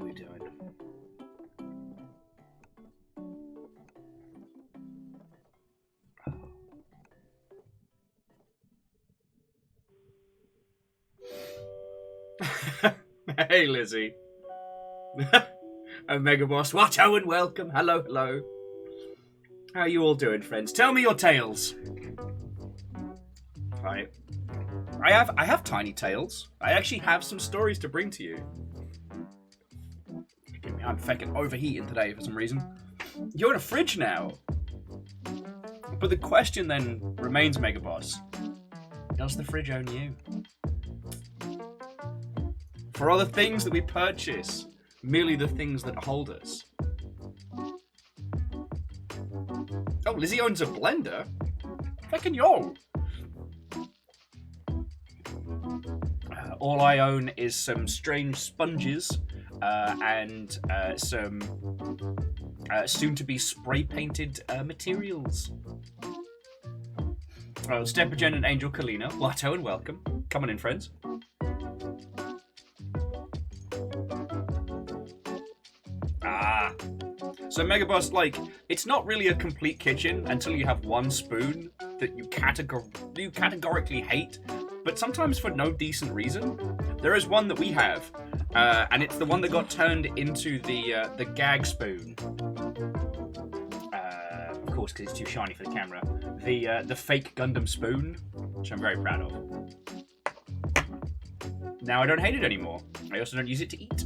we doing? Hey, Lizzie. And Mega Boss. Watto and welcome. Hello, hello. How are you all doing, friends? Tell me your tales. Right. I have tiny tales. I actually have some stories to bring to you. I'm fucking overheating today for some reason. You're in a fridge now. But the question then remains, Mega Boss. Does the fridge own you? For all the things that we purchase, merely the things that hold us. Oh, Lizzie owns a blender? Fucking yo! All I own is some strange sponges and some soon-to-be spray-painted materials. Oh, Steppergen and Angel Kalina, Watto and welcome. Come on in, friends. So Megaboss, like, it's not really a complete kitchen until you have one spoon that you categorically hate, but sometimes for no decent reason. There is one that we have, and it's the one that got turned into the gag spoon. Of course, because it's too shiny for the camera. The fake Gundam spoon, which I'm very proud of. Now I don't hate it anymore. I also don't use it to eat.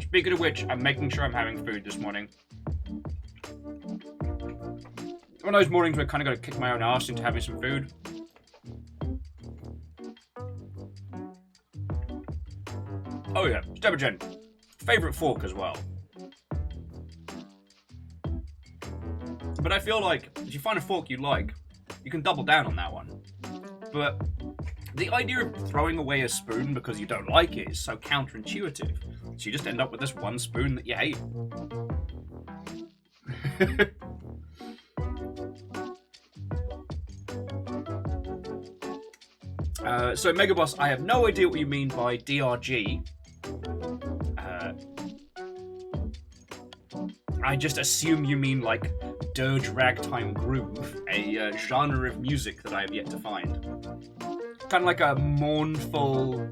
Speaking of which, I'm making sure I'm having food this morning. One of those mornings where I kind of got to kick my own ass into having some food. Oh yeah, Steppergen. Favourite fork as well. But I feel like, if you find a fork you like, you can double down on that one. But the idea of throwing away a spoon because you don't like it is so counterintuitive. So you just end up with this one spoon that you hate. So Megaboss, I have no idea what you mean by DRG. I just assume you mean like dirge ragtime groove, a genre of music that I have yet to find. Kind of like a mournful,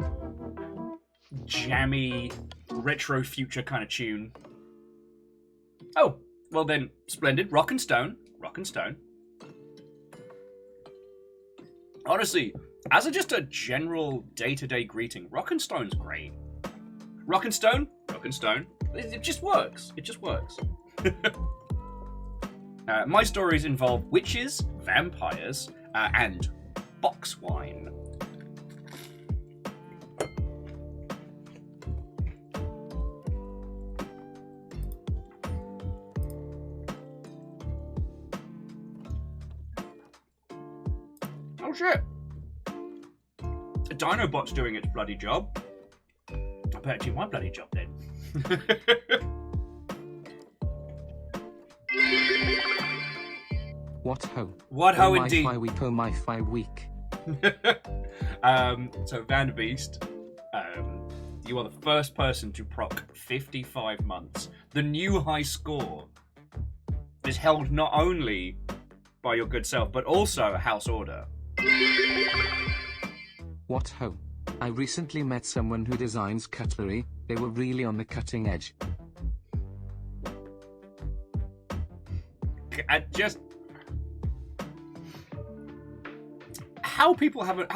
jammy, retro future kind of tune. Oh, well then, splendid. Rock and Stone. Rock and Stone. Honestly, as just a general day-to-day greeting, Rock and Stone's great. Rock and Stone? Rock and Stone. It just works. It just works. My stories involve witches, vampires, and box wine. Oh shit! A Dinobot's doing its bloody job. I better do my bloody job then. What ho? What ho indeed? My week, oh my fi week. So Vanderbeest, you are the first person to proc 55 months. The new high score is held not only by your good self, but also House Order. What ho? I recently met someone who designs cutlery. They were really on the cutting edge. How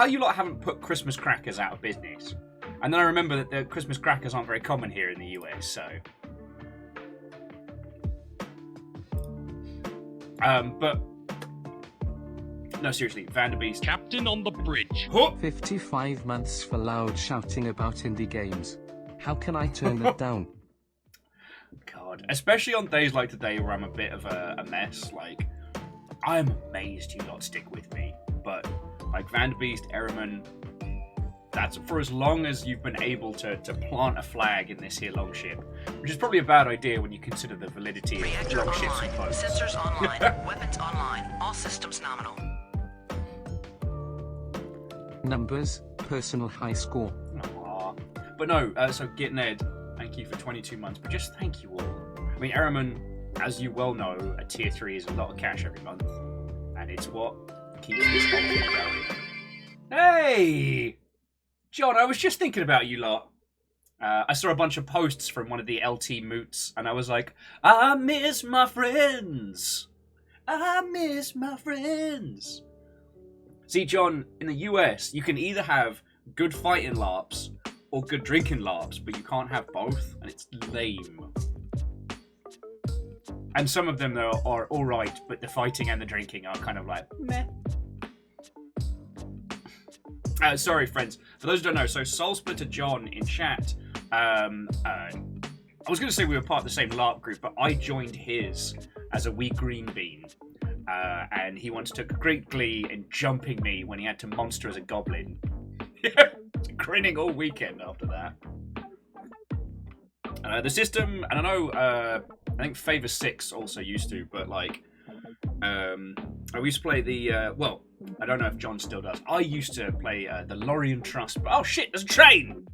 you lot haven't put Christmas crackers out of business? And then I remember that the Christmas crackers aren't very common here in the US, so. But no, seriously, Vanderbeest. Captain on the bridge. 55 months for loud shouting about indie games. How can I turn that down? God, especially on days like today where I'm a bit of a mess. Like, I'm amazed you lot stick with me. But like Vanderbeest, Ehrman, that's for as long as you've been able to plant a flag in this here longship, which is probably a bad idea when you consider the validity of Reactor longships online, and boats. sensors online, weapons online, all systems nominal. Numbers, personal high score. Aww. But no, so Git Ned, thank you for 22 months, but just thank you all. I mean, Araman, as you well know, a tier 3 is a lot of cash every month, and it's what keeps this whole thing going. Hey! John, I was just thinking about you lot. I saw a bunch of posts from one of the LT moots, and I was like, I miss my friends! I miss my friends! See, John, in the US, you can either have good fighting LARPs or good drinking LARPs, but you can't have both, and it's lame. And some of them, though, are alright, but the fighting and the drinking are kind of like, meh. Sorry, friends. For those who don't know, so Soul Splitter John in chat, I was going to say we were part of the same LARP group, but I joined his as a wee green bean. And he once took great glee in jumping me when he had to monster as a goblin. Grinning all weekend after that. The system, and I know, I think Favor 6 also used to, but like, I used to play the, well, I don't know if John still does. I used to play the Lorien Trust. Oh shit, there's a train!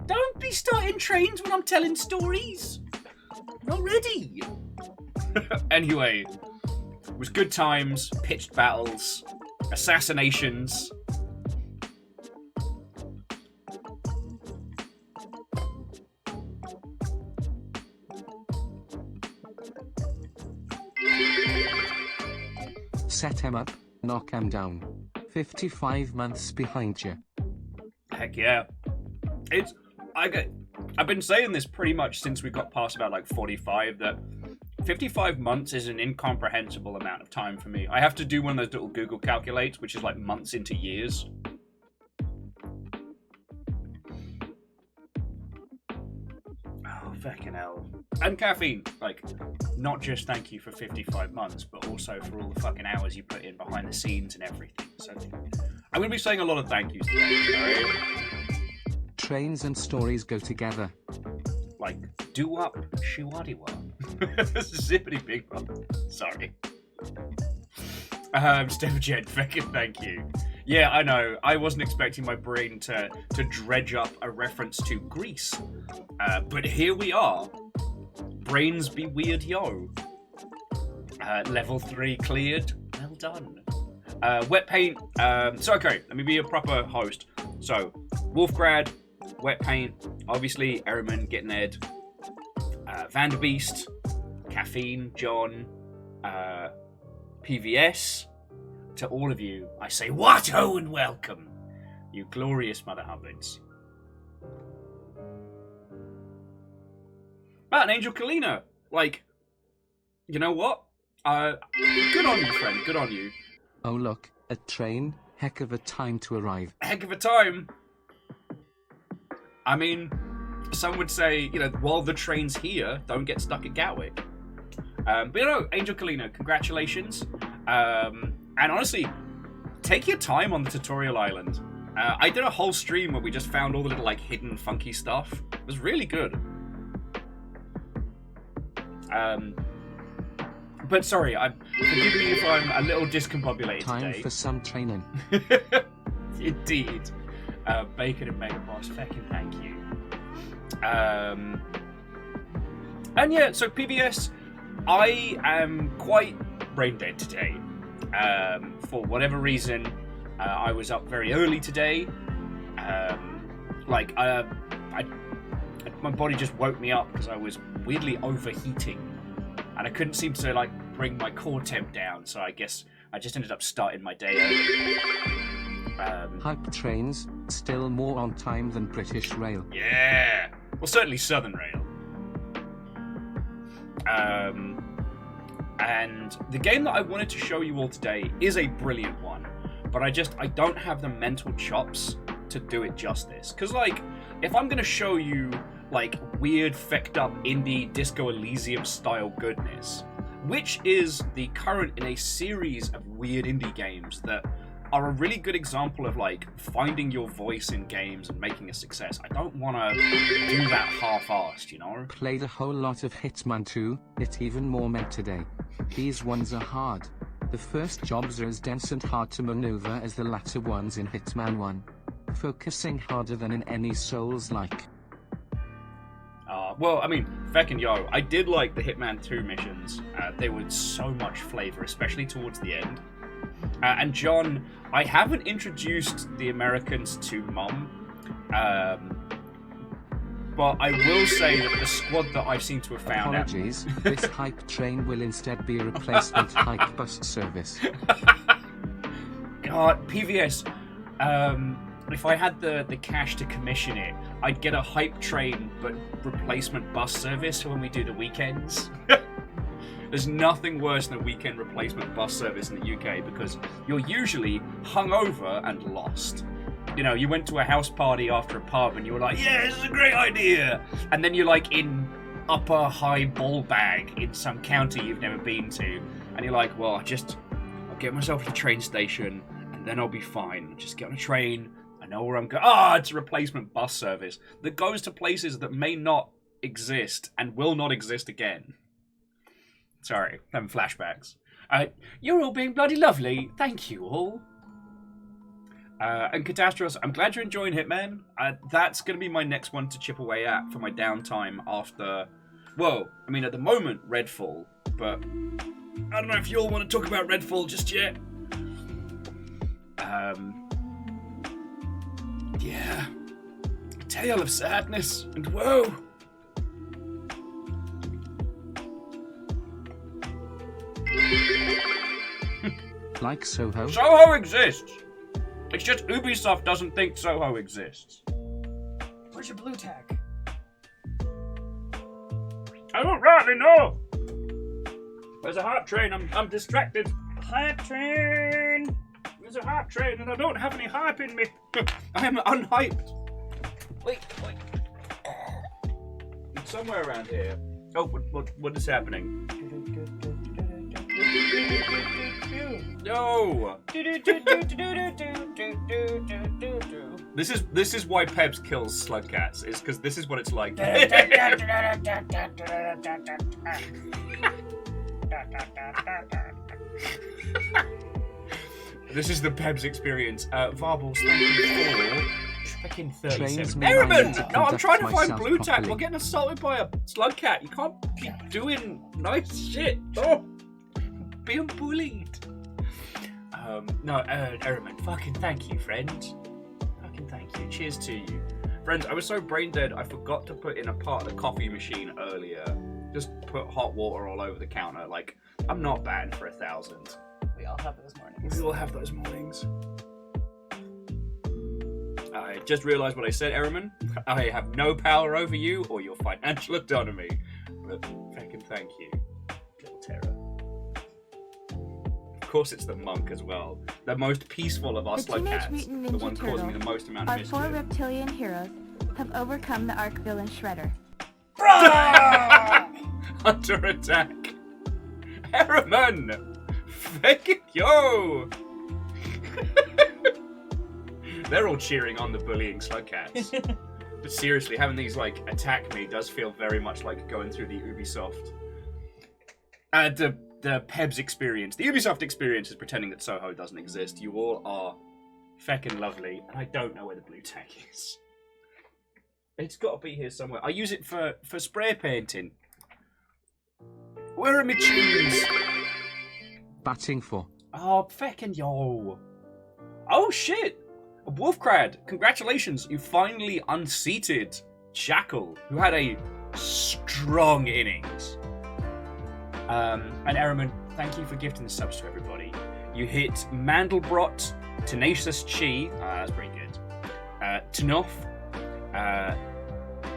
Don't be starting trains when I'm telling stories! Not ready! Anyway, it was good times, pitched battles, assassinations. Set him up, knock him down. 55 months behind you. Heck yeah. I've been saying this pretty much since we got past about like 45, that 55 months is an incomprehensible amount of time for me. I have to do one of those little Google calculates, which is like months into years. Oh, fucking hell. And caffeine, like, not just thank you for 55 months, but also for all the fucking hours you put in behind the scenes and everything. So I'm going to be saying a lot of thank yous today, sorry. Trains and stories go together. Like, do-up, shiwadi-wop. Zippity big one. Sorry. Stephen, fucking thank you. Yeah, I know. I wasn't expecting my brain to dredge up a reference to Greece. But here we are. Brains be weird, yo. Level 3 cleared. Well done. Wet paint. So, okay, let me be a proper host. So, Wolfgrad, Wet paint, obviously, Ehrman, Getting Ed, Vanderbeest, Caffeine, John, PVS. To all of you, I say, what-ho and welcome, you glorious Mother Hubbards. And Angel Kalina, like, you know what? Good on you, friend, good on you. Oh look, a train, heck of a time to arrive. Heck of a time. I mean, some would say, you know, while the train's here, don't get stuck at Gatwick. But you know, Angel Kalina, congratulations. And honestly, take your time on the tutorial island. I did a whole stream where we just found all the little, like, hidden funky stuff. It was really good. But sorry, forgive me if I'm a little discombobulated Time today. for some training. Indeed. Bacon and Megaboss, fucking thank you. And yeah, so PBS, I am quite brain dead today. For whatever reason, I was up very early today. My body just woke me up because I was weirdly overheating, and I couldn't seem to like bring my core temp down. So I guess I just ended up starting my day early. Hype trains, still more on time than British Rail. Yeah, well, certainly Southern Rail. And the game that I wanted to show you all today is a brilliant one, but I don't have the mental chops to do it justice. Because, like, if I'm going to show you, like, weird, fecked up indie Disco Elysium style goodness, which is the current in a series of weird indie games that are a really good example of, like, finding your voice in games and making a success, I don't want to do that half-assed, you know? Played a whole lot of Hitman 2, it's even more meant today. These ones are hard. The first jobs are as dense and hard to maneuver as the latter ones in Hitman 1. Focusing harder than in any Souls-like. Well, I mean, feckin' yo, I did like the Hitman 2 missions. They were so much flavour, especially towards the end. And John, I haven't introduced the Americans to Mom, but I will say that the squad that I seem to have found Apologies, this hype train will instead be a replacement hype bus service. God, PVS, if I had the cash to commission it, I'd get a hype train but replacement bus service for when we do the weekends. There's nothing worse than a weekend replacement bus service in the UK because you're usually hungover and lost. You know, you went to a house party after a pub and you were like, yeah, this is a great idea. And then you're like in upper high ball bag in some county you've never been to. And you're like, well, I'll get myself to the train station and then I'll be fine. Just get on a train. I know where I'm going. It's a replacement bus service that goes to places that may not exist and will not exist again. Sorry, having flashbacks. You're all being bloody lovely. Thank you all. And Catastros, I'm glad you're enjoying Hitman. That's going to be my next one to chip away at for my downtime after... Well, I mean, at the moment, Redfall. But I don't know if you all want to talk about Redfall just yet. Yeah. A tale of sadness and woe. Like Soho? Soho exists! It's just Ubisoft doesn't think Soho exists. Where's your blue tack? I don't rightly know! There's a hype train, I'm distracted. Hype train! There's a hype train and I don't have any hype in me. I am unhyped. Wait. It's somewhere around here. Oh, what is happening? No! This is why Pebs kills slugcats. Is because this is what it's like. This is the Pebs experience. Varbles, thank you for fucking 37. Merriman! No, I'm trying to find blue tack. We're getting assaulted by a slugcat. You can't keep doing nice shit. Oh, being bullied. Merriman, fucking thank you, friend. Fucking thank you. Cheers to you. Friends, I was so brain dead, I forgot to put in a part of the coffee machine earlier. Just put hot water all over the counter. Like, I'm not batting for 1,000. We all have those mornings. We all have those mornings. I just realised what I said, Ehrman. I have no power over you or your financial autonomy. But fucking thank you, little terror. Of course it's the monk as well. The most peaceful of us like cats. The one causing me the most amount of mischief. Our 4 reptilian heroes have overcome the arch villain Shredder. Under attack. Ehrman! Fucking yo! They're all cheering on the bullying slugcats. But seriously, having these like attack me does feel very much like going through the Ubisoft. The Pebs experience. The Ubisoft experience is pretending that Soho doesn't exist. You all are feckin' lovely, and I don't know where the blue tack is. It's got to be here somewhere. I use it for spray painting. Where are my tunes? Batting for. Oh, feckin' yo. Oh, shit. Wolfcrad, congratulations. You finally unseated Jackal, who had a strong innings. And Ehrman, thank you for gifting the subs to everybody. You hit Mandelbrot, Tenacious Chi, that's pretty good. Tnoff,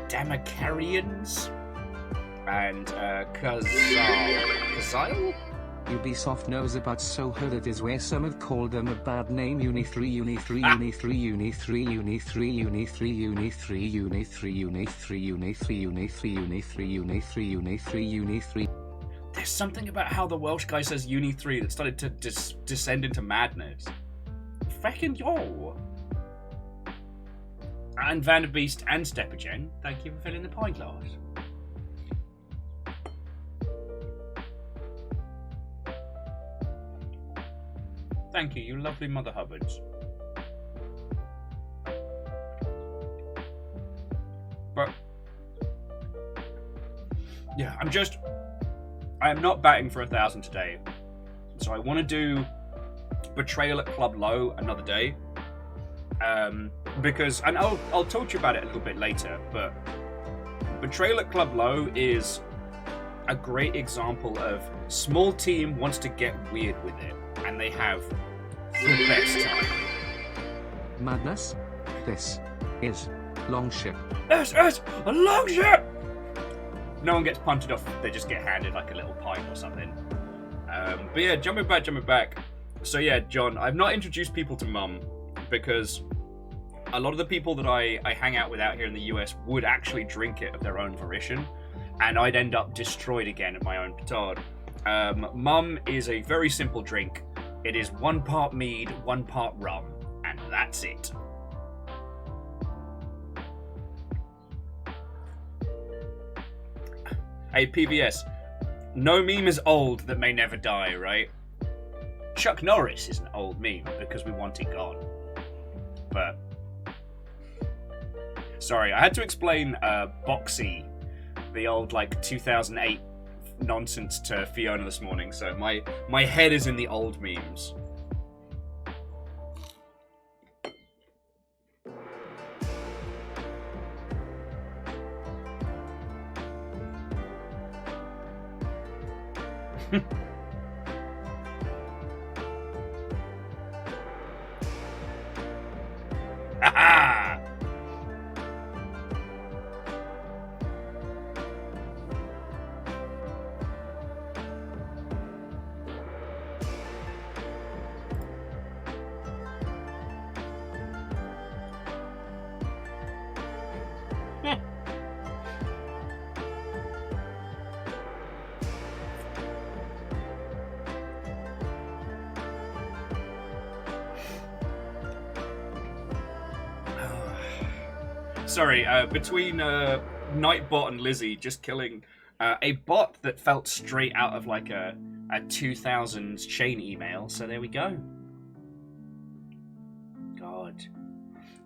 Damakarians, and Kazile? Ubisoft knows about Soho. That is where some have called them a bad name. Uni 3, Uni 3, Uni 3, Uni 3, Uni 3, Uni 3, Uni 3, Uni 3, Uni 3, Uni 3, Uni 3, Uni 3, Uni 3, Uni 3, Uni 3. There's something about how the Welsh guy says Uni 3 that started to descend into madness. Feckin' yo! And Vanderbeest and Steppergen, thank you for filling the pint glass. Thank you, you lovely Mother Hubbards. But yeah, I am not batting for 1,000 today. So I want to do Betrayal at Club Low another day. Because, and I'll talk to you about it a little bit later, but Betrayal at Club Low is a great example of small team wants to get weird with it, and they have the best time. Madness? This is Longship. Yes, a long ship! No one gets punted off, they just get handed like a little pint or something. But yeah, jumping back. So yeah, John, I've not introduced people to Mum because a lot of the people that I hang out with out here in the US would actually drink it of their own volition, and I'd end up destroyed again at my own petard. Mum is a very simple drink. It is 1 part mead, 1 part rum, and that's it. Hey, PBS, no meme is old that may never die, right? Chuck Norris is an old meme because we want it gone. But sorry, I had to explain Boxy, the old like 2008 nonsense to Fiona this morning, so my head is in the old memes. Ha Sorry, between Nightbot and Lizzie just killing a bot that felt straight out of like a 2000s chain email, so there we go. God.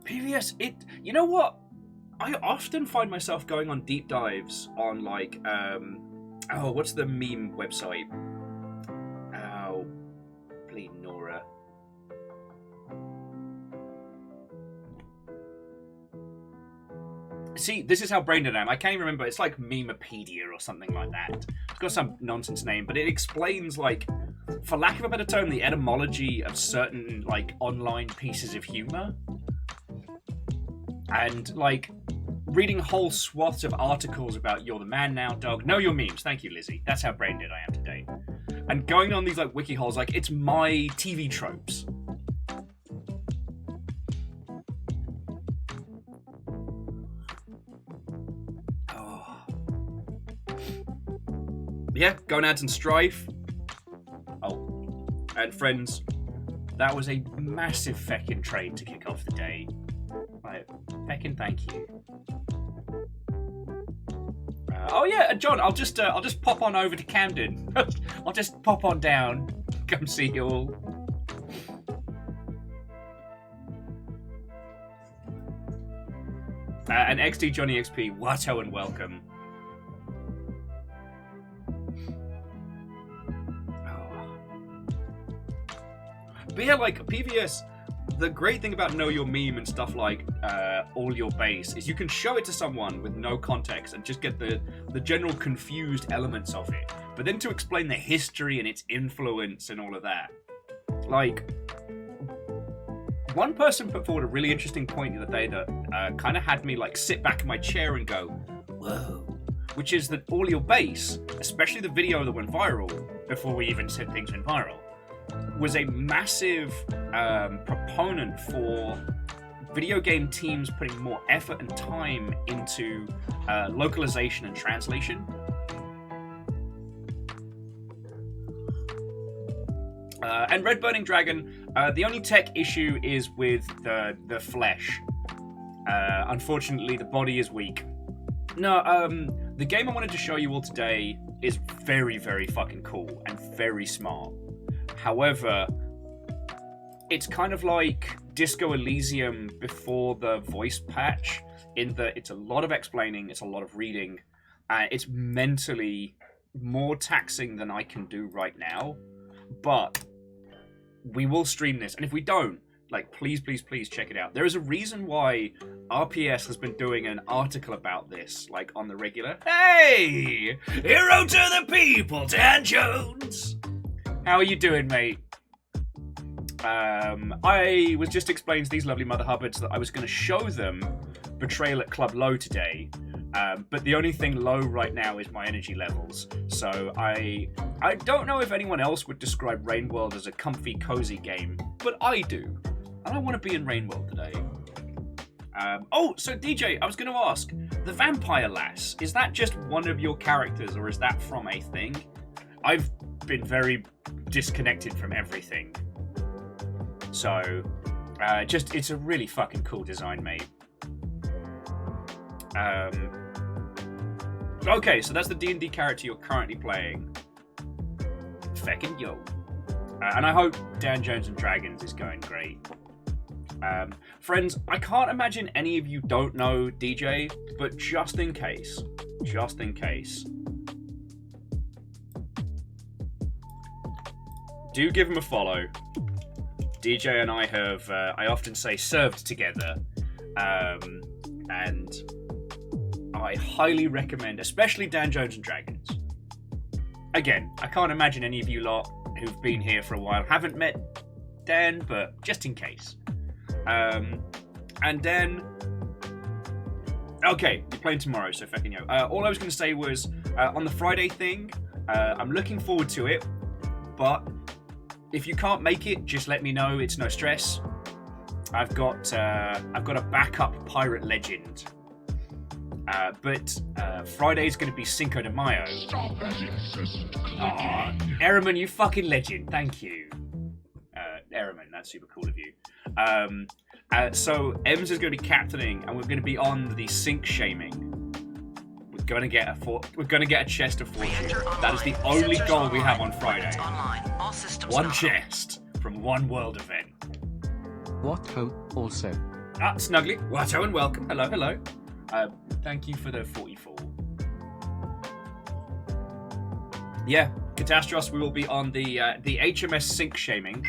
PVS, you know what? I often find myself going on deep dives on like, what's the meme website? Oh, bleed Nora. See, this is how brain dead I am. I can't even remember. It's like Memepedia or something like that. It's got some nonsense name, but it explains, like, for lack of a better term, the etymology of certain, like, online pieces of humor. And, like, reading whole swaths of articles about you're the man now, dog. Know your memes. Thank you, Lizzie. That's how brain dead I am today. And going on these, like, wiki holes, like, it's my TV tropes. Yeah, gonads and strife. Oh, and friends, that was a massive feckin' trade to kick off the day. Right, feckin' thank you. Oh yeah, John, I'll just pop on over to Camden. I'll just pop on down, come see you all. And XD Johnny XP, Watto and welcome. But yeah, like, PVS, the great thing about Know Your Meme and stuff like All Your Base is you can show it to someone with no context and just get the general confused elements of it. But then to explain the history and its influence and all of that. Like, one person put forward a really interesting point the other day that kind of had me, like, sit back in my chair and go, whoa. Which is that All Your Base, especially the video that went viral, before we even said things went viral, was a massive proponent for video game teams putting more effort and time into localization and translation. And Red Burning Dragon, the only tech issue is with the flesh. Unfortunately, the body is weak. No, the game I wanted to show you all today is very, very fucking cool and very smart. However, it's kind of like Disco Elysium before the voice patch, in that it's a lot of explaining, it's a lot of reading, it's mentally more taxing than I can do right now. But we will stream this, and if we don't, like, please check it out. There is a reason why RPS has been doing an article about this, like, on the regular. Hey! Hero to the people, Dan Jones! How are you doing, mate? I was just explaining to these lovely Mother Hubbards that I was going to show them Betrayal at Club Low today, but the only thing low right now is my energy levels. So I don't know if anyone else would describe Rainworld as a comfy, cozy game, but I do. And I want to be in Rainworld today. So DJ, I was going to ask, the Vampire Lass, is that just one of your characters, or is that from a thing? I've been very disconnected from everything. So, it's a really fucking cool design, mate. Okay, so that's the D&D character you're currently playing. Feckin' yo. And I hope Dan Jones and Dragons is going great. Friends, I can't imagine any of you don't know DJ, but just in case, do give him a follow. DJ and I have, I often say, served together, and I highly recommend, especially Dan Jones and Dragons. Again, I can't imagine any of you lot who've been here for a while haven't met Dan, but just in case. And then, okay, you're playing tomorrow, so fucking yo. All I was going to say was, on the Friday thing, I'm looking forward to it, but if you can't make it, just let me know. It's no stress. I've got a backup pirate legend. But Friday's going to be Cinco de Mayo. Aw, Ehrman, you fucking legend. Thank you. Ehrman, that's super cool of you. So Ems is going to be captaining, and we're going to be on the sink shaming. We're going to get a chest of fortune. That is the only goal we have on Friday. One chest from one world event. What-ho, also. Snuggly. What-ho and welcome. Hello. Thank you for the 44. Yeah, Catastros, we will be on the HMS sink shaming.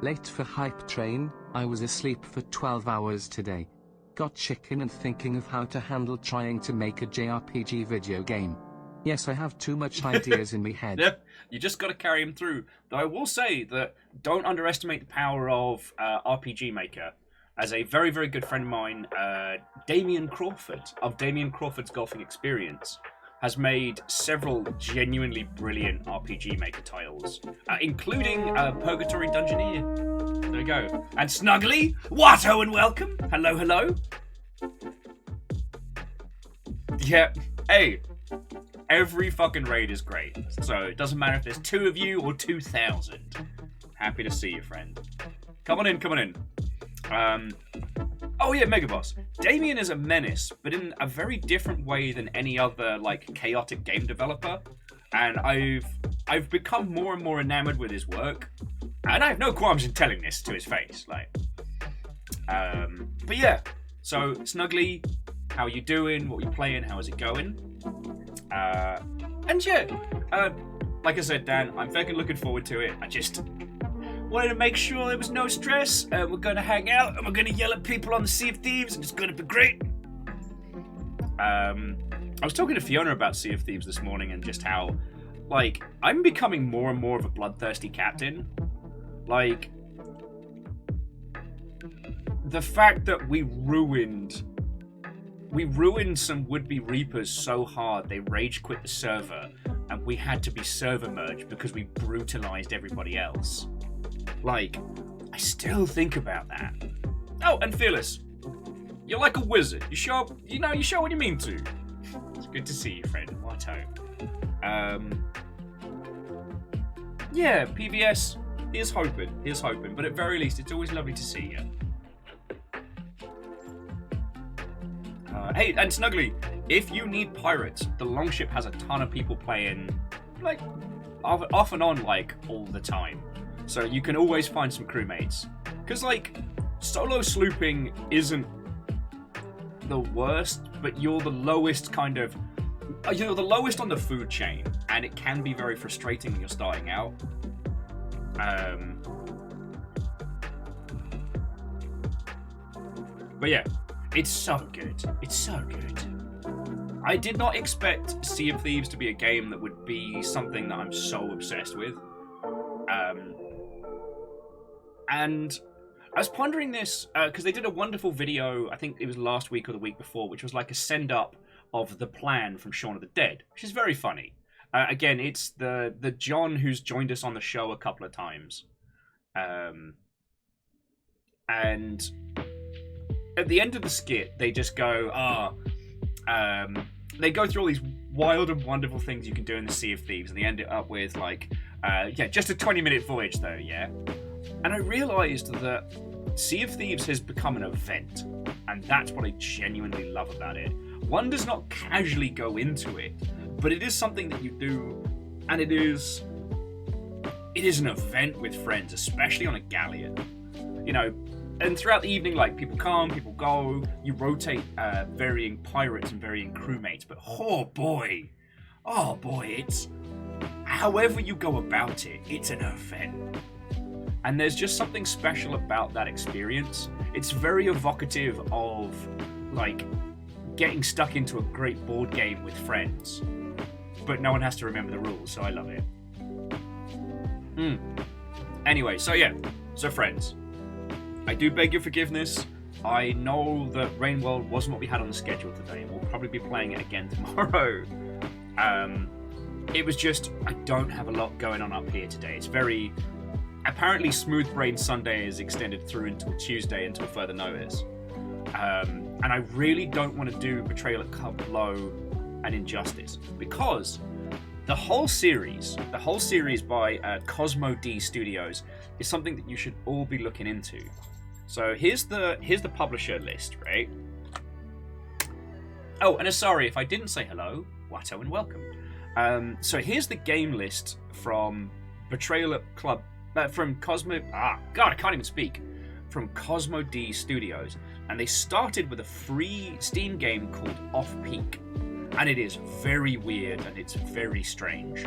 Late for hype train, I was asleep for 12 hours today. Got chicken and thinking of how to handle trying to make a JRPG video game. Yes, I have too much ideas in my head. Yeah, you just got to carry them through. Though I will say that don't underestimate the power of RPG Maker. As a very, very good friend of mine, Damien Crawford, of Damien Crawford's Golfing Experience, has made several genuinely brilliant RPG Maker titles, including Purgatory Dungeoneer. There we go. And Snuggly, what-ho and welcome. Hello. Yeah, hey, every fucking raid is great. So it doesn't matter if there's 2 of you or 2,000. Happy to see you, friend. Come on in. Oh yeah, Megaboss. Damien is a menace, but in a very different way than any other, like, chaotic game developer. And I've become more and more enamored with his work. And I have no qualms in telling this to his face, like. But yeah. So, Snuggly, how you doing? What are you playing? How is it going? And yeah, like I said, Dan, I'm fucking looking forward to it. I just wanted to make sure there was no stress. We're gonna hang out and we're gonna yell at people on the Sea of Thieves, and it's gonna be great. I was talking to Fiona about Sea of Thieves this morning and just how, like, I'm becoming more and more of a bloodthirsty captain. Like, the fact that we ruined some would-be Reapers so hard they rage quit the server, and we had to be server merged because we brutalized everybody else. Like, I still think about that. Oh, and Fearless, you're like a wizard. You show up when you mean to. It's good to see you, friend. What-ho. Yeah, PVS, here's hoping. But at very least, it's always lovely to see you. Hey, and Snuggly, if you need pirates, the Longship has a ton of people playing, like, off and on, like, all the time. So you can always find some crewmates. Because, like, solo slooping isn't the worst, but you're the lowest kind of... You're the lowest on the food chain, and it can be very frustrating when you're starting out. But yeah, it's so good. It's so good. I did not expect Sea of Thieves to be a game that would be something that I'm so obsessed with. And I was pondering this, because they did a wonderful video, I think it was last week or the week before, which was like a send-up of the plan from Shaun of the Dead, which is very funny. Again, it's the John who's joined us on the show a couple of times. And at the end of the skit, they just go, they go through all these wild and wonderful things you can do in the Sea of Thieves, and they end it up with, like, just a 20-minute voyage, though, yeah? And I realised that Sea of Thieves has become an event, and that's what I genuinely love about it. One does not casually go into it, but it is something that you do, and it is an event with friends, especially on a galleon. You know, and throughout the evening, like, people come, people go, you rotate varying pirates and varying crewmates, but oh boy, it's, however you go about it, it's an event. And there's just something special about that experience. It's very evocative of, like, getting stuck into a great board game with friends, but no one has to remember the rules, so I love it. Anyway, so friends, I do beg your forgiveness. I know that Rainworld wasn't what we had on the schedule today, and we'll probably be playing it again tomorrow. It was just, I don't have a lot going on up here today. It's very... Apparently, Smooth Brain Sunday is extended through until Tuesday until further notice. And I really don't want to do Betrayal at Club Low and Injustice, because the whole series by Cosmo D Studios is something that you should all be looking into. So here's the publisher list, right? Oh, and sorry if I didn't say hello, Watto and welcome. So here's the game list from Betrayal at Club... from Cosmo... God, I can't even speak. From Cosmo D Studios. And they started with a free Steam game called Off Peak. And it is very weird and it's very strange.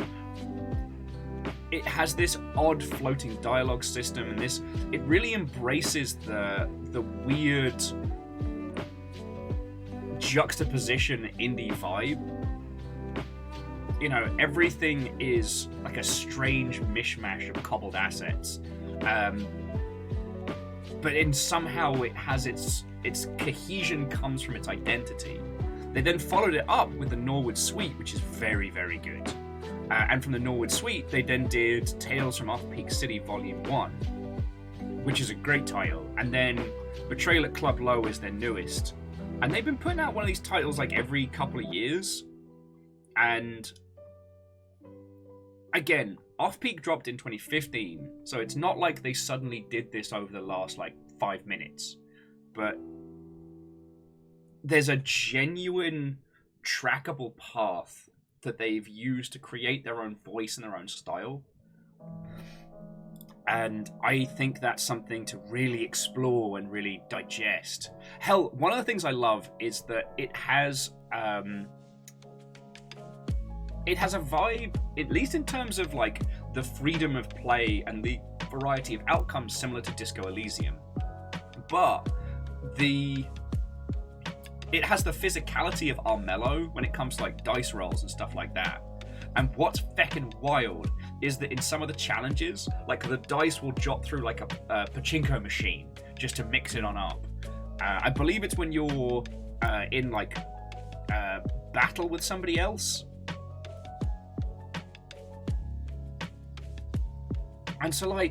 It has this odd floating dialogue system, and it really embraces the weird juxtaposition indie vibe. You know, everything is like a strange mishmash of cobbled assets. But somehow it has its cohesion comes from its identity. They then followed it up with the Norwood Suite, which is very, very good. And from the Norwood Suite, they then did Tales from Off-Peak City Volume 1, which is a great title. And then Betrayal at Club Low is their newest. And they've been putting out one of these titles like every couple of years. And again, Off-Peak dropped in 2015, so it's not like they suddenly did this over the last, 5 minutes. But there's a genuine, trackable path that they've used to create their own voice and their own style. And I think that's something to really explore and really digest. Hell, one of the things I love is that it has a vibe, at least in terms of the freedom of play and the variety of outcomes, similar to Disco Elysium. But it has the physicality of Armello when it comes to dice rolls and stuff like that. And what's feckin' wild is that in some of the challenges, the dice will drop through a pachinko machine just to mix it on up. I believe it's when you're in battle with somebody else. And so I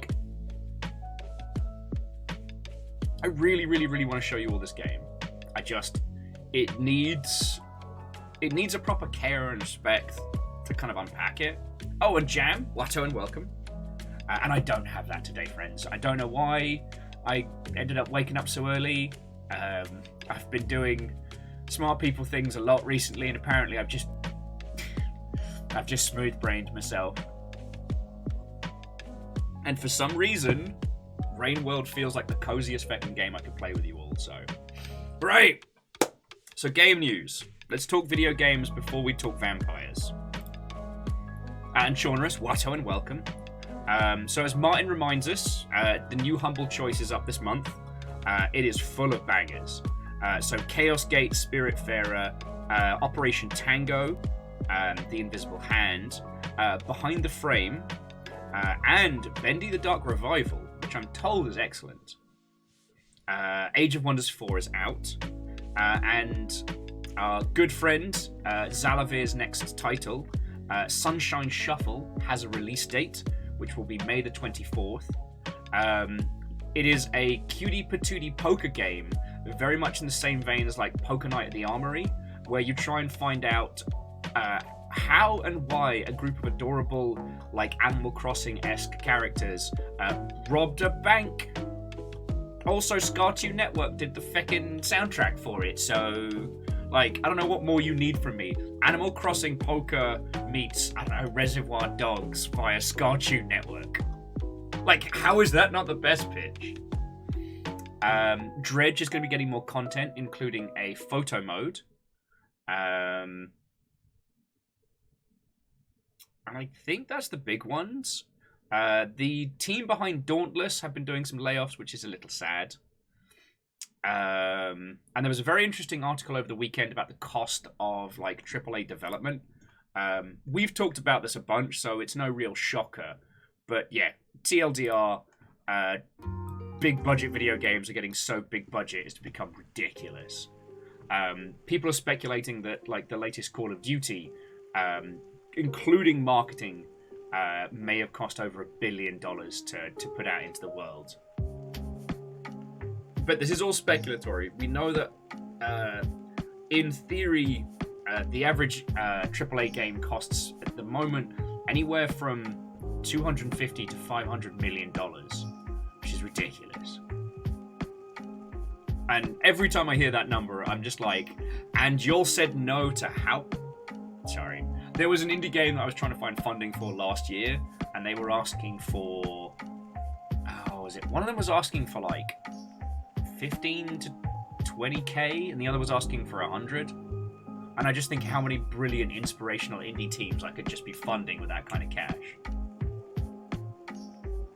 really, really, really want to show you all this game. It needs a proper care and respect to kind of unpack it. Oh, and Jam, Watto and welcome. And I don't have that today, friends. I don't know why I ended up waking up so early. I've been doing smart people things a lot recently, and apparently I've just smooth-brained myself. And for some reason, Rain World feels like the coziest fucking game I could play with you all, so. Right! So game news. Let's talk video games before we talk vampires. And Shaunrus, Watto, and welcome. So as Martin reminds us, the new Humble Choice is up this month. It is full of bangers. So Chaos Gate, Spiritfarer, Operation Tango, The Invisible Hand, Behind the Frame, and Bendy the Dark Revival, which I'm told is excellent. Age of Wonders 4 is out, and our good friend Zalavir's next title, Sunshine Shuffle, has a release date, which will be May the 24th. It is a cutie patootie poker game, very much in the same vein as like Poker Night at the Armory, where you try and find out how and why a group of adorable, like Animal Crossing-esque characters robbed a bank. Also, Cartoon Network did the feckin' soundtrack for it, so like, I don't know what more you need from me. Animal Crossing Poker meets, I don't know, Reservoir Dogs via Cartoon Network. Like, how is that not the best pitch? Dredge is going to be getting more content, including a photo mode. And I think that's the big ones. The team behind Dauntless have been doing some layoffs, which is a little sad. And there was a very interesting article over the weekend about the cost of like AAA development. We've talked about this a bunch, so it's no real shocker. But yeah, TLDR, big budget video games are getting so big budget as to become ridiculous. People are speculating that like the latest Call of Duty, including marketing, may have cost over $1 billion to put out into the world. But this is all speculatory. We know that, in theory, the average AAA game costs at the moment anywhere from $250 to $500 million, which is ridiculous. And every time I hear that number, I'm just like, and y'all said no to how? Sorry. There was an indie game that I was trying to find funding for last year, and they were asking for, one of them was asking for like 15 to 20k, and the other was asking for 100. And I just think how many brilliant, inspirational indie teams I could just be funding with that kind of cash.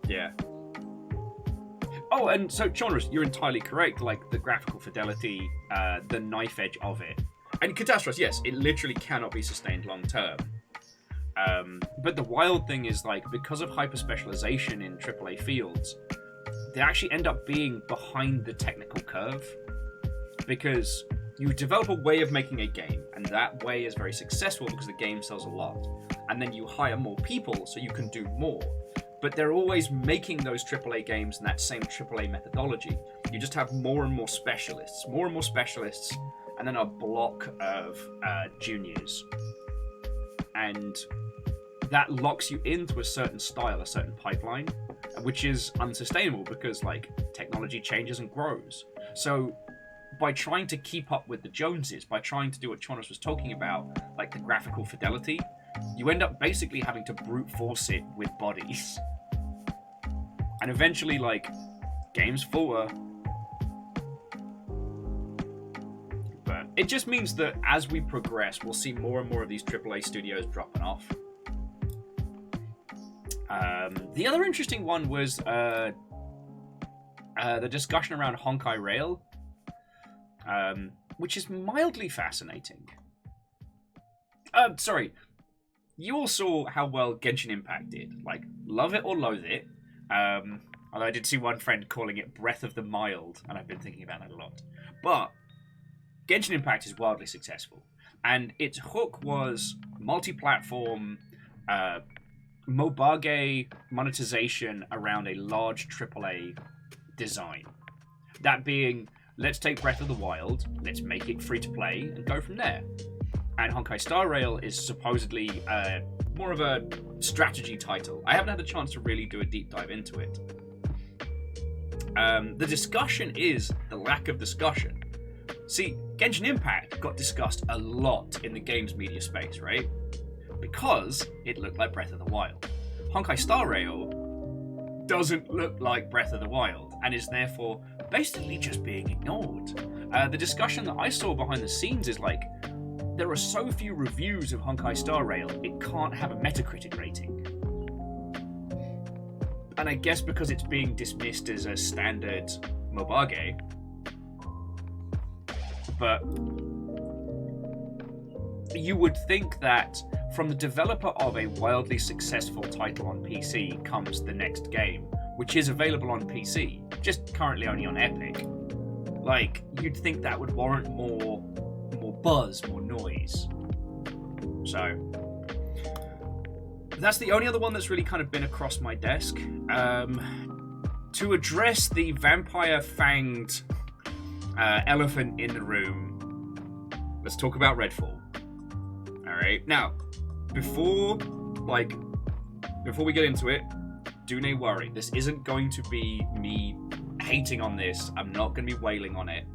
Yeah. Oh, and so, Shaunrus, you're entirely correct. Like, the graphical fidelity, the knife edge of it. And Catastrophe, yes, it literally cannot be sustained long term. But the wild thing is, like, because of hyper-specialization in AAA fields, they actually end up being behind the technical curve. Because you develop a way of making a game, and that way is very successful because the game sells a lot. And then you hire more people so you can do more. But they're always making those AAA games in that same AAA methodology. You just have more and more specialists, and then a block of juniors. And that locks you into a certain style, a certain pipeline, which is unsustainable because, like, technology changes and grows. So by trying to keep up with the Joneses, by trying to do what Shaunrus was talking about, like the graphical fidelity, you end up basically having to brute force it with bodies. And eventually, like, games falter. But it just means that as we progress, we'll see more and more of these AAA studios dropping off. The other interesting one was the discussion around Honkai Rail, which is mildly fascinating. Sorry, you all saw how well Genshin Impact did. Like, love it or loathe it. Although I did see one friend calling it Breath of the Mild, and I've been thinking about that a lot. But Genshin Impact is wildly successful, and its hook was multi-platform, mobage monetization around a large AAA design. That being, let's take Breath of the Wild, let's make it free to play, and go from there. And Honkai Star Rail is supposedly more of a strategy title. I haven't had the chance to really do a deep dive into it. The discussion is the lack of discussion. See, Genshin Impact got discussed a lot in the games media space, right? Because it looked like Breath of the Wild. Honkai Star Rail doesn't look like Breath of the Wild and is therefore basically just being ignored. The discussion that I saw behind the scenes is like, there are so few reviews of Honkai Star Rail, it can't have a Metacritic rating. And I guess because it's being dismissed as a standard Mobage, but you would think that from the developer of a wildly successful title on PC comes the next game, which is available on PC, just currently only on Epic. Like, you'd think that would warrant more buzz, more noise. So, that's the only other one that's really kind of been across my desk. To address the vampire-fanged elephant in the room, let's talk about Redfall. Alright, now, before we get into it, do not worry. This isn't going to be me hating on this. I'm not going to be wailing on it.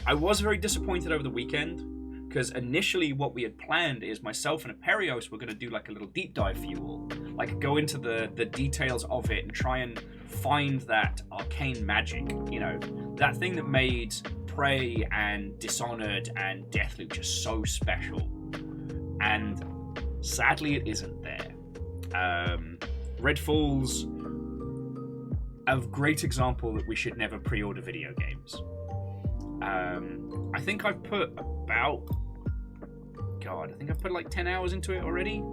I was very disappointed over the weekend, because initially what we had planned is myself and Aperios were going to do like a little deep dive for you all. Like, go into the details of it and try and find that arcane magic, you know, that thing that made Prey and Dishonored and Deathloop just so special. And sadly it isn't there. Redfall's a great example that we should never pre-order video games. I think I've put like 10 hours into it already.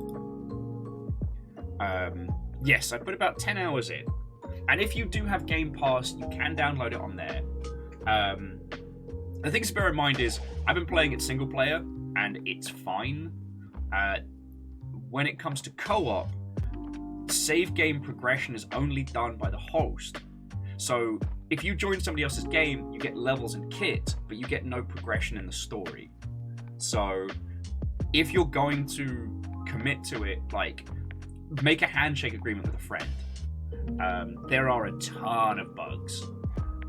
Yes, I put about 10 hours in. And if you do have Game Pass, you can download it on there. The thing to bear in mind is, I've been playing it single player, and it's fine. When it comes to co-op, save game progression is only done by the host. So, if you join somebody else's game, you get levels and kit, but you get no progression in the story. So, if you're going to commit to it, like, make a handshake agreement with a friend. There are a ton of bugs.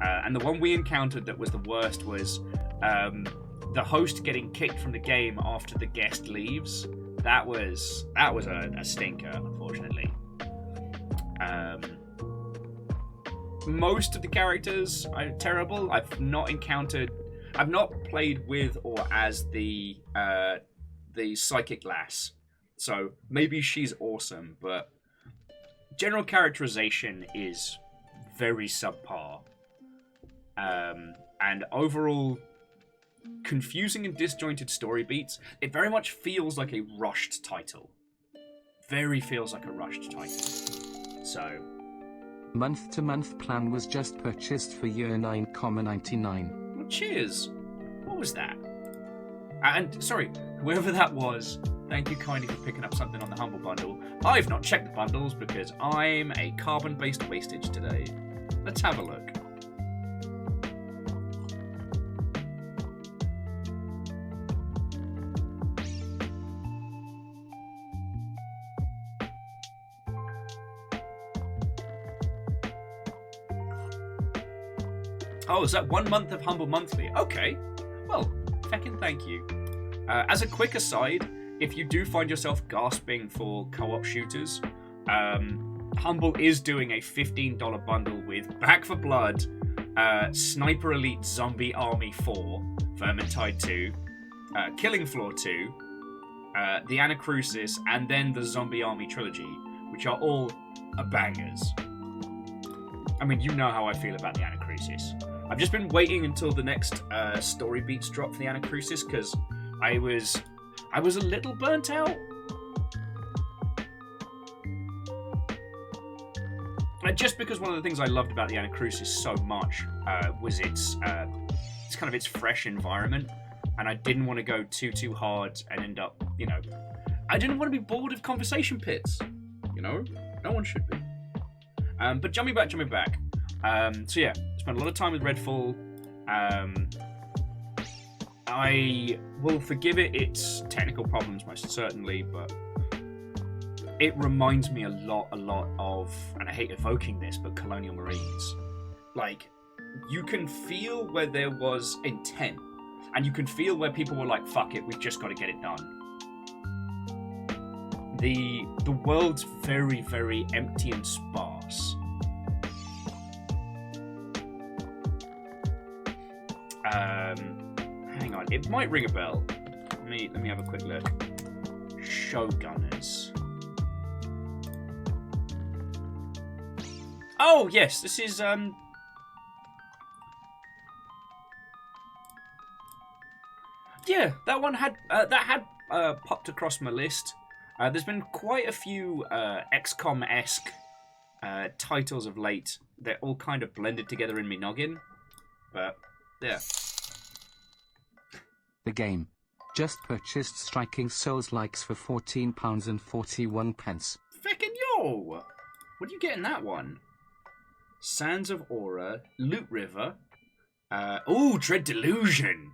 And the one we encountered that was the worst was the host getting kicked from the game after the guest leaves. That was a stinker, unfortunately. Most of the characters are terrible. I've not played with or as the psychic lass, so maybe she's awesome, but general characterization is very subpar, and overall confusing and disjointed story beats. It very much feels like a rushed title. So, month-to-month plan was just purchased for year 9,99. well, cheers. What was that? And sorry, whoever that was, thank you kindly for picking up something on the Humble Bundle. I've not checked the bundles because I'm a carbon-based wastage today. Let's have a look. Oh, is that 1 month of Humble Monthly? Okay. Well, feckin' thank you. As a quick aside, if you do find yourself gasping for co-op shooters, Humble is doing a $15 bundle with Back 4 Blood, Sniper Elite Zombie Army 4, Vermintide 2, Killing Floor 2, the Anacrusis, and then the Zombie Army Trilogy, which are all bangers. I mean, you know how I feel about the Anacrusis. I've just been waiting until the next story beats drop for the Anacrusis because I was a little burnt out. Just because one of the things I loved about the Anacrusis so much was its kind of its fresh environment, and I didn't want to go too hard and end up, I didn't want to be bored of conversation pits. No one should be. But jumping back. So yeah, spent a lot of time with Redfall. I will forgive it its technical problems most certainly, but it reminds me a lot of, and I hate evoking this, but Colonial Marines. Like, you can feel where there was intent, and you can feel where people were like, fuck it, we've just got to get it done. the world's very, very empty and sparse. Hang on, it might ring a bell. Let me have a quick look. Showgunners. Oh yes, this is yeah, that one had popped across my list. There's been quite a few XCOM-esque titles of late. They're all kind of blended together in me noggin, but yeah. The game. Just purchased Striking Souls likes for £14.41. Feckin' yo! What do you get in that one? Sands of Aura, Loot River. Ooh, Dread Delusion.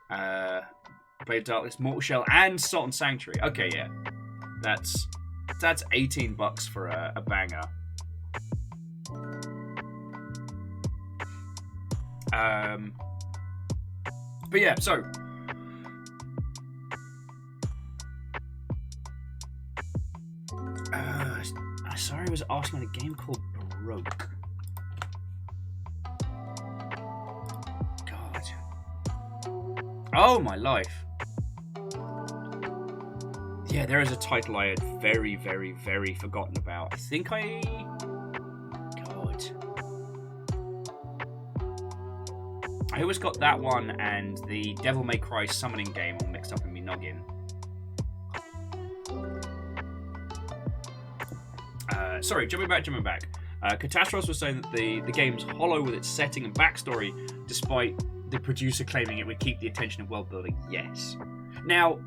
Blade of Darkness, Mortal Shell, and Salt and Sanctuary. Okay, yeah. That's $18 for a banger. But yeah, so sorry, I was asking about a game called Broke. God. Oh my life. Yeah, there is a title I had very, very, very forgotten about. I think God. I always got that one and the Devil May Cry summoning game all mixed up in me noggin. Sorry, jumping back. Catastros was saying that the game's hollow with its setting and backstory, despite the producer claiming it would keep the attention of world building. Yes. Now,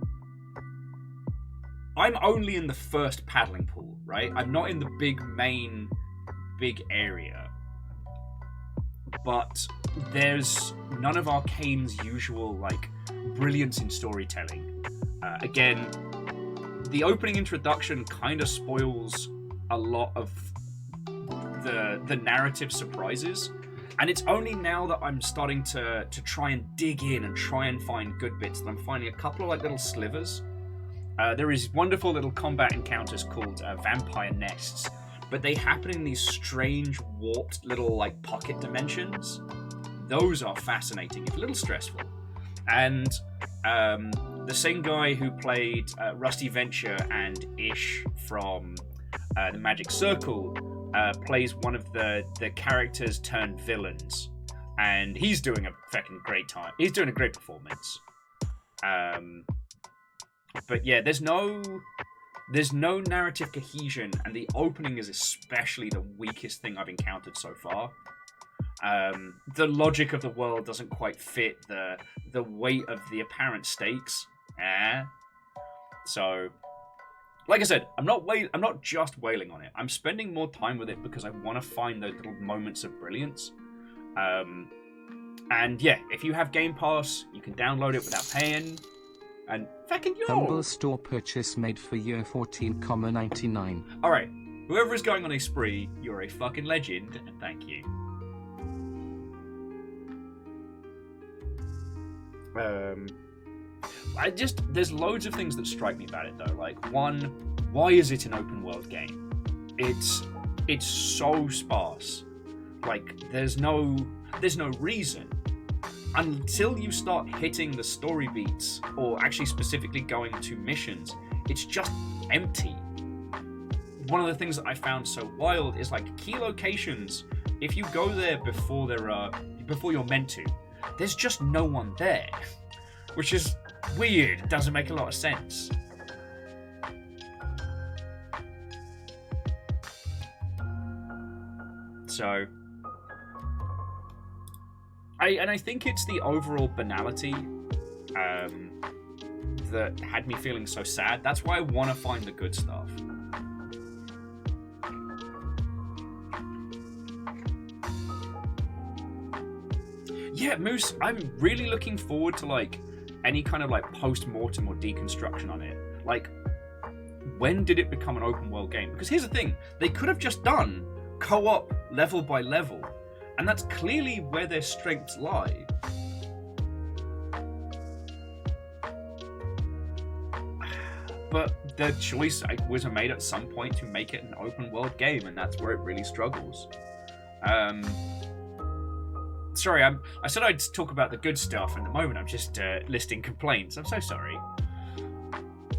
I'm only in the first paddling pool, right? I'm not in the big area. But there's none of Arcane's usual, like, brilliance in storytelling. Again, the opening introduction kind of spoils a lot of the narrative surprises, and it's only now that I'm starting to try and dig in and try and find good bits that I'm finding a couple of like little slivers. There is wonderful little combat encounters called vampire nests, but they happen in these strange warped little like pocket dimensions. Those are fascinating, if a little stressful. And the same guy who played Rusty Venture and Ish from the Magic Circle plays one of the characters turned villains, and he's doing a fucking great time. He's doing a great performance. But yeah, there's no narrative cohesion, and the opening is especially the weakest thing I've encountered so far. The logic of the world doesn't quite fit the weight of the apparent stakes. So, like I said, I'm not just wailing on it. I'm spending more time with it because I want to find those little moments of brilliance. And yeah, if you have Game Pass, you can download it without paying. And fucking yo! Humble store purchase made for year 14,99. Alright, whoever is going on a spree, you're a fucking legend, and thank you. There's loads of things that strike me about it though. Like, one, why is it an open world game? It's so sparse. Like, there's no reason. Until you start hitting the story beats, or actually specifically going to missions, it's just empty. One of the things that I found so wild is like key locations. If you go there before you're meant to, there's just no one there, which is weird. It doesn't make a lot of sense. So, I think it's the overall banality that had me feeling so sad. That's why I want to find the good stuff. Yeah, Moose, I'm really looking forward to like any kind of like post-mortem or deconstruction on it. Like, when did it become an open world game? Because here's the thing, they could have just done co-op level by level, and that's clearly where their strengths lie. But the choice was made at some point to make it an open world game, and that's where it really struggles. Sorry, I said I'd talk about the good stuff, and at the moment I'm just listing complaints. I'm so sorry.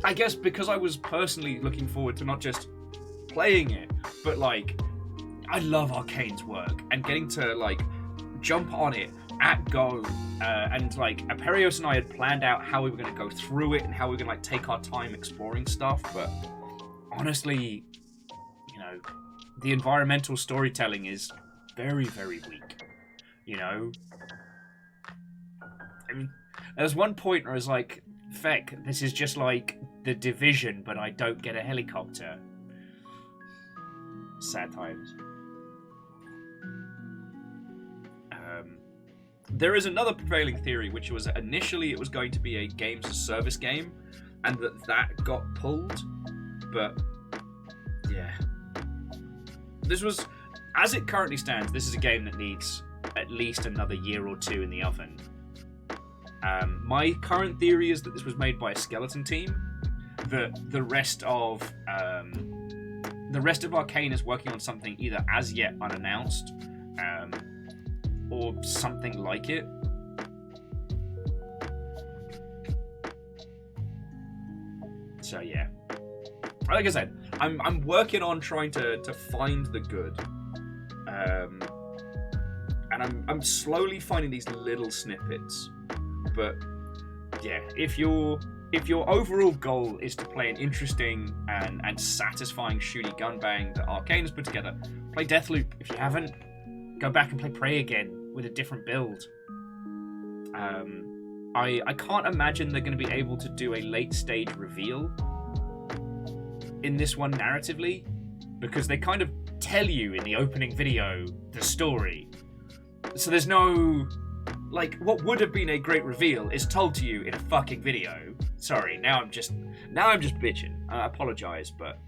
I guess because I was personally looking forward to not just playing it, but like, I love Arcane's work, and getting to like jump on it at go, and like Aperios and I had planned out how we were going to go through it and how we were going to like take our time exploring stuff, but honestly, you know, the environmental storytelling is very, very weak, you know? I mean, there's one point where I was like, feck, this is just like The Division, but I don't get a helicopter. Sad times. There is another prevailing theory, which was initially it was going to be a games as service game, and that got pulled. But yeah, this was, as it currently stands, this is a game that needs at least another year or two in the oven. My current theory is that this was made by a skeleton team. That the rest of Arcane is working on something either as yet unannounced, or something like it. So yeah, like I said, I'm working on trying to find the good, and I'm slowly finding these little snippets. But yeah, if your overall goal is to play an interesting and satisfying shooty gunbang that Arcane has put together, play Deathloop. If you haven't, go back and play Prey again with a different build. I can't imagine they're going to be able to do a late stage reveal in this one narratively, because they kind of tell you in the opening video the story. So there's no, like, what would have been a great reveal is told to you in a fucking video. Sorry, now I'm just bitching. I apologize, but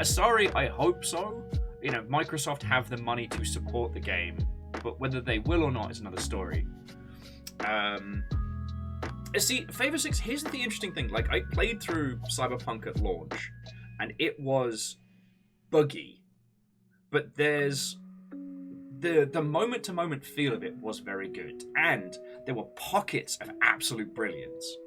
sorry, I hope so. You know, Microsoft have the money to support the game, but whether they will or not is another story. See, Favor 6, here's the interesting thing. Like, I played through Cyberpunk at launch, and it was buggy. But there's the moment-to-moment feel of it was very good, and there were pockets of absolute brilliance.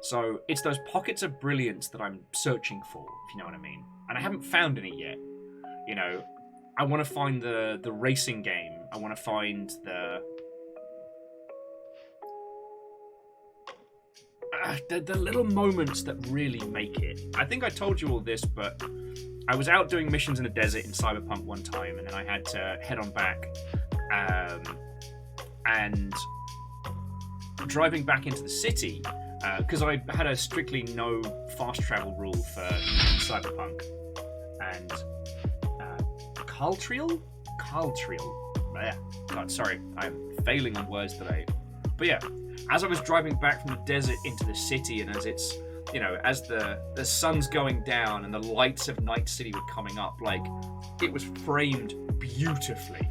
So it's those pockets of brilliance that I'm searching for, if you know what I mean. And I haven't found any yet. You know, I want to find the racing game. I want to find the little moments that really make it. I think I told you all this, but I was out doing missions in the desert in Cyberpunk one time, and then I had to head on back. And driving back into the city, because I had a strictly no fast travel rule for Cyberpunk. And Caltriel? God, sorry, I'm failing on words today. But yeah, as I was driving back from the desert into the city, and as it's, you know, as the sun's going down and the lights of Night City were coming up, like, it was framed beautifully.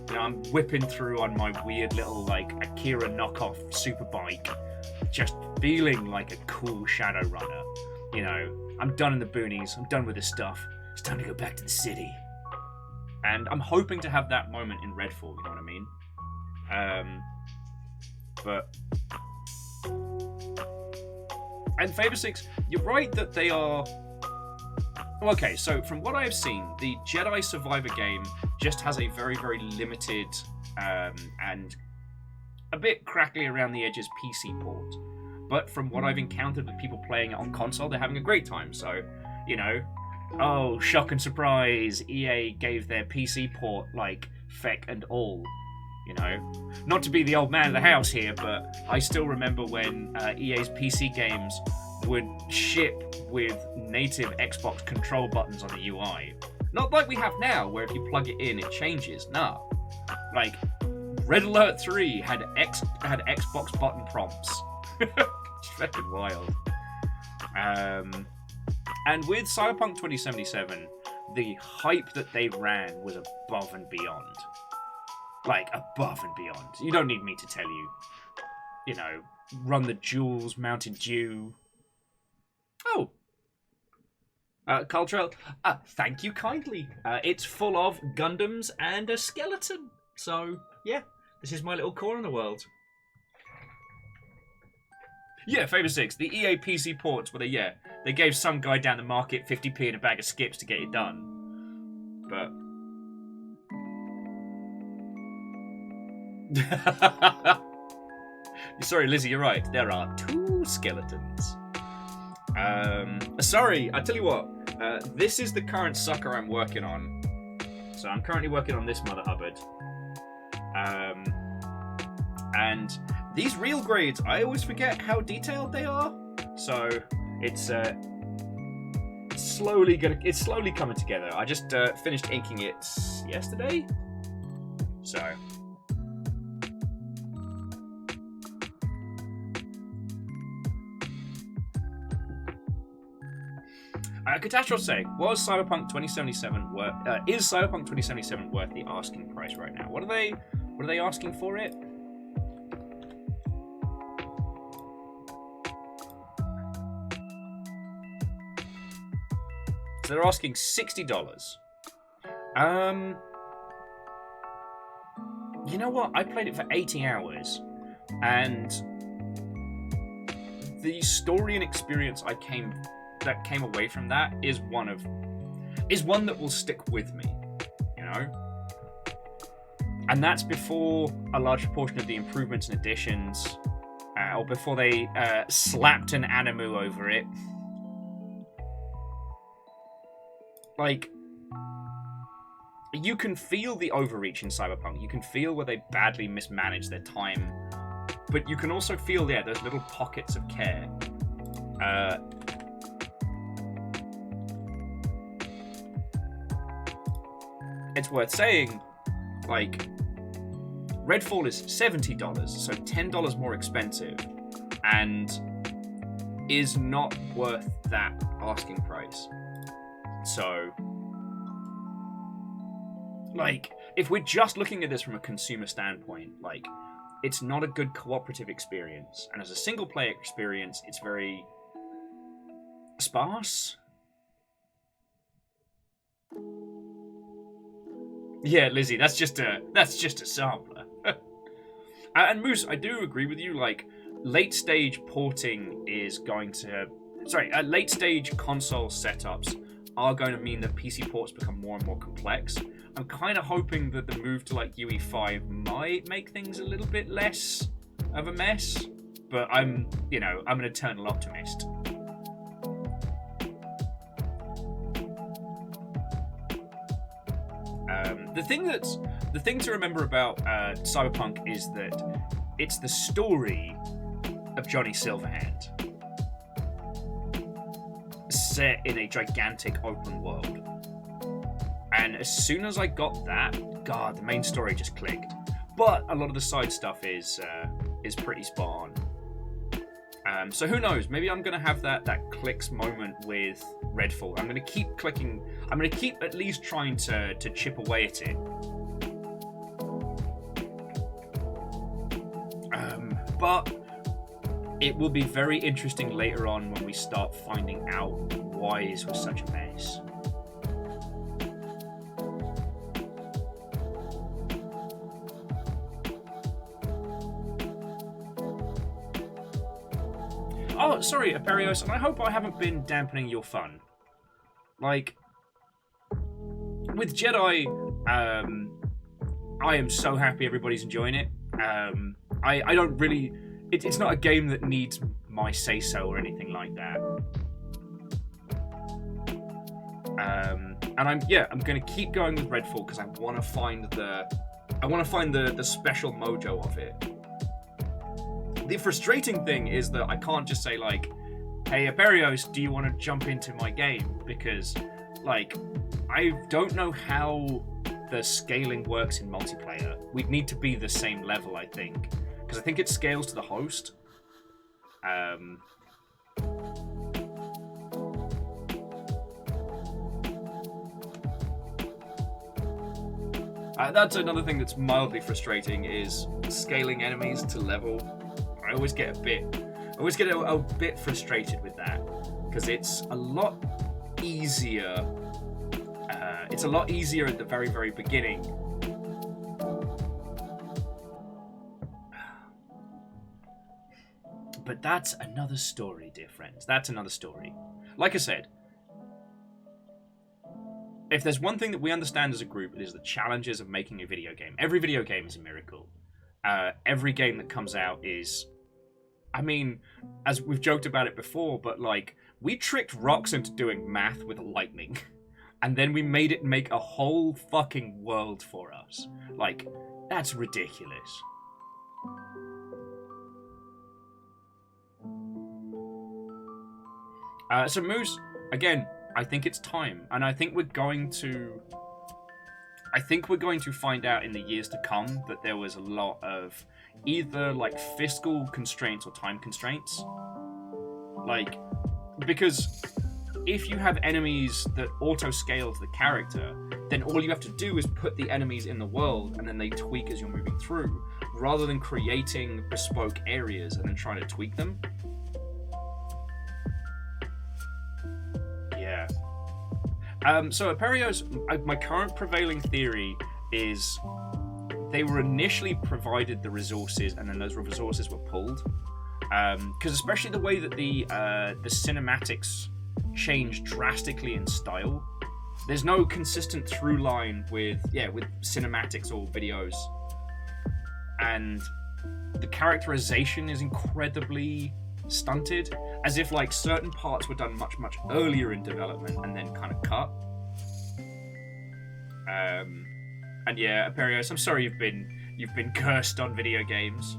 You know, I'm whipping through on my weird little, like, Akira knockoff superbike, just feeling like a cool shadow runner. You know, I'm done in the boonies, I'm done with this stuff. It's time to go back to the city. And I'm hoping to have that moment in Redfall, you know what I mean? But... And Favor 6, you're right that they are... Okay, so from what I've seen, the Jedi Survivor game just has a very, very limited and a bit crackly around the edges PC port. But from what I've encountered with people playing it on console, they're having a great time. So, you know, oh, shock and surprise, EA gave their PC port, like, feck and all. You know, not to be the old man of the house here, but I still remember when EA's PC games would ship with native Xbox control buttons on the UI. Not like we have now, where if you plug it in, it changes. Nah. Like, Red Alert 3 had Xbox button prompts. It's fucking wild. And with Cyberpunk 2077, the hype that they ran was above and beyond. like above and beyond. You don't need me to tell you, you know, run the jewels, Mountain Dew. Oh. Cultural. Thank you kindly. It's full of Gundams and a skeleton. So, yeah, this is my little corner in the world. Yeah, Favour 6. The EA PC ports where they gave some guy down the market 50p and a bag of skips to get it done. But... Sorry, Lizzie, you're right. There are 2 skeletons. Sorry, I tell you what. This is the current sucker I'm working on. So I'm currently working on this Mother Hubbard. And these real grades, I always forget how detailed they are. So it's slowly coming together. I just finished inking it yesterday. So. Catastrophe say, was Cyberpunk 2077 worth? Is Cyberpunk 2077 worth the asking price right now? What are they asking for it? So they're asking $60. You know what? I played it for 80 hours, and the story and experience that came away from that is one that will stick with me, you know? And that's before a large proportion of the improvements and additions, or before they slapped an Animu over it. Like, you can feel the overreach in Cyberpunk. You can feel where they badly mismanage their time, but you can also feel, those little pockets of care. It's worth saying, like, Redfall is $70, so $10 more expensive, and is not worth that asking price. So, like, if we're just looking at this from a consumer standpoint, like, it's not a good cooperative experience, and as a single-player experience, it's very sparse. Yeah, Lizzie, that's just a sampler. And Moose, I do agree with you. Like, late stage porting is going to, late stage console setups are going to mean that PC ports become more and more complex. I'm kind of hoping that the move to like UE5 might make things a little bit less of a mess, but I'm an eternal optimist. The thing to remember about Cyberpunk is that it's the story of Johnny Silverhand set in a gigantic open world. And as soon as I got that, God, the main story just clicked. But a lot of the side stuff is pretty spot on. So who knows? Maybe I'm going to have that clicks moment with Redfall. I'm going to keep clicking. I'm going to keep at least trying to chip away at it. But it will be very interesting later on when we start finding out why it was such a mess. Oh, sorry, Aperios, and I hope I haven't been dampening your fun. Like, with Jedi, I am so happy everybody's enjoying it. I don't really... It's not a game that needs my say-so or anything like that. And I'm going to keep going with Redfall because I want to find the special mojo of it. The frustrating thing is that I can't just say, like, hey, Aperios, do you want to jump into my game? Because, like, I don't know how the scaling works in multiplayer. We'd need to be the same level, I think. Because I think it scales to the host. That's another thing that's mildly frustrating is scaling enemies to level. I always get a bit frustrated with that because it's a lot easier. It's a lot easier at the very, very beginning. But that's another story, dear friends. That's another story. Like I said, if there's one thing that we understand as a group, it is the challenges of making a video game. Every video game is a miracle. Every game that comes out is... I mean, as we've joked about it before, but like, we tricked rocks into doing math with lightning. And then we made it make a whole fucking world for us. Like, that's ridiculous. So Moose, again, I think it's time, and I think we're going to find out in the years to come that there was a lot of either like fiscal constraints or time constraints. Like, because if you have enemies that auto-scale to the character, then all you have to do is put the enemies in the world and then they tweak as you're moving through, rather than creating bespoke areas and then trying to tweak them. Yeah. So Aperios, my current prevailing theory is they were initially provided the resources and then those resources were pulled. Because especially the way that the cinematics change drastically in style. There's no consistent through line with cinematics or videos. And the characterization is incredibly stunted, as if like certain parts were done much, much earlier in development and then kind of cut. And yeah, Aperios, I'm sorry you've been cursed on video games.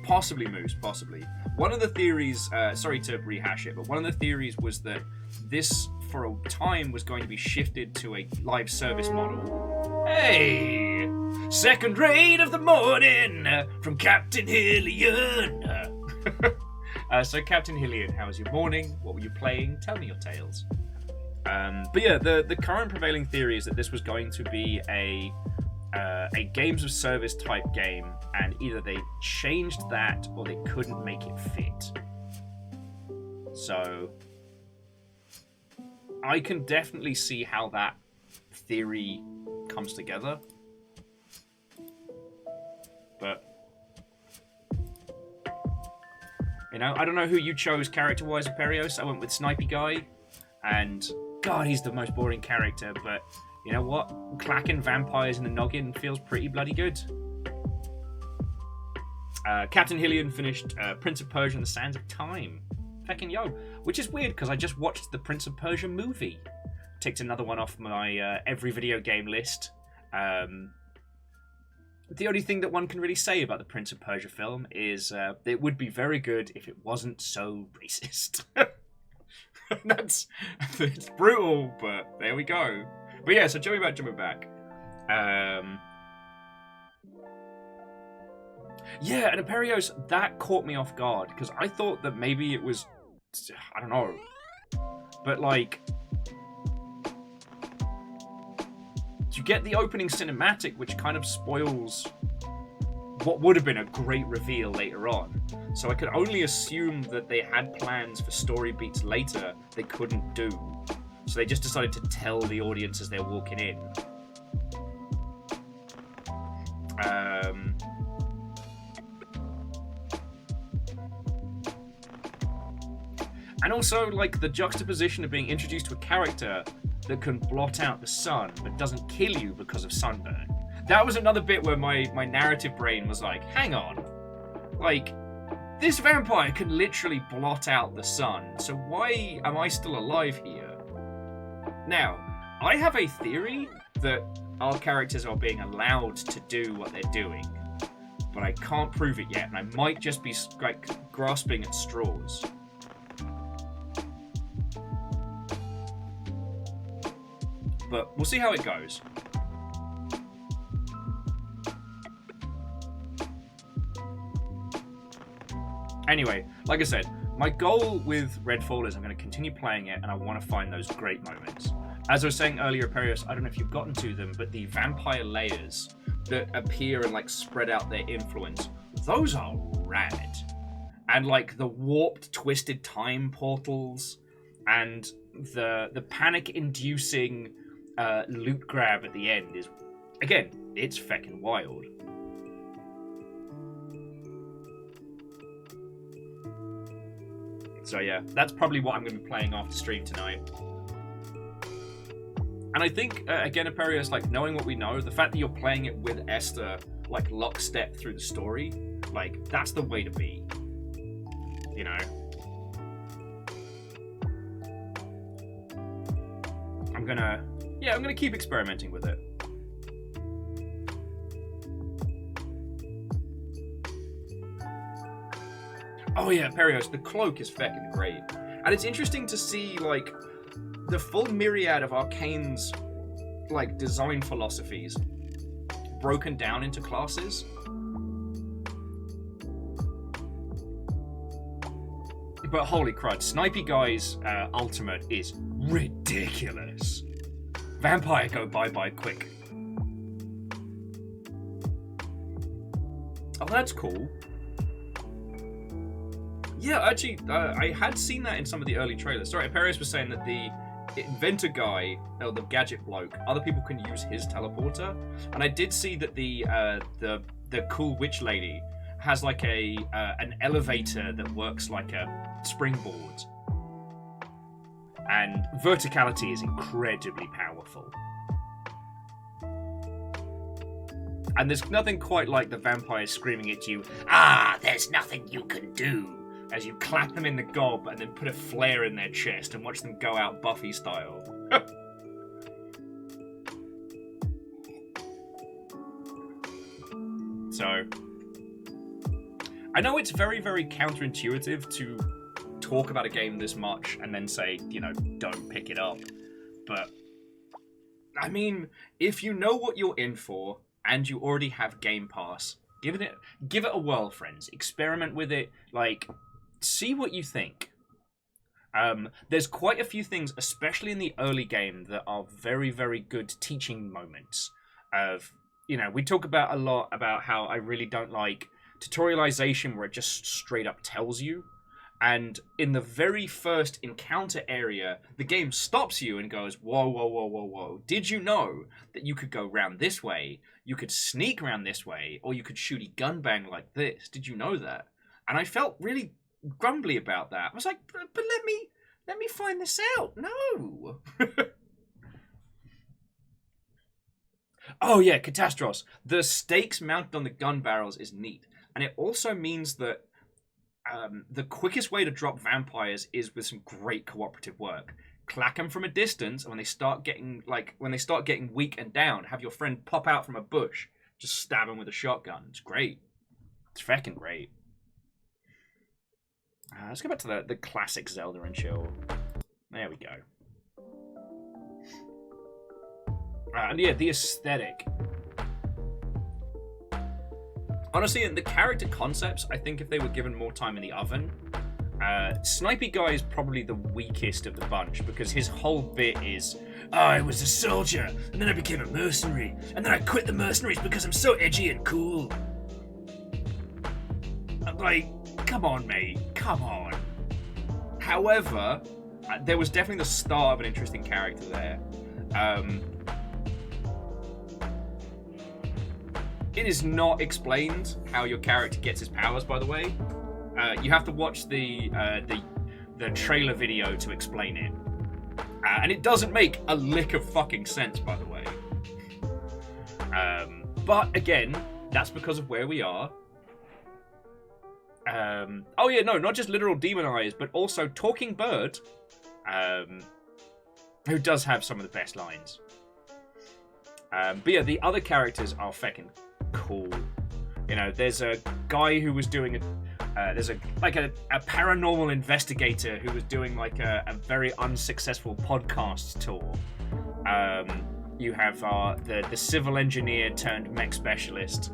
Possibly, Moose, possibly. One of the theories, sorry to rehash it, but one of the theories was that this, for a time, was going to be shifted to a live service model. Hey! Second raid of the morning from Captain Hillian. So, Captain Hillian, how was your morning? What were you playing? Tell me your tales. But yeah, the current prevailing theory is that this was going to be a games of service type game, and either they changed that or they couldn't make it fit. So I can definitely see how that theory comes together. But you know, I don't know who you chose character-wise, Aperios. I went with Snipey Guy, and God, he's the most boring character, but you know what? Clacking vampires in the noggin feels pretty bloody good. Captain Hillian finished Prince of Persia and the Sands of Time. Feckin' yo. Which is weird, because I just watched the Prince of Persia movie. Ticked another one off my every video game list. The only thing that one can really say about the Prince of Persia film is it would be very good if it wasn't so racist. It's brutal, but there we go. But yeah, so jumping back. Yeah, and Aperios, that caught me off guard, because I thought that maybe it was, I don't know, but like, you get the opening cinematic, which kind of spoils what would have been a great reveal later on. So I could only assume that they had plans for story beats later they couldn't do. So they just decided to tell the audience as they're walking in. And also, like, the juxtaposition of being introduced to a character that can blot out the sun but doesn't kill you because of sunburn. That was another bit where my narrative brain was like, hang on. Like, this vampire can literally blot out the sun, so why am I still alive here? Now, I have a theory that our characters are being allowed to do what they're doing, but I can't prove it yet, and I might just be like grasping at straws. But we'll see how it goes. Anyway, like I said, My goal with Redfall is I'm going to continue playing it, and I want to find those great moments. As I was saying earlier, Perios, I don't know if you've gotten to them, but the vampire layers that appear and like spread out their influence, those are rad. And like the warped, twisted time portals, and the panic-inducing loot grab at the end is, again, it's feckin' wild. So yeah, that's probably what I'm going to be playing after stream tonight. And I think, again, Aperius, like, knowing what we know, the fact that you're playing it with Esther, like, lockstep through the story, like, that's the way to be. You know? I'm gonna keep experimenting with it. Oh yeah, Perios, the cloak is feckin' great. And it's interesting to see, like, the full myriad of Arcane's, like, design philosophies broken down into classes. But holy crud, Snipey Guy's ultimate is ridiculous. Vampire go bye-bye quick. Oh, that's cool. Yeah, actually, I had seen that in some of the early trailers. Sorry, Aperius was saying that the inventor guy, or the gadget bloke, other people can use his teleporter. And I did see that the cool witch lady has like an elevator that works like a springboard. And verticality is incredibly powerful. And there's nothing quite like the vampires screaming at you, "Ah, there's nothing you can do," as you clap them in the gob and then put a flare in their chest and watch them go out Buffy style. So, I know it's very, very counterintuitive to talk about a game this much and then say, you know, don't pick it up. But, I mean, if you know what you're in for and you already have Game Pass, give it a whirl, friends. Experiment with it. Like, see what you think. There's quite a few things, especially in the early game, that are very, very good teaching moments. You know, we talk about a lot about how I really don't like tutorialization where it just straight up tells you. And in the very first encounter area, the game stops you and goes, whoa, whoa, whoa, whoa, whoa. Did you know that you could go round this way, you could sneak round this way, or you could shoot a gun bang like this? Did you know that? And I felt really grumbly about that. I was like, but let me find this out. No. Oh yeah, Catastros. The stakes mounted on the gun barrels is neat. And it also means that the quickest way to drop vampires is with some great cooperative work. Clack them from a distance, and when they start getting weak and down, have your friend pop out from a bush, just stab them with a shotgun. It's great. It's fucking great. Let's go back to the classic Zelda and chill. There we go. And yeah, the aesthetic. Honestly, the character concepts, I think if they were given more time in the oven, Snipey Guy is probably the weakest of the bunch, because his whole bit is, oh, I was a soldier, and then I became a mercenary, and then I quit the mercenaries because I'm so edgy and cool. I'm like, come on, mate, come on. However, there was definitely the start of an interesting character there. It is not explained how your character gets his powers, by the way. You have to watch the trailer video to explain it. And it doesn't make a lick of fucking sense, by the way. But again, that's because of where we are. Oh yeah, no, not just literal demon eyes, but also Talking Bird, who does have some of the best lines. But yeah, the other characters are feckin' cool. You know, there's a guy who was doing there's a paranormal investigator who was doing like a very unsuccessful podcast tour. You have the civil engineer turned mech specialist.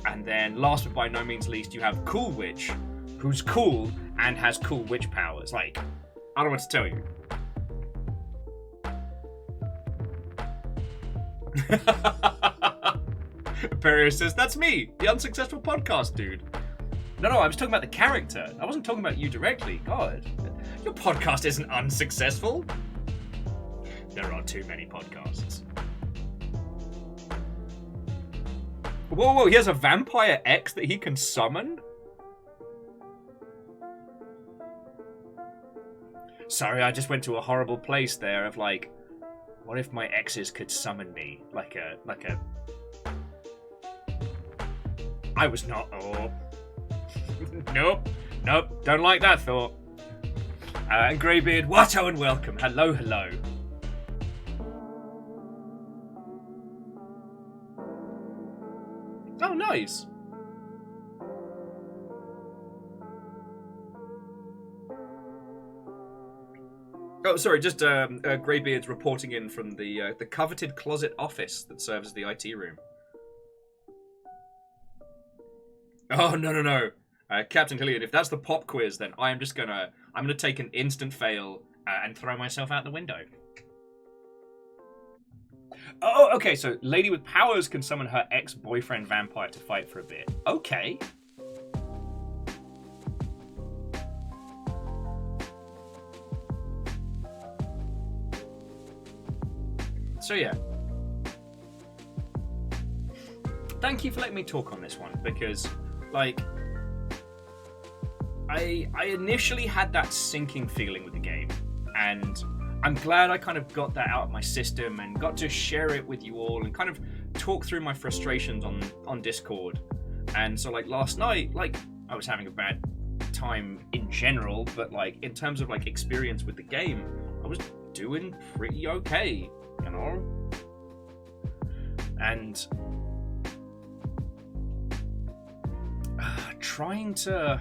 And then last but by no means least, you have Cool Witch, who's cool and has cool witch powers. Like, I don't know what to tell you. Perio says, that's me, the unsuccessful podcast dude. No, I was talking about the character. I wasn't talking about you directly. God, your podcast isn't unsuccessful. There are too many podcasts. Whoa, he has a vampire ex that he can summon? Sorry, I just went to a horrible place there of like, what if my exes could summon me? Like a... I was not... Oh. Nope, don't like that thought. And Greybeard, Watto and welcome. Hello. Oh, nice. Oh, sorry, just Greybeard's reporting in from the coveted closet office that serves as the IT room. Oh, no. Captain Hilliard, if that's the pop quiz, then I'm gonna take an instant fail and throw myself out the window. Oh, okay, so lady with powers can summon her ex-boyfriend vampire to fight for a bit. Okay. So yeah. Thank you for letting me talk on this one, because, like, I initially had that sinking feeling with the game, and I'm glad I kind of got that out of my system and got to share it with you all and kind of talk through my frustrations on Discord. And so, like, last night, like, I was having a bad time in general, but, like, in terms of, like, experience with the game, I was doing pretty okay, you know? And trying to...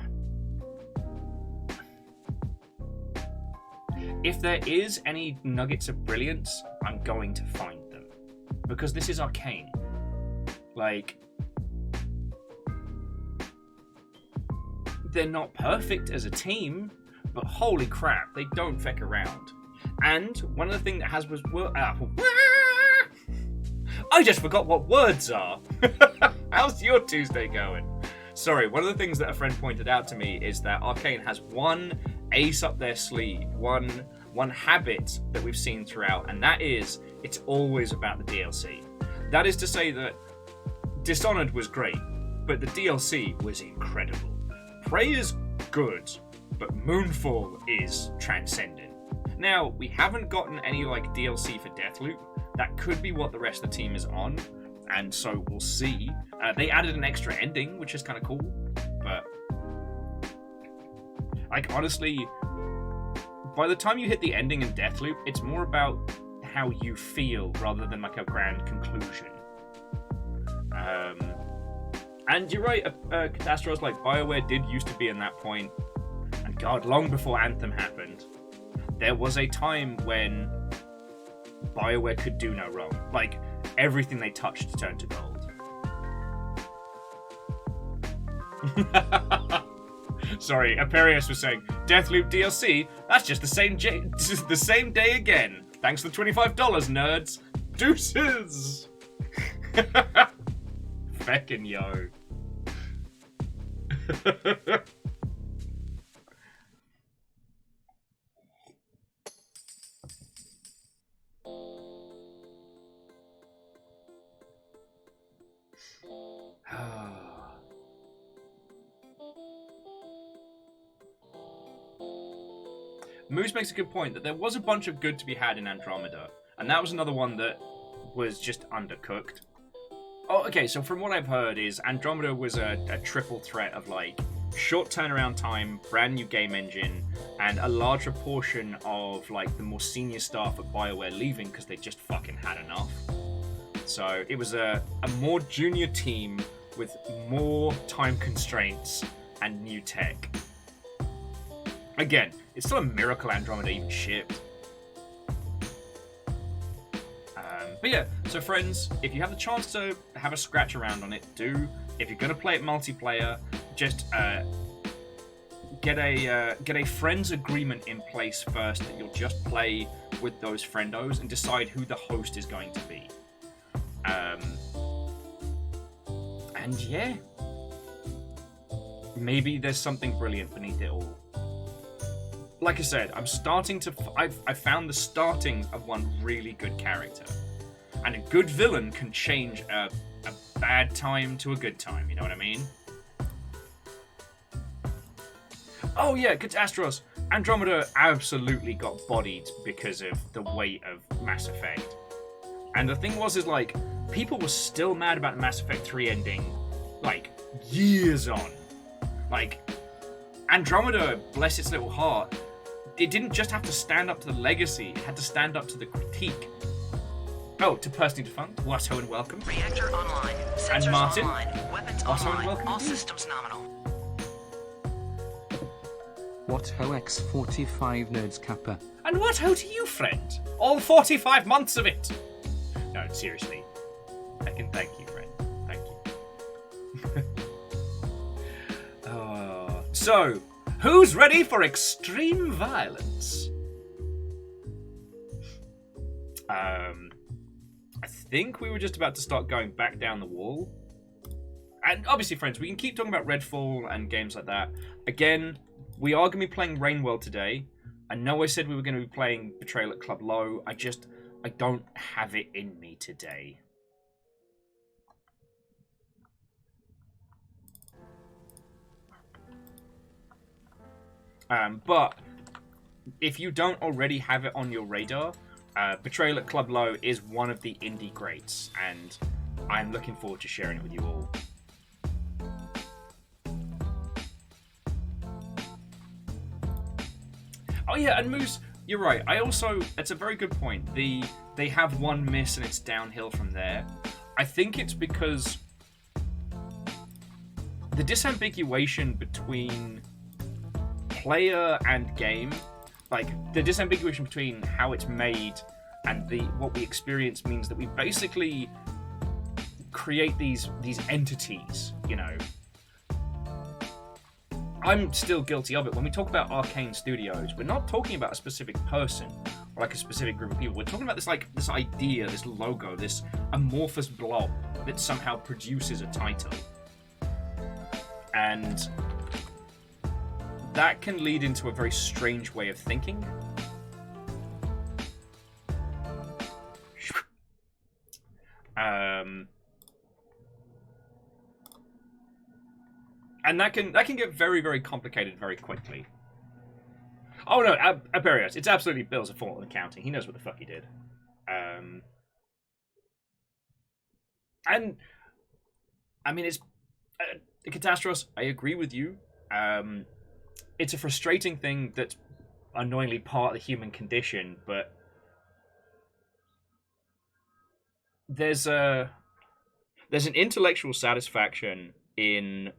If there is any nuggets of brilliance, I'm going to find them. Because this is Arcane. Like, they're not perfect as a team, but holy crap, they don't feck around. And one of the things that has was... I just forgot what words are. How's your Tuesday going? Sorry, one of the things that a friend pointed out to me is that Arcane has one ace up their sleeve, one habit that we've seen throughout, and that is it's always about the DLC. That is to say that Dishonored was great, but the DLC was incredible. Prey is good, but Moonfall is transcendent. Now, we haven't gotten any like DLC for Deathloop. That could be what the rest of the team is on, and so we'll see. They added an extra ending, which is kind of cool, but like, honestly, by the time you hit the ending in Deathloop, it's more about how you feel rather than like a grand conclusion. And you're right, Catastrophe, like, BioWare did used to be in that point, and God, long before Anthem happened, there was a time when BioWare could do no wrong. Like, everything they touched turned to gold. Sorry, Aperius was saying, Deathloop DLC, that's just the same day again. Thanks for the $25, nerds. Deuces! Feckin' yo. Moose makes a good point that there was a bunch of good to be had in Andromeda, and that was another one that was just undercooked. Oh, okay, so from what I've heard is Andromeda was a triple threat of like short turnaround time, brand new game engine, and a larger portion of like the more senior staff at BioWare leaving because they just fucking had enough. So it was a more junior team with more time constraints and new tech. Again, it's still a miracle Andromeda even shipped. But yeah, so friends, if you have the chance to have a scratch around on it, do. If you're going to play it multiplayer, just get a friends agreement in place first that you'll just play with those friendos and decide who the host is going to be. And yeah, maybe there's something brilliant beneath it all. Like I said, I'm starting to. I found the starting of one really good character, and a good villain can change a bad time to a good time. You know what I mean? Oh yeah, Catastros. Andromeda absolutely got bodied because of the weight of Mass Effect. And the thing was, is like, people were still mad about the Mass Effect 3 ending, like, years on. Like, Andromeda, bless its little heart, it didn't just have to stand up to the legacy, it had to stand up to the critique. Oh, to Personally Defunct, Watto and welcome. Reactor online. Sensors And Martin, online. Weapons Watto online. and welcome. All systems nominal. Watto X 45 nerds kappa. And what ho to you, friend? All 45 months of it! No, seriously. I can thank you, friend. Thank you. So, who's ready for extreme violence? I think we were just about to start going back down the wall. And obviously, friends, we can keep talking about Redfall and games like that. Again, we are going to be playing Rainworld today. I know I said we were going to be playing Betrayal at Club Low. I don't have it in me today. But if you don't already have it on your radar, Betrayal at Club Low is one of the indie greats, and I'm looking forward to sharing it with you all. Oh yeah, and Moose, you're right. It's a very good point. They have one miss and it's downhill from there. I think it's because the disambiguation between player and game, like the disambiguation between how it's made and what we experience, means that we basically create these entities, you know. I'm still guilty of it. When we talk about Arcane Studios, we're not talking about a specific person or like a specific group of people. We're talking about this idea, this logo, this amorphous blob that somehow produces a title. And that can lead into a very strange way of thinking. And that can get very, very complicated very quickly. Oh no, Aberios, it's absolutely Bill's fault in accounting. He knows what the fuck he did. And I mean, it's Catastros. I agree with you. It's a frustrating thing that's annoyingly part of the human condition, but there's an intellectual satisfaction in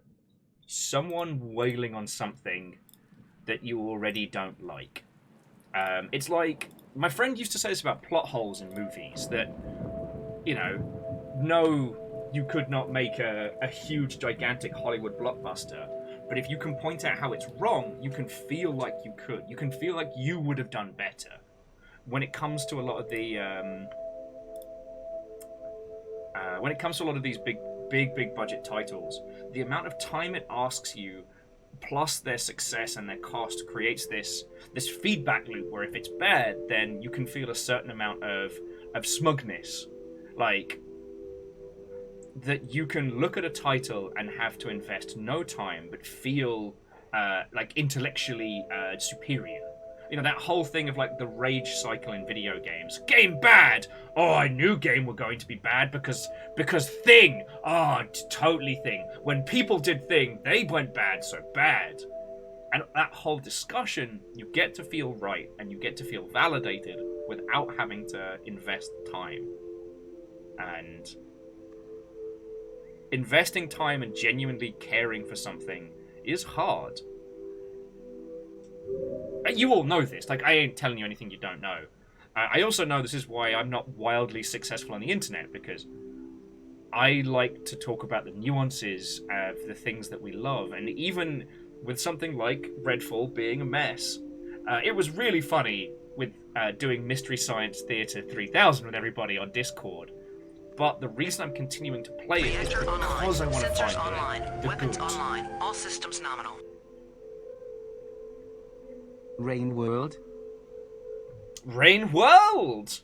someone wailing on something that you already don't like. It's like, my friend used to say this about plot holes in movies, that, you know, no, you could not make a huge, gigantic Hollywood blockbuster, but if you can point out how it's wrong, you can feel like you could. You can feel like you would have done better. When it comes to a lot of the, these big budget titles, the amount of time it asks you, plus their success and their cost, creates this feedback loop where if it's bad, then you can feel a certain amount of smugness, like that you can look at a title and have to invest no time but feel like intellectually superior. You know, that whole thing of like the rage cycle in video games. Game bad! Oh, I knew game were going to be bad because thing! Oh, totally thing. When people did thing, they went bad, so bad. And that whole discussion, you get to feel right and you get to feel validated without having to invest time. And investing time and genuinely caring for something is hard. You all know this. Like, I ain't telling you anything you don't know. I also know this is why I'm not wildly successful on the internet, because I like to talk about the nuances of the things that we love. And even with something like Redfall being a mess. It was really funny with doing Mystery Science Theater 3000 with everybody on Discord. But the reason I'm continuing to play it is Reactor online. because I want to Sensors find online. the Weapons goods. online. All systems nominal. Rain World. Rain World!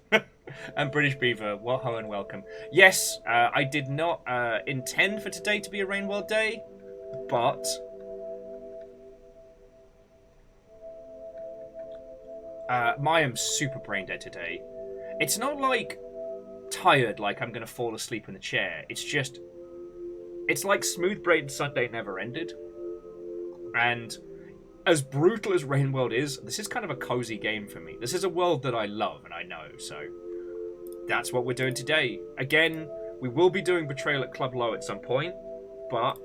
And British Beaver, whoa and welcome. Yes, I did not intend for today to be a Rain World day, but I am super brain dead today. It's not like tired, like I'm going to fall asleep in the chair. It's just, it's like Smooth Brain Sunday never ended. And as brutal as Rain World is, this is kind of a cozy game for me. This is a world that I love and I know, so that's what we're doing today. Again, we will be doing Betrayal at Club Low at some point, but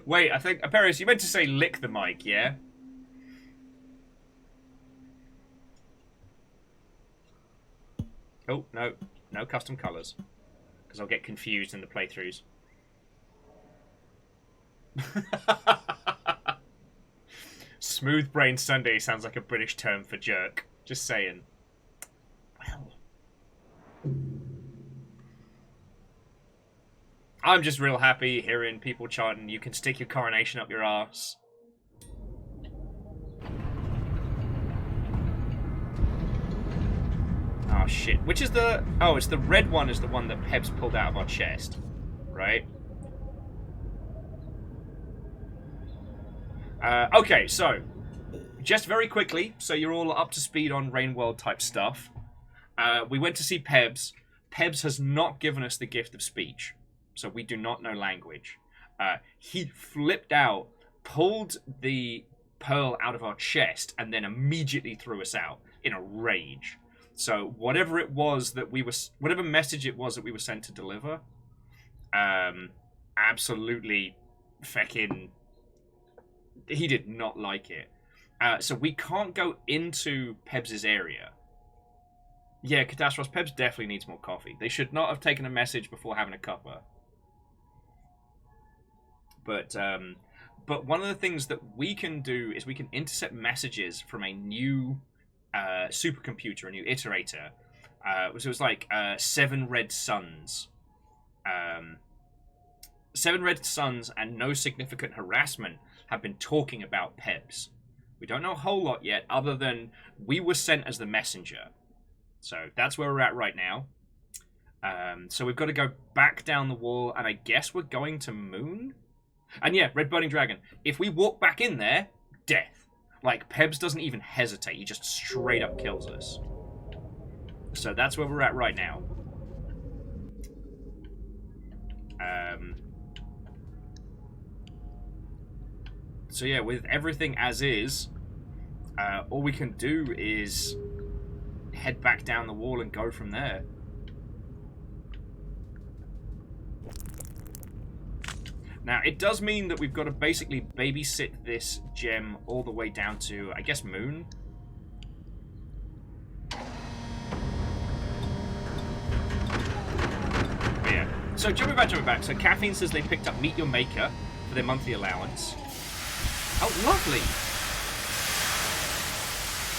wait, I think, Paris, you meant to say lick the mic, yeah? Oh, no. No custom colours. Because I'll get confused in the playthroughs. Smooth Brain Sunday sounds like a British term for jerk. Just saying. Well. I'm just real happy hearing people chanting, you can stick your coronation up your arse. Oh shit. Which is the... Oh, it's the red one is the one that Pebs pulled out of our chest. Right? Okay, so... Just very quickly, so you're all up to speed on Rain World type stuff. We went to see Pebs. Pebs has not given us the gift of speech. So we do not know language. He flipped out, pulled the pearl out of our chest, and then immediately threw us out in a rage. So whatever it was that we were, whatever message it was that we were sent to deliver, absolutely fucking, he did not like it. So we can't go into Pebs' area. Yeah, Catastrophe, Pebs definitely needs more coffee. They should not have taken a message before having a cuppa. But one of the things that we can do is we can intercept messages from a new supercomputer, a new iterator. So it was like 7 red suns. 7 red suns and no significant harassment have been talking about Pebs. We don't know a whole lot yet, other than we were sent as the messenger. So that's where we're at right now. So we've got to go back down the wall, and I guess we're going to Moon? And yeah, Red Burning Dragon. If we walk back in there, death. Like, Pebs doesn't even hesitate. He just straight up kills us. So that's where we're at right now. So yeah, with everything as is, all we can do is head back down the wall and go from there. Now, it does mean that we've got to basically babysit this gem all the way down to, I guess, Moon? But yeah. So, jumping back. So, Caffeine says they picked up Meet Your Maker for their monthly allowance. Oh, lovely!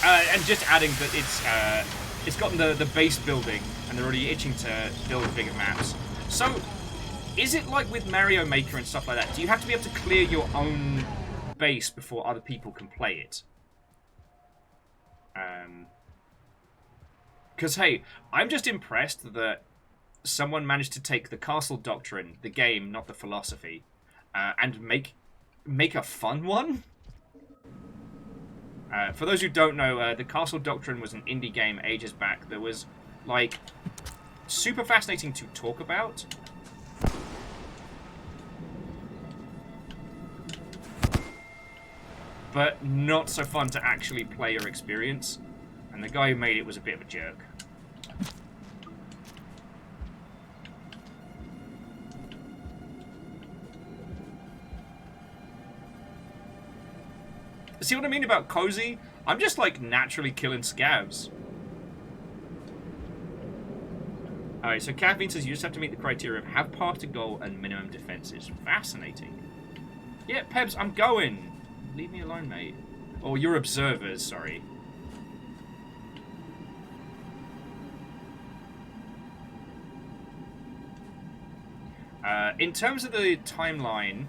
And just adding that it's gotten the base building, and they're already itching to build bigger maps. So, is it like with Mario Maker and stuff like that? Do you have to be able to clear your own base before other people can play it? Because, hey, I'm just impressed that someone managed to take the Castle Doctrine, the game, not the philosophy, and make a fun one? For those who don't know, the Castle Doctrine was an indie game ages back that was, like, super fascinating to talk about. But not so fun to actually play or experience. And the guy who made it was a bit of a jerk. See what I mean about cozy? I'm just like naturally killing scabs. Alright, so Caffeine says you just have to meet the criteria of have party goal and minimum defenses. Fascinating. Yeah, Pebs, I'm going. Leave me alone, mate. Or you're observers, sorry. In terms of the timeline,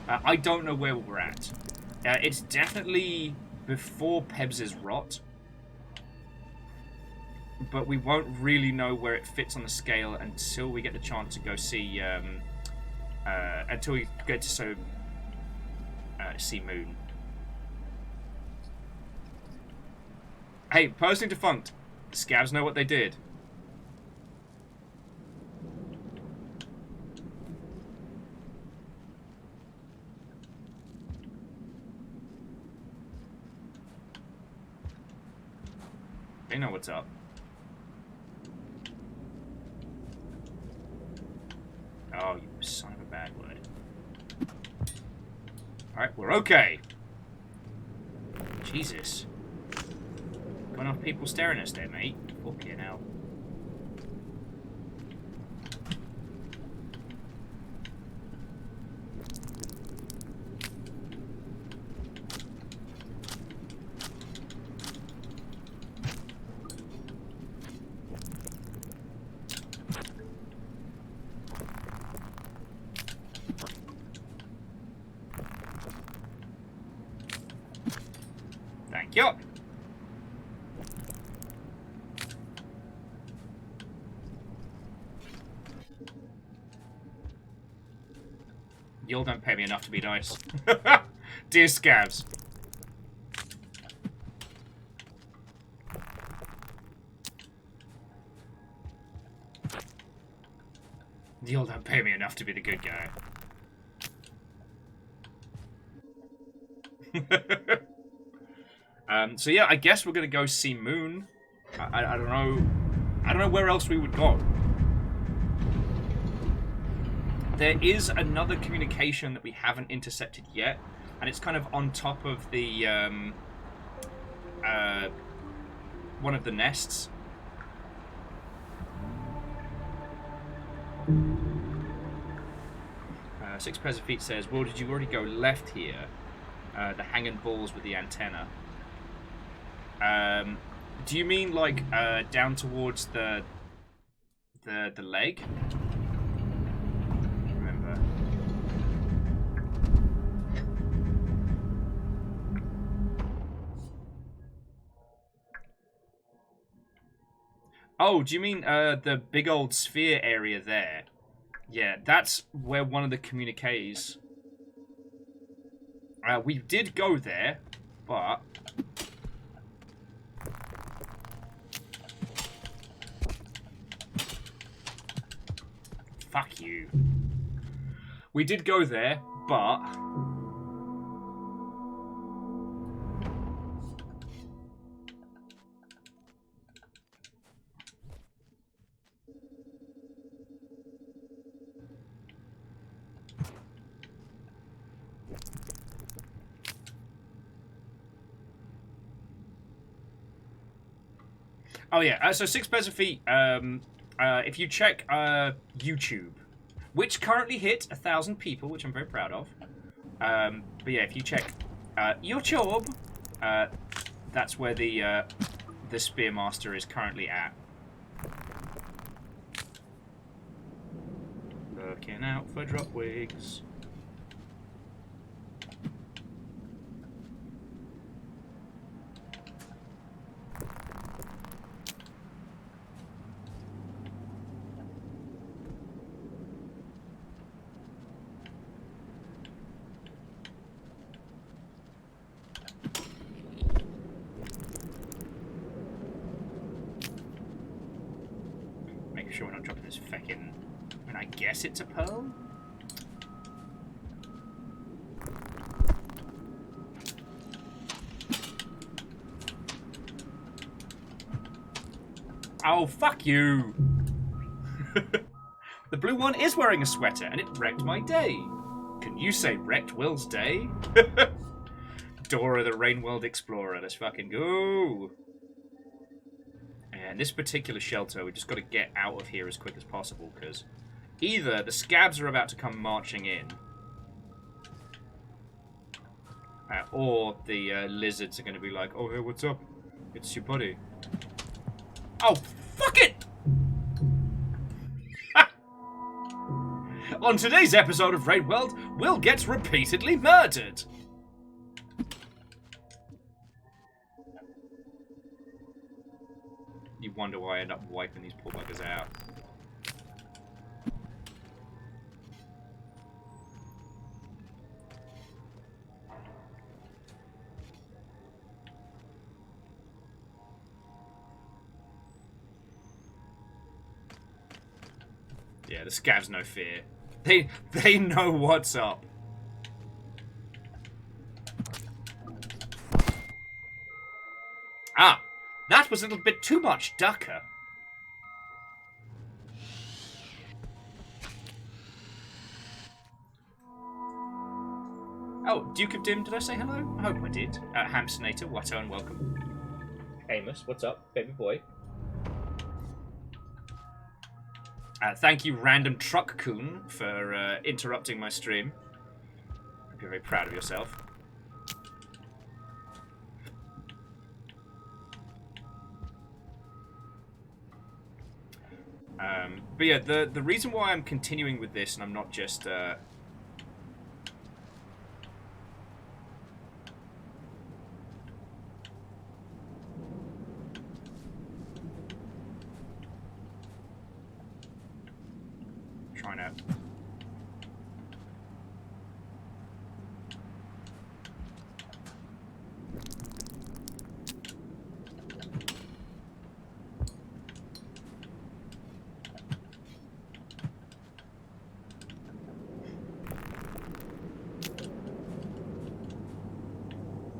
I don't know where we're at. It's definitely before Pebs' rot, but we won't really know where it fits on the scale until we get the chance to go see, until we get to see Moon. Hey, personally defunct. The scabs know what they did. They know what's up. Oh, you son of a bad word. Alright, we're okay. Jesus. Got enough people staring at us there, mate. Fucking hell. Thank you. Y'all don't pay me enough to be nice. Dear scabs. Y'all don't pay me enough to be the good guy. So yeah, I guess we're gonna go see Moon. I don't know. I don't know where else we would go. There is another communication that we haven't intercepted yet, and it's kind of on top of the one of the nests. Six Pairs of Feet says, "Well, did you already go left here? The hanging balls with the antenna." Do you mean like down towards the leg? Remember. Oh, do you mean the big old sphere area there? Yeah, that's where one of the communiques. We did go there, but fuck you. We did go there, but oh yeah, so Six Pairs of Feet, if you check YouTube, which currently hit 1,000 people, which I'm very proud of. But yeah, if you check YouTube, that's where the Spearmaster is currently at. Looking out for drop wigs. Sure we're not dropping this feckin'. I mean, I guess it's a pearl? Oh, fuck you. The blue one is wearing a sweater, and it wrecked my day. Can you say wrecked Will's day? Dora the Rain World Explorer. Let's fucking go. And this particular shelter, we just got to get out of here as quick as possible, because either the scabs are about to come marching in, or the lizards are going to be like, oh, hey, what's up? It's your buddy. Oh, fuck it! On today's episode of Raid World, Will gets repeatedly murdered. You wonder why I end up wiping these poor buggers out. Yeah, the scavs no fear. They know what's up. Ah, that was a little bit too much, Ducker. Oh, Duke of Dim, did I say hello? I hope I did. Hamsonator, Watto, and welcome. Amos, what's up, baby boy? Thank you, Random Truck Coon, for interrupting my stream. You're very proud of yourself. But yeah, the reason why I'm continuing with this, and I'm not just trying to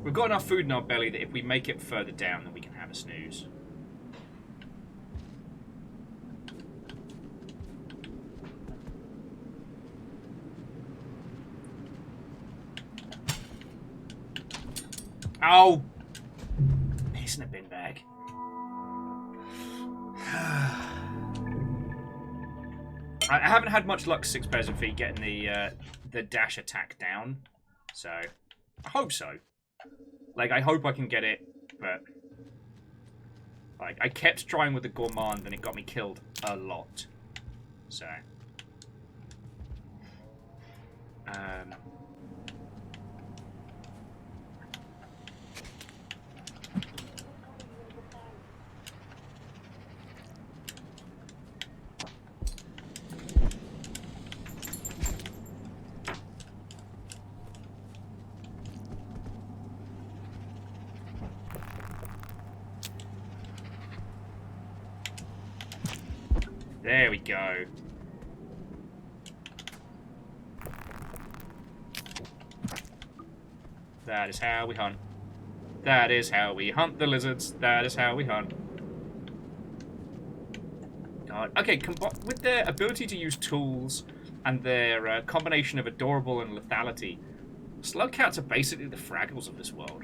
we've got enough food in our belly that if we make it further down, then we can have a snooze. Oh! Piss in a bin bag. I haven't had much luck, Six Pairs of Feet, getting the dash attack down. So, I hope so. Like, I hope I can get it, but... Like, I kept trying with the Gourmand and it got me killed a lot. So... There we go. That is how we hunt. That is how we hunt the lizards. That is how we hunt. God. Okay, with their ability to use tools and their combination of adorable and lethality, slug cats are basically the Fraggles of this world.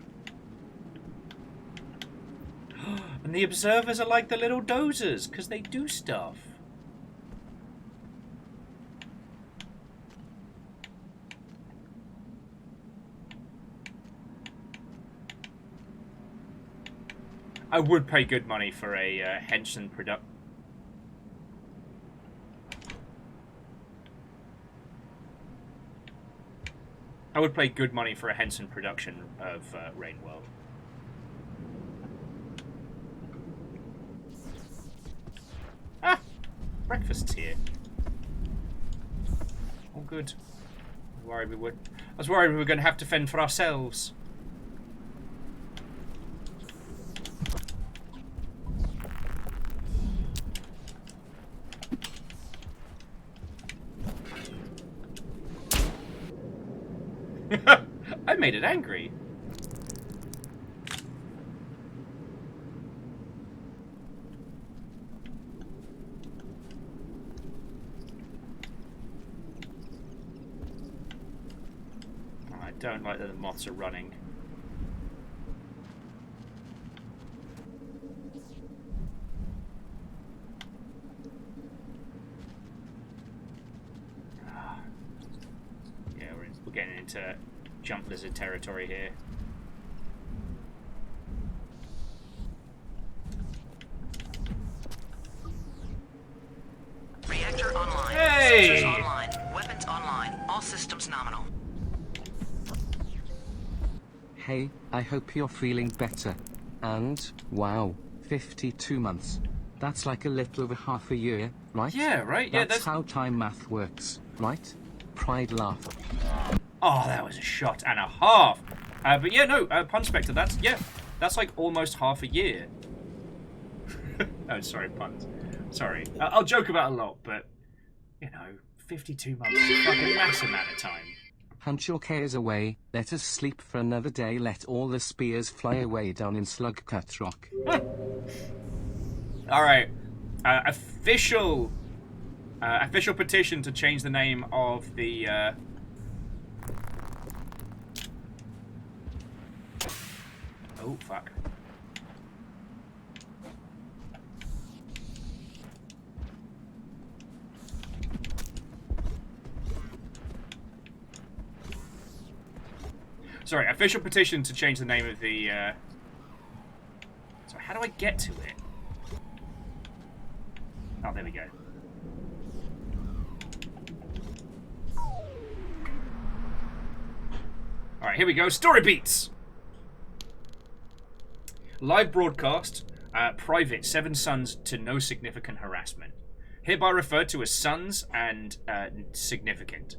And the observers are like the little dozers, because they do stuff. I would pay good money for a Henson product. I would pay good money for a Henson production of Rain World. Ah! Breakfast's here. All good. I was worried we were going to have to fend for ourselves. I made it angry. don't like that the moths are running. Yeah, we're getting into jump lizard territory here. Reactor online. Hey! Sensors online. Weapons online. All systems nominal. Hey, I hope you're feeling better. And, wow, 52 months. That's like a little over half a year, right? Yeah, right? Yeah, That's how time math works, right? Pride laugh. Oh, that was a shot and a half. But yeah, no, Pun Spectre, that's like almost half a year. Oh, sorry, puns. Sorry. I'll joke about a lot, but, you know, 52 months is a fucking massive amount of time. Hunt your cares away, let us sleep for another day, let all the spears fly away down in Slugcut Rock. Alright. Official petition to change the name of the, Oh, fuck. Sorry, official petition to change the name of the, So how do I get to it? Oh, there we go. Alright, here we go. Story beats! Live broadcast. Private. 7 sons to no significant harassment. Hereby referred to as sons and significant.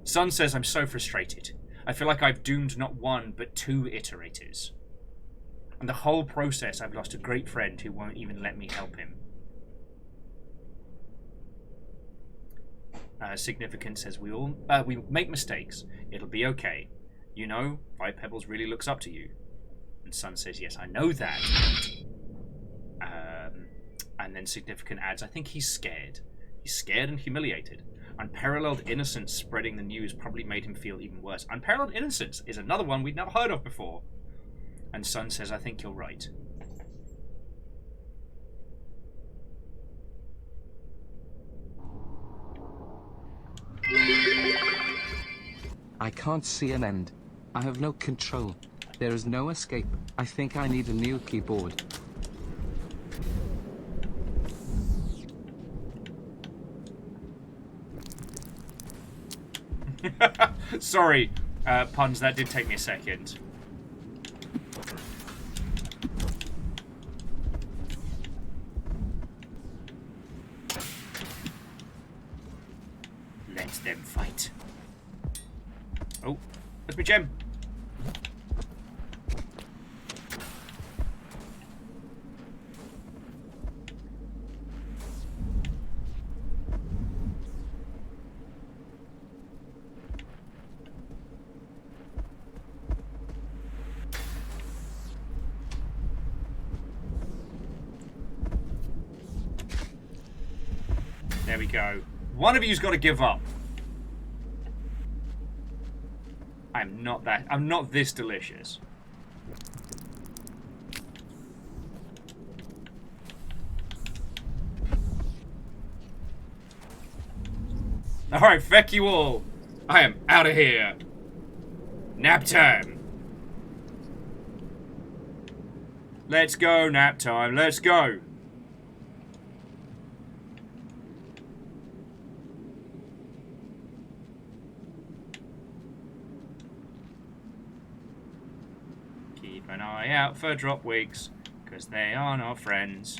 Son says, I'm so frustrated. I feel like I've doomed not one, but 2 iterators. And the whole process, I've lost a great friend who won't even let me help him. Significant says, we make mistakes. It'll be okay. You know, 5 Pebbles really looks up to you. And Son says, yes, I know that. And then Significant adds, I think he's scared. He's scared and humiliated. Unparalleled innocence spreading the news probably made him feel even worse. Unparalleled innocence is another one we'd never heard of before. And Son says, I think you're right. I can't see an end. I have no control. There is no escape. I think I need a new keyboard. Sorry, puns, that did take me a second. Let them fight. Oh, that's my gem. There we go. One of you's got to give up. I'm not this delicious. Alright, feck you all. I am out of here. Nap time. Let's go, nap time. Let's go. Keep an eye out for drop wigs, because they are not friends.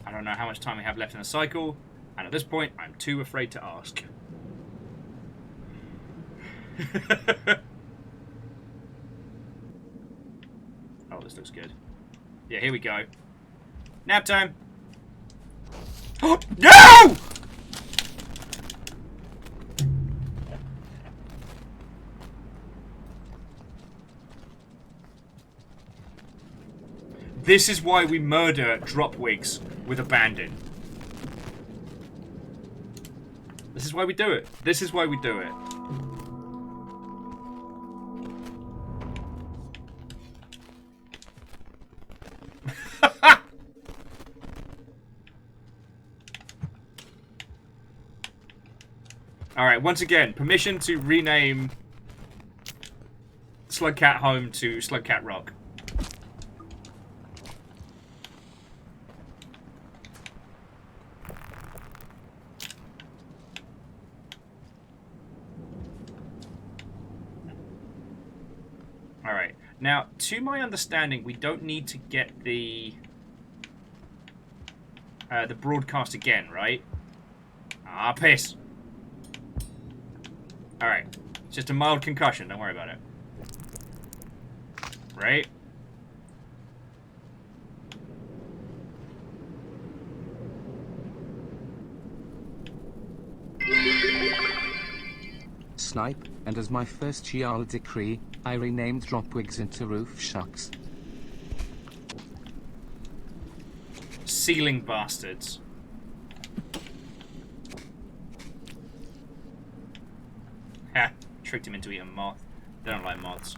I don't know how much time we have left in the cycle, and at this point, I'm too afraid to ask. Oh, this looks good. Yeah, here we go. Nap time. Oh, no! This is why we murder dropwigs with abandon. This is why we do it. This is why we do it. Alright, once again, permission to rename Slugcat Home to Slugcat Rock. Alright, now, to my understanding, we don't need to get the broadcast again, right? Ah, piss! Alright, it's just a mild concussion, don't worry about it. Right? Snipe, and as my first Gial decree, I renamed dropwigs into roof shucks. Ceiling bastards. Ha! Tricked him into eating a moth. They don't like moths.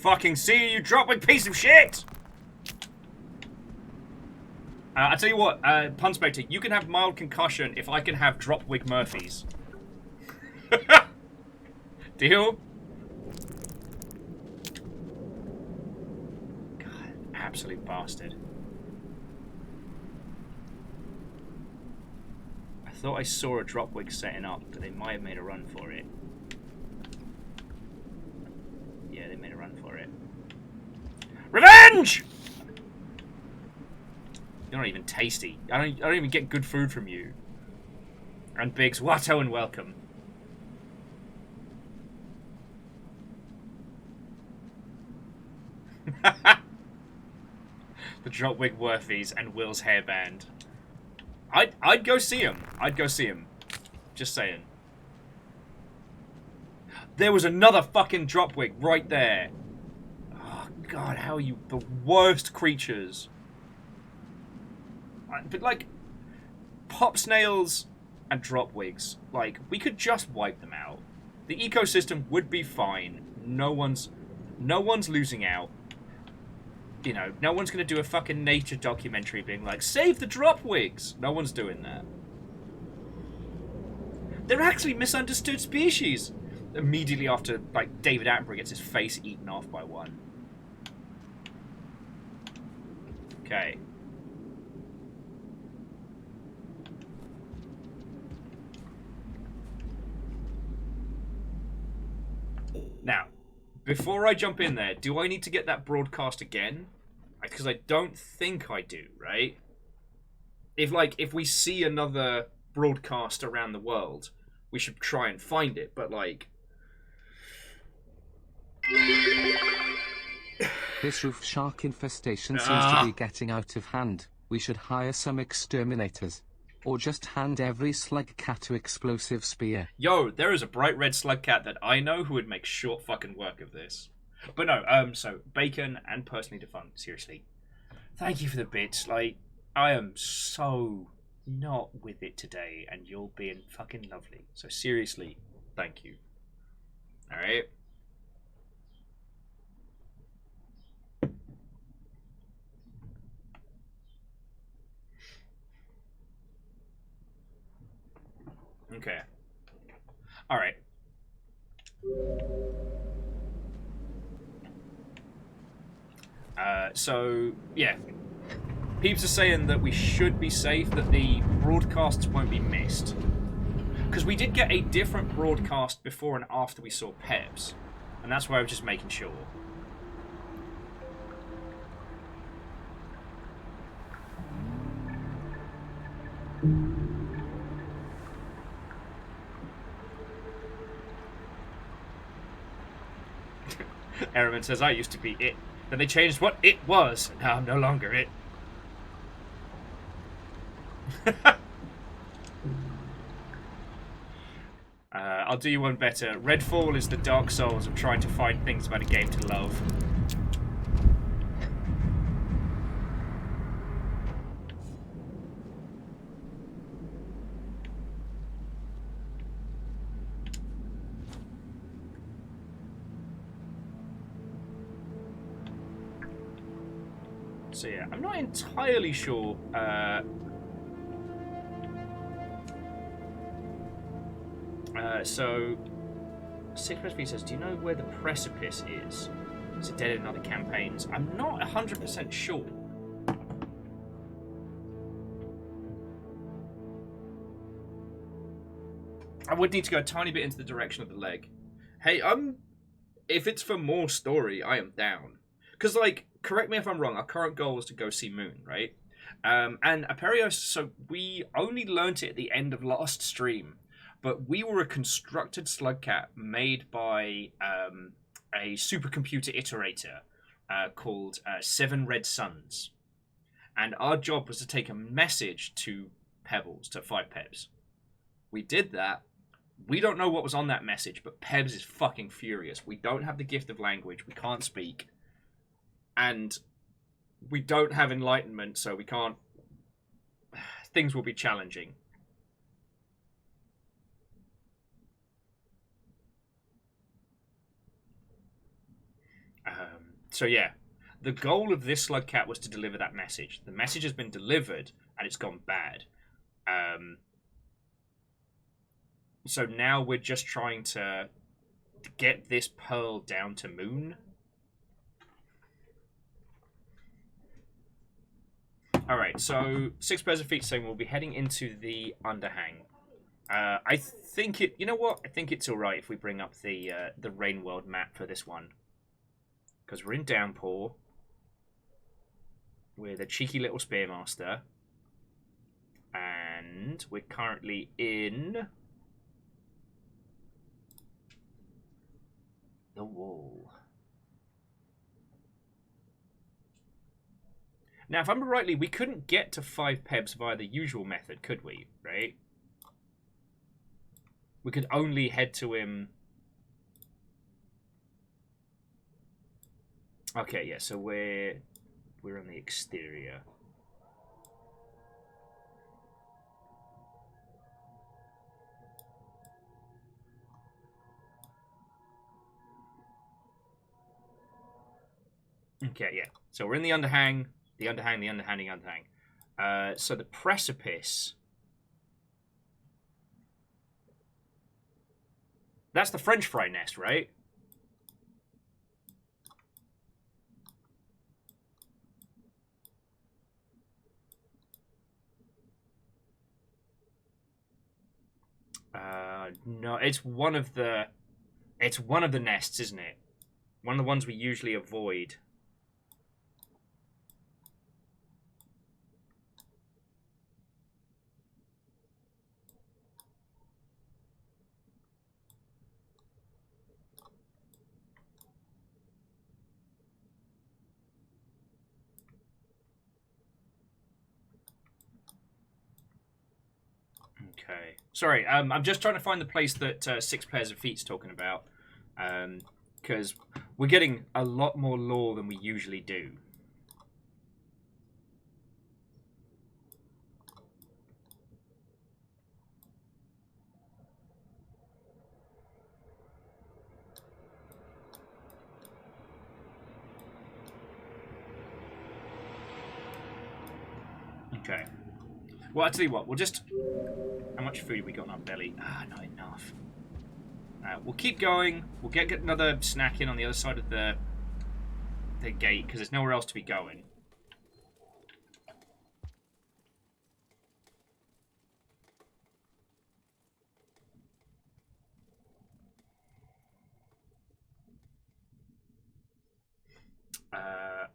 Fucking see you, dropwig piece of shit! I tell you what, Punspector, you can have mild concussion if I can have dropwig Murphys. Deal? God, absolute bastard. I thought I saw a dropwig setting up, but they might have made a run for it. Yeah, they made a run for it. Revenge! You're not even tasty. I don't even get good food from you. And Biggs, Watto and welcome. The Dropwig Worthies and Will's hairband. I'd go see him. I'd go see him. Just saying. There was another fucking dropwig right there. Oh, God, how are you the worst creatures? But, like, pop snails and dropwigs, like, we could just wipe them out. The ecosystem would be fine. No one's losing out. You know, no one's going to do a fucking nature documentary being like, save the dropwigs! No one's doing that. They're actually misunderstood species. Immediately after, like, David Attenborough gets his face eaten off by one. Okay. Now, before I jump in there, do I need to get that broadcast again? Because I don't think I do, right? If we see another broadcast around the world, we should try and find it, but, like... This roof shark infestation seems to be getting out of hand. We should hire some exterminators. Or just hand every slug cat to explosive spear. Yo, there is a bright red slug cat that I know who would make short fucking work of this. But no, so, Bacon and Personally Defunct, seriously. Thank you for the bits. Like, I am so not with it today, and you're being fucking lovely. So seriously, thank you. Alright? Okay. Alright. So, yeah. Peeps are saying that we should be safe, that the broadcasts won't be missed. Because we did get a different broadcast before and after we saw Peps. And that's why I was just making sure. Ehrman says, I used to be it. Then they changed what it was. Now I'm no longer it. I'll do you one better. Redfall is the Dark Souls of trying to find things about a game to love. So yeah, I'm not entirely sure. So, Sickness says, do you know where the precipice is? Is it dead in other campaigns? I'm not 100% sure. I would need to go a tiny bit into the direction of the leg. Hey, if it's for more story, I am down. Because, like, correct me if I'm wrong, our current goal was to go see Moon, right? And Aperios, so we only learnt it at the end of last stream, but we were a constructed slugcat made by a supercomputer iterator called Seven Red Suns. And our job was to take a message to Pebbles, to 5 Pebs. We did that. We don't know what was on that message, but Pebs is fucking furious. We don't have the gift of language. We can't speak. And we don't have enlightenment, so we can't... Things will be challenging. So yeah, the goal of this slugcat was to deliver that message. The message has been delivered, and it's gone bad. So now we're just trying to get this pearl down to Moon. Alright, so 6 pairs of feet saying we'll be heading into the underhang. I think it... You know what? I think it's alright if we bring up the Rain World map for this one. Because we're in Downpour. We're the cheeky little Spearmaster. And we're currently in... the Wall. Now, if I remember rightly, we couldn't get to 5 Pebs via the usual method, could we? Right? We could only head to him... Okay, yeah, so we're on the exterior. Okay, yeah. So we're in the underhang, the underhang, the underhang, the underhang. So the precipice... That's the French fry nest, right? No, it's one of the nests, isn't it? One of the ones we usually avoid. Okay. Sorry, I'm just trying to find the place that 6 pairs of feet's talking about. Because we're getting a lot more lore than we usually do. Okay. Well, I'll tell you what, we'll just... How much food we got in our belly? Ah, not enough. We'll keep going. We'll get another snack in on the other side of the gate, because there's nowhere else to be going.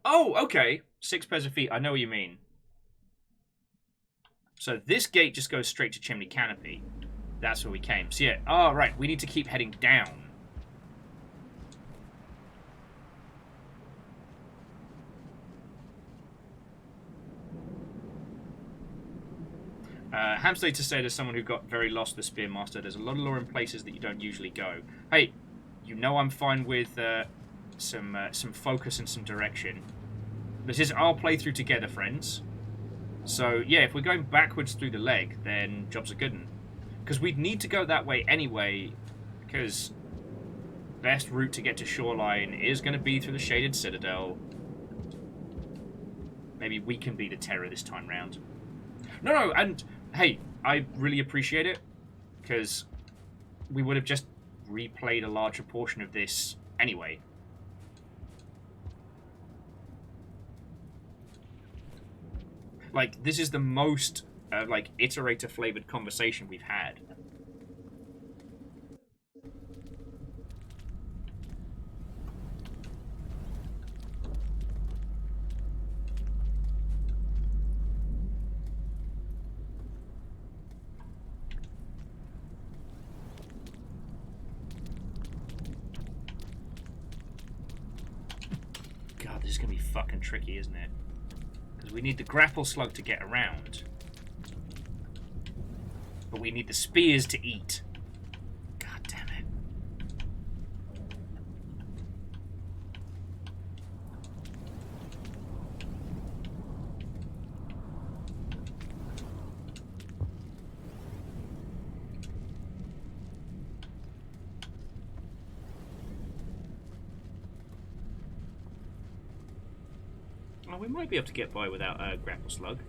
Oh, okay. 6 pairs of feet. I know what you mean. So this gate just goes straight to Chimney Canopy. That's where we came. So yeah. Oh, right. We need to keep heading down. Hamstater said, as someone who got very lost with Spearmaster, there's a lot of lore in places that you don't usually go. Hey, you know I'm fine with some focus and some direction. This is our playthrough together, friends. So, yeah, if we're going backwards through the leg, then jobs are good. Because we'd need to go that way anyway, because best route to get to Shoreline is going to be through the Shaded Citadel. Maybe we can be the terror this time round. No, and hey, I really appreciate it, because we would have just replayed a larger portion of this anyway. Like, this is the most, like, iterator-flavored conversation we've had. God, this is gonna be fucking tricky, isn't it? We need the grapple slug to get around. But we need the spears to eat. God damn it. Oh, we might be able to get by without a grapple slug.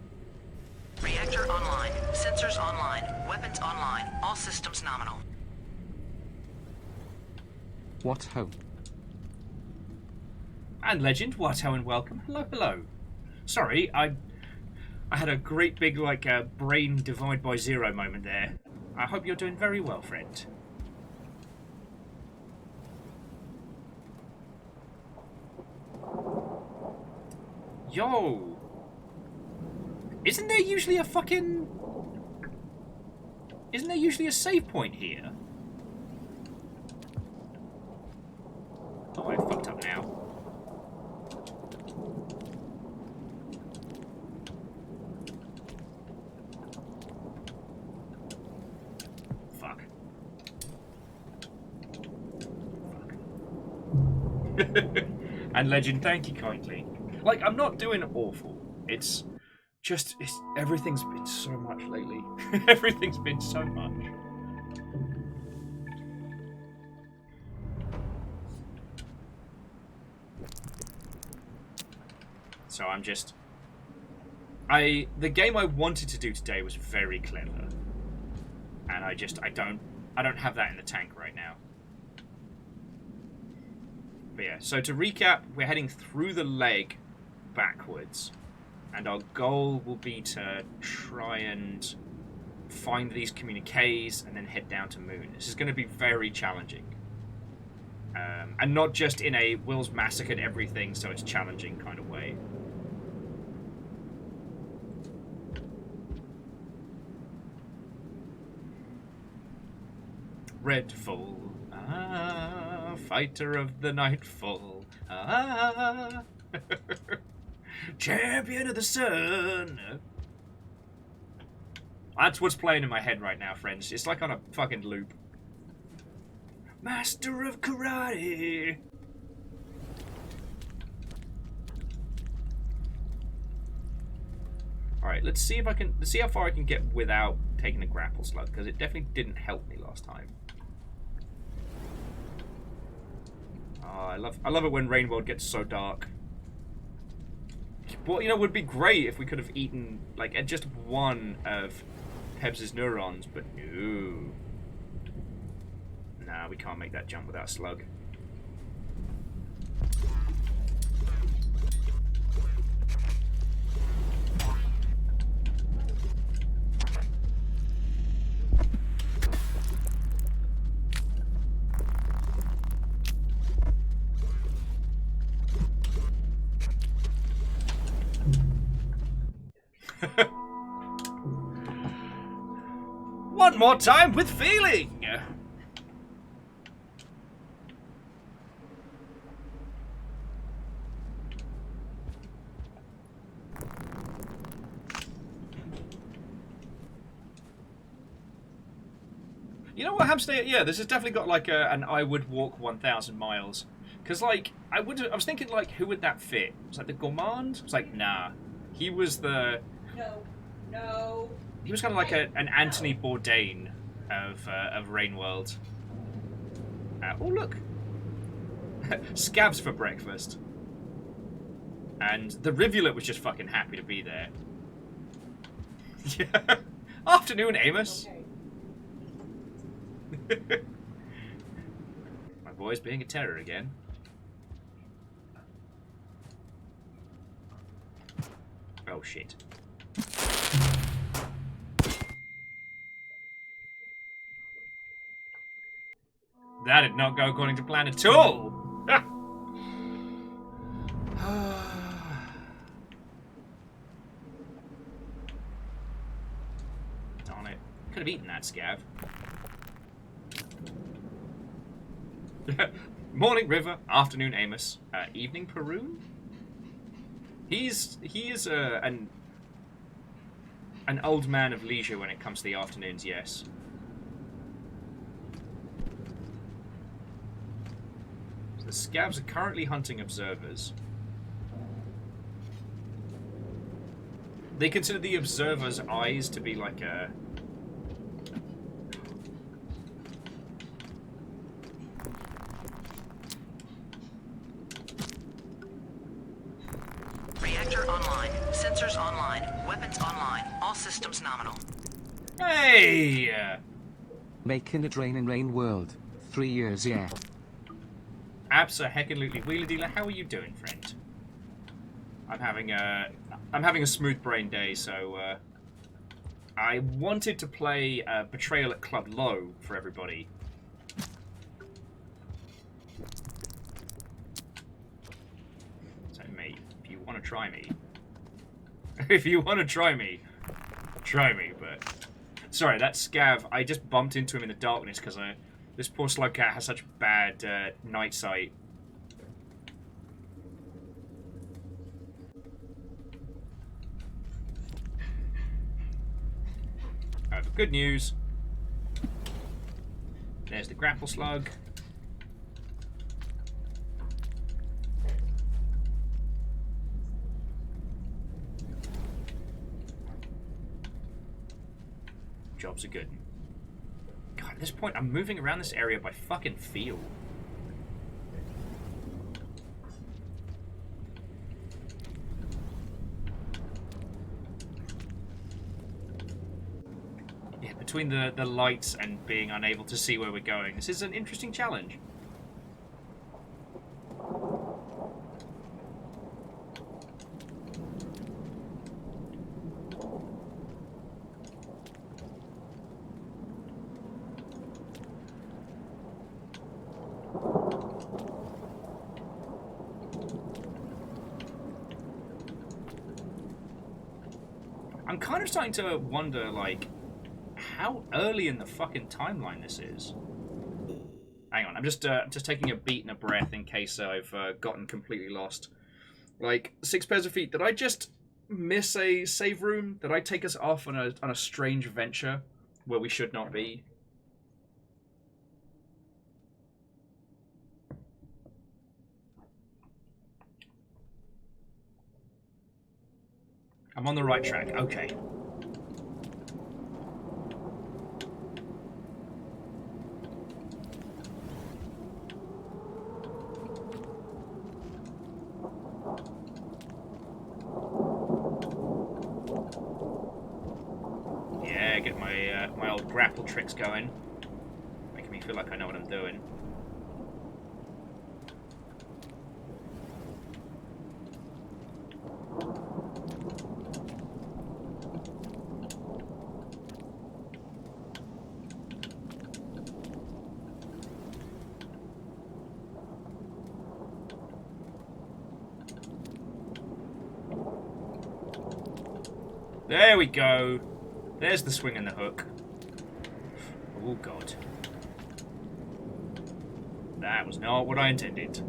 Reactor online. Sensors online. Weapons online. All systems nominal. What ho? And Legend, what ho and welcome. Hello, hello. Sorry, I had a great big, like, brain divide by zero moment there. I hope you're doing very well, friend. Yo! Isn't there usually a fucking... Isn't there usually a save point here? Oh, I fucked up now. Fuck. And Legend, thank you kindly. Like, I'm not doing awful. It's just, everything's been so much lately. Everything's been so much. So I'm just... The game I wanted to do today was very clever. And I don't have that in the tank right now. But yeah, so to recap, we're heading through the leg backwards, and our goal will be to try and find these communiques and then head down to Moon. This is going to be very challenging, and not just in a Will's massacred everything so it's challenging kind of way. Redfall, fighter of the nightfall, champion of the sun. That's what's playing in my head right now, friends. It's like on a fucking loop. Master of karate. Alright, let's see how far I can get without taking a grapple slug, because it definitely didn't help me last time. Oh, I love it when Rain World gets so dark. Well, you know, it would be great if we could have eaten, like, just one of Pebs' neurons, but no. Nah, we can't make that jump without a slug. One more time with feeling! You know what, Hamster? Yeah, this has definitely got like an I would walk 1,000 miles. Because, like, I was thinking, like, who would that fit? Was like the Gourmand? It's like, nah. He was the... No. He was kind of like an Anthony Bourdain of Rainworld. Oh, look. Scabs for breakfast. And the rivulet was just fucking happy to be there. Yeah. Afternoon, Amos. Okay. My boy's being a terror again. Oh, shit. That did not go according to plan at all! Darn it. Could have eaten that scav. Morning, River. Afternoon, Amos. Evening, Peru? He is an old man of leisure when it comes to the afternoons, yes. So the scavs are currently hunting observers. They consider the observer's eyes to be like a... Reactor online. Sensors online. Weapons online. All systems nominal. Hey! Making it rain in Rain World. 3 years, yeah. Abso-heckin-lutely wheeler dealer, how are you doing, friend? I'm having a smooth brain day, so I wanted to play Betrayal at Club Low for everybody. So, mate, if you want to try me, try me, but... Sorry, that scav, I just bumped into him in the darkness because this poor slug cat has such bad night sight. But good news. There's the grapple slug. Jobs are good. God, at this point, I'm moving around this area by fucking feel. Yeah, between the lights and being unable to see where we're going, this is an interesting challenge. I'm kind of starting to wonder, like, how early in the fucking timeline this is. Hang on, I'm just taking a beat and a breath in case I've gotten completely lost. Like, 6 pairs of feet. Did I just miss a save room? Did I take us off on a strange venture where we should not be? I'm on the right track. Okay. Yeah, get my old grapple tricks going. Making me feel like I know what I'm doing. There we go. There's the swing and the hook. Oh, God. That was not what I intended.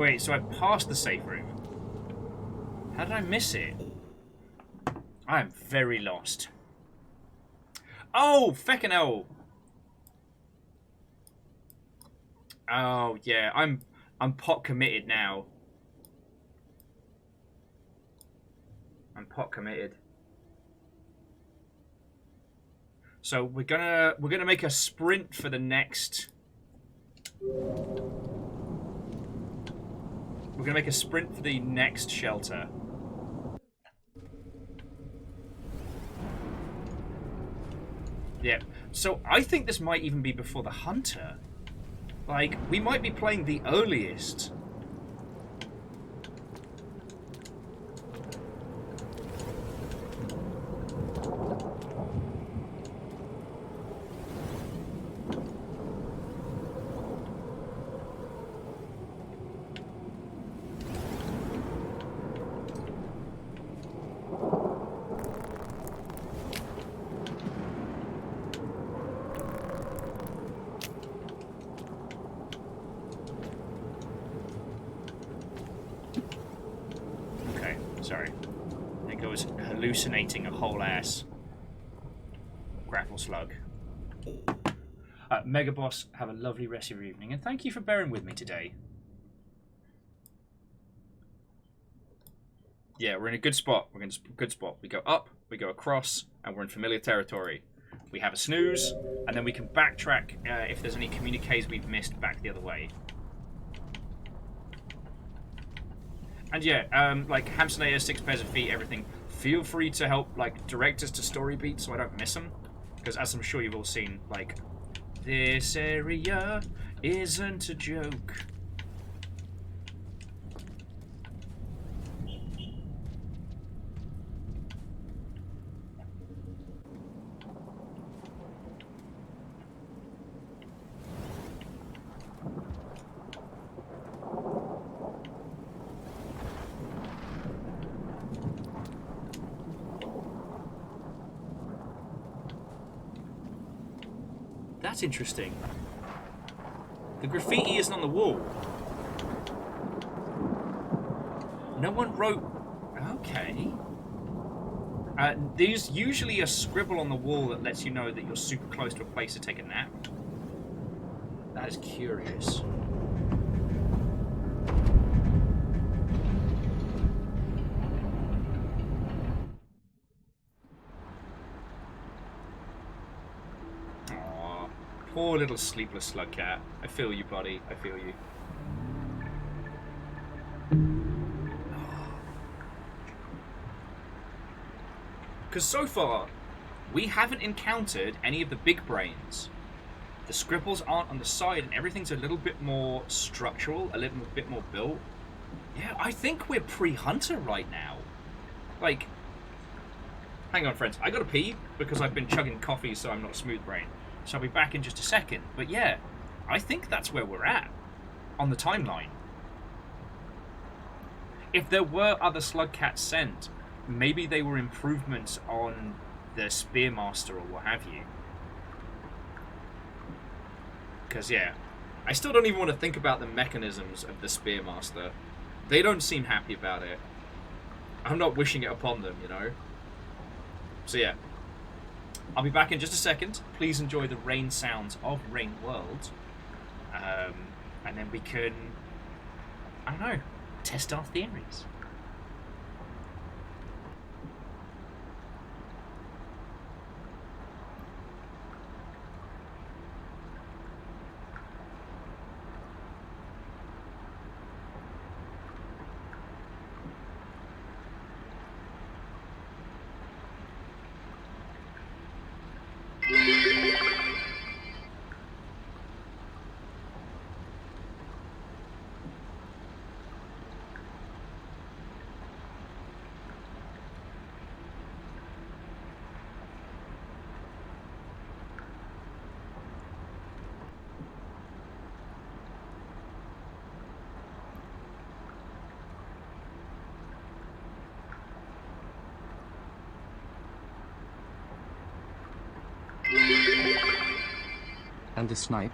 Wait, so I passed the safe room. How did I miss it? I am very lost. Oh, feckin' hell. Oh, yeah, I'm pot committed now. I'm pot committed. So we're gonna make a sprint for the next. We're gonna make a sprint for the next shelter. Yeah. So I think this might even be before the hunter. Like, we might be playing the earliest. Sorry. I think I was hallucinating a whole ass grapple slug. Mega Boss, have a lovely rest of your evening, and thank you for bearing with me today. Yeah, we're in a good spot. We're in a good spot. We go up, we go across, and we're in familiar territory. We have a snooze, and then we can backtrack if there's any communiques we've missed back the other way. And yeah, like Hamsonator, 6 pairs of feet, everything. Feel free to help, like, direct us to story beats so I don't miss them. Because as I'm sure you've all seen, like, this area isn't a joke. That's interesting. The graffiti isn't on the wall. No one wrote... Okay. There's usually a scribble on the wall that lets you know that you're super close to a place to take a nap. That is curious. Poor little sleepless slug cat. I feel you, buddy. I feel you. Because so far, we haven't encountered any of the big brains. The scribbles aren't on the side, and everything's a little bit more structural, a little bit more built. Yeah, I think we're pre-hunter right now. Like, hang on, friends. I gotta pee because I've been chugging coffee, so I'm not smooth brain. So I'll be back in just a second. But yeah, I think that's where we're at on the timeline. If there were other slug cats sent, maybe they were improvements on the Spearmaster or what have you. Because yeah, I still don't even want to think about the mechanisms of the Spearmaster. They don't seem happy about it. I'm not wishing it upon them, you know? So yeah. I'll be back in just a second. Please enjoy the rain sounds of Rain World. And then we can, I don't know, test our theories. And a snipe.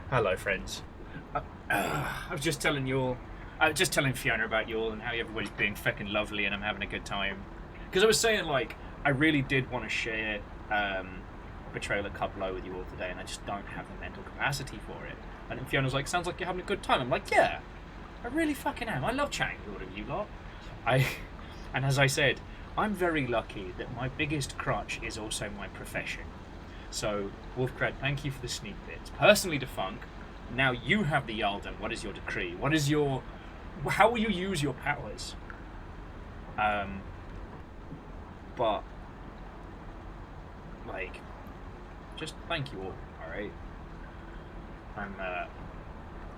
Hello, friends. I was just telling Fiona about you all and how everybody's being fucking lovely and I'm having a good time. Because I was saying, like, I really did want to share Betrayal at Cup Low with you all today, and I just don't have the mental capacity for it. And then Fiona's like, sounds like you're having a good time. I'm like, yeah, I really fucking am. I love chatting with all of you lot. And as I said, I'm very lucky that my biggest crutch is also my profession. So, Wolfcrad, thank you for the sneak bits. Personally defunct, now you have the Yalden. What is your decree? How will you use your powers? But, like, just thank you all, alright?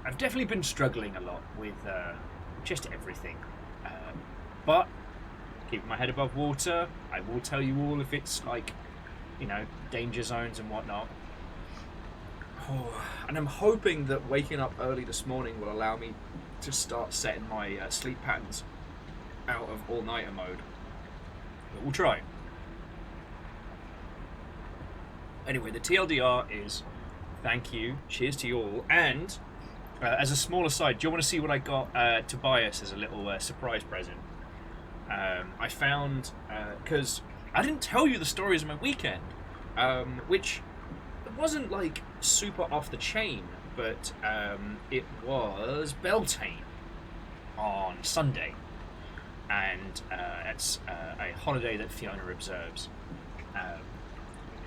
I've definitely been struggling a lot with, just everything. But, keeping my head above water, I will tell you all if it's, like, you know, danger zones and whatnot. Oh, and I'm hoping that waking up early this morning will allow me to start setting my sleep patterns out of all-nighter mode. But we'll try. Anyway, the TLDR is thank you, cheers to you all, and as a small aside, do you want to see what I got Tobias as a little surprise present? I found, because I didn't tell you the stories of my weekend, which wasn't like super off the chain, but it was Beltane on Sunday, and it's a holiday that Fiona observes.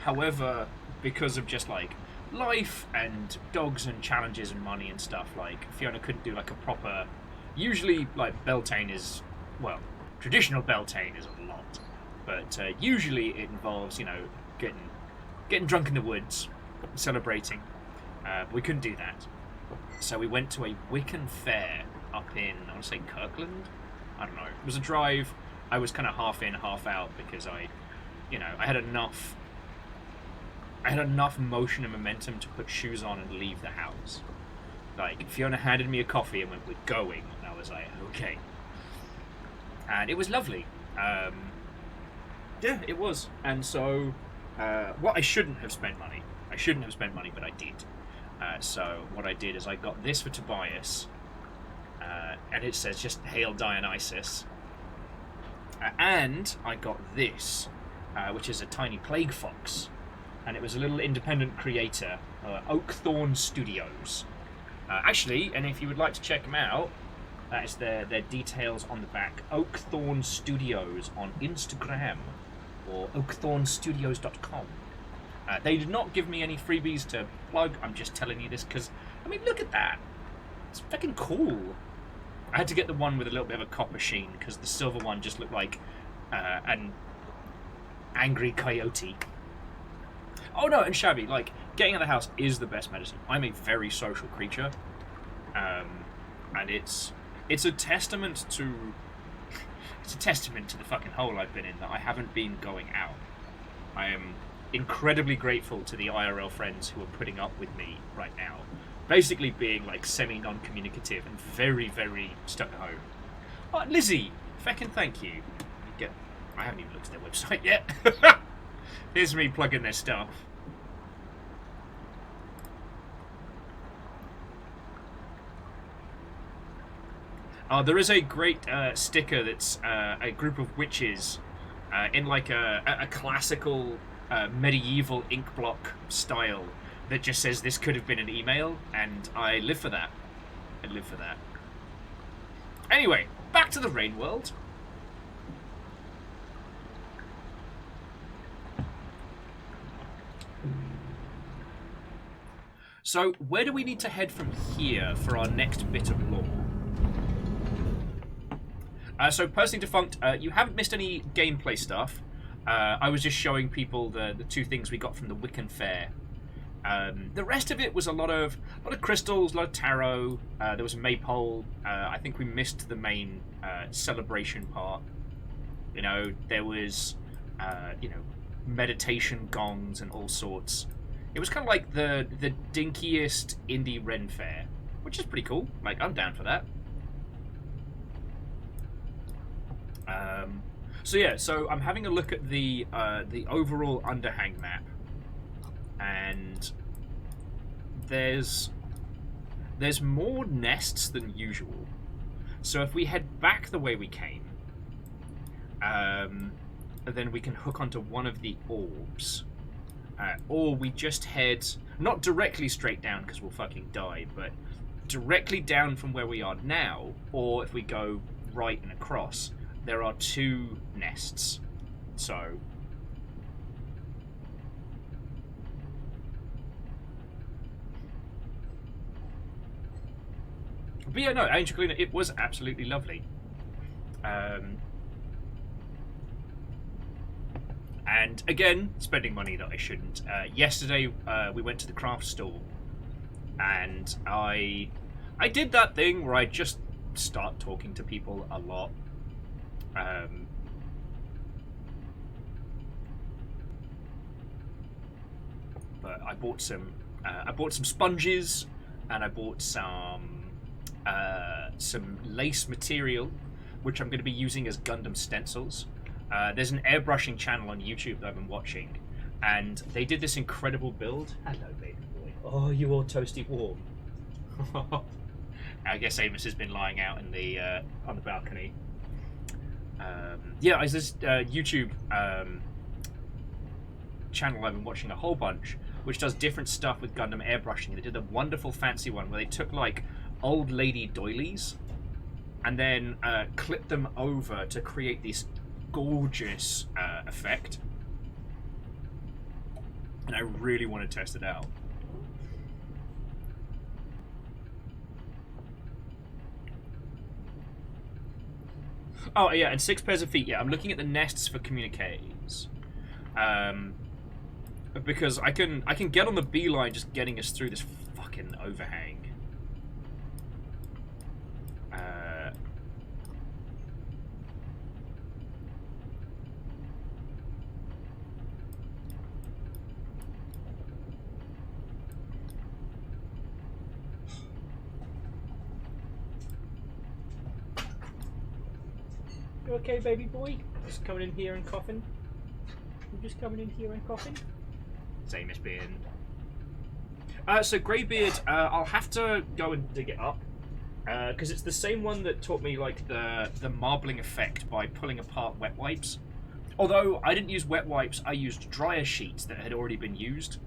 However, because of just like life and dogs and challenges and money and stuff, like Fiona couldn't do like a proper. Usually, like Beltane is, well, traditional Beltane is a lot, but usually it involves, you know, getting drunk in the woods, celebrating. But we couldn't do that, so we went to a Wiccan fair up in, I want to say Kirkland. I don't know. It was a drive. I was kind of half in, half out because I had enough motion and momentum to put shoes on and leave the house. Like, Fiona handed me a coffee and went, "We're going," and I was like, okay. And it was lovely. Yeah, it was. And so, what I shouldn't have spent money, but I did. So what I did is I got this for Tobias, and it says just "Hail Dionysus," and I got this, which is a tiny plague fox, and it was a little independent creator, Oakthorn Studios. Actually, and if you would like to check them out, that is their details on the back. Oakthorn Studios on Instagram, or oakthornstudios.com. They did not give me any freebies to plug. I'm just telling you this because, I mean, look at that. It's fucking cool. I had to get the one with a little bit of a copper sheen because the silver one just looked like an angry coyote. Oh no, and shabby. Like, getting out of the house is the best medicine. I'm a very social creature, and it's a testament to the fucking hole I've been in that I haven't been going out. I am incredibly grateful to the IRL friends who are putting up with me right now, basically being like semi-non-communicative and very, very stuck at home. Oh, Lizzie, fucking thank you. I haven't even looked at their website yet. Here's me plugging their stuff. There is a great sticker that's a group of witches in like a classical medieval ink block style that just says "This could have been an email," and I live for that. Anyway, back to the Rain World. So, where do we need to head from here for our next bit of lore? So, personally defunct, you haven't missed any gameplay stuff. I was just showing people the two things we got from the Wiccan Fair. The rest of it was a lot of crystals, a lot of tarot. There was a maypole. I think we missed the main celebration part. You know, there was meditation gongs and all sorts. It was kind of like the dinkiest indie Ren Fair, which is pretty cool. Like, I'm down for that. So I'm having a look at the overall underhang map, and there's there's more nests than usual. So if we head back the way we came, then we can hook onto one of the orbs. Or we just head, not directly straight down because we'll fucking die, but directly down from where we are now, or if we go right and across, there are 2 nests. So... But yeah, no, Angelina, it was absolutely lovely. And again, spending money that I shouldn't. Yesterday, we went to the craft store, and I did that thing where I just start talking to people a lot. But I bought some sponges, and I bought some lace material, which I'm going to be using as Gundam stencils. There's an airbrushing channel on YouTube that I've been watching, and they did this incredible build. Hello, baby boy. Oh, you all toasty warm. I guess Amos has been lying out in the on the balcony. Yeah, there's this YouTube channel I've been watching a whole bunch, which does different stuff with Gundam airbrushing. They did a wonderful fancy one where they took like old lady doilies and then clipped them over to create this gorgeous effect. And I really want to test it out. Oh yeah, and 6 pairs of feet. Yeah, I'm looking at the nests for communiques, because I can get on the beeline just getting us through this fucking overhang. You okay, baby boy? Just coming in here and coughing? You just coming in here and coughing? Same as being. So Greybeard, I'll have to go and dig it up, because it's the same one that taught me like the marbling effect by pulling apart wet wipes. Although I didn't use wet wipes, I used dryer sheets that had already been used.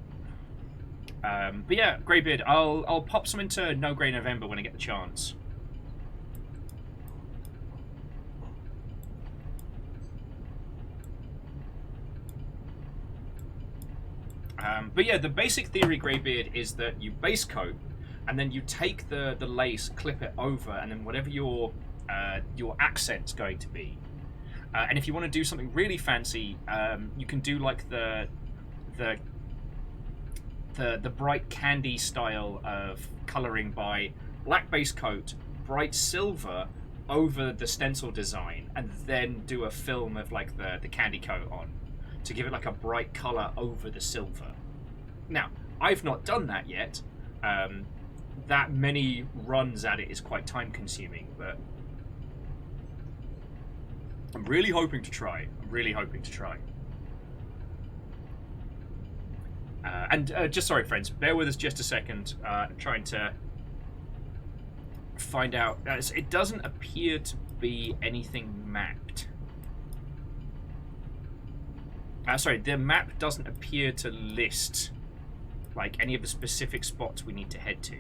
But yeah, Greybeard, I'll pop some into No Grey November when I get the chance. But yeah, the basic theory, Greybeard, is that you base coat, and then you take the lace, clip it over, and then whatever your accent's going to be. And if you want to do something really fancy, you can do like the bright candy style of colouring by black base coat, bright silver over the stencil design, and then do a film of like the candy coat on to give it like a bright colour over the silver. Now, I've not done that yet. That many runs at it is quite time consuming, but I'm really hoping to try. Just sorry, friends, bear with us just a second. I'm trying to find out. It doesn't appear to be anything mapped. Sorry, the map doesn't appear to list like any of the specific spots we need to head to.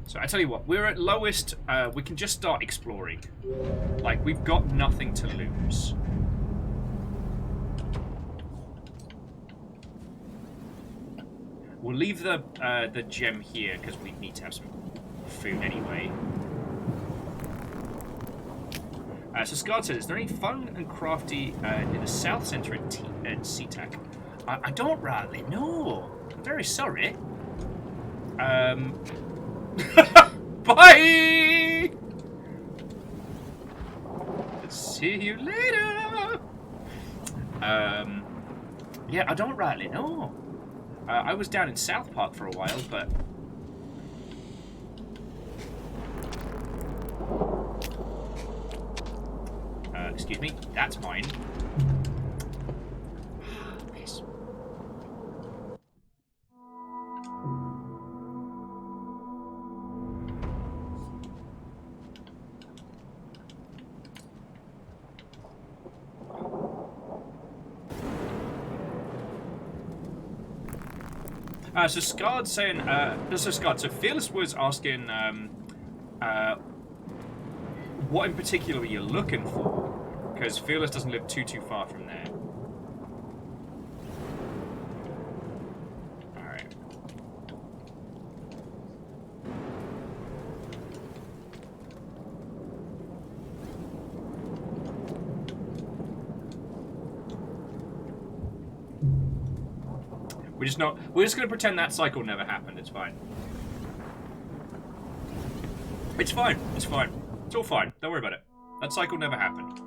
So I tell you what, we're at lowest, we can just start exploring. Like, we've got nothing to lose. We'll leave the gem here because we need to have some food anyway. So Scott says, is there any fun and crafty in the south centre at SeaTac? I don't rightly know. I'm very sorry. Bye! See you later! Yeah, I don't rightly know. I was down in South Park for a while, but Excuse me, that's mine. Piss. So Scar's saying, so Fearless was asking, what in particular are you looking for? Because Fearless doesn't live too far from there. Alright. We're just gonna pretend that cycle never happened, it's fine. It's fine, it's fine. It's all fine, don't worry about it. That cycle never happened.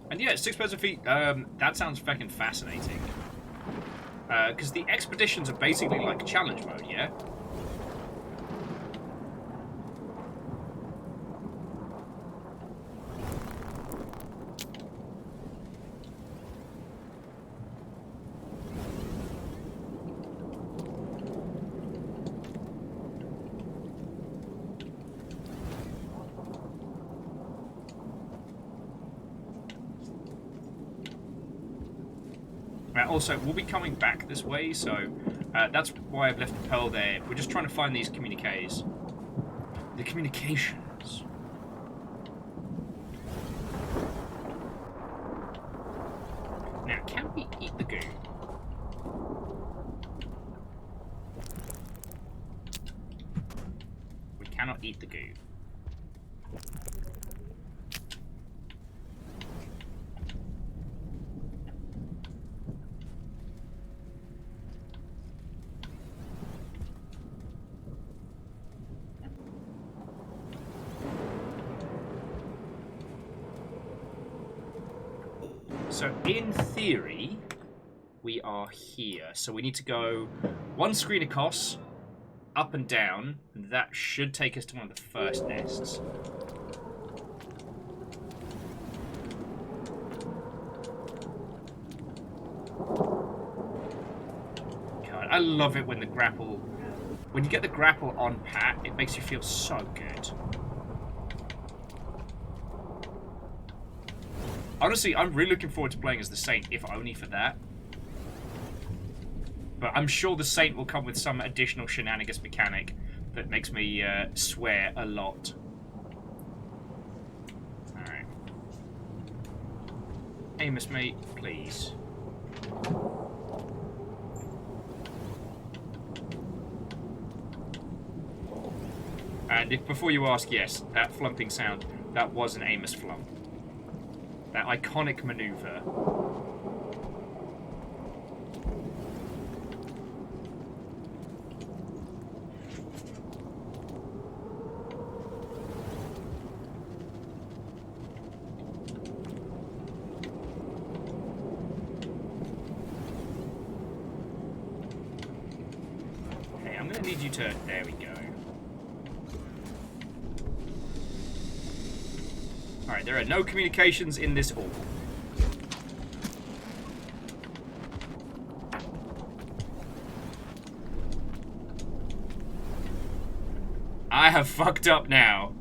And yeah, 6,000 feet, that sounds fucking fascinating. Because the expeditions are basically like challenge mode, yeah? Also, we'll be coming back this way, so that's why I've left the pearl there. We're just trying to find these communiques. The communications. Now, can we eat the goo? We cannot eat the goo. So, in theory, we are here. So we need to go one screen across, up and down, and that should take us to one of the first nests. God, I love it when the grapple... When you get the grapple on pat, it makes you feel so good. Honestly, I'm really looking forward to playing as the Saint, if only for that. But I'm sure the Saint will come with some additional shenanigans mechanic that makes me swear a lot. Alright. Amos, mate, please. And if before you ask, yes, that flumping sound, that was an Amos flump. That iconic maneuver. Okay, I'm going to need you to... There we go. Alright, there are no communications in this hall. I have fucked up now.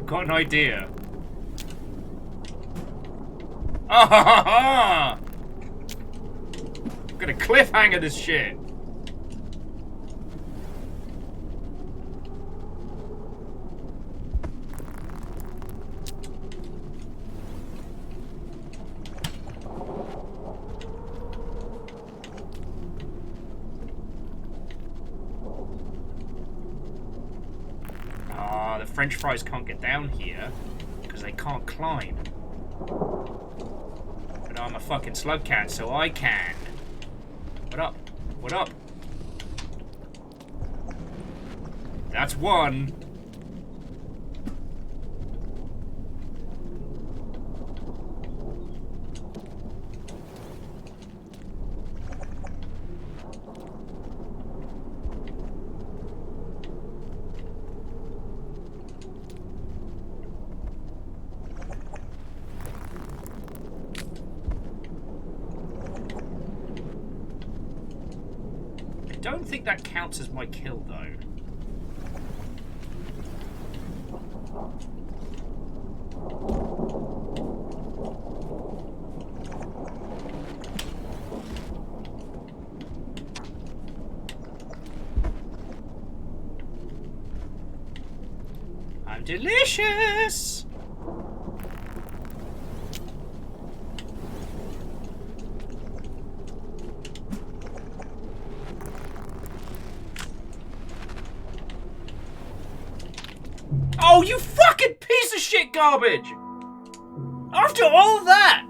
Got an idea. Ah ha ha ha! I'm gonna cliffhanger this shit. Ah, the French fries can't get down here because they can't climb. But I'm a fucking slug cat, so I can. What up? What up? That's one. I don't think that counts as my kill, though. I'm delicious! Oh, you fucking piece of shit garbage! After all that!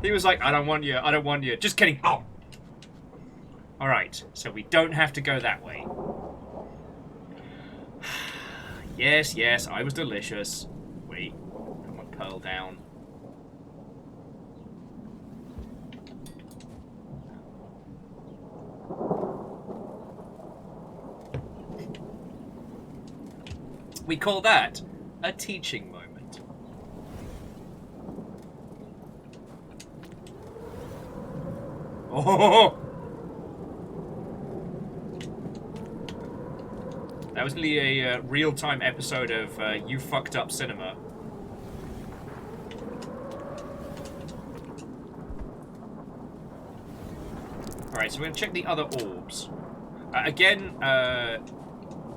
He was like, I don't want you, I don't want you. Just kidding. Oh! Alright, so we don't have to go that way. Yes, yes, I was delicious. Wait, put my pearl down. We call that a teaching moment. Oh! That was nearly a real-time episode of You Fucked Up Cinema. Alright, so we're going to check the other orbs. Again,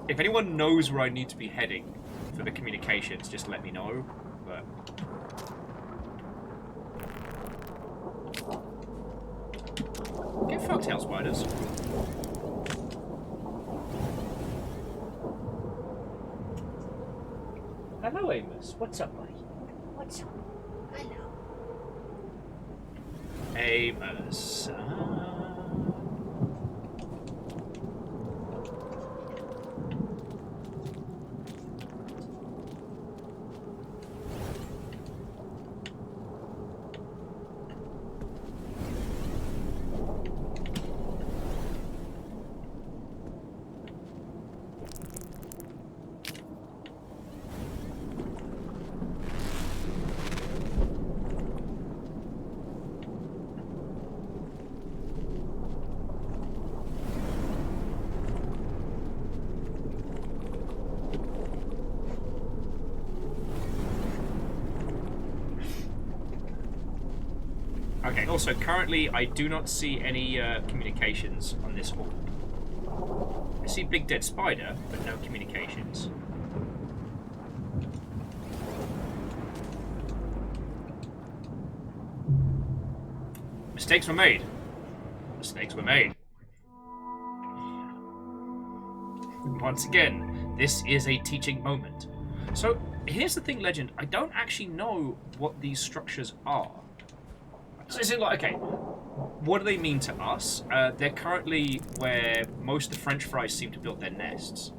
if anyone knows where I need to be heading for the communications, just let me know. But get fucked, hell spiders. Hello, Amos. What's up, buddy? What's up? Hello. Amos. Okay, also, currently I do not see any communications on this orb. I see Big Dead Spider, but no communications. Mistakes were made. Mistakes were made. Once again, this is a teaching moment. So, here's the thing, Legend. I don't actually know what these structures are. So is it like, okay, what do they mean to us? They're currently where most of the French fries seem to build their nests.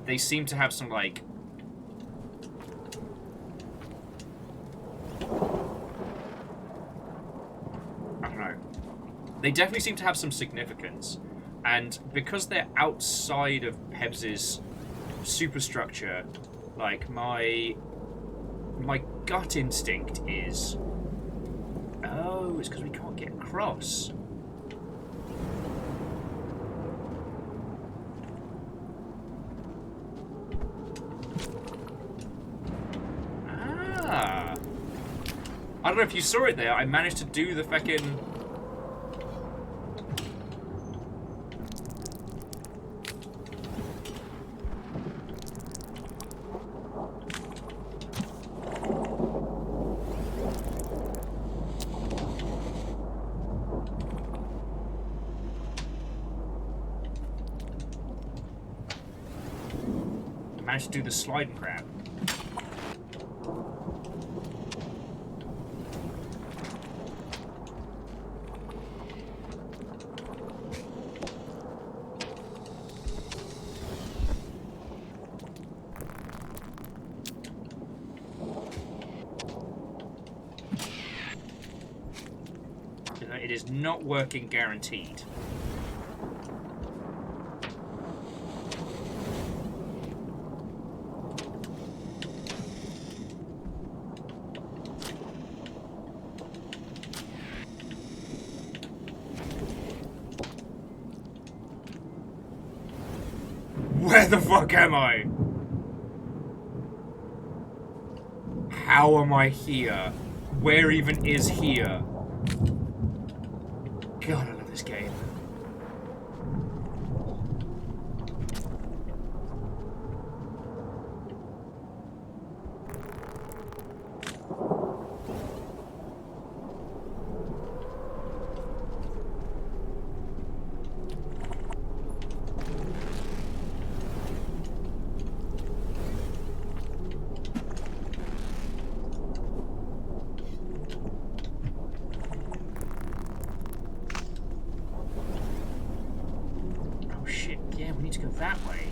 They seem to have some, like... I don't know. They definitely seem to have some significance. And because they're outside of Pebs's superstructure, like, my gut instinct is... Oh, it's because we can't get across. Ah. don't know if you saw it there. I managed to do the fucking... managed to do the slide and grab. It is not working guaranteed. Where the fuck am I? How am I here? Where even is here? God, I love this game. That way.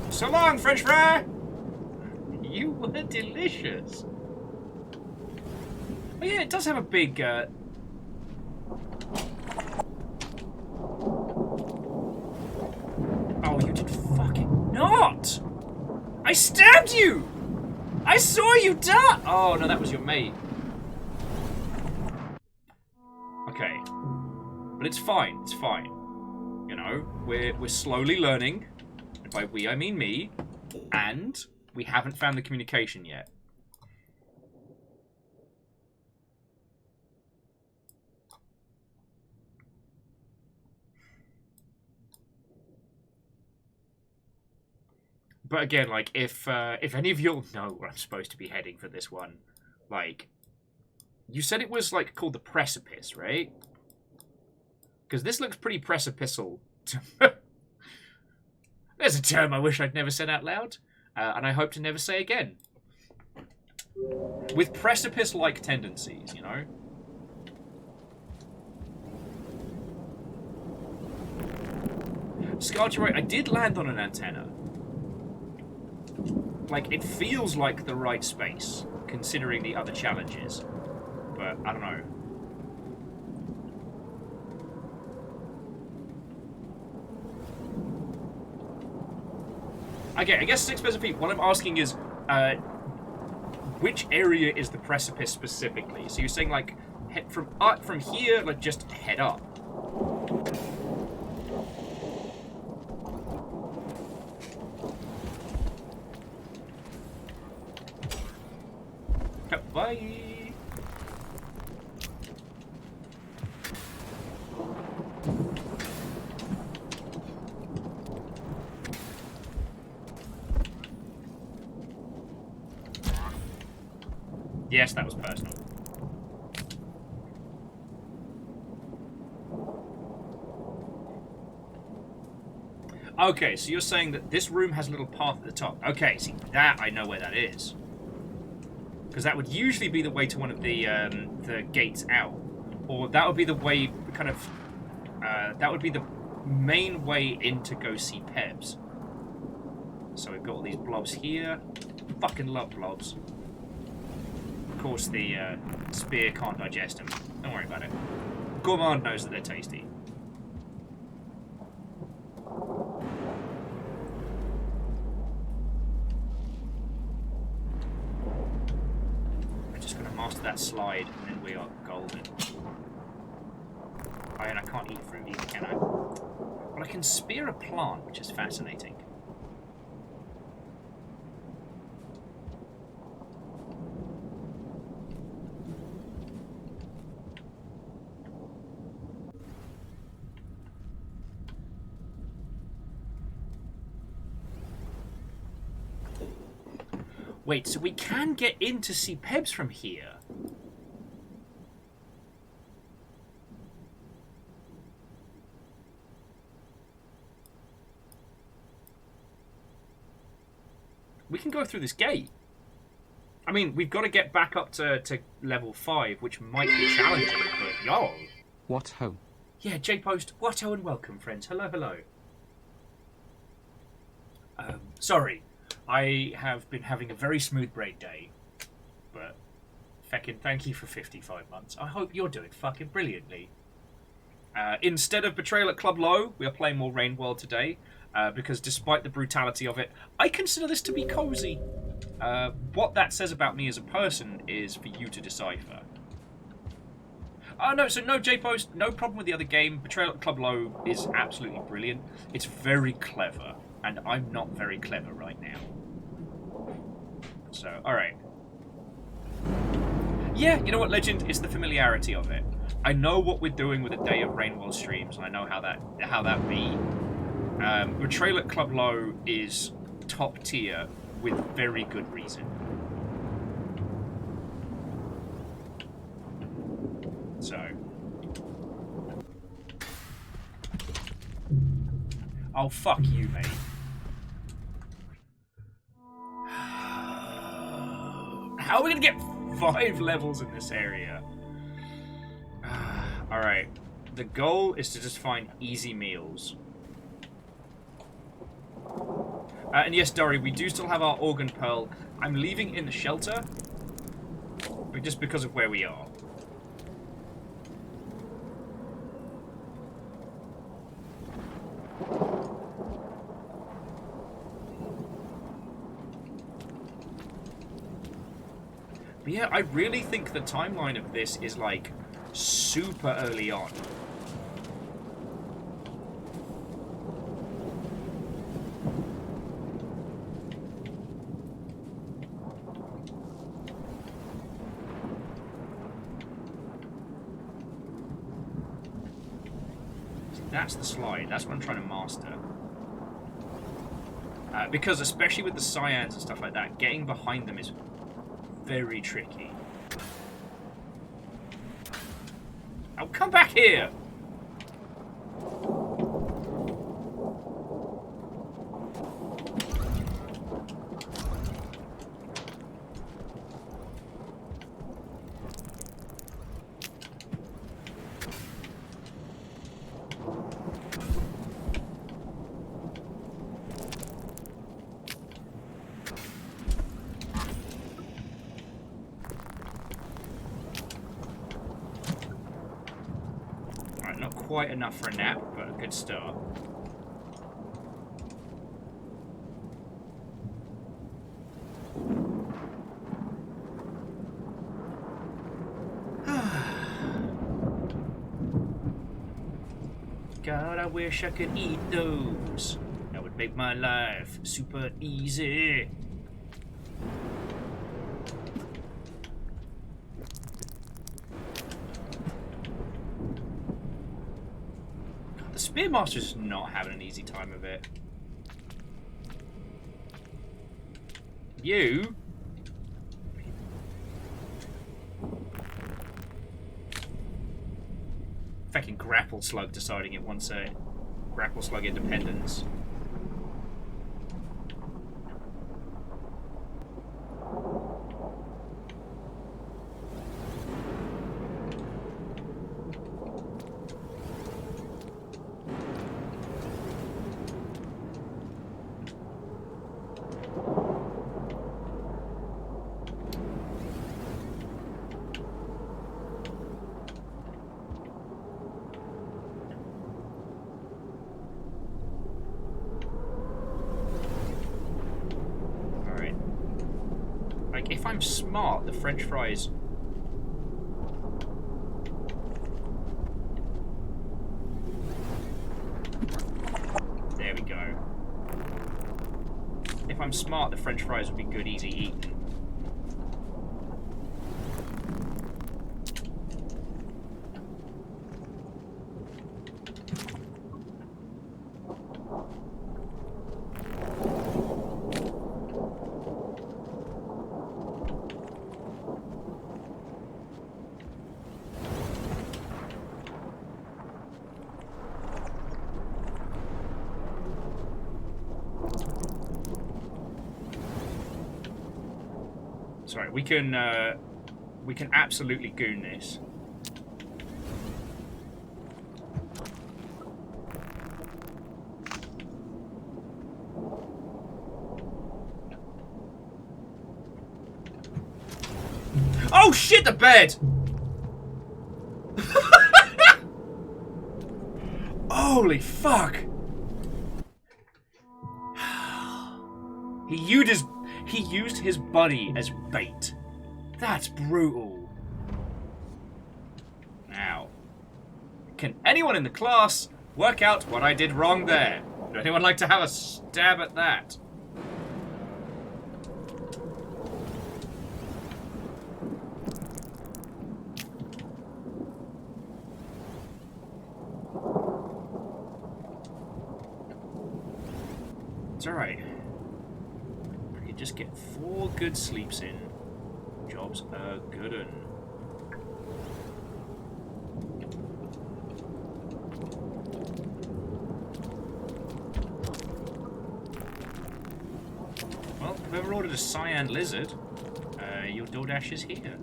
So long, French fry! You were delicious. Oh yeah, it does have a big, Oh, you did fucking not! I stabbed you! I saw you die! Oh, no, that was your mate. Okay, but it's fine. It's fine. You know, we're slowly learning. And by we, I mean me. And we haven't found the communication yet. But again, like if any of you'll know where I'm supposed to be heading for this one, like. You said it was, like, called the Precipice, right? Because this looks pretty precipical. There's a term I wish I'd never said out loud, and I hope to never say again. With precipice-like tendencies, you know? Scarlet, you're right, I did land on an antenna. Like, it feels like the right space, considering the other challenges. But I don't know. Okay, I guess 6 feet. What I'm asking is, which area is the precipice specifically? So you're saying like head from here, like just head up. Bye. Yes, that was personal. Okay, so you're saying that this room has a little path at the top. Okay, see, that I know where that is. Because that would usually be the way to one of the gates out. Or that would be the way, kind of... that would be the main way in to go see Pebs. So we've got all these blobs here. Fucking love blobs. Of course, the spear can't digest them. Don't worry about it. Gourmand knows that they're tasty. We're just going to master that slide, and then we are golden. Oh, and I can't eat fruit either, can I? But I can spear a plant, which is fascinating. Wait, so we can get in to see Pebs from here? We can go through this gate. I mean, we've got to get back up to level 5, which might be challenging, but yo. What ho? Yeah, J-Post, what ho and welcome, friends. Hello, hello. Sorry, I have been having a very smooth break day, but feckin' thank you for 55 months. I hope you're doing fucking brilliantly. Instead of Betrayal at Club Low, we are playing more Rain World today, because despite the brutality of it, I consider this to be cozy. What that says about me as a person is for you to decipher. Oh no, so no J-Post, no problem with the other game. Betrayal at Club Low is absolutely brilliant. It's very clever, and I'm not very clever right now. So, alright. Yeah, you know what, Legend? It's the familiarity of it. I know what we're doing with a day of Rain World streams, and I know how that be. Betrayal at Club Low is top tier with very good reason. So. Oh, fuck you, mate. How are we gonna get 5 levels in this area? Alright. The goal is to just find easy meals. And yes, Dory, we do still have our Organ Pearl. I'm leaving in the shelter, but just because of where we are. But yeah, I really think the timeline of this is like super early on. That's the slide. That's what I'm trying to master. Because especially with the cyans and stuff like that, getting behind them is very tricky. Oh, come back here! Quite enough for a nap, but a good start. God, I wish I could eat those. That would make my life super easy. Spearmaster's not having an easy time of it. You? Fucking grapple slug deciding it wants a grapple slug independence. If I'm smart, the French fries... I'm smart, the French fries would be good, easy eating. Sorry, we can absolutely goon this. Oh shit, the bed! Holy fuck! He used his buddy as bait. That's brutal. Now, can anyone in the class work out what I did wrong there? Would anyone like to have a stab at that? It's alright. I could just get 4 good sleeps in. Job's a good un. Well, whoever ordered a cyan lizard, your DoorDash is here.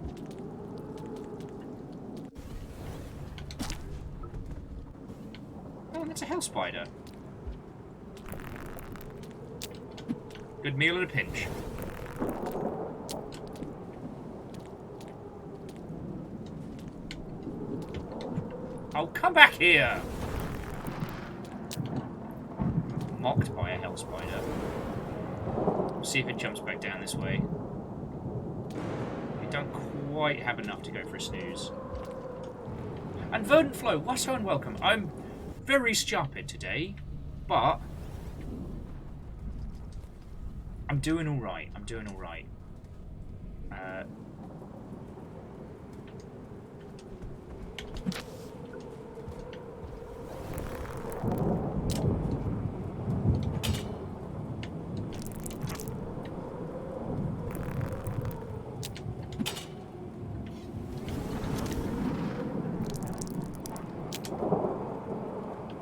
Oh, that's a hell spider. Good meal in a pinch. Oh, come back here! Mocked by a hell spider. See if it jumps back down this way. We don't quite have enough to go for a snooze. And Verdant Flow, why so unwelcome? I'm very stupid today, but I'm doing alright. I'm doing alright.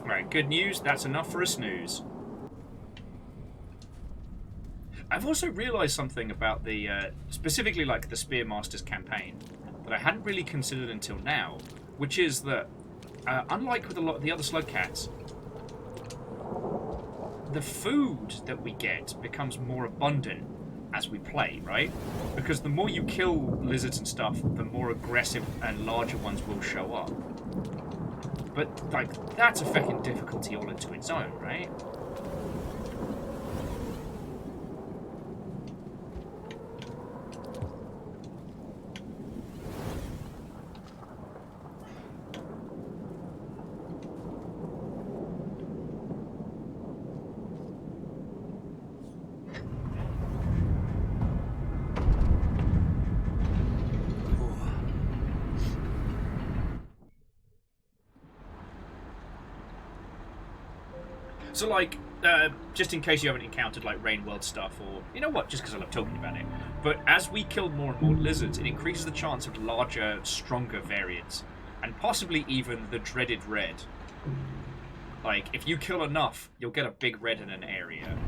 Right, good news. That's enough for a snooze. I've also realised something about the, specifically like the Spearmaster's campaign, that I hadn't really considered until now, which is that, unlike with a lot of the other slug cats, the food that we get becomes more abundant as we play, right? Because the more you kill lizards and stuff, the more aggressive and larger ones will show up. But, like, that's a fucking difficulty all into its own, right? So, like, just in case you haven't encountered, like, Rain World stuff, or, you know what, just because I love talking about it, but as we kill more and more lizards, it increases the chance of larger, stronger variants, and possibly even the dreaded red. Like, if you kill enough, you'll get a big red in an area.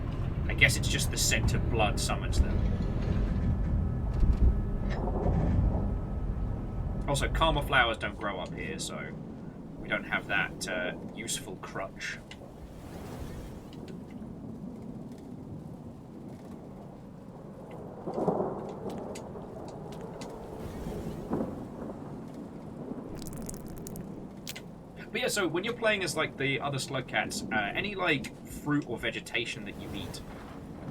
I guess it's just the scent of blood summons them. Also, karma flowers don't grow up here, so we don't have that useful crutch. But yeah, so when you're playing as like the other slug cats, any like fruit or vegetation that you eat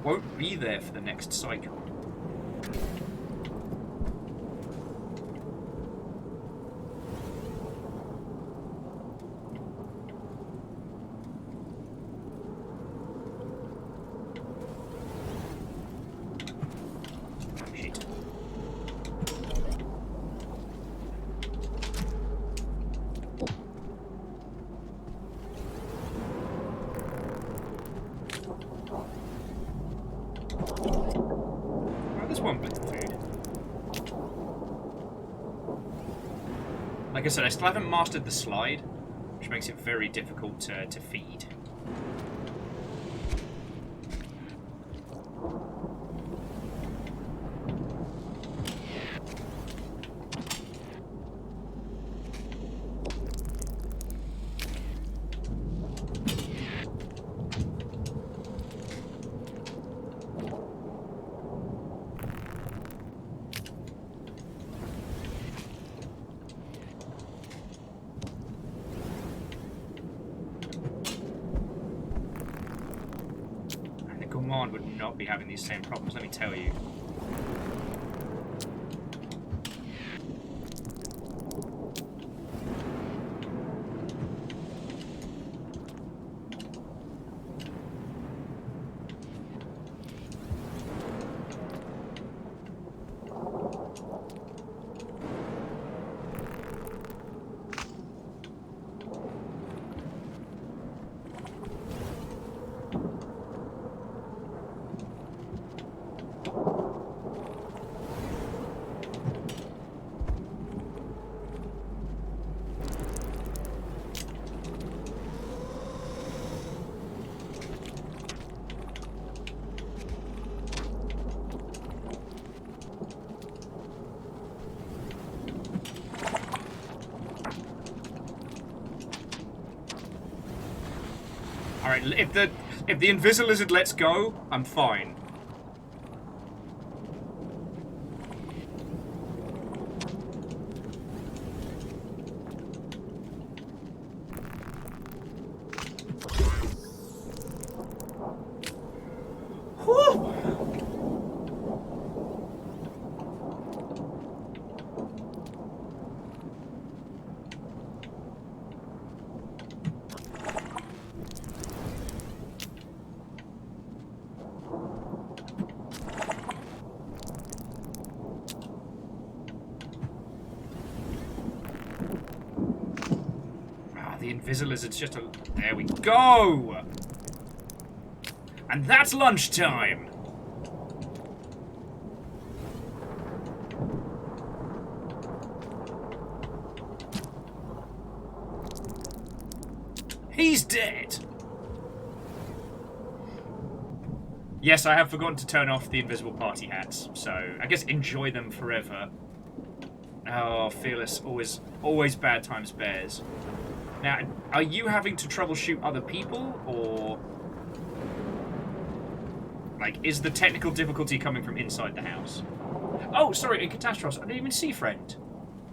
won't be there for the next cycle. There's one bit of food. Like I said, I still haven't mastered the slide, which makes it very difficult to feed. Would not be having these same problems, let me tell you. Alright, if the Invisilizard lets go, I'm fine. Whew. The Invisilizard's just a... There we go! And that's lunchtime! He's dead! Yes, I have forgotten to turn off the invisible party hats, so I guess enjoy them forever. Oh, Fearless, always bad times bears. Now, are you having to troubleshoot other people, or... Like, is the technical difficulty coming from inside the house? Oh, sorry, in Catastrophes, I didn't even see friend.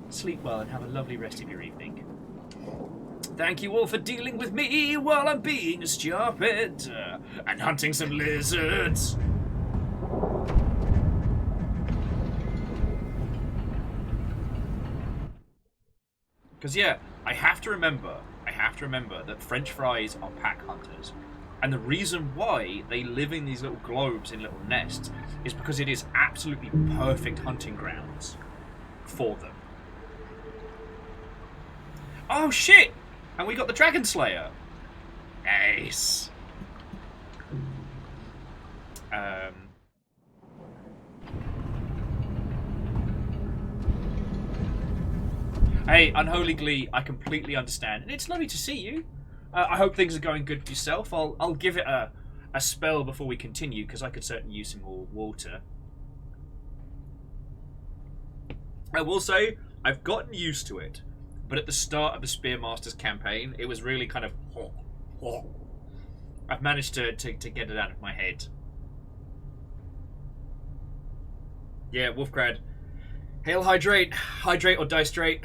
Sleep well and have a lovely rest of your evening. Thank you all for dealing with me while I'm being stupid and hunting some lizards. Because, yeah, I have to remember that French fries are pack hunters. And the reason why they live in these little globes in little nests is because it is absolutely perfect hunting grounds for them. Oh, shit! And we got the Dragon Slayer. Nice. Hey, Unholy Glee, I completely understand. And it's lovely to see you. I hope things are going good for yourself. I'll give it a spell before we continue, because I could certainly use some more water. I will say, I've gotten used to it. But at the start of the Spearmaster's campaign, it was really kind of... I've managed to get it out of my head. Yeah, Wolfgrad. Hail Hydrate. Hydrate or die straight.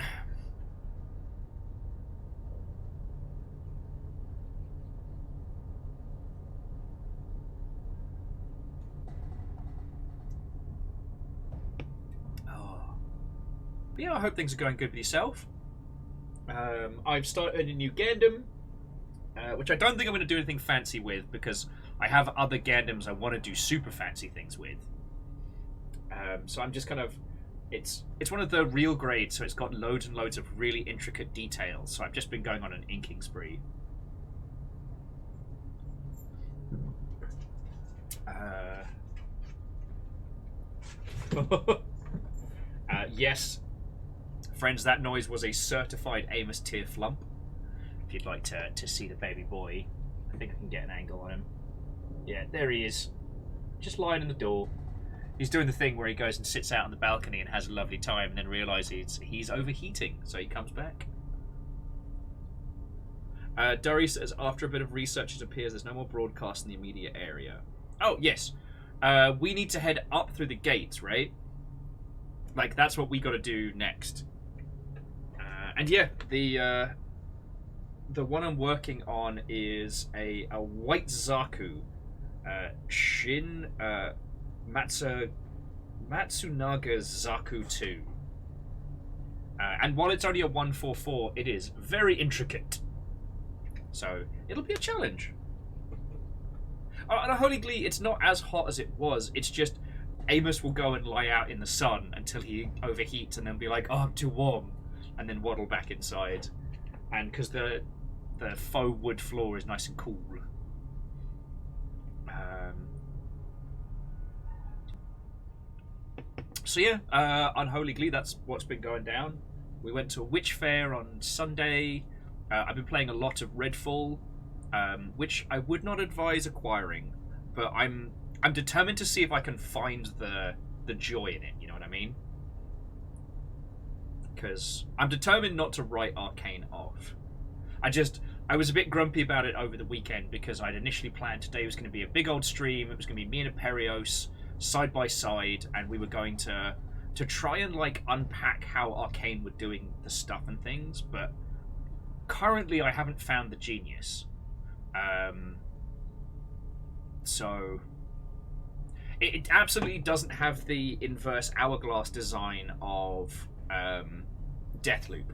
But yeah, I hope things are going good with yourself. I've started a new Gundam, which I don't think I'm going to do anything fancy with, because I have other Gundams I want to do super fancy things with. So I'm just kind of... It's one of the real grades, so it's got loads and loads of really intricate details. So I've just been going on an inking spree. Yes, friends, that noise was a certified Amos tier flump. If you'd like to see the baby boy, I think I can get an angle on him. Yeah, there he is. Just lying in the door. He's doing the thing where he goes and sits out on the balcony and has a lovely time and then realises he's overheating, so he comes back. Durry says, after a bit of research, it appears there's no more broadcast in the immediate area. Oh, yes. We need to head up through the gates, right? Like, that's what we got to do next. And yeah, the one I'm working on is a white Zaku. Shin Matsunaga Zaku 2. And while it's only a 144, it is very intricate. So, it'll be a challenge. On a Holy Glee, it's not as hot as it was. It's just Amos will go and lie out in the sun until he overheats and then be like, oh, I'm too warm. And then waddle back inside. And because the faux wood floor is nice and cool. So yeah, Unholy Glee, that's what's been going down. We went to a witch fair on Sunday. I've been playing a lot of Redfall, which I would not advise acquiring, but I'm determined to see if I can find the joy in it, you know what I mean? Because I'm determined not to write Arcane off. I was a bit grumpy about it over the weekend because I'd initially planned today was going to be a big old stream. It was going to be me and Aperios side by side, and we were going to try and like unpack how Arcane were doing the stuff and things, but currently I haven't found the genius. So it absolutely doesn't have the inverse hourglass design of Deathloop.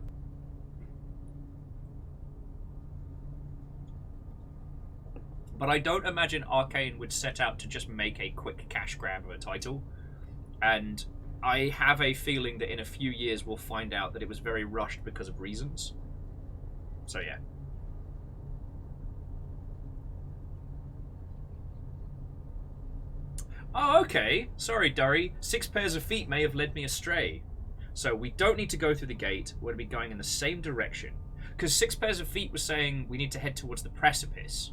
But I don't imagine Arcane would set out to just make a quick cash grab of a title. And I have a feeling that in a few years we'll find out that it was very rushed because of reasons. So yeah. Oh, okay. Sorry, Durry. 6 pairs of feet may have led me astray. So we don't need to go through the gate. We're going to be going in the same direction. Because 6 pairs of feet was saying we need to head towards the precipice.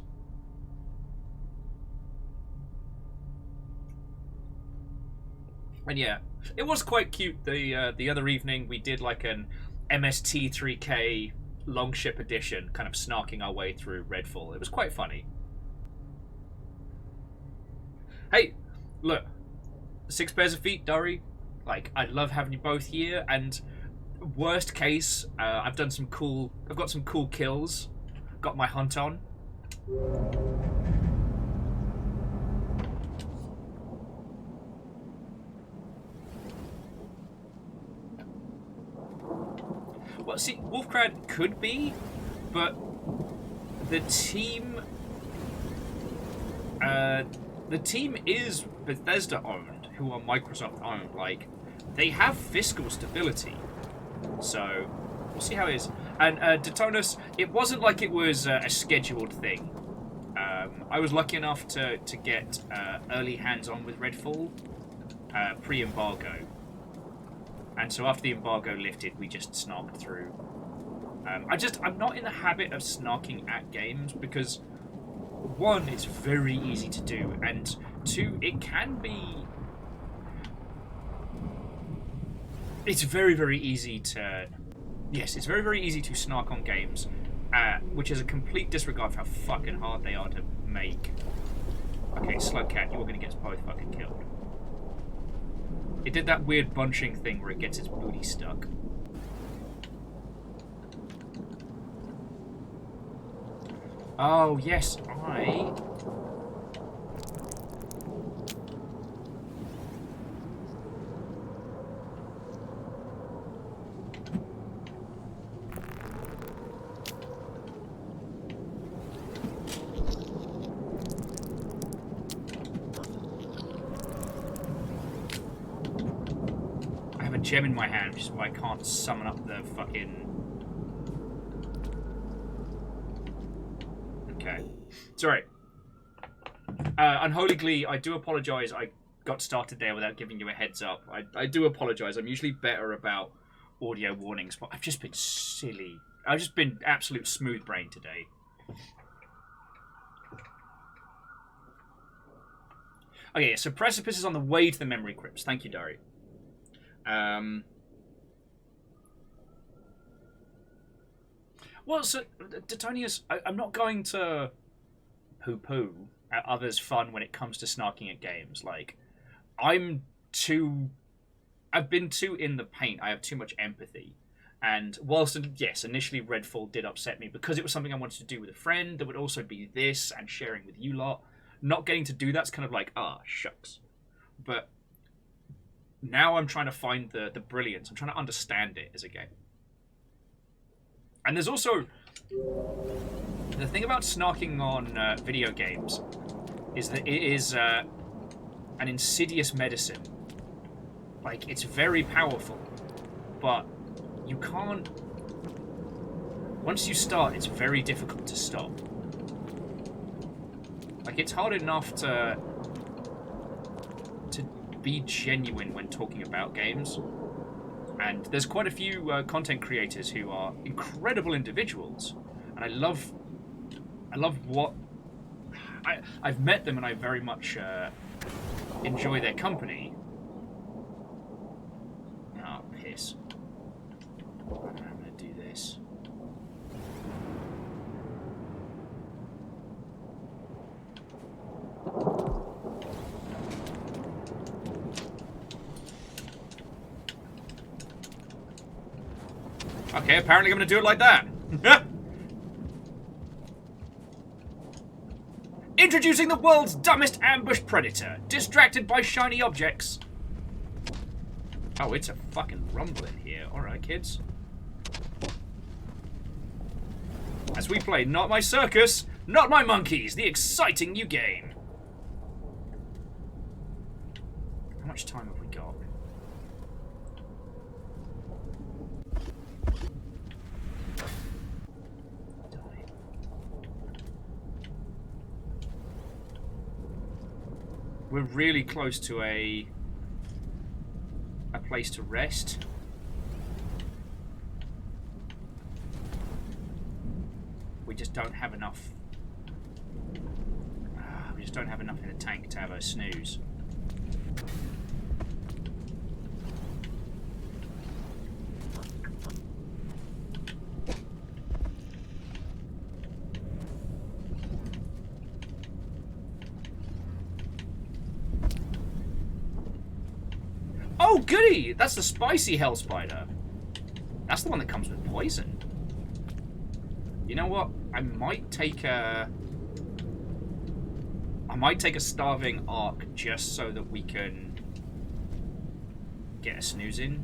And yeah, it was quite cute. The other evening we did like an MST3K Longship edition, kind of snarking our way through Redfall. It was quite funny. Hey, look, 6 pairs of feet, Durry. Like, I'd love having you both here. And worst case, I've got some cool kills. Got my hunt on. Well, see, Wolfcrad could be, but the team is Bethesda owned, who are Microsoft owned. Like, they have fiscal stability, so we'll see how it is. And Detonus, it wasn't like it was a scheduled thing. I was lucky enough to get early hands-on with Redfall pre-embargo. And so after the embargo lifted, we just snarked through. I'm not in the habit of snarking at games because, 1, it's very easy to do, and 2, it can be... It's very, very easy to... Yes, it's very, very easy to snark on games, which is a complete disregard for how fucking hard they are to make. Okay, Slugcat, you are going to get us both fucking killed. It did that weird bunching thing where it gets its booty stuck. Oh, yes, I have a gem in my hand, which is why I can't summon up the fucking... Okay. Sorry. Unholy Glee, I do apologise. got started there without giving you a heads up. I do apologise. I'm usually better about audio warnings, but I've just been silly. I've just been absolute smooth brain today. Okay, so Precipice is on the way to the memory crypts. Thank you, Dari. Well, so, Detonius, I'm not going to poo-poo at others' fun when it comes to snarking at games. Like, I've been too in the paint. I have too much empathy. And whilst, yes, initially Redfall did upset me because it was something I wanted to do with a friend, there would also be this and sharing with you lot. Not getting to do that's kind of like, shucks. But now I'm trying to find the brilliance. I'm trying to understand it as a game. And there's also... The thing about snarking on video games is that it is an insidious medicine. Like, it's very powerful. But you can't... Once you start, it's very difficult to stop. Like, it's hard enough to be genuine when talking about games. And there's quite a few content creators who are incredible individuals. And I love what... I've met them and I very much enjoy their company. Oh, piss. I'm going to do this. Okay, apparently I'm going to do it like that. Introducing the world's dumbest ambush predator, distracted by shiny objects. Oh, it's a fucking rumble in here. Alright, kids. As we play Not My Circus, Not My Monkeys, the exciting new game. How much time have we got? We're really close to a place to rest. We just don't have enough. We just don't have enough in the tank to have a snooze. Oh, goody! That's the spicy hell spider. That's the one that comes with poison. You know what? I might take a starving arc just so that we can get a snooze in.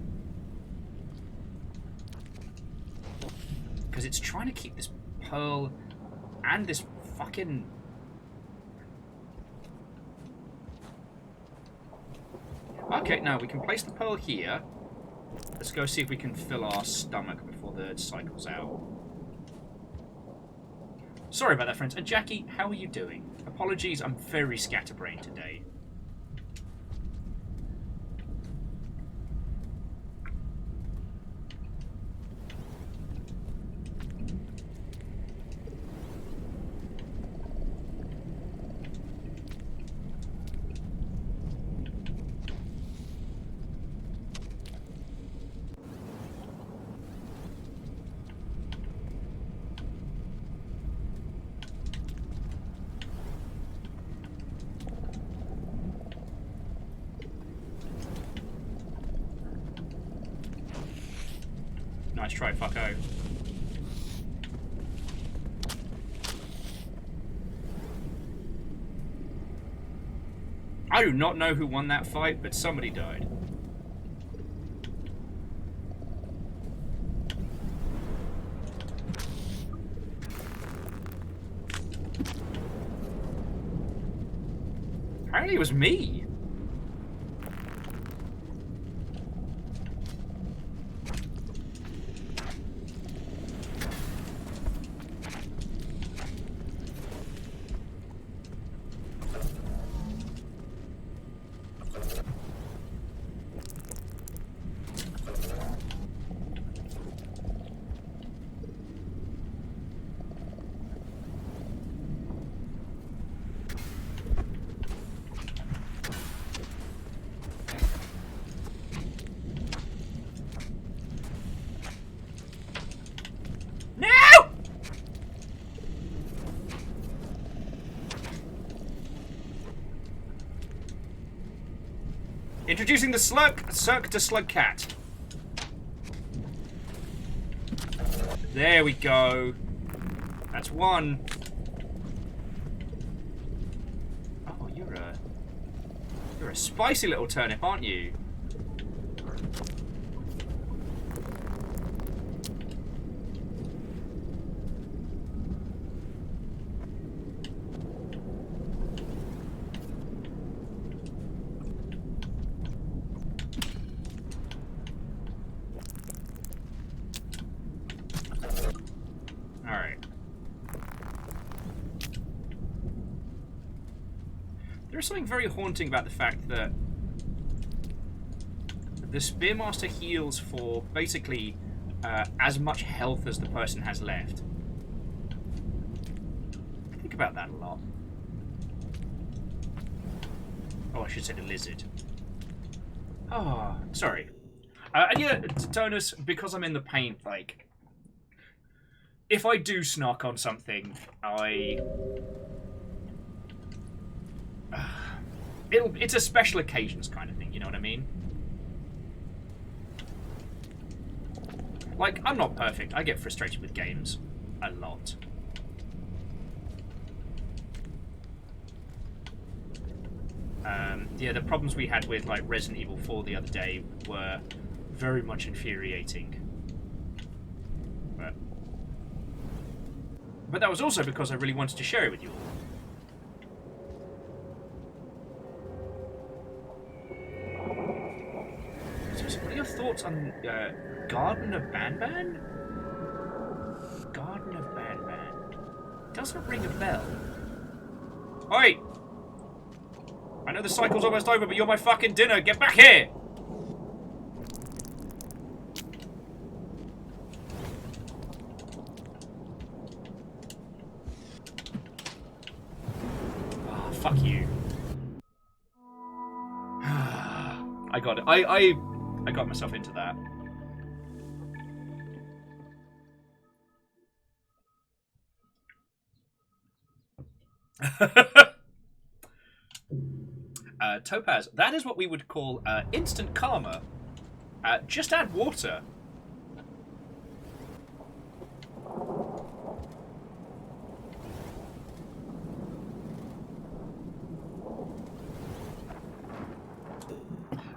Because it's trying to keep this pearl and this fucking... Okay, now we can place the pearl here. Let's go see if we can fill our stomach before the cycle's out. Sorry about that, friends. And Jackie, how are you doing? Apologies, I'm very scatterbrained today. Nice try, fucko. I do not know who won that fight, but somebody died. Apparently it was me. Introducing the Cirque to Slug Cat. There we go. That's one. Oh, you're a spicy little turnip, aren't you? There's something very haunting about the fact that the Spearmaster heals for basically as much health as the person has left. Think about that a lot. Oh, I should say the lizard. Oh, sorry. And yeah, Tonus, because I'm in the paint, like, if I do snark on something, it's a special occasions kind of thing, you know what I mean? Like, I'm not perfect. I get frustrated with games a lot. Yeah, the problems we had with, like, Resident Evil 4 the other day were very much infuriating. But that was also because I really wanted to share it with you all. What are your thoughts on Garden of Banban? Garden of Banban. Doesn't ring a bell. Oi! I know the cycle's almost over, but you're my fucking dinner. Get back here! Oh, fuck you. I got it. I got myself into that. Topaz, that is what we would call instant karma. Just add water.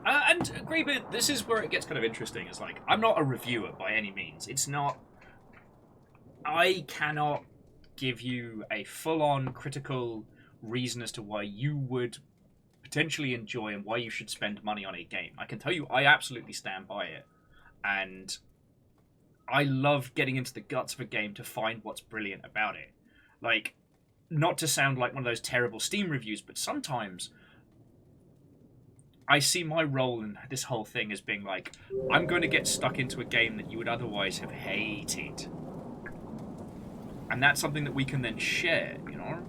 And Greybeard, this is where it gets kind of interesting. It's like, I'm not a reviewer by any means. It's not... I cannot give you a full-on critical reason as to why you would potentially enjoy and why you should spend money on a game. I can tell you, I absolutely stand by it. And I love getting into the guts of a game to find what's brilliant about it. Like, not to sound like one of those terrible Steam reviews, but sometimes I see my role in this whole thing as being like, I'm going to get stuck into a game that you would otherwise have hated. And that's something that we can then share, you know?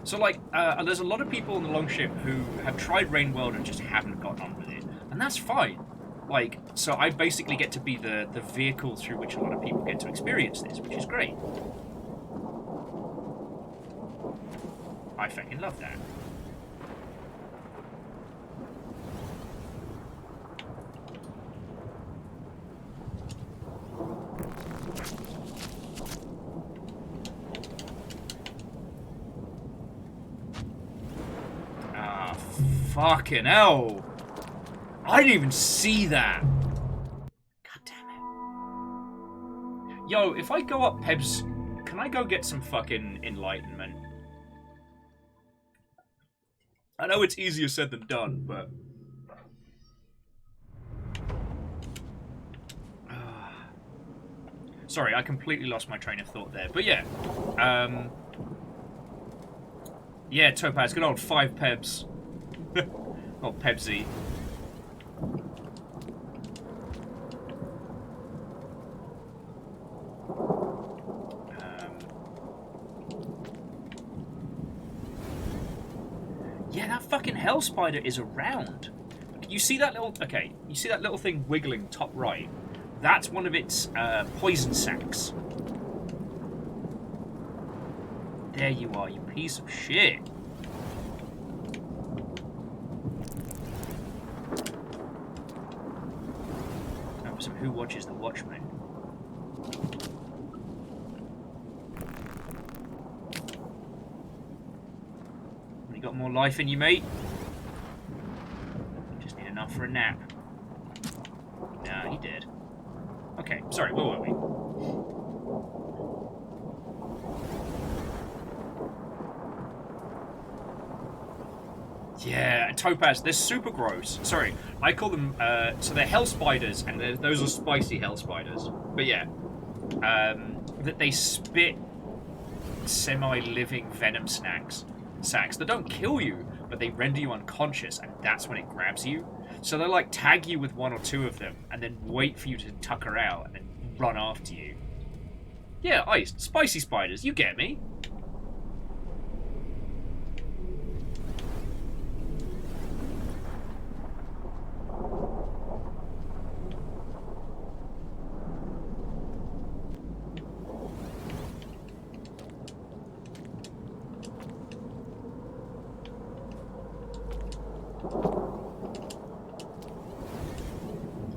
So, like, there's a lot of people on the Longship who have tried Rain World and just haven't gotten on with it. And that's fine. Like, so I basically get to be the vehicle through which a lot of people get to experience this, which is great. I fucking love that. Ah, fucking hell. I didn't even see that. God damn it. Yo, if I go up Pebs, can I go get some fucking enlightenment? I know it's easier said than done, but... Sorry, I completely lost my train of thought there. But yeah. Yeah, Topaz, good old 5 Pebs. Or Pebsy. Yeah, that fucking hell spider is around. You see that little... Okay, you see that little thing wiggling top right? That's one of its poison sacs. There you are, you piece of shit. Some Who Watches the Watchmen. You got more life in you, mate? Just need enough for a nap. Nah, he did. Okay, sorry, where were we? Yeah, topaz. They're super gross. Sorry, I call them. So they're hell spiders, and those are spicy hell spiders. But yeah, that they spit semi-living venom sacs that don't kill you, but they render you unconscious, and that's when it grabs you. So they'll like tag you with one or two of them, and then wait for you to tucker out, and then run after you. Yeah, ice spicy spiders. You get me.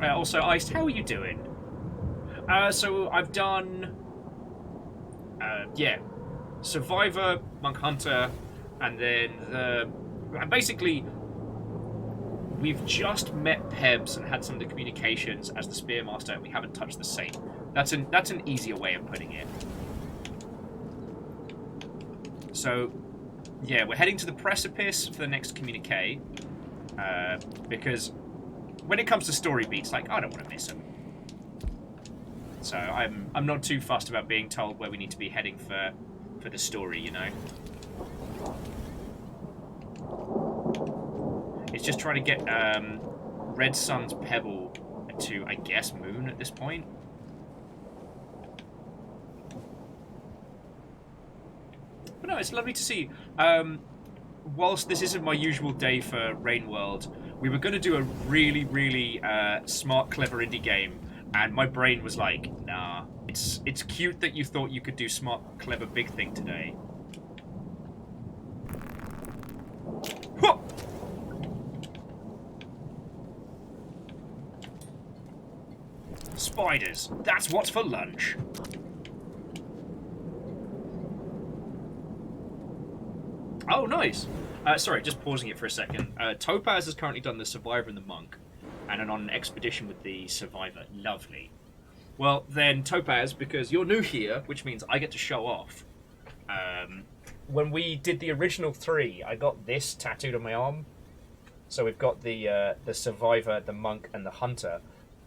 Also, Iced, how are you doing? So I've done, yeah, Survivor, Monk Hunter, and then basically we've just met Pebs and had some of the communications as the Spearmaster, and we haven't touched the saint. That's an easier way of putting it. So, yeah, we're heading to the precipice for the next communique, because when it comes to story beats, like, I don't want to miss them. So I'm not too fussed about being told where we need to be heading for the story, you know. It's just trying to get Red Sun's Pebble to, I guess, Moon at this point. But no, it's lovely to see. Whilst this isn't my usual day for Rain World, we were going to do a really, really smart, clever indie game, and my brain was like, nah, it's cute that you thought you could do smart, clever, big thing today. Whoa! Spiders, that's what's for lunch. Oh, nice. Sorry, just pausing it for a second. Topaz has currently done the Survivor and the Monk, and on an expedition with the Survivor. Lovely. Well, then, Topaz, because you're new here, which means I get to show off. When we did the original 3, I got this tattooed on my arm. So we've got the Survivor, the Monk, and the Hunter,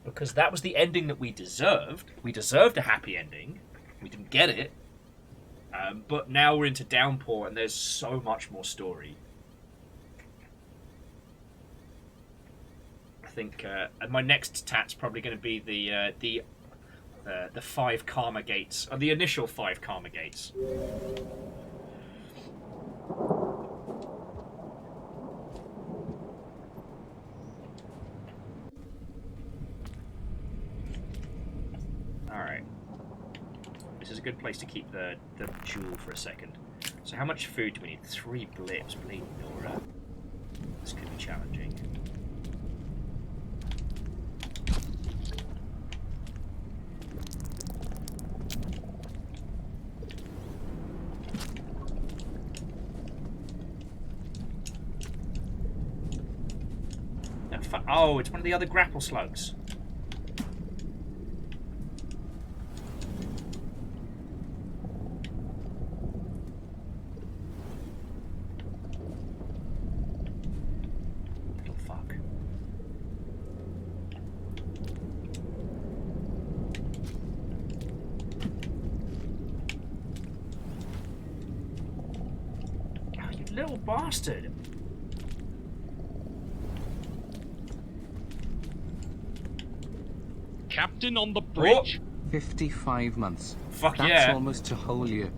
because that was the ending that we deserved. We deserved a happy ending. We didn't get it. But now we're into Downpour, and there's so much more story. I think my next tat's probably going to be the 5 Karma Gates, or the initial 5 Karma Gates. Alright. This is a good place to keep the jewel for a second. So how much food do we need? 3 blips, bleeding Nora. This could be challenging. Oh, it's one of the other grapple slugs. Little fuck. Oh, you little bastard. Captain on the bridge. 55 months. Fuck That's yeah. almost a whole year.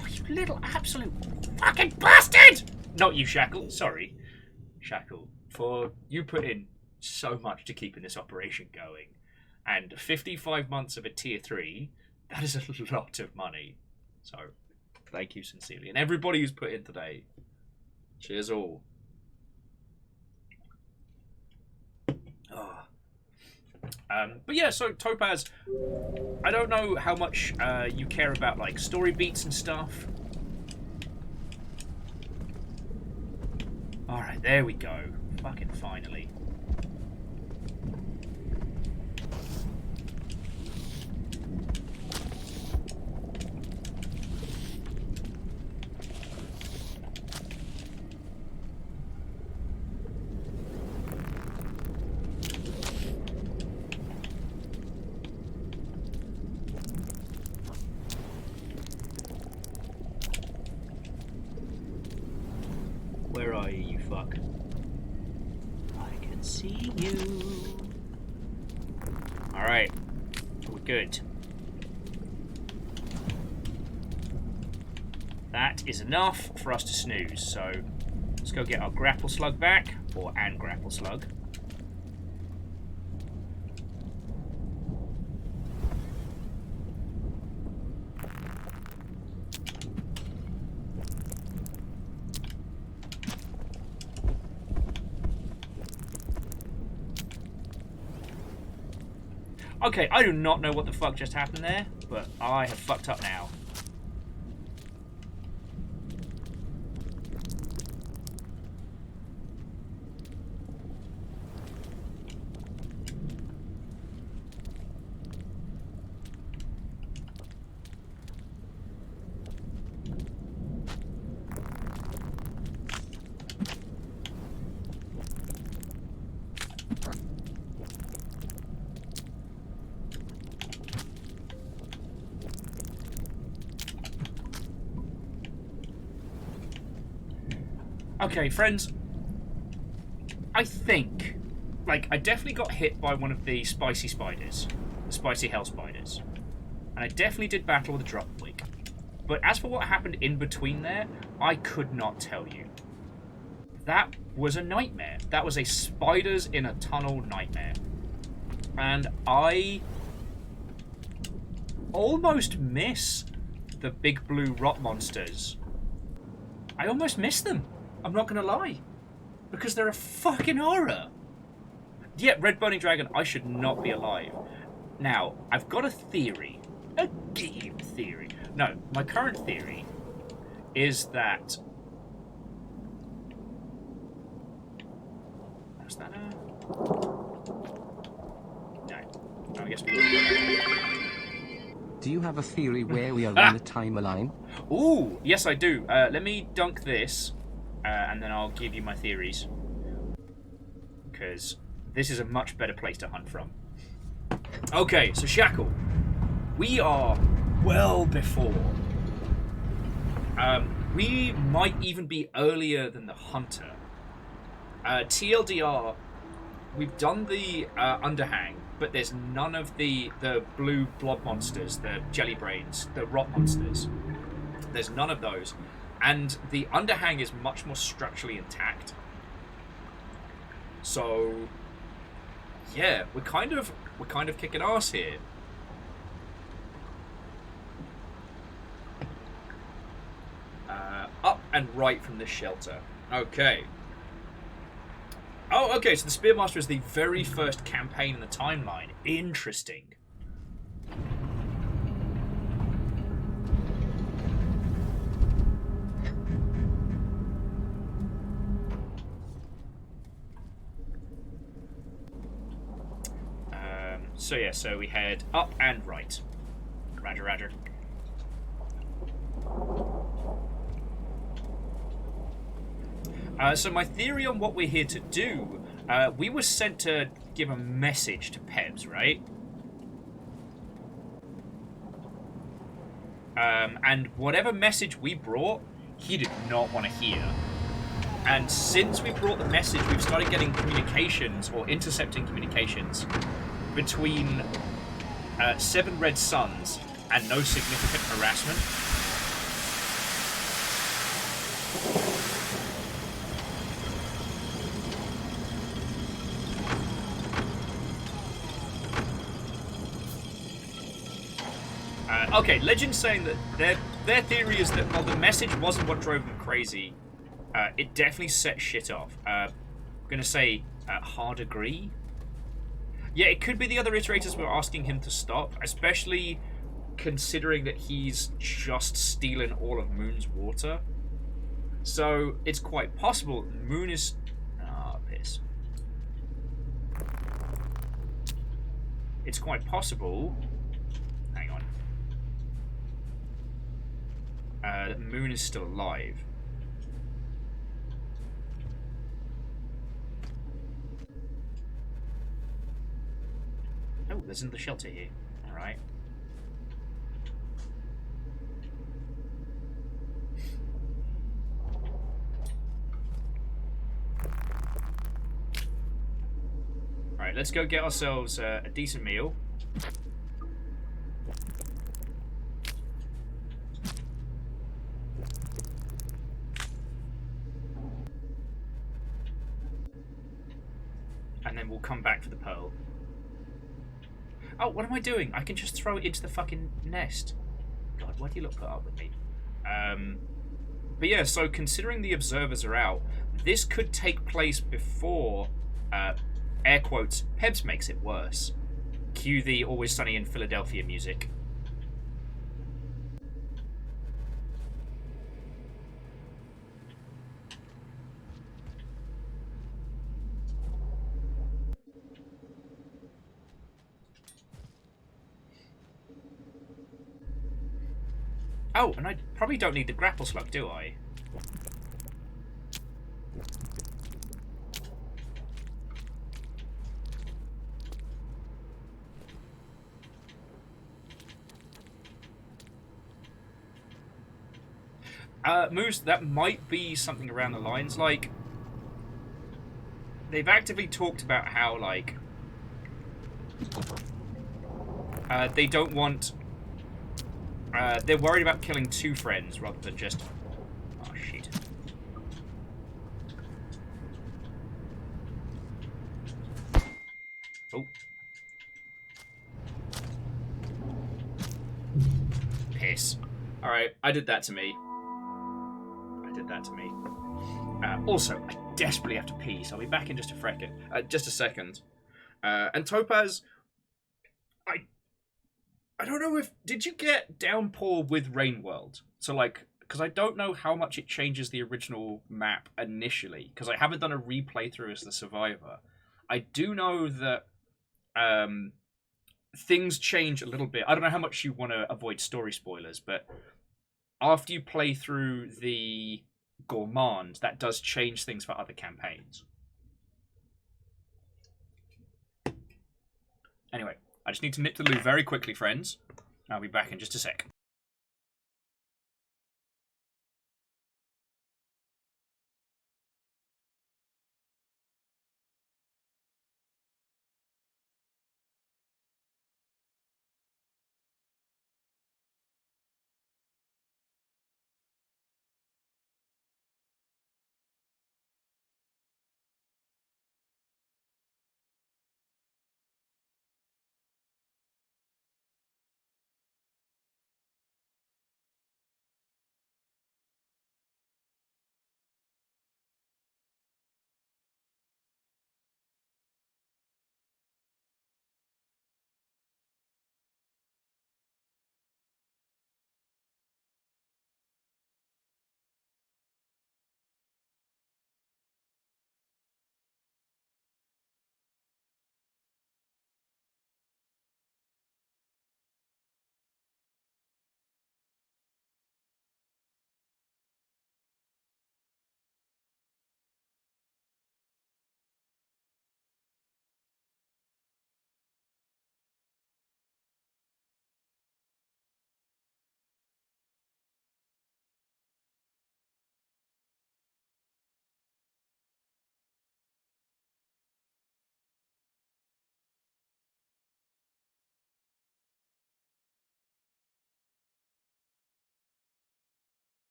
Oh, you little absolute fucking bastard! Not you, Shackle. Sorry, Shackle. For you put in so much to keeping this operation going. And 55 months of a tier 3, that is a lot of money. So, thank you sincerely. And everybody who's put in today. Cheers all. Oh. But yeah, so Topaz, I don't know how much you care about like story beats and stuff. Alright, there we go. Fucking finally. Where are you, you fuck? I can see you. Alright. We're good. That is enough for us to snooze, so let's go get our grapple slug back, or an grapple slug. Okay, I do not know what the fuck just happened there, but I have fucked up now. Okay, friends, I think, like, I definitely got hit by one of the spicy spiders, the spicy hell spiders, and I definitely did battle with a drop twig. But as for what happened in between there, I could not tell you. That was a nightmare. That was a spiders in a tunnel nightmare. And I almost miss the big blue rot monsters. I almost miss them. I'm not gonna lie, because they're a fucking horror. Yeah, Red Burning Dragon, I should not be alive. Now, I've got a theory. A game theory. No, my current theory is that... What's that? No, I guess we wouldn't. Do you have a theory where we are in the timeline? Ooh, yes I do. Let me dunk this. And then I'll give you my theories. Because this is a much better place to hunt from. Okay, so Shackle. We are well before. We might even be earlier than the Hunter. TLDR, we've done the underhang, but there's none of the blue blob monsters, the jelly brains, the rot monsters. There's none of those. And the underhang is much more structurally intact. So yeah, we're kind of kicking ass here. Up and right from this shelter. Okay. Oh, okay, so the Spearmaster is the very first campaign in the timeline. Interesting. So yeah, so we head up and right. Roger, roger. So my theory on what we're here to do, we were sent to give a message to Pebs, right? And whatever message we brought, he did not want to hear. And since we brought the message, we've started getting communications, or intercepting communications, between 7 red suns and no significant harassment. okay, legend's saying that their theory is that while the message wasn't what drove them crazy, it definitely set shit off. I'm gonna say hard agree. Yeah, it could be the other iterators were asking him to stop, especially considering that he's just stealing all of Moon's water. So it's quite possible Moon is... Ah, piss. It's quite possible... Hang on. That Moon is still alive. Oh, there's another shelter here. Alright. Alright, let's go get ourselves a decent meal. And then we'll come back for the pearl. Oh, what am I doing? I can just throw it into the fucking nest. God, why do you lot put up with me? But yeah, so considering the observers are out, this could take place before, air quotes, Pebs makes it worse. Cue the Always Sunny in Philadelphia music. Oh, and I probably don't need the grapple slug, do I? Moose, that might be something around the lines, like... They've actively talked about how, like... they don't want... they're worried about killing two friends rather than just... Oh, shit. Oh. Piss. Alright, I did that to me. Also, I desperately have to pee, so I'll be back in just a second. And Topaz... I don't know if... Did you get Downpour with Rain World? So, like... Because I don't know how much it changes the original map initially. Because I haven't done a replay through as the Survivor. I do know that... things change a little bit. I don't know how much you want to avoid story spoilers, but... After you play through the Gourmand, that does change things for other campaigns. Anyway, I just need to nip to the loo very quickly, friends. I'll be back in just a sec.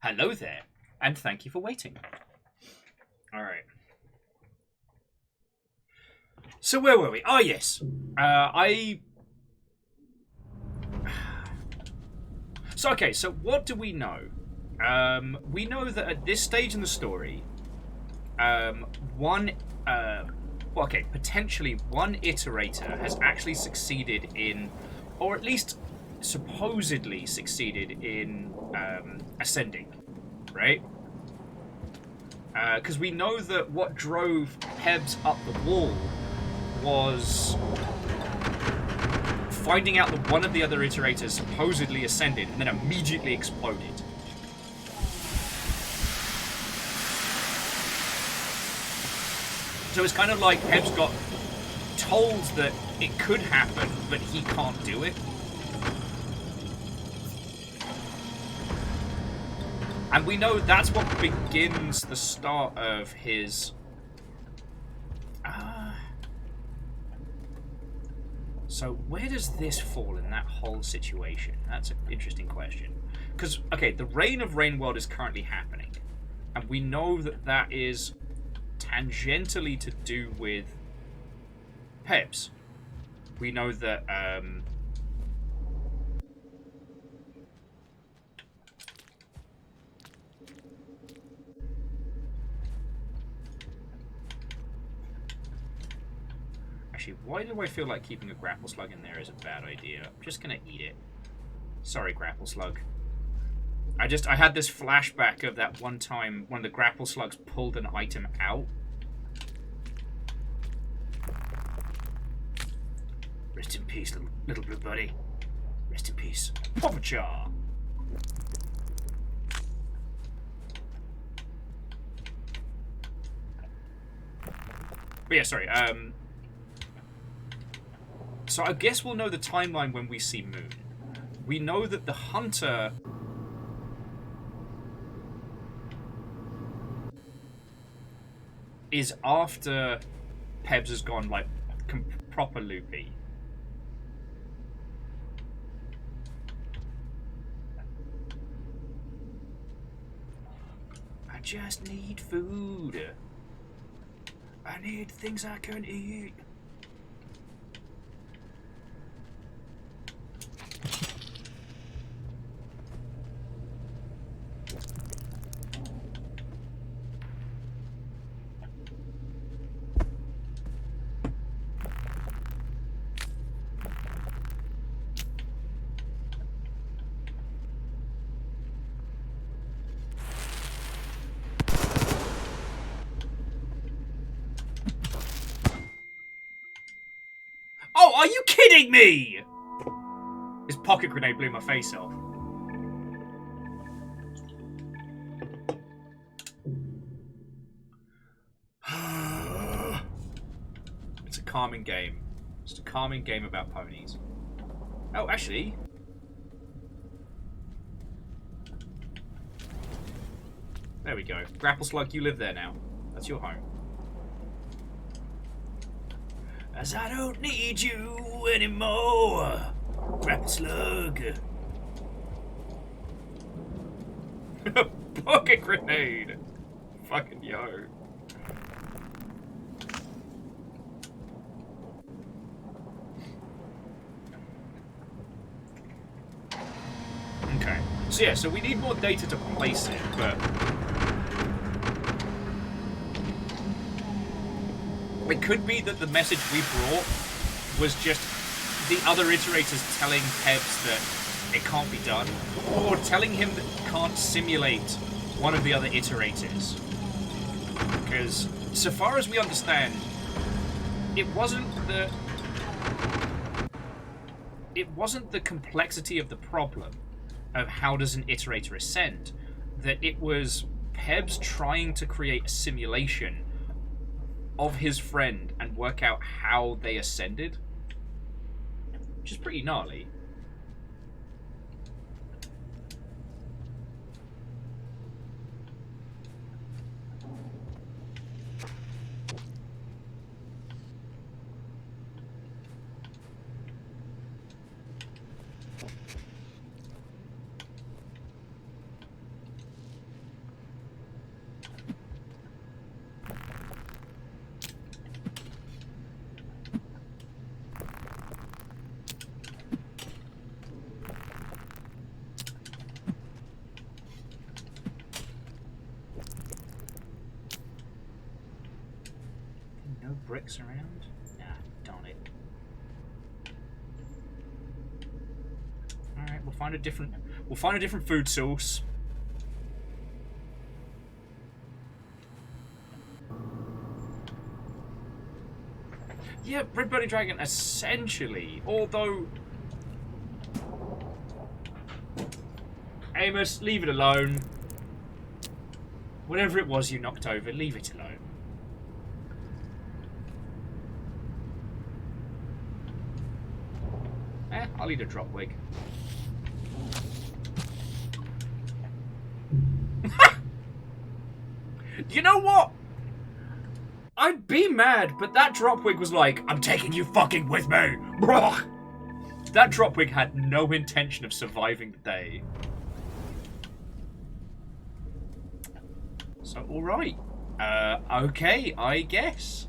Hello there, and thank you for waiting. Alright. So where were we? Oh, yes. So, okay, so what do we know? We know that at this stage in the story, potentially one iterator has actually succeeded in, or at least supposedly succeeded in, ascending, right? Because we know that what drove Pebs up the wall was finding out that one of the other iterators supposedly ascended and then immediately exploded. So it's kind of like Pebs got told that it could happen, but he can't do it. And we know that's what begins the start of his... So where does this fall in that whole situation? That's an interesting question. Because, okay, the Reign of Rain World is currently happening. And we know that that is tangentially to do with Pebs. We know that, actually, why do I feel like keeping a grapple slug in there is a bad idea? I'm just gonna eat it. Sorry, grapple slug. I had this flashback of that one time when the grapple slugs pulled an item out. Rest in peace, little blue buddy. Rest in peace. Pop a jar. But yeah, sorry. So I guess we'll know the timeline when we see Moon. We know that the Hunter... is after Pebs has gone, like, proper loopy. I just need food. I need things I can eat. Oh, are you kidding me? His pocket grenade blew my face off. It's a calming game. It's a calming game about ponies. Oh, actually... there we go. Grapple Slug, you live there now. That's your home. As I don't need you anymore, Grapple Slug. Pocket grenade. Fucking yo. Okay. So yeah, so we need more data to place it, but... it could be that the message we brought was just the other iterators telling Pebs that it can't be done, or telling him that he can't simulate one of the other iterators. Because, so far as we understand, it wasn't the complexity of the problem of how does an iterator ascend, that it was Pebs trying to create a simulation of his friend and work out how they ascended, which is pretty gnarly. No bricks around? Nah, darn it. Alright, we'll find a different food source. Yeah, Red Burning Dragon, essentially. Although... Amos, leave it alone. Whatever it was you knocked over, leave it alone. I'll eat a drop wig. You know what? I'd be mad, but that dropwig was like, I'm taking you fucking with me! That dropwig had no intention of surviving the day. So, alright. Okay, I guess.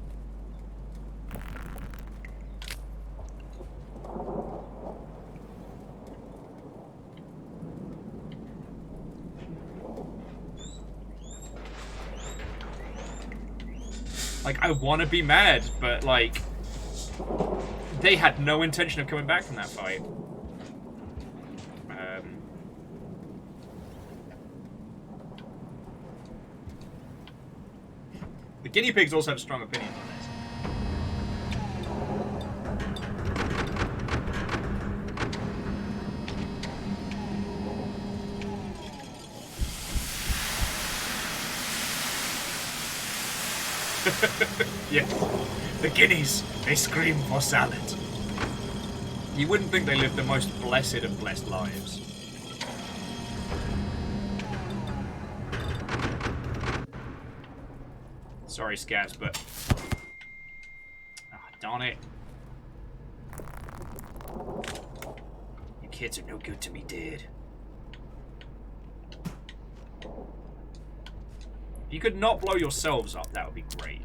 Like, I want to be mad, but, like, they had no intention of coming back from that fight. The guinea pigs also have strong opinions on this. Yes, the guineas, they scream for salad. You wouldn't think they live the most blessed of blessed lives. Sorry, Scabs, but... Ah, darn it. You kids are no good to me, dude. If you could not blow yourselves up, that would be great.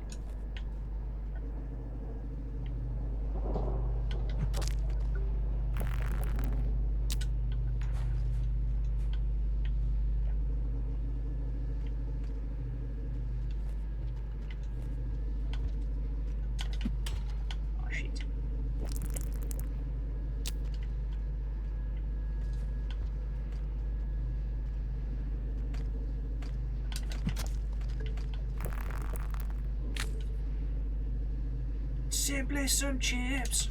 Oh, shit. Simply some chips.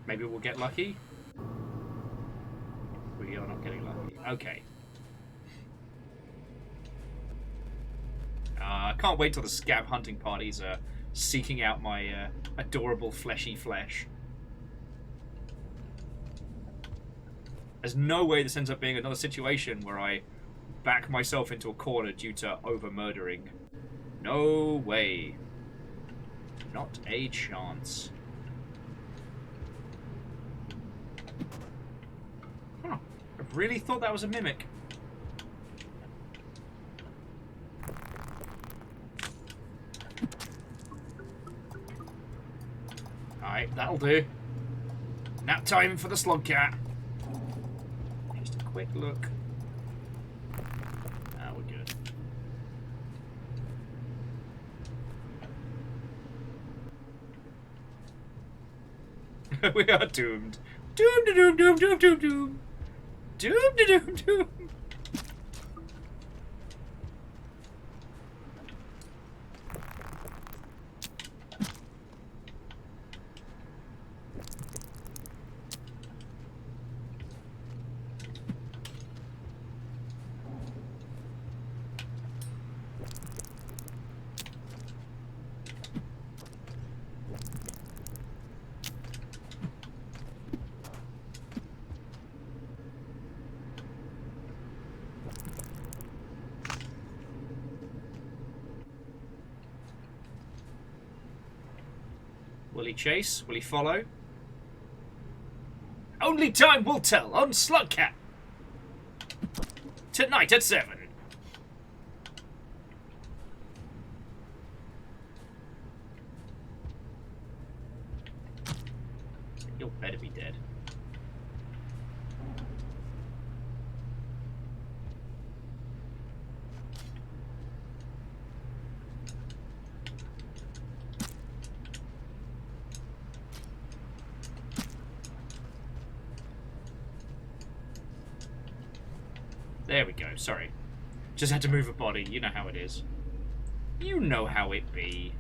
Maybe we'll get lucky. We are not getting lucky. Okay. I can't wait till the scab hunting parties are seeking out my adorable fleshy flesh. There's no way this ends up being another situation where I back myself into a corner due to over-murdering. No way. Not a chance. Huh. I really thought that was a mimic. Alright, that'll do. Nap time for the slug cat. Just a quick look. Ah, we're good. We are doomed. Doom to doom doom doom doom doom. Doom to doom doom. Will he chase? Will he follow? Only time will tell on Slugcat. Tonight at 7. You better be dead. There we go, sorry. Just had to move a body, you know how it is. You know how it be.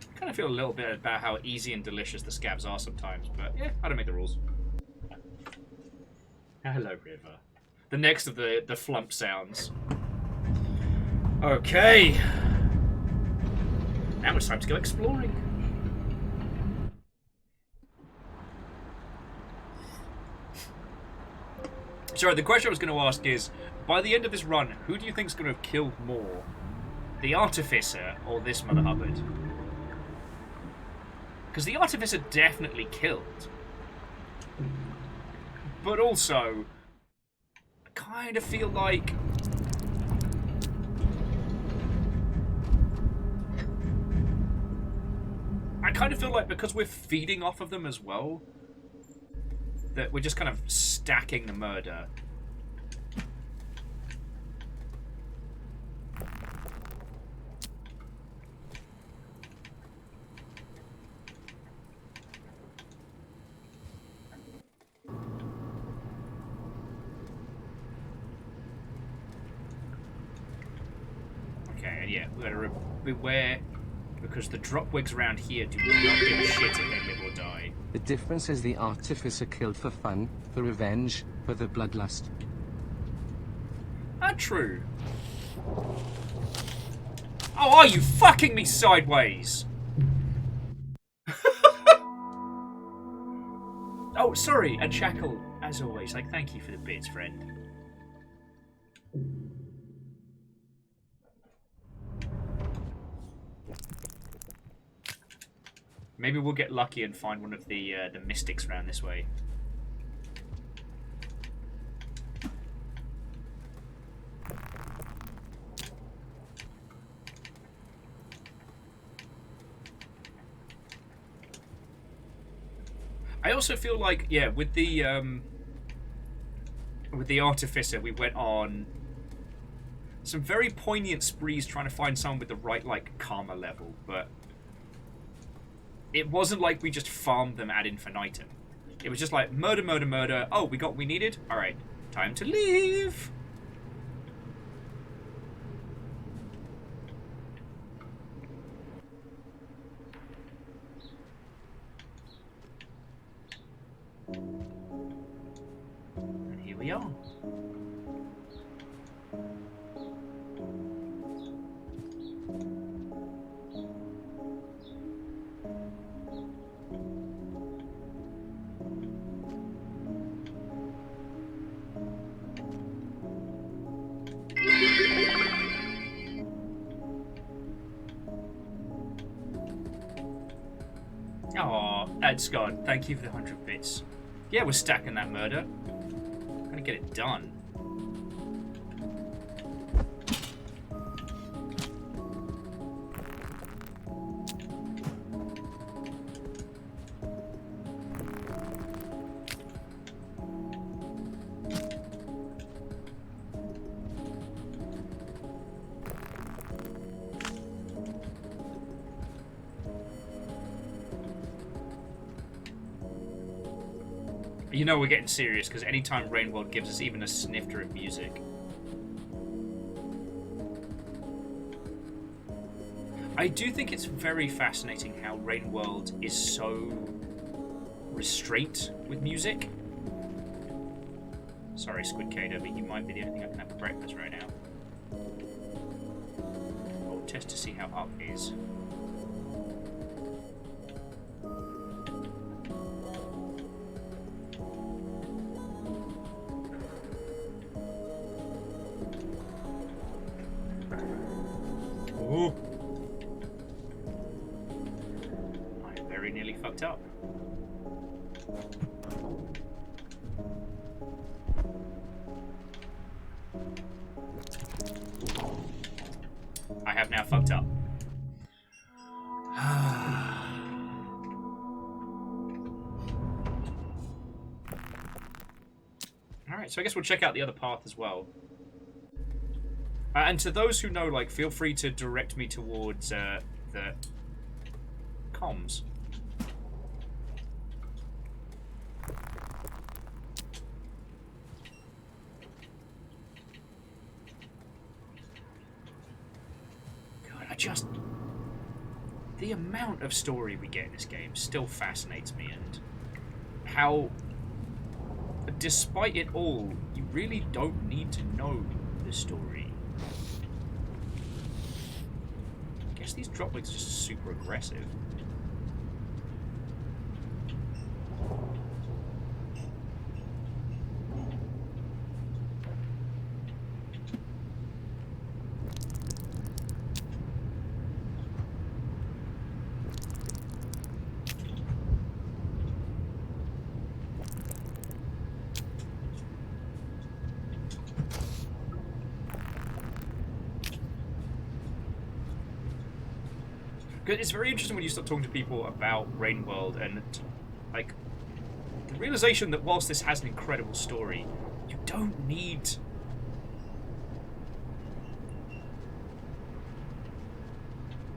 I kind of feel a little bit about how easy and delicious the scabs are sometimes, but yeah, I don't make the rules. Hello, River. The next of the flump sounds. Okay. Now it's time to go exploring. Sorry, the question I was going to ask is, by the end of this run, who do you think is going to have killed more? The Artificer or this Mother Hubbard? Because the Artificer definitely killed. But also, I kind of feel like... because we're feeding off of them as well, that we're just kind of stacking the murder. Okay, and yeah, we gotta beware, because the dropwigs around here do not give a shit if they live or die. The difference is the Artificer killed for fun, for revenge, for the bloodlust. True. Oh, are you fucking me sideways? Oh, sorry, and Shackle, as always, like, thank you for the bits, friend. Maybe we'll get lucky and find one of the mystics around this way. I also feel like, yeah, with the Artificer, we went on some very poignant sprees trying to find someone with the right, like, karma level, but it wasn't like we just farmed them ad infinitum. It was just like, murder, murder, murder. Oh, we got what we needed? Alright, time to leave! And here we are. Oh, Ed Scott, thank you for the 100 bits. Yeah, we're stacking that murder. Gonna get it done. You know we're getting serious, because anytime Rainworld gives us even a snifter of music. I do think it's very fascinating how Rainworld is so restrained with music. Sorry, Squid Cater, but you might be the only thing I can have for breakfast right now. We'll test to see how up is. Ooh. I very nearly fucked up. I have now fucked up. Alright, so I guess we'll check out the other path as well. And to those who know, like, feel free to direct me towards the comms. God, the amount of story we get in this game still fascinates me, and how, despite it all, you really don't need to know the story. I guess these droplets are just super aggressive. It's very interesting when you start talking to people about Rain World, and like the realization that whilst this has an incredible story, you don't need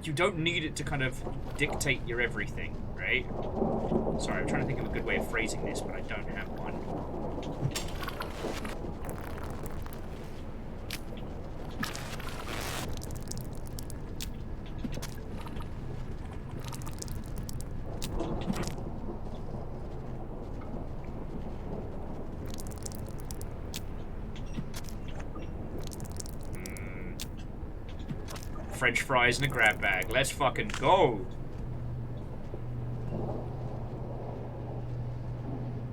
it to kind of dictate your everything, right? Sorry, I'm trying to think of a good way of phrasing this, but I don't have one. French fries in a grab bag. Let's fucking go.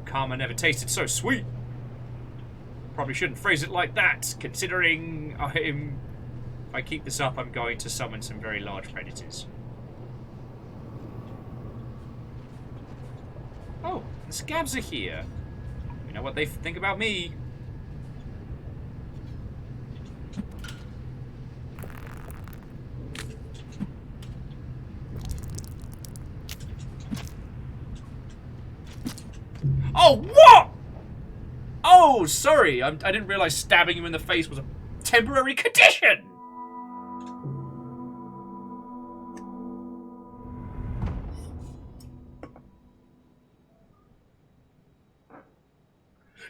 Karma never tasted so sweet. Probably shouldn't phrase it like that, considering if I keep this up, I'm going to summon some very large predators. Oh, the scabs are here. You know what they think about me. Oh, what? Oh, sorry. I didn't realize stabbing him in the face was a temporary condition.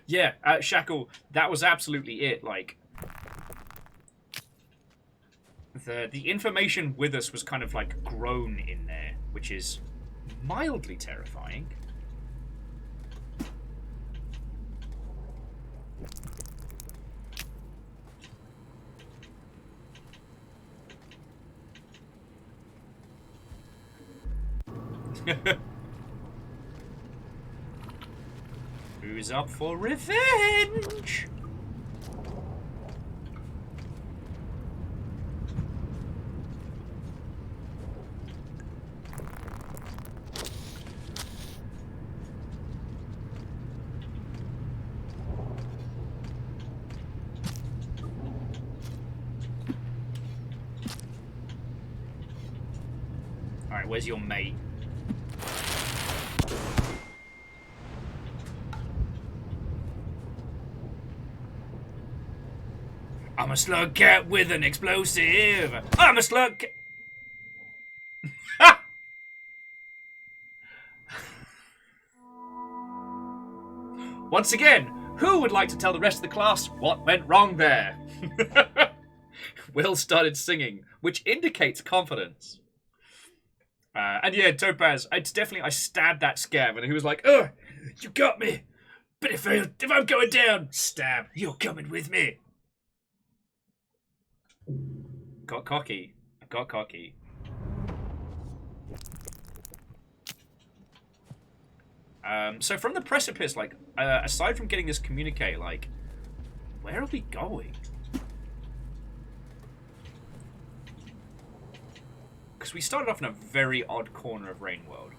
Yeah, Shackle, that was absolutely it. Like, the information with us was kind of like grown in there, which is mildly terrifying. Who's up for revenge? Alright, where's your mate? I'm a slug cat with an explosive. I'm a slug cat. Once again, who would like to tell the rest of the class what went wrong there? Will started singing, which indicates confidence. And yeah, Topaz, I stabbed that scab, and he was like, "Ugh, you got me. But if I'm going down, stab, you're coming with me." Got cocky. I got cocky. So from the precipice, like, aside from getting this communique, like, where are we going? Because we started off in a very odd corner of Rain World.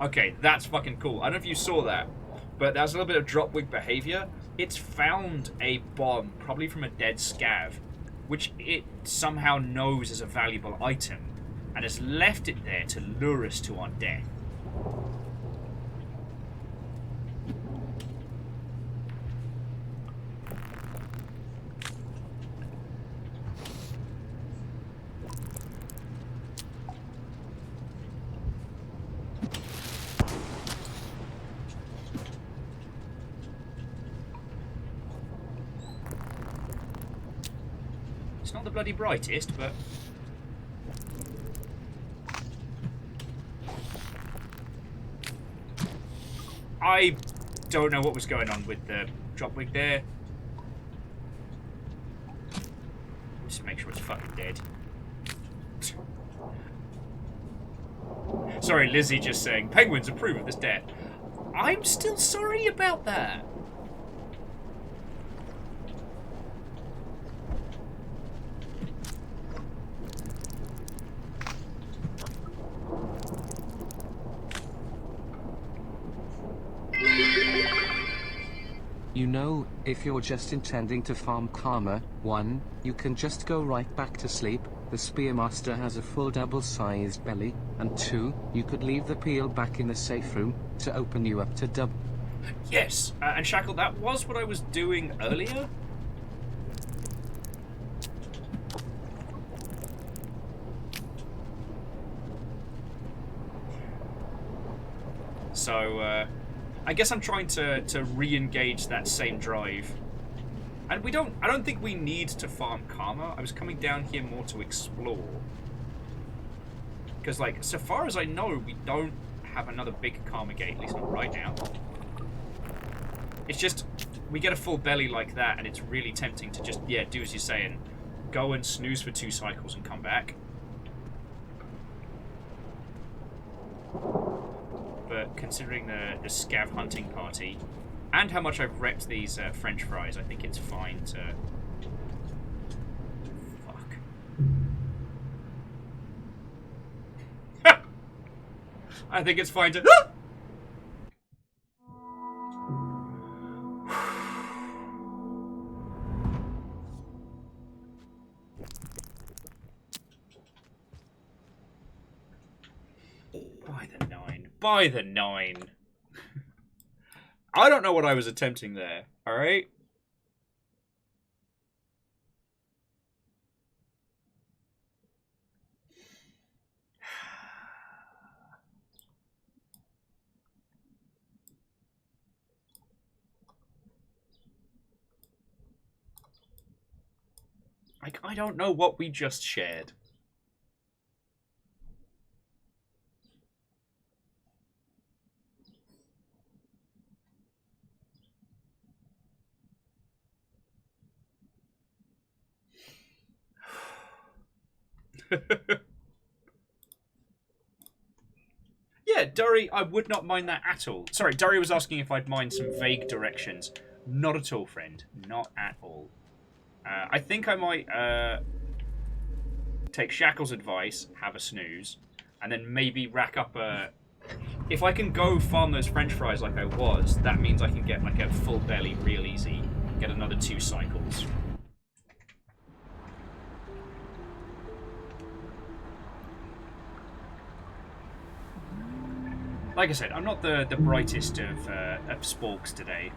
Okay, that's fucking cool. I don't know if you saw that, but that's a little bit of dropwig behavior. It's found a bomb, probably from a dead scav, which it somehow knows is a valuable item, and has left it there to lure us to our death. It's not the bloody brightest, but... I don't know what was going on with the drop wig there. Just make sure it's fucking dead. Sorry, Lizzie just saying, penguins approve of this death. I'm still sorry about that. You know, if you're just intending to farm karma, 1, you can just go right back to sleep, the Spearmaster has a full double-sized belly, and 2, you could leave the peel back in the safe room, to open you up to double. Yes, and Shackle, that was what I was doing earlier. So, I guess I'm trying to re-engage that same drive. And I don't think we need to farm karma. I was coming down here more to explore. Because, like, so far as I know, we don't have another big karma gate, at least not right now. It's just, we get a full belly like that, and it's really tempting to just, yeah, do as you're saying. Go and snooze for 2 cycles and come back. But considering the scav hunting party, and how much I've wrecked these French fries, I think it's fine to... Fuck. I think it's fine to... By the 9. By the 9. I don't know what I was attempting there, alright? Like, I don't know what we just shared. Yeah, Durry, I would not mind that at all. Sorry, Durry was asking if I'd mind some vague directions. Not at all, friend. Not at all. I think I might take Shackle's advice, have a snooze, and then maybe rack up a... If I can go farm those French fries like I was, that means I can get like a full belly real easy. Get another 2 cycles. Like I said, I'm not the brightest of sporks today.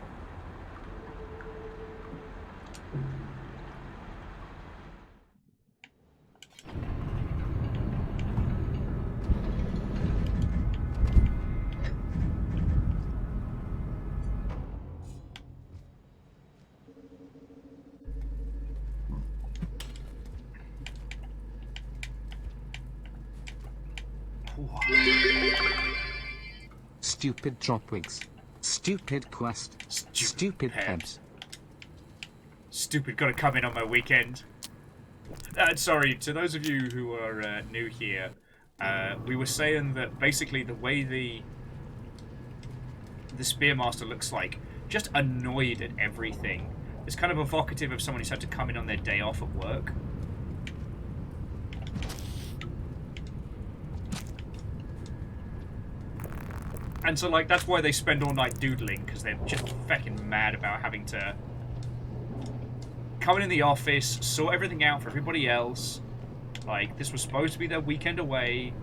Stupid dropwigs. Stupid quest. Stupid pebs. Stupid gotta come in on my weekend. Sorry, to those of you who are new here, we were saying that basically the way the Spearmaster looks like, just annoyed at everything. It's kind of evocative of someone who's had to come in on their day off at work. And so, like, that's why they spend all night doodling, because they're just fucking mad about having to come in the office, sort everything out for everybody else, Like, this was supposed to be their weekend away.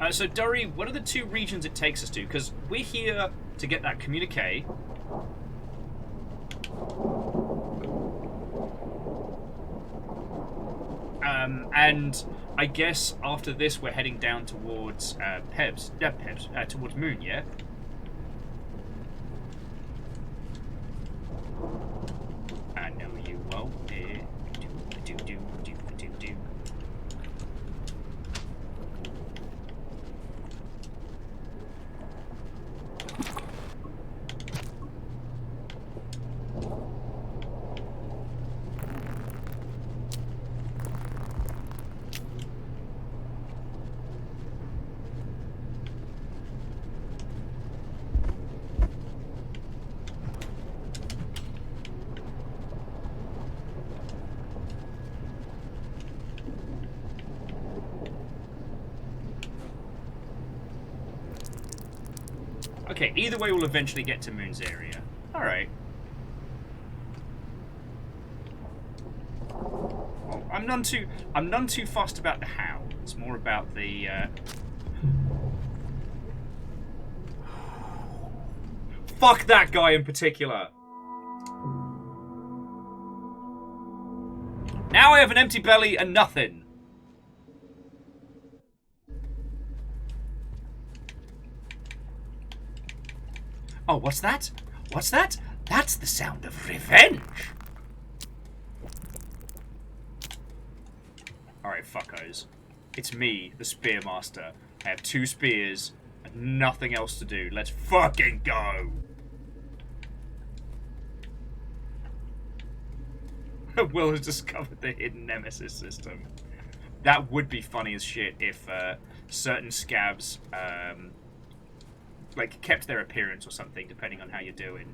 So, Dory, what are the 2 regions it takes us to? Because we're here to get that communique. And I guess after this we're heading down towards towards Moon, yeah? I know you won't be. Do. Okay, either way we'll eventually get to Moon's area. Alright. Well, I'm none too fussed about the how. It's more about the fuck that guy in particular. Now I have an empty belly and nothing. Oh, what's that? What's that? That's the sound of revenge! Alright, fuckos. It's me, the Spearmaster. I have 2 spears and nothing else to do. Let's fucking go! Will has discovered the hidden nemesis system. That would be funny as shit if certain scabs like kept their appearance or something, depending on how you're doing.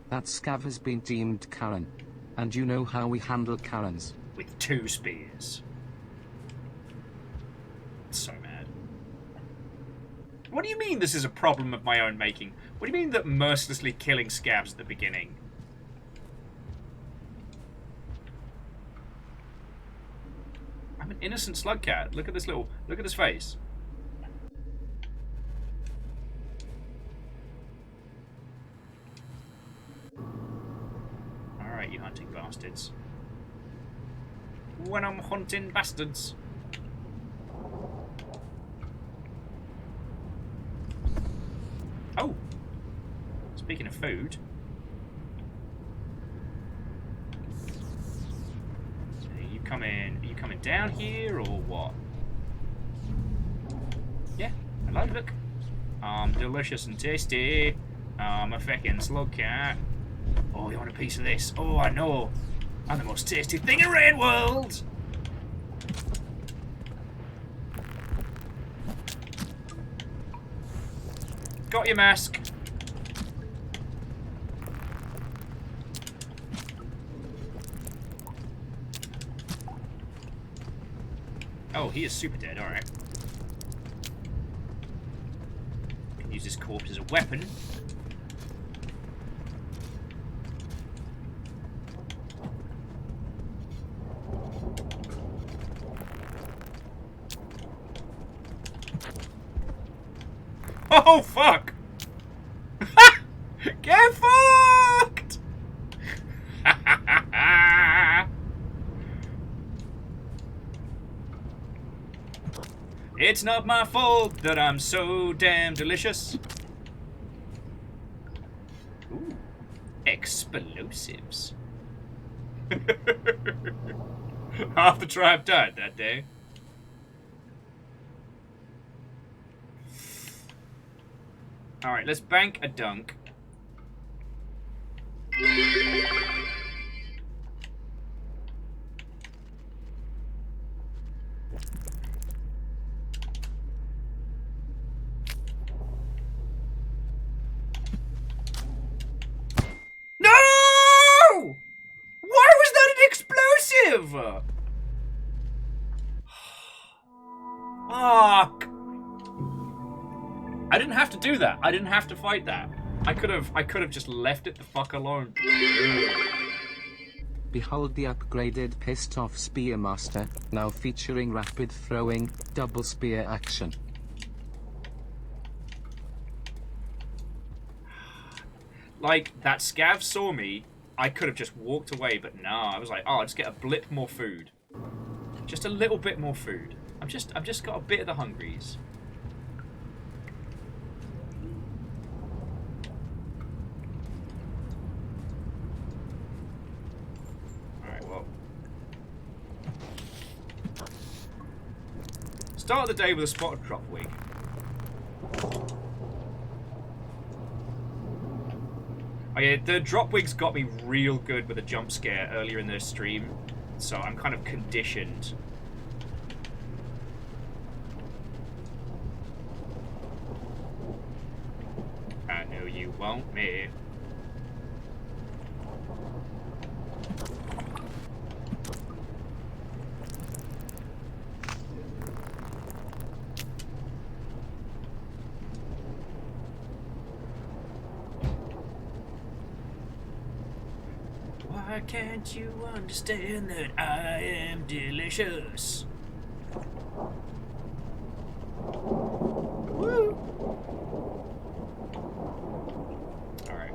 That scav has been deemed Karen. And you know how we handle Karens. With 2 spears. So mad. What do you mean this is a problem of my own making? What do you mean that mercilessly killing scabs at the beginning? I'm an innocent slug cat. Look at this face. Alright, you hunting bastards. When I'm hunting bastards. Oh! Speaking of food. Are you coming down here or what? Yeah, hello, look. Delicious and tasty. I'm a feckin' slug cat. Oh, you want a piece of this? Oh, I know. I'm the most tasty thing around world. Got your mask. Oh, he is super dead, alright. Can use this corpse as a weapon. Oh, fuck! Get fucked! It's not my fault that I'm so damn delicious. Ooh, explosives. Half the tribe died that day. Alright, let's bank a dunk. No! Why was that an explosive? Fuck. I didn't have to do that. I didn't have to fight that. I could have just left it the fuck alone. Behold the upgraded pissed off Spearmaster, now featuring rapid throwing, double spear action. Like, that scav saw me, I could have just walked away, but nah, I was like, oh, I'll just get a blip more food. Just a little bit more food. I've just got a bit of the hungries. Alright, well. Start the day with a spotted drop wig. Oh yeah, the drop wigs got me real good with a jump scare earlier in the stream, so I'm kind of conditioned. I know you want me. Why can't you understand that I am delicious? Woo! Alright.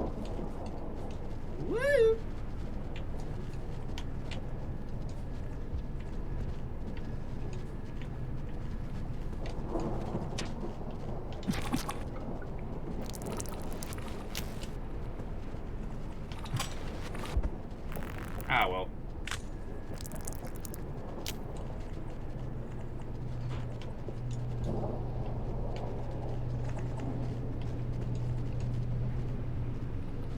Woo! Ah, well.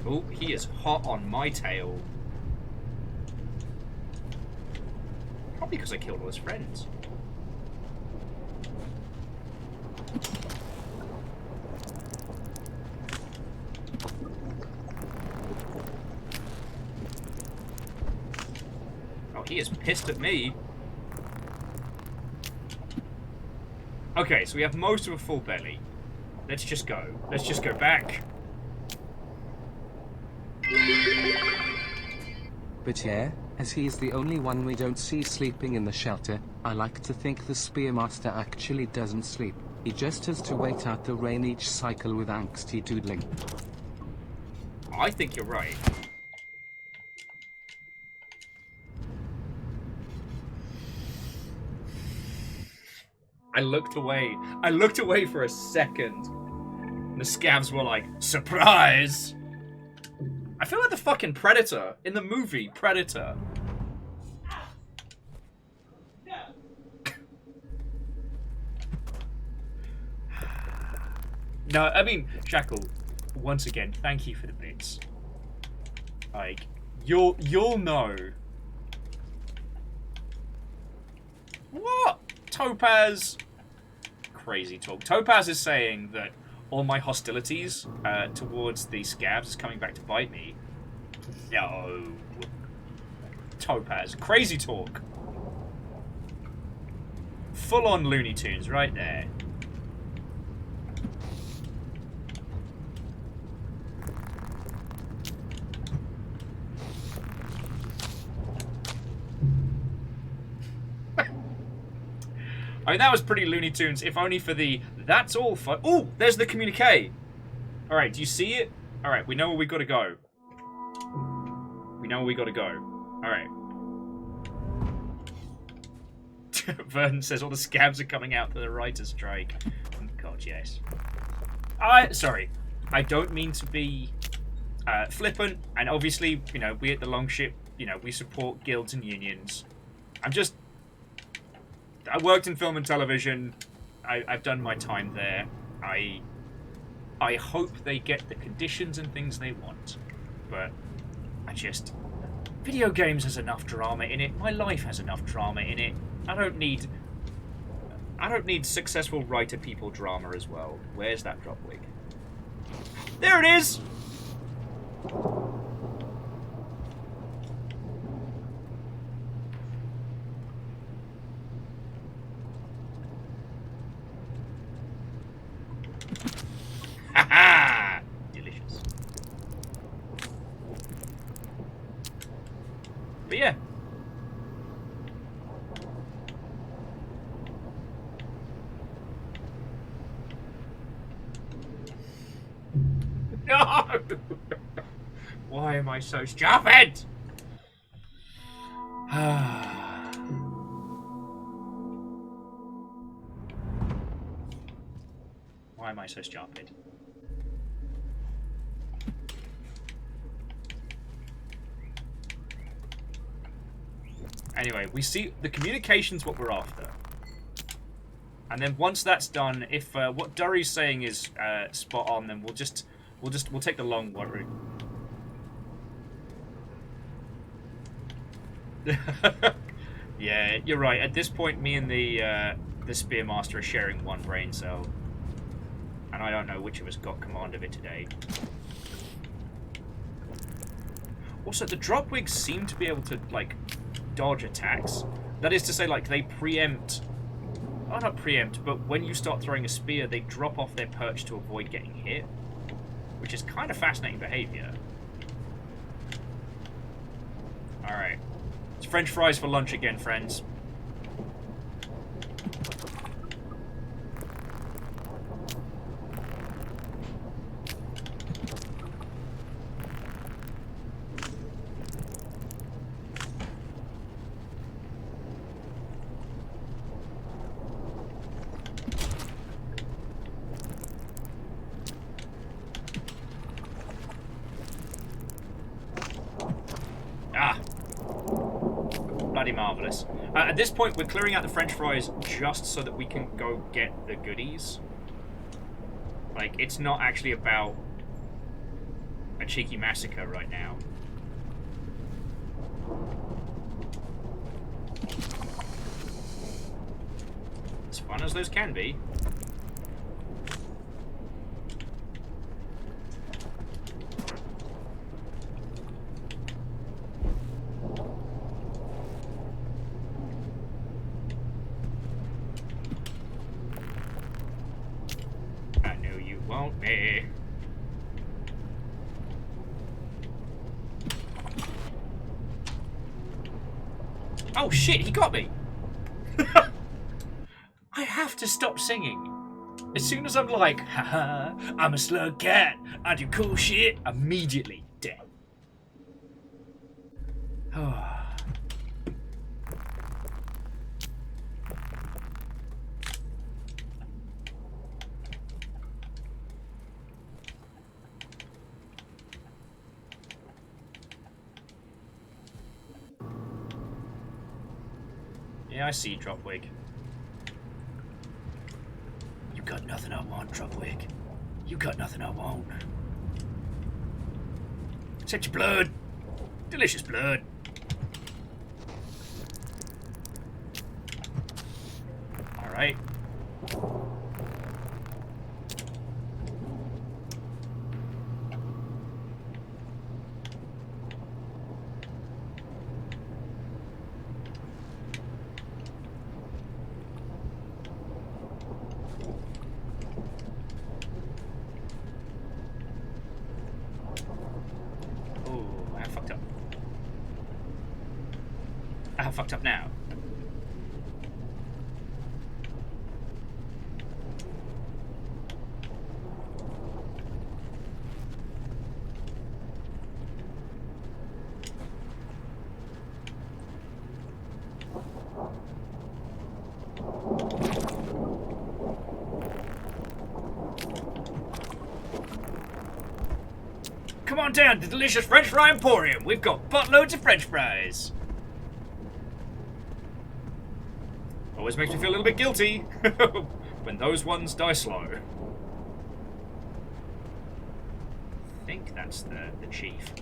Oh, he is hot on my tail. Probably because I killed all his friends. He is pissed at me. Okay, so we have most of a full belly. Let's just go. Let's just go back. But yeah, as he's the only one we don't see sleeping in the shelter, I like to think the Spearmaster actually doesn't sleep. He just has to wait out the rain each cycle with angsty doodling. I think you're right. I looked away. I looked away for a second. And the scavs were like, surprise! I feel like the fucking Predator in the movie Predator. No, I mean, Shackle, once again, thank you for the bits. Like, you'll know. What? Topaz. Crazy talk. Topaz is saying that all my hostilities towards the scavs is coming back to bite me. No. Topaz. Crazy talk. Full on Looney Tunes right there. I mean, that was pretty Looney Tunes, if only for the... That's all for... Oh, there's the communique. All right, do you see it? All right, we know where we got to go. We know where we got to go. All right. Vernon says all the scabs are coming out for the writer's strike. Oh, God, yes. Sorry. I don't mean to be flippant, and obviously, you know, we at the Longship, you know, we support guilds and unions. I'm just... I worked in film and television. I've done my time there. I hope they get the conditions and things they want. But just... Video games has enough drama in it. My life has enough drama in it. I don't need successful writer people drama as well. Where's that drop wig? There it is! Ha-ha! Delicious. But yeah. No! Why am I so stupid? Why am I so stupid? Anyway, we see the communication's what we're after. And then once that's done, if what Durry's saying is spot on, then we'll take the long route. Yeah, you're right. At this point, me and the Spearmaster are sharing one brain cell, and I don't know which of us got command of it today. Also, the dropwigs seem to be able to like dodge attacks. That is to say, like they preempt. Oh, not preempt, but when you start throwing a spear, they drop off their perch to avoid getting hit, which is kind of fascinating behavior. Alright. It's French fries for lunch again, friends. Marvelous. At this point, we're clearing out the French fries just so that we can go get the goodies. Like, it's not actually about a cheeky massacre right now. As fun as those can be. Oh shit, he got me! I have to stop singing. As soon as I'm like, haha, I'm a slug cat, I do cool shit, immediately dead. Yeah, I see, Dropwig. You got nothing I want, Dropwig. You got nothing I want. Except your blood. Delicious blood. Alright. Fucked up now. Come on down to the delicious French Fry Emporium. We've got buttloads of French fries. Always makes me feel a little bit guilty when those ones die slow. I think that's the chief.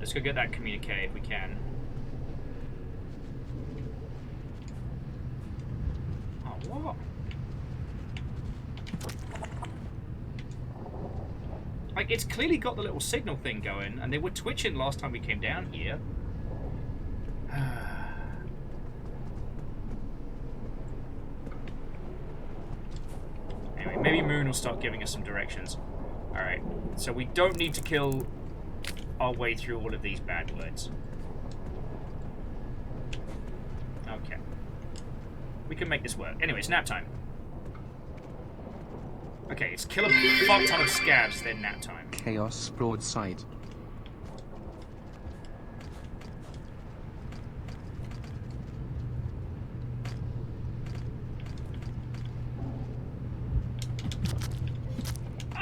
let's go get that communique if we can. Oh, what? Like, it's clearly got the little signal thing going, and they were twitching last time we came down here. Anyway, maybe Moon will start giving us some directions. Alright, so we don't need to kill our way through all of these bad words. Okay. We can make this work. Anyway, it's nap time. Okay, it's kill a fuck ton of scabs, then nap time. Chaos broadside.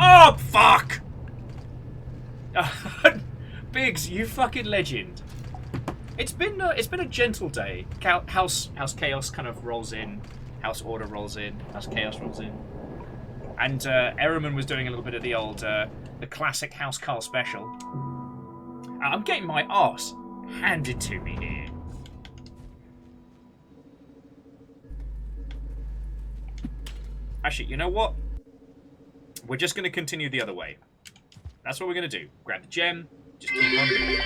Oh, fuck! Biggs, you fucking legend. It's been a gentle day. House Chaos kind of rolls in. House Order rolls in. House Chaos rolls in. And Ehrman was doing a little bit of the old, the classic House Carl special. I'm getting my arse handed to me here. Actually, you know what? We're just going to continue the other way. That's what we're going to do. Grab the gem, just keep on moving.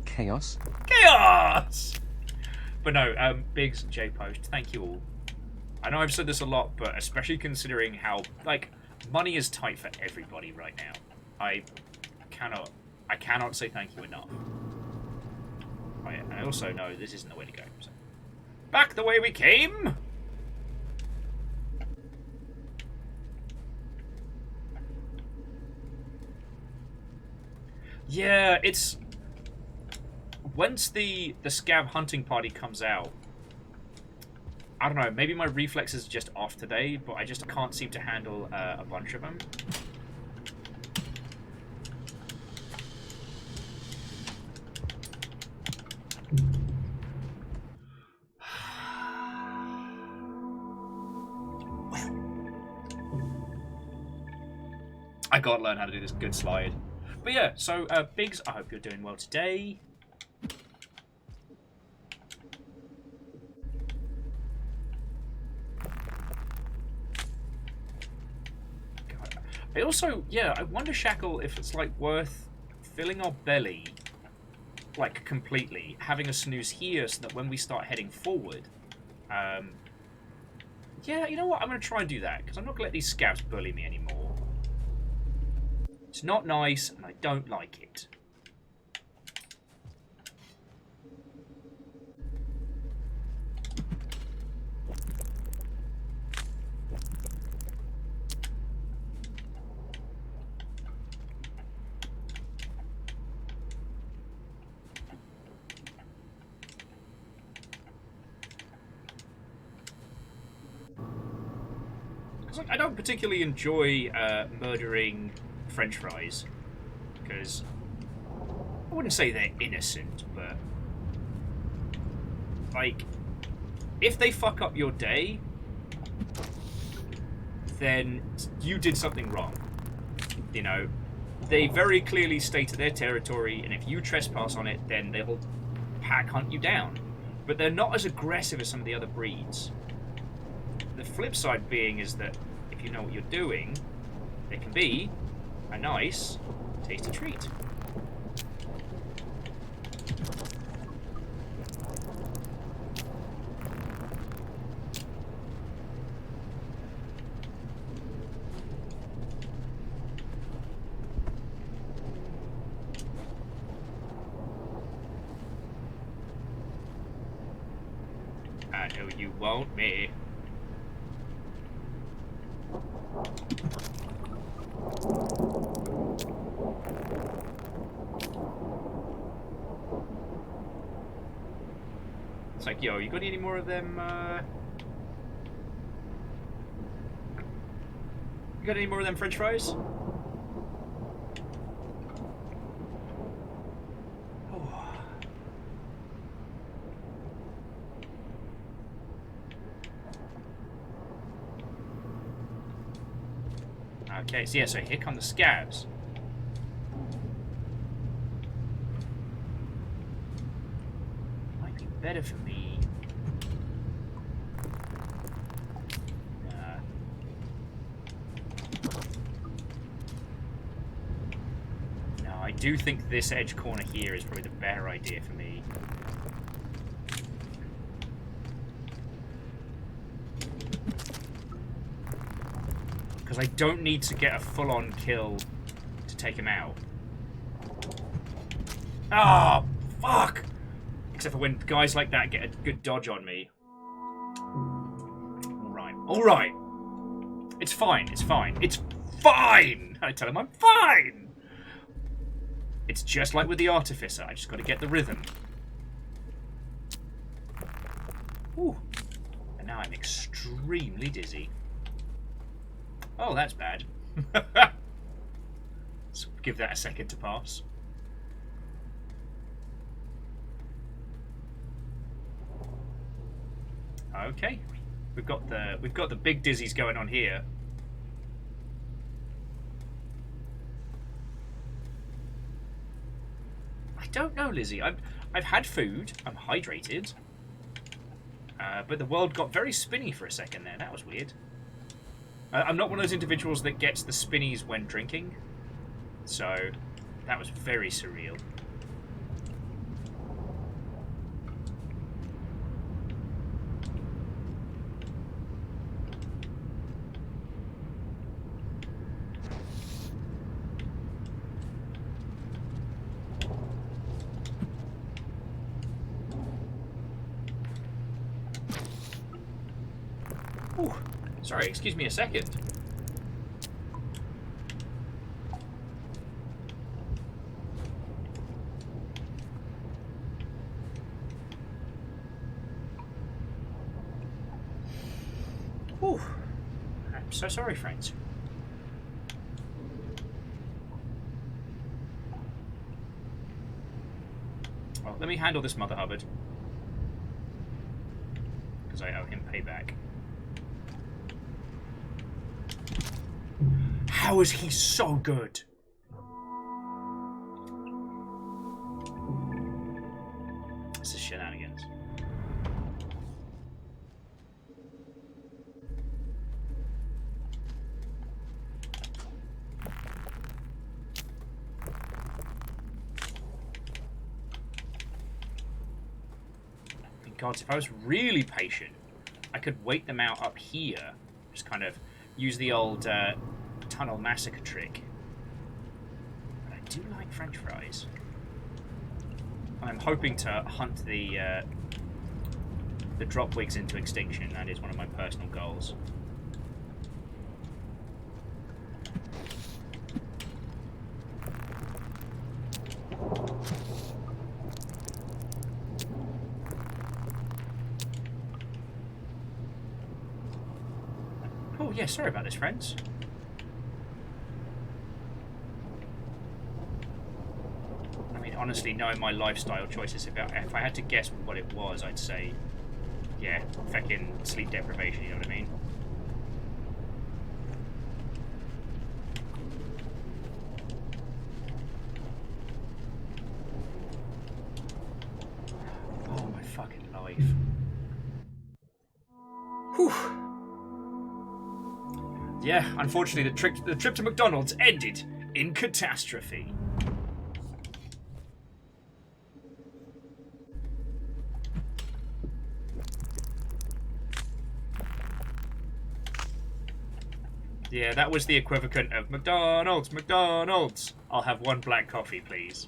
Chaos. Chaos! But no, Biggs and J-Post, thank you all. I know I've said this a lot, but especially considering how, like, money is tight for everybody right now. I cannot say thank you enough. Oh, yeah, and I also know this isn't the way to go. So. Back the way we came! Yeah, it's... Once the scab hunting party comes out, I don't know, maybe my reflexes are just off today, but I just can't seem to handle a bunch of them. I gotta learn how to do this good slide. But yeah, so Biggs, I hope you're doing well today. I also, yeah, I wonder, Shackle, if it's, like, worth filling our belly, like, completely, having a snooze here so that when we start heading forward, yeah, you know what, I'm going to try and do that, because I'm not going to let these scabs bully me anymore. It's not nice, and I don't like it. I don't particularly enjoy murdering French fries, because I wouldn't say they're innocent, but like, if they fuck up your day, then you did something wrong. You know, they very clearly stay to their territory, and if you trespass on it, then they'll pack hunt you down. But they're not as aggressive as some of the other breeds. The flip side being is that if you know what you're doing, they can be a nice, tasty treat. I know you won't, me. It's like, yo, you got any more of them, You got any more of them French fries? Oh. Okay, so yeah, so here come the scabs. better for me. No, I do think this edge corner here is probably the better idea for me. Because I don't need to get a full-on kill to take him out. Ah, oh, fuck! Except for when guys like that get a good dodge on me. Alright, alright! It's fine, it's fine, it's fine! I tell him I'm fine! It's just like with the Artificer, I just gotta get the rhythm. Ooh. And now I'm extremely dizzy. Oh, that's bad. Let's give that a second to pass. Okay, we've got the big dizzies going on here. I don't know, Lizzie. I've had food. I'm hydrated. But the world got very spinny for a second there. That was weird. I'm not one of those individuals that gets the spinnies when drinking, so that was very surreal. Ooh. Sorry, excuse me a second. Ooh. I'm so sorry, friends. Well, let me handle this Mother Hubbard. Because I owe him payback. How is he so good? This is shenanigans. God, if I was really patient, I could wait them out up here. Just kind of use the old tunnel massacre trick. But I do like French fries. I'm hoping to hunt the drop wigs into extinction. That is one of my personal goals. Oh yeah, sorry about this, friends. Honestly, knowing my lifestyle choices, if I had to guess what it was, I'd say, yeah, fucking sleep deprivation, you know what I mean? Oh, my fucking life. Whew. Yeah, unfortunately, the trip to McDonald's ended in catastrophe. Yeah, that was the equivalent of McDonald's, McDonald's. I'll have one black coffee, please.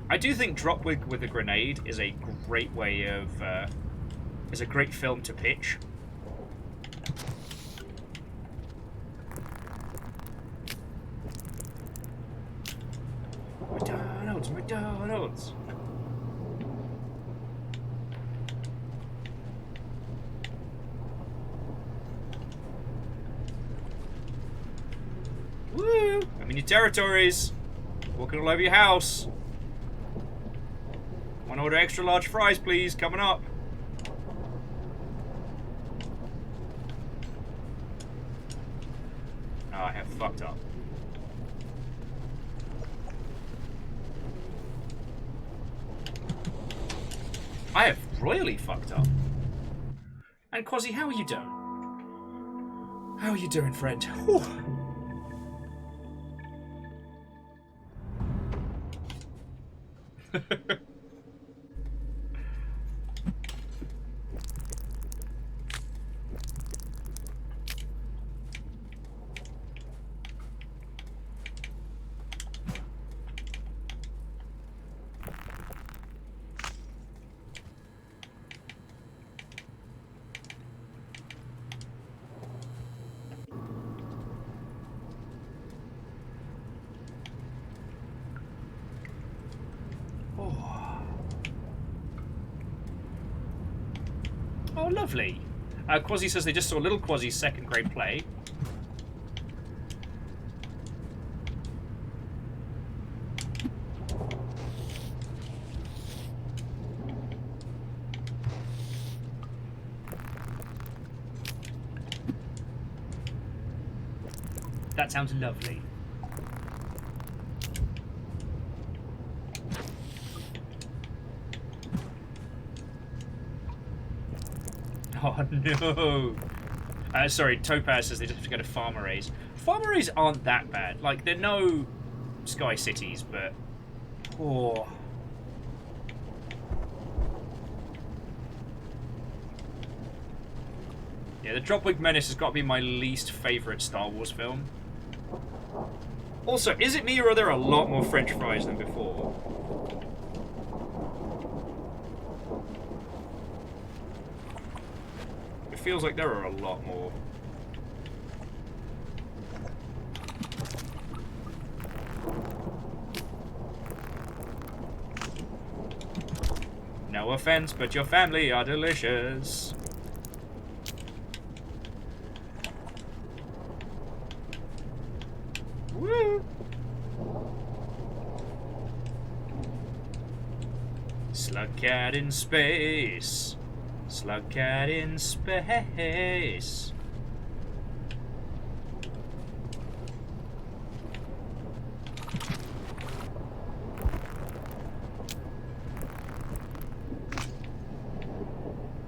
I do think Drop Wig with a grenade is a great way of, is a great film to pitch. McDonald's, McDonald's. Woo! I'm in your territories. Walking all over your house. One order extra large fries, please. Coming up. I have fucked up. I have royally fucked up. And Quasi, how are you doing? How are you doing, friend? Whew. Oh, lovely. Quasi says they just saw little Quasi's second grade play. That sounds lovely. Oh no! Sorry, Topaz says they just have to go to Farmer A's. Farmer A's aren't that bad. Like, they're no Sky Cities, but... Oh. Yeah, the Dropwig Menace has got to be my least favourite Star Wars film. Also, is it me or are there a lot more French fries than before? It feels like there are a lot more. No offense, but your family are delicious. Woo! Slug cat in space. Slug cat in space.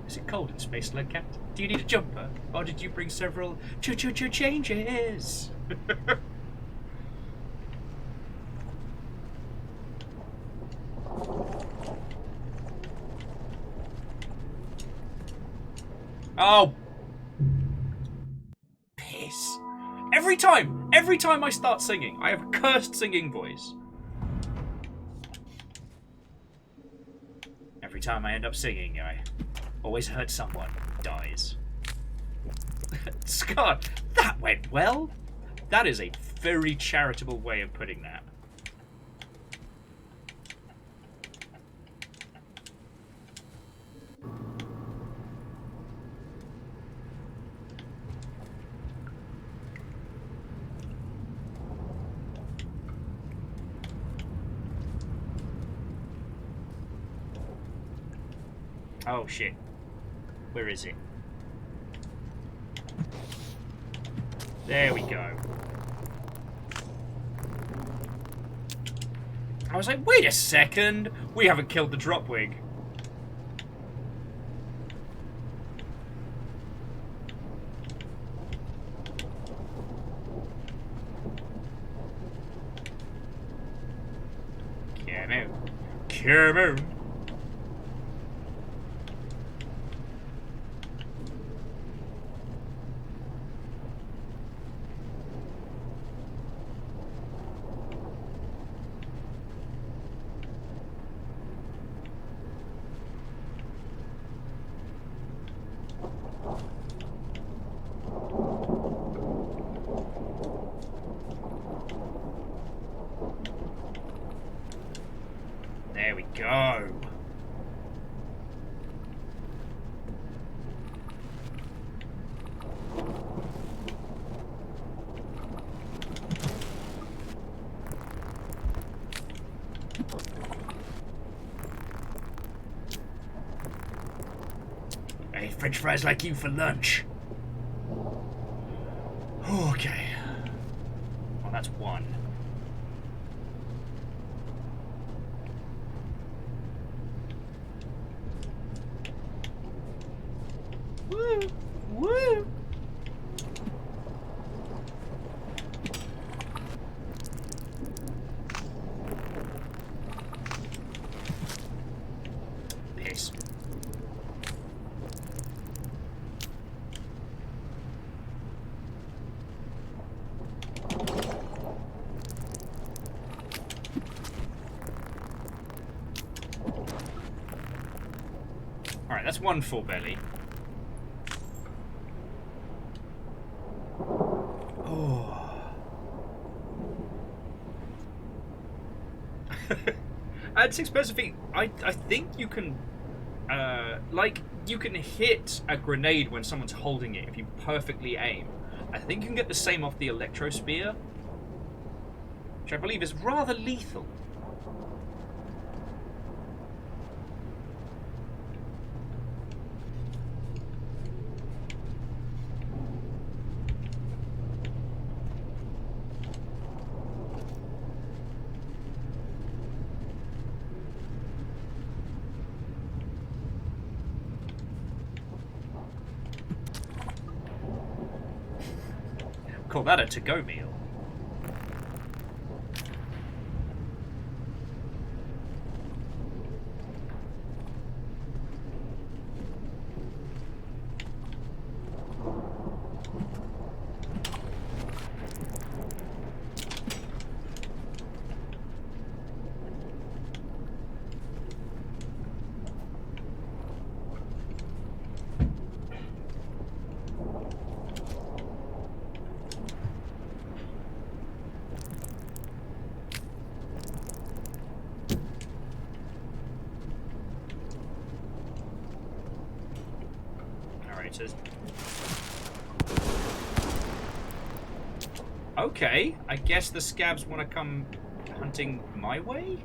Is it cold in space, Slug cat? Do you need a jumper? Or did you bring several changes? Oh, piss. Every time I start singing, I have a cursed singing voice. Every time I end up singing, I always hurt someone, dies. Scott, that went well. That is a very charitable way of putting that. Oh shit. Where is it? There we go. I was like, wait a second! We haven't killed the Dropwig. Come out. Come out. There we go. Hey, French fries like you for lunch. Okay. That's one. Woo! Woo! Piss. Alright, that's one full belly. At 6 pairs of feet, I think you can, like, you can hit a grenade when someone's holding it if you perfectly aim. I think you can get the same off the electro spear, which I believe is rather lethal. Call that a to-go meal. Okay, I guess the scabs want to come hunting my way?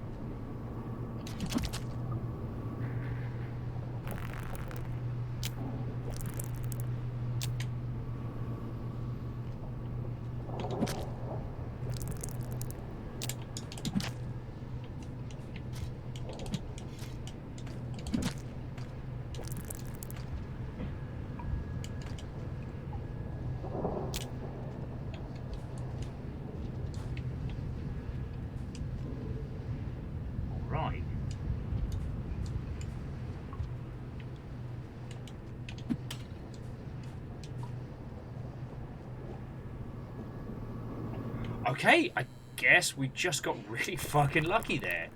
Okay, I guess we just got really fucking lucky there.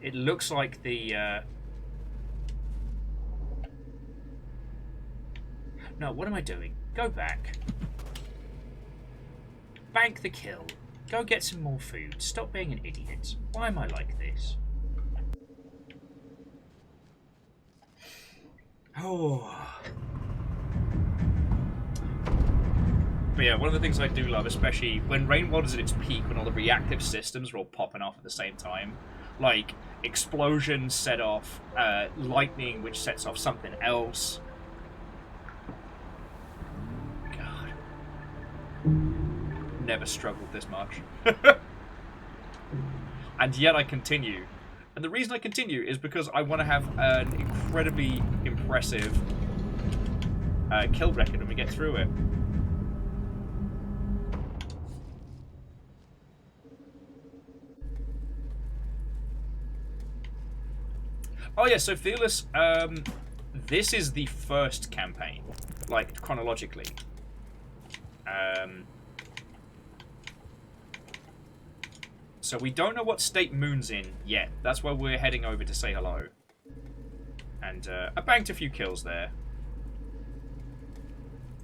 It looks like the, No, what am I doing? Go back. Bank the kill. Go get some more food. Stop being an idiot. Why am I like this? Oh. But yeah, one of the things I do love, especially when Rainwater is at its peak, when all the reactive systems are all popping off at the same time, like explosions set off lightning, which sets off something else. God, never struggled this much, and yet I continue. And the reason I continue is because I want to have an incredibly impressive kill record when we get through it. Oh yeah, so Fearless, this is the first campaign, like, chronologically. So we don't know what state Moon's in yet. That's why we're heading over to say hello. And I banked a few kills there.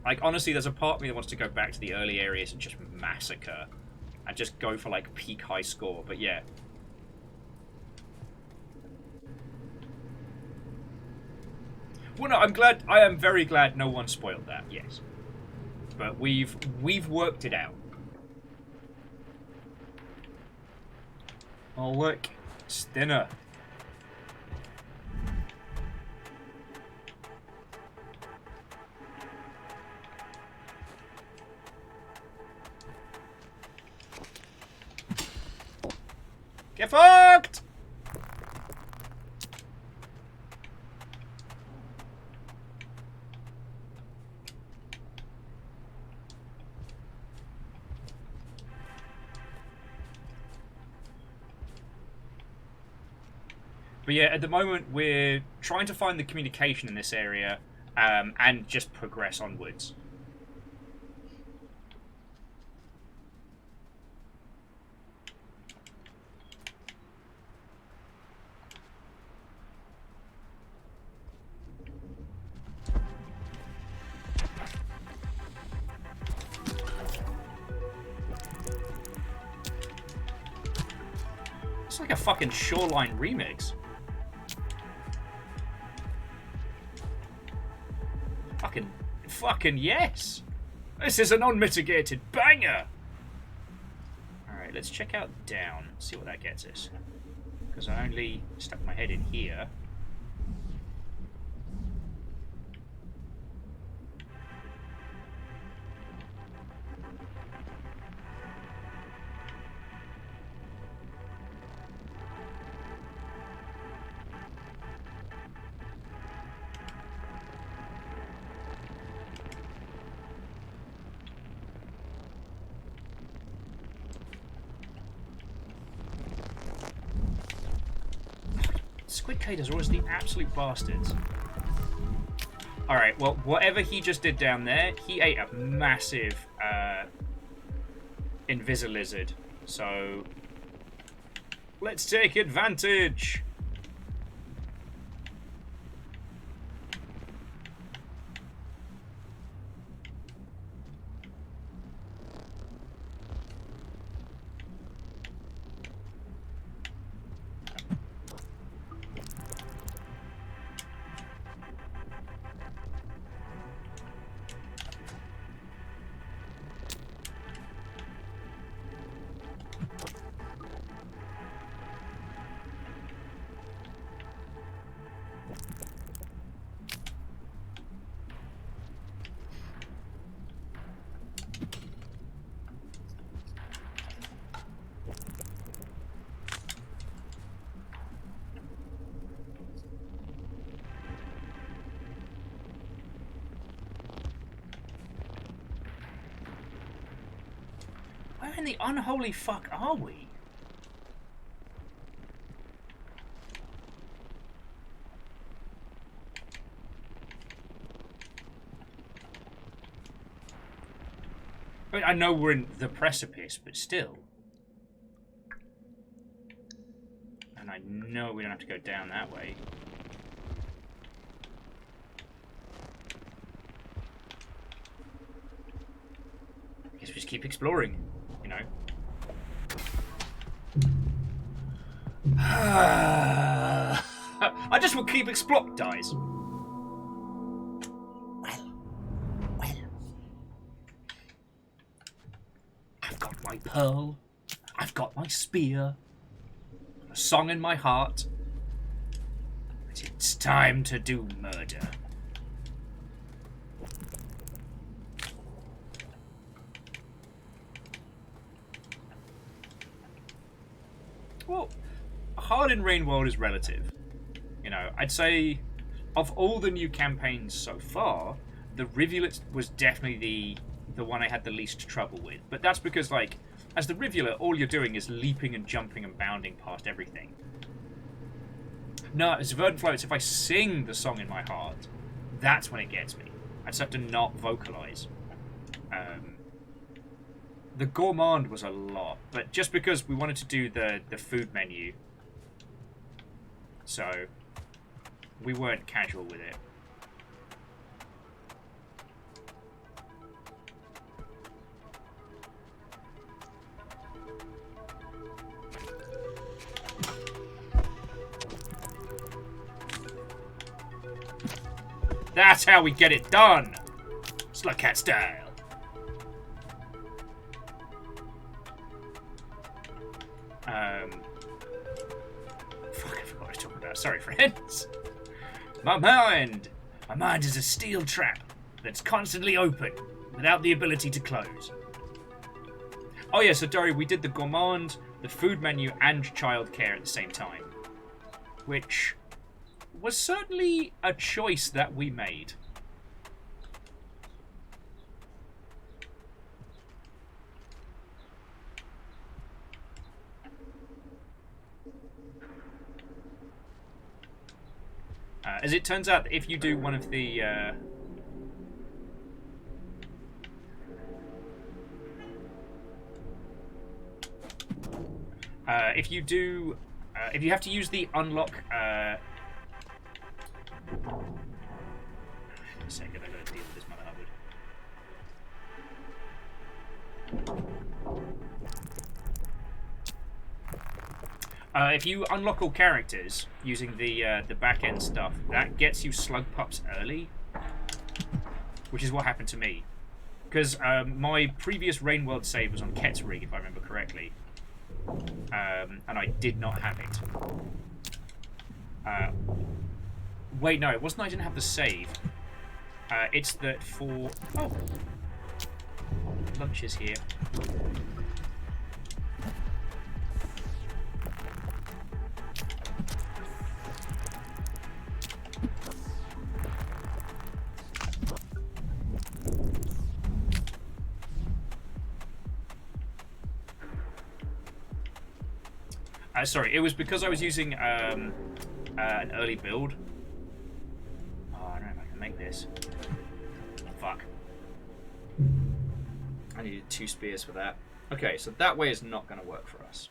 Like, honestly, there's a part of me that wants to go back to the early areas and just massacre. And just go for, like, peak high score, but yeah. Well, no, I am very glad no one spoiled that, yes. But we've worked it out. Oh, look. It's dinner. Get fucked! But yeah, at the moment we're trying to find the communication in this area and just progress onwards. It's like a fucking Shoreline remix. Fucking yes! This is an unmitigated banger! Alright, let's check out down, see what that gets us. Because I only stuck my head in here. Squid Caders are always the absolute bastards. Alright, well, whatever he just did down there, he ate a massive Invisilizard. So, let's take advantage! Where in the unholy fuck are we? I mean, I know we're in the precipice, but still. And I know we don't have to go down that way. I guess we just keep exploring, you know. I just will keep exploring. Dies. Well. I've got my pearl. I've got my spear. A song in my heart. But it's time to do murder. Well, hard in Rain World is relative. You know, I'd say of all the new campaigns so far, the Rivulet was definitely the one I had the least trouble with. But that's because, like, as the Rivulet, all you're doing is leaping and jumping and bounding past everything. No, as Verdant Floats, if I sing the song in my heart, that's when it gets me. I just have to not vocalize. The Gourmand was a lot, but just because we wanted to do the food menu, so we weren't casual with it. That's how we get it done! Slugcat style. Fuck, I forgot what I was talking about. Sorry, friends. My mind is a steel trap that's constantly open without the ability to close. Oh yeah, so Dory, we did the gourmand, the food menu, and childcare at the same time. Which was certainly a choice that we made. As it turns out, if you do one of the... if you do... if you have to use the unlock... a second, I gotta deal with this mother hubbard. If you unlock all characters using the back end stuff, that gets you slug pups early, which is what happened to me. Because my previous Rain World save was on Ket's rig, if I remember correctly, and I did not have it. Wait, no, it wasn't. I didn't have the save. It's that for lunch is here. Sorry, it was because I was using an early build. Oh, I don't know if I can make this. Fuck. I needed 2 spears for that. Okay, so that way is not going to work for us.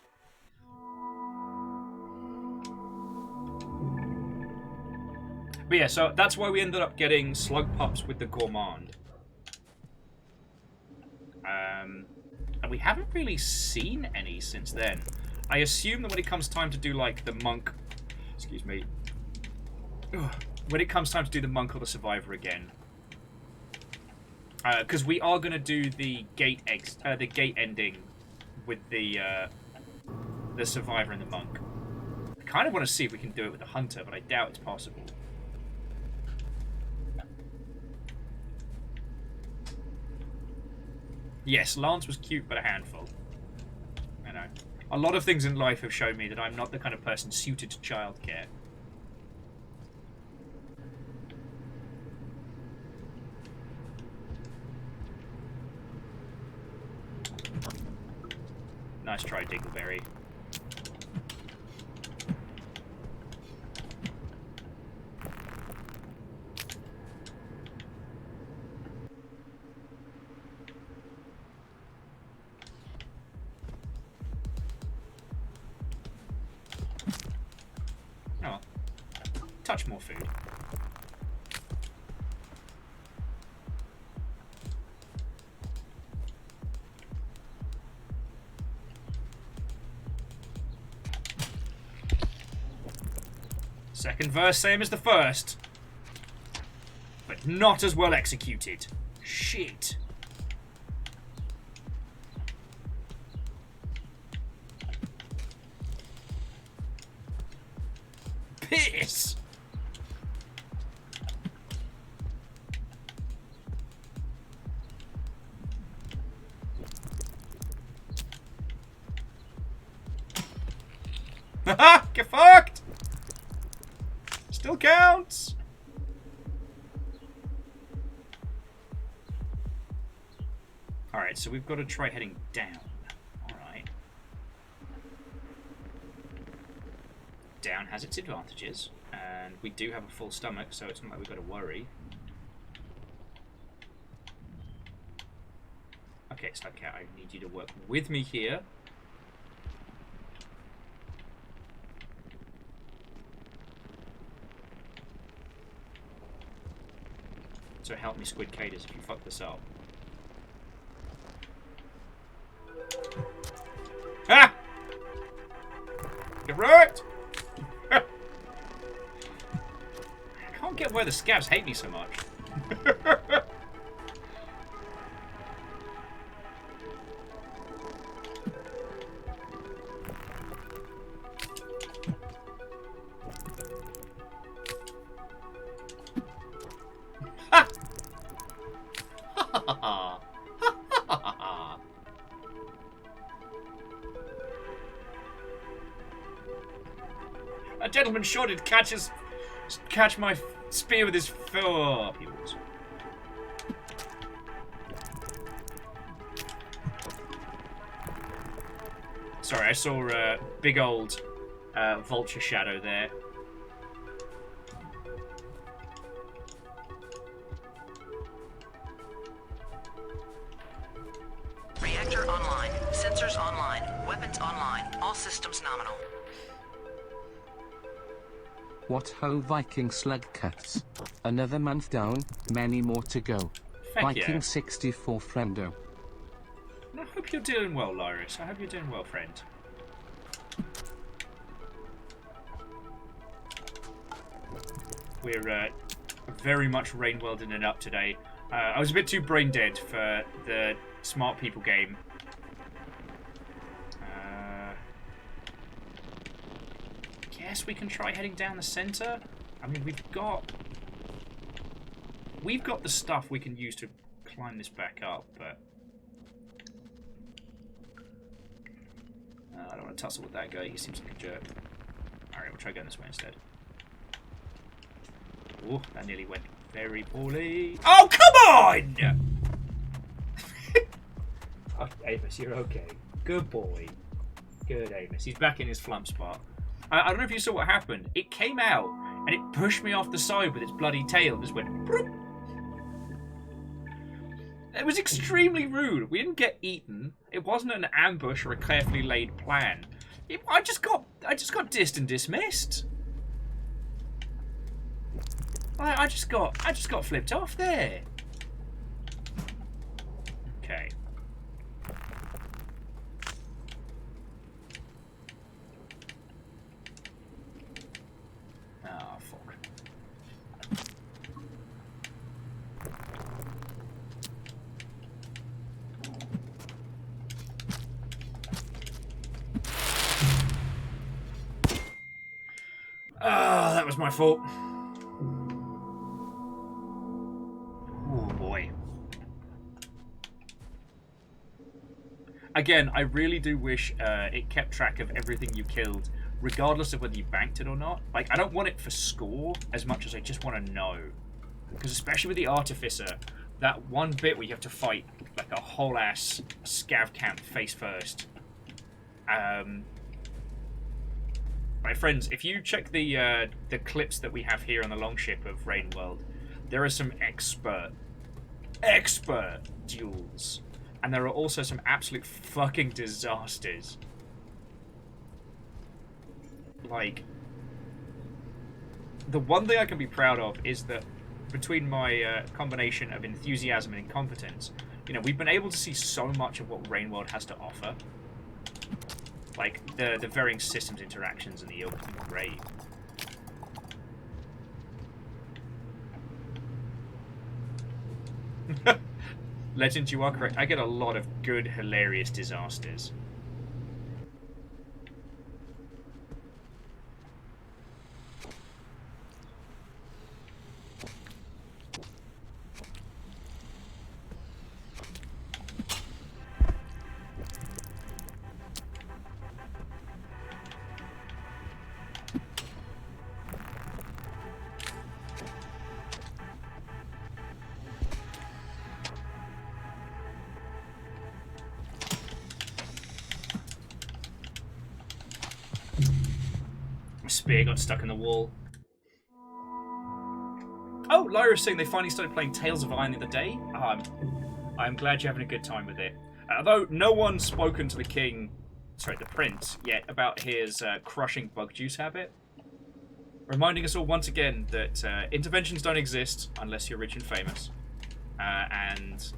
But yeah, so that's why we ended up getting slug pups with the gourmand. And we haven't really seen any since then. I assume that when it comes time to do, like, the monk... Excuse me. When it comes time to do the monk or the survivor again. Because we are going to do the gate ending with the survivor and the monk. I kind of want to see if we can do it with the hunter, but I doubt it's possible. Yes, Lance was cute, but a handful. I know. A lot of things in life have shown me that I'm not the kind of person suited to childcare. Nice try, Dingleberry. Oh, touch more food. Second verse, same as the first. But not as well executed. Shit. Piss! Haha! Get fucked! Still counts! Alright, so we've got to try heading down. Alright. Down has its advantages, and we do have a full stomach, so it's not like we've got to worry. Okay, Slugcat, I need you to work with me here. So help me, Squid Caders, if you fuck this up. Ah! Get wrecked! I can't get why the scabs hate me so much. A gentleman should catch my spear with his foot. He was. Sorry, I saw a big old vulture shadow there. Reactor online. Sensors online. Weapons online. All systems nominal. What ho Viking slug cats. Another month down, many more to go. Heck Viking yeah. 64 friendo. I hope you're doing well, Lyrus. I hope you're doing well, friend. We're very much rain-welding it up today. I was a bit too brain-dead for the smart people game. Guess we can try heading down the center. I mean, we've got the stuff we can use to climb this back up, but I don't want to tussle with that guy. He seems like a jerk. Alright, we'll try going this way instead. Oh, that nearly went very poorly. Oh, come on! Oh, Amos, you're okay. Good boy. Good, Amos. He's back in his flump spot. I don't know if you saw what happened. It came out, and it pushed me off the side with its bloody tail. Just went... Broop. It was extremely rude. We didn't get eaten. It wasn't an ambush or a carefully laid plan. I just got dissed and dismissed. I just got flipped off there. Okay. Oh, fuck. Oh, that was my fault. Oh, boy. Again, I really do wish it kept track of everything you killed, regardless of whether you banked it or not. Like, I don't want it for score as much as I just want to know. Because especially with the Artificer, that one bit where you have to fight like a whole ass scav camp face first. My friends, if you check the clips that we have here on the Longship of Rain World, there are some expert duels. And there are also some absolute fucking disasters. Like, the one thing I can be proud of is that between my combination of enthusiasm and incompetence, you know, we've been able to see so much of what Rain World has to offer. Like, the varying systems interactions and the ilk are great. Legend, you are correct. I get a lot of good, hilarious disasters. Spear got stuck in the wall. Oh, Lyra's saying they finally started playing Tales of Iron the other day. I'm glad you're having a good time with it. Although no one's spoken to the king, sorry, the prince, yet about his crushing bug juice habit. Reminding us all once again that interventions don't exist unless you're rich and famous. And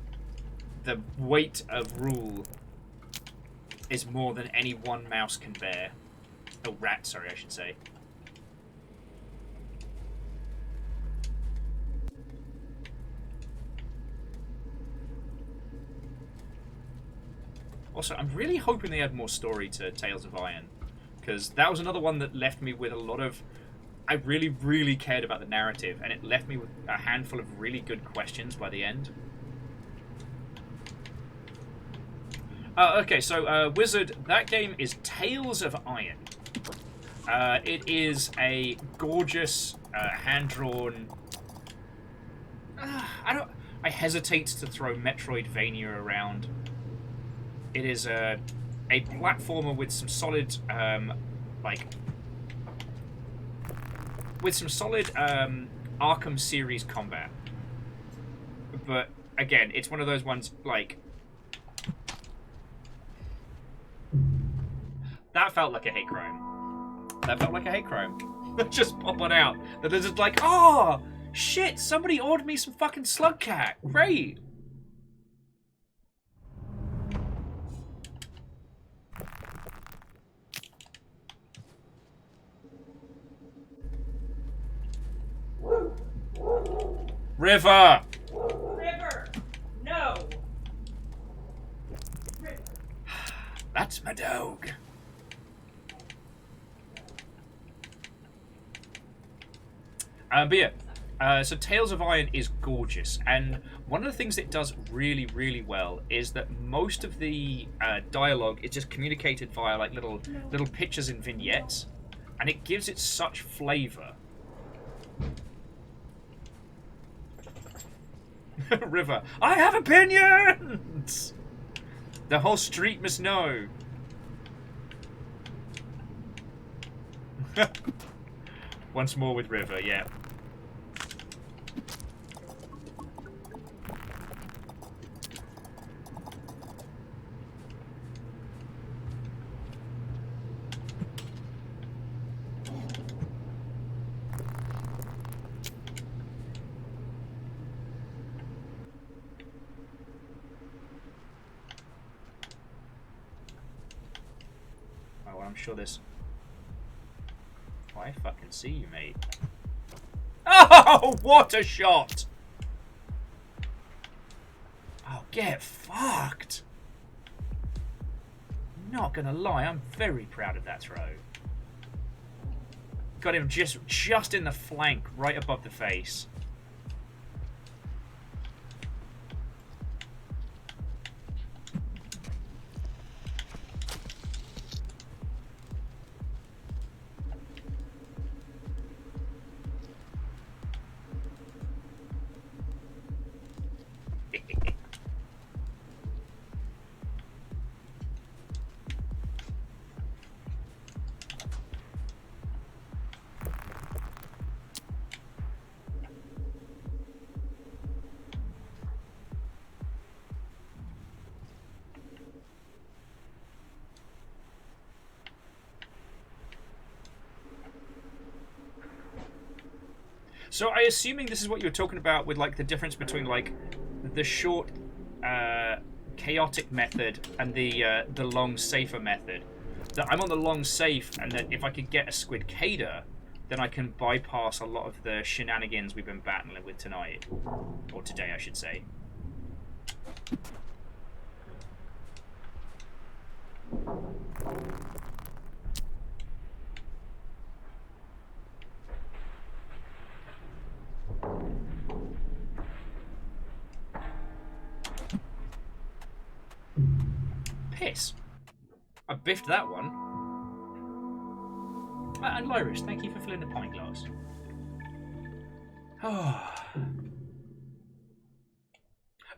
the weight of rule is more than any one mouse can bear. Oh, rat, sorry, I should say. Also, I'm really hoping they had more story to Tales of Iron, because that was another one that left me with a lot of... I really, really cared about the narrative, and it left me with a handful of really good questions by the end. Okay, so, Wizard, that game is Tales of Iron. It is a gorgeous, hand-drawn... I hesitate to throw Metroidvania around. It is a platformer with some solid, Arkham series combat. But again, it's one of those ones like that felt like a hate crime. That felt like a hate crime. Just pop one out. That is just like, oh shit! Somebody ordered me some fucking slug cat. Great. River! River! No! River. That's my dog. But yeah, so Tales of Iron is gorgeous, and one of the things it does really, really well is that most of the dialogue is just communicated via like little pictures and vignettes, and it gives it such flavour. River, I have opinions! The whole street must know. Once more with River, yeah. I'm sure this. Oh, I fucking see you, mate. Oh, what a shot! Oh, get fucked! Not gonna lie, I'm very proud of that throw. Got him just in the flank, right above the face. So I assuming this is what you were talking about with like the difference between like the short chaotic method and the long safer method. That I'm on the long safe, and that if I could get a squidcader, then I can bypass a lot of the shenanigans we've been battling with tonight, or today I should say. Piss. I biffed that one. And Lyris, thank you for filling the pint glass.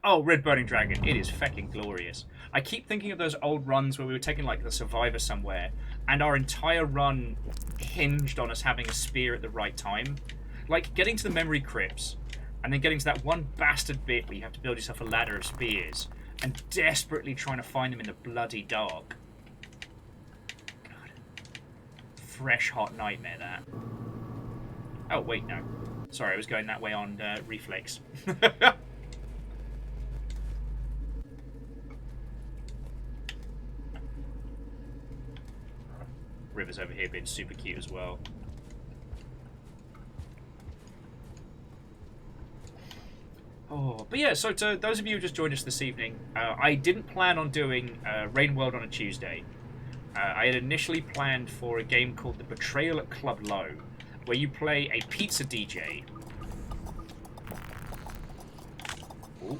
Oh, Red Burning Dragon. It is fecking glorious. I keep thinking of those old runs where we were taking like the Survivor somewhere, and our entire run hinged on us having a spear at the right time. Like getting to the memory crypts, and then getting to that one bastard bit where you have to build yourself a ladder of spears, and desperately trying to find them in the bloody dark. God. Fresh hot nightmare, that. Oh, wait, no. Sorry, I was going that way on reflex. River's over here being super cute as well. Oh, but yeah, so to those of you who just joined us this evening, I didn't plan on doing Rain World on a Tuesday. I had initially planned for a game called The Betrayal at Club Low, where you play a pizza DJ. Ooh.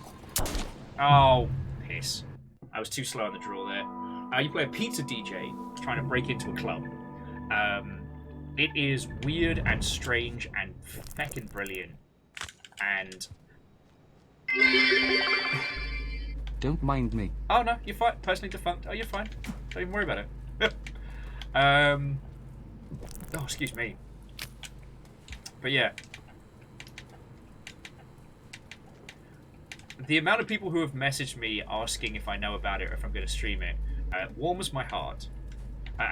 Oh, piss. I was too slow on the draw there. You play a pizza DJ trying to break into a club. It is weird and strange and feckin' brilliant. And... Don't mind me. Oh no, you're fine. Personally defunct. Oh, you're fine. Don't even worry about it. Oh, excuse me. But yeah. The amount of people who have messaged me asking if I know about it or if I'm going to stream it warms my heart.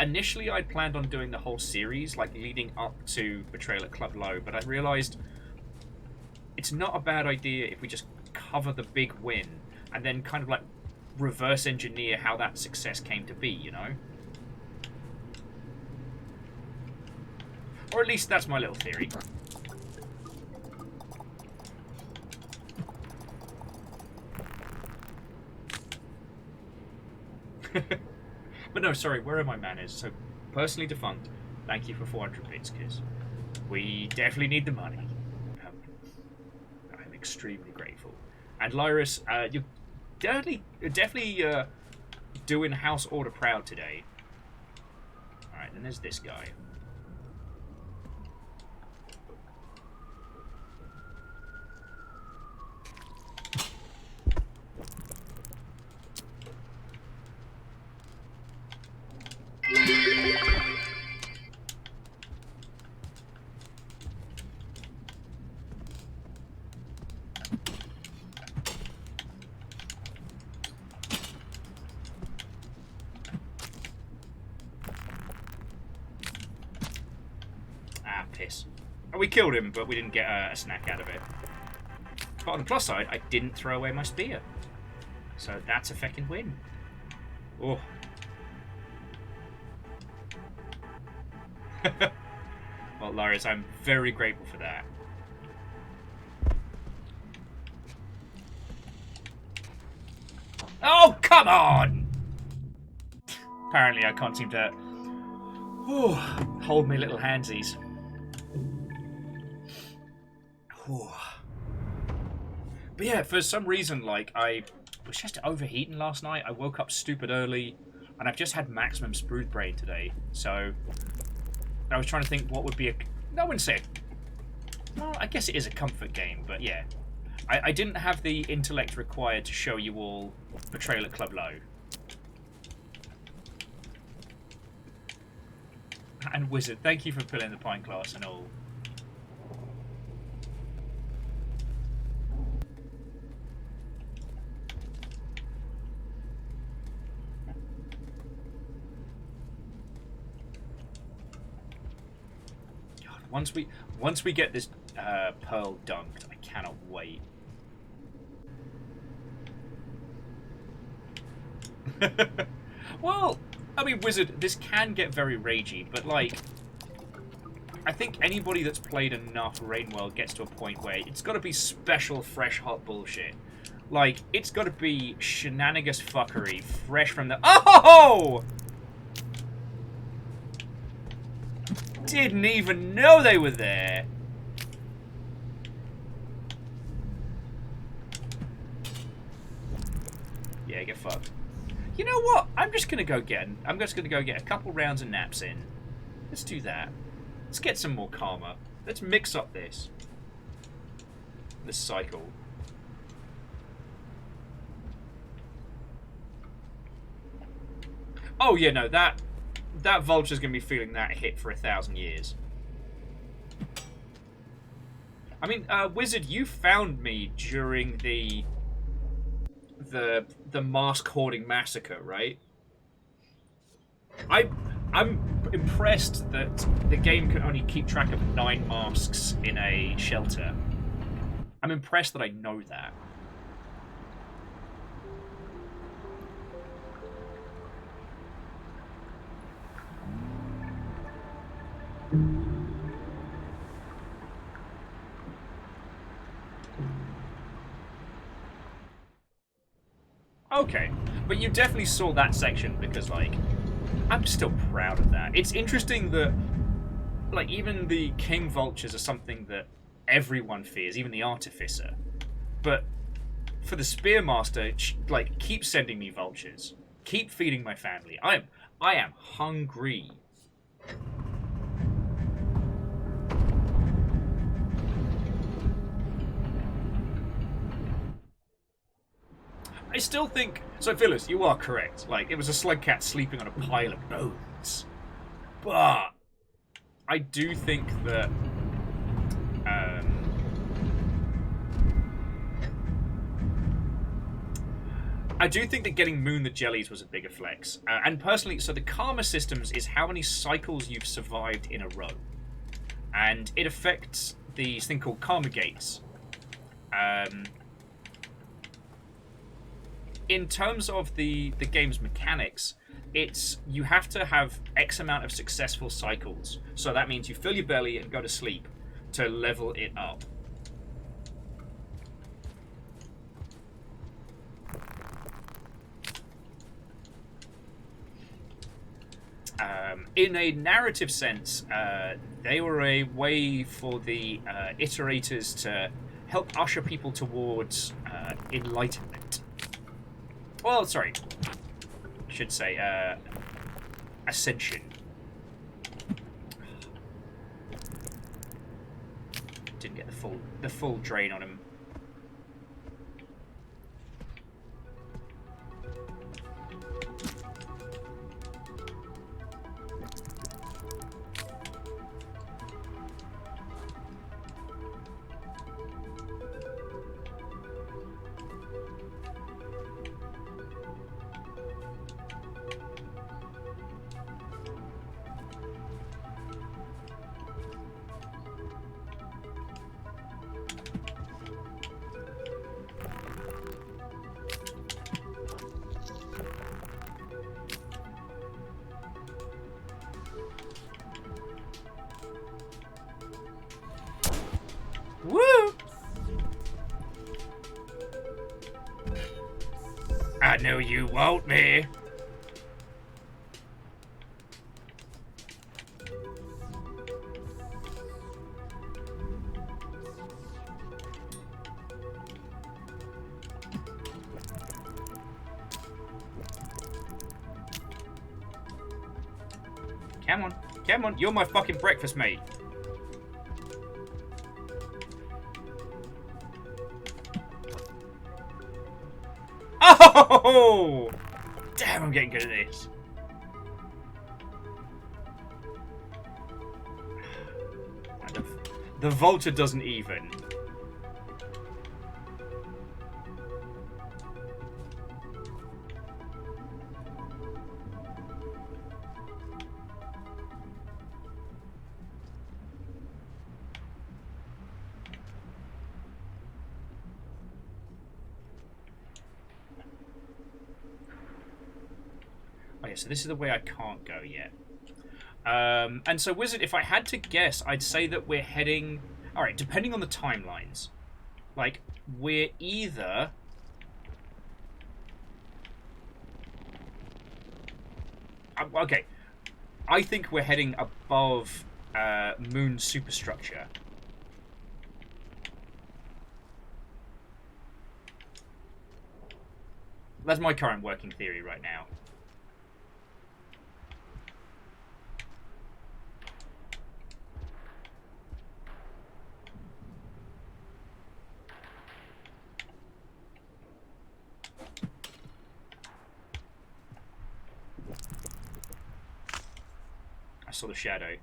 Initially, I'd planned on doing the whole series, like leading up to Betrayal at Club Low, but I realised it's not a bad idea if we just cover the big win and then kind of like reverse engineer how that success came to be, you know? Or at least that's my little theory. But no, sorry, where are my manners? So, personally defunct, thank you for 400 bits, Kiss. We definitely need the money. I'm extremely grateful. And Lyrus, you're definitely doing House Order proud today. Alright, then there's this guy. Ah, piss. Oh, we killed him, but we didn't get a snack out of it. But on the plus side, I didn't throw away my spear. So that's a feckin' win. Oh. Well, Lars, I'm very grateful for that. Oh, come on! Apparently I can't seem to hold my little handsies. But yeah, for some reason, like, I was just overheating last night. I woke up stupid early, and I've just had maximum sprued brain today. So I was trying to think what would be a... No one said... Well, I guess it is a comfort game, but yeah. I didn't have the intellect required to show you all Betrayal at Club Low. And Wizard, thank you for pulling the pint glass and all. God, once we get this pearl dunked, I cannot wait. Well, I mean, Wizard, this can get very ragey, but like, I think anybody that's played enough Rainworld gets to a point where it's got to be special, fresh, hot bullshit. Like, it's got to be shenanigans fuckery, fresh from the... Oh! Didn't even know they were there. Yeah, get fucked. You know what? I'm just gonna go get a couple rounds of naps in. Let's do that. Let's get some more karma. Let's mix up this cycle. Oh yeah, no, that vulture's gonna be feeling that hit for 1,000 years. I mean, Wizard, you found me during the mask hoarding massacre, right? I'm impressed that the game can only keep track of 9 masks in a shelter. I'm impressed that I know that. Okay, but you definitely saw that section because, like, I'm still proud of that. It's interesting that, like, even the king vultures are something that everyone fears, even the artificer. But for the Spearmaster, like, keep sending me vultures. Keep feeding my family. I am hungry. I still think... So, Phyllis, you are correct. Like, it was a slug cat sleeping on a pile of bones. But I do think that... I do think that getting Moon the jellies was a bigger flex. And personally, so the karma systems is how many cycles you've survived in a row. And it affects these thing called karma gates. In terms of the game's mechanics, it's you have to have X amount of successful cycles. So that means you fill your belly and go to sleep to level it up. In a narrative sense, they were a way for the iterators to help usher people towards enlightenment. Well, sorry. I should say ascension. Didn't get the full drain on him. Woo! I know you won't, me. Come on, you're my fucking breakfast mate. Oh! Damn, I'm getting good at this. The Vulture doesn't even. So this is the way I can't go yet. And so, Wizard, if I had to guess, I'd say that we're heading... Alright, depending on the timelines. Like, we're either... Okay. I think we're heading above Moon's superstructure. That's my current working theory right now. I saw the shadow.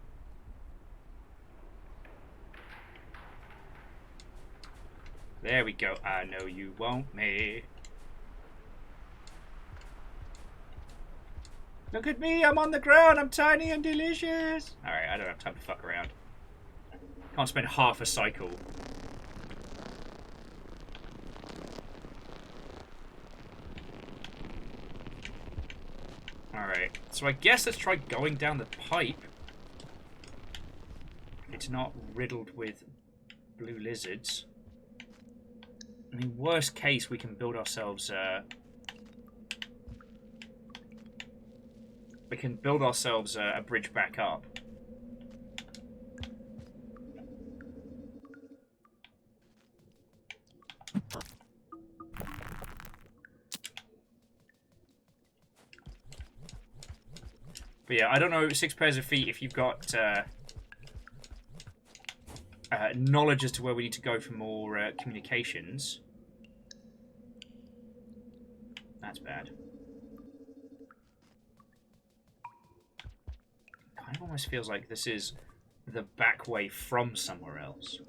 There we go. I know you won't, me. Look at me, I'm on the ground, I'm tiny and delicious. Alright, I don't have time to fuck around. Can't spend half a cycle. Alright, so I guess let's try going down the pipe. It's not riddled with blue lizards. I mean, worst case, we can build ourselves a bridge back up. But yeah, I don't know, 6 pairs of feet, if you've got knowledge as to where we need to go for more communications. That's bad. Kind of almost feels like this is the back way from somewhere else.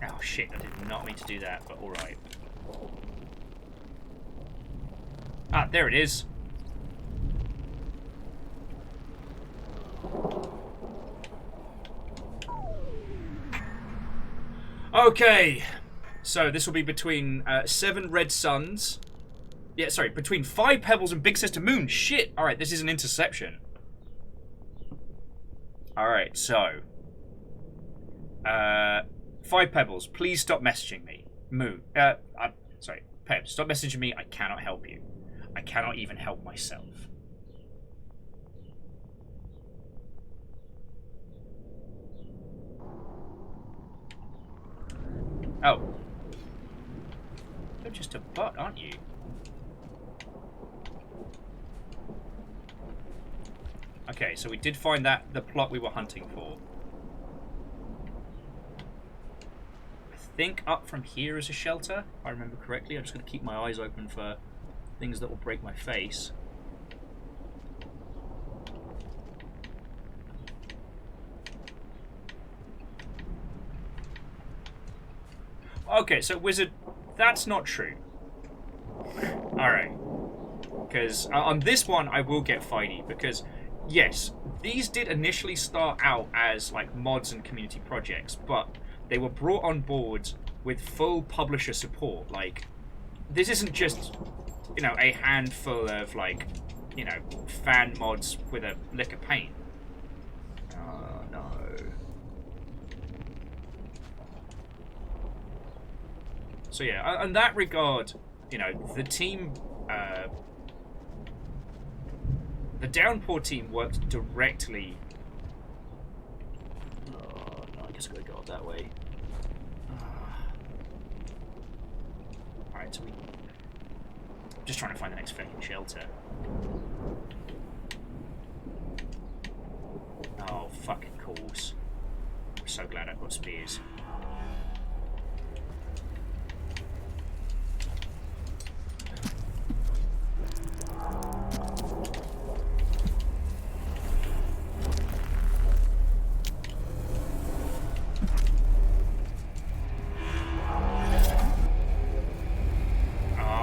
Oh shit, I did not mean to do that, but alright. Ah, there it is. Okay, so this will be between 7 red suns. Yeah, sorry, between 5 pebbles and Big Sister Moon. Shit! Alright, this is an interception. Alright, so... 5 pebbles, please stop messaging me. Moon. Sorry, Peb, stop messaging me. I cannot help you. I cannot even help myself. Oh. You're just a butt, aren't you? Okay, so we did find the plot we were hunting for. I think up from here is a shelter, if I remember correctly. I'm just going to keep my eyes open for things that will break my face. Okay, so Wizard, that's not true. Alright. Because on this one, I will get fighty, because, yes, these did initially start out as, like, mods and community projects, but they were brought on board with full publisher support. Like, this isn't just, you know, a handful of, like, you know, fan mods with a lick of paint. Oh, no. So, yeah, in that regard, you know, the team, the Downpour team worked directly... Oh, no, I guess I'm going to go up that way. Alright, so we... Just trying to find the next fucking shelter. Oh, fucking course. I'm so glad I've got spears.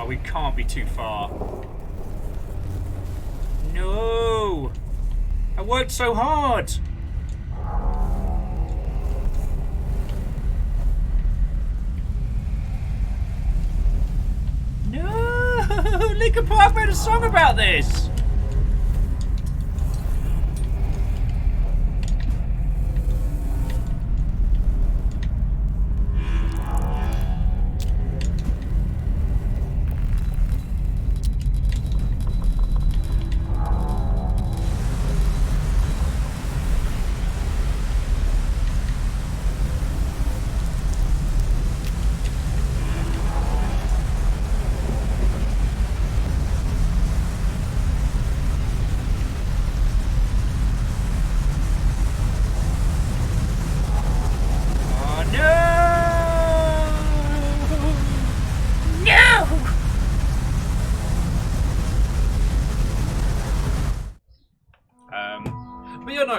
We can't be too far. No! I worked so hard! No! Linkin Park made a song about this!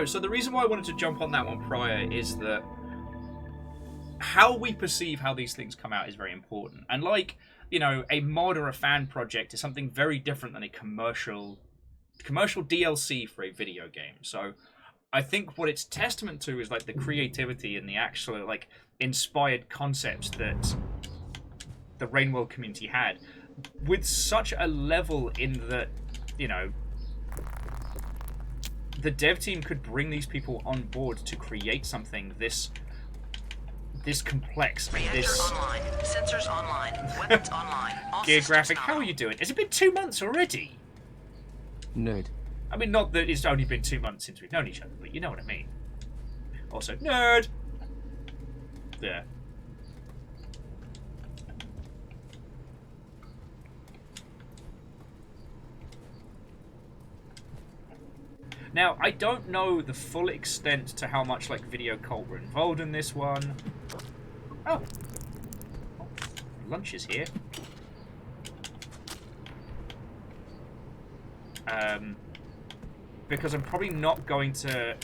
So the reason why I wanted to jump on that one prior is that how we perceive how these things come out is very important. And like, you know, a mod or a fan project is something very different than a commercial DLC for a video game. So I think what it's testament to is like the creativity and the actual like inspired concepts that the Rainworld community had with such a level in that, you know, the dev team could bring these people on board to create something this complex, Reactor this online, sensors online, weapons online. All geographic. systems How are nominal. you doing? Has it been 2 months already? Nerd. I mean, not that it's only been 2 months since we've known each other, but you know what I mean. Also, nerd! Yeah. Now, I don't know the full extent to how much, like, video cult were involved in this one. Oh. Lunch is here. Because I'm probably not going to...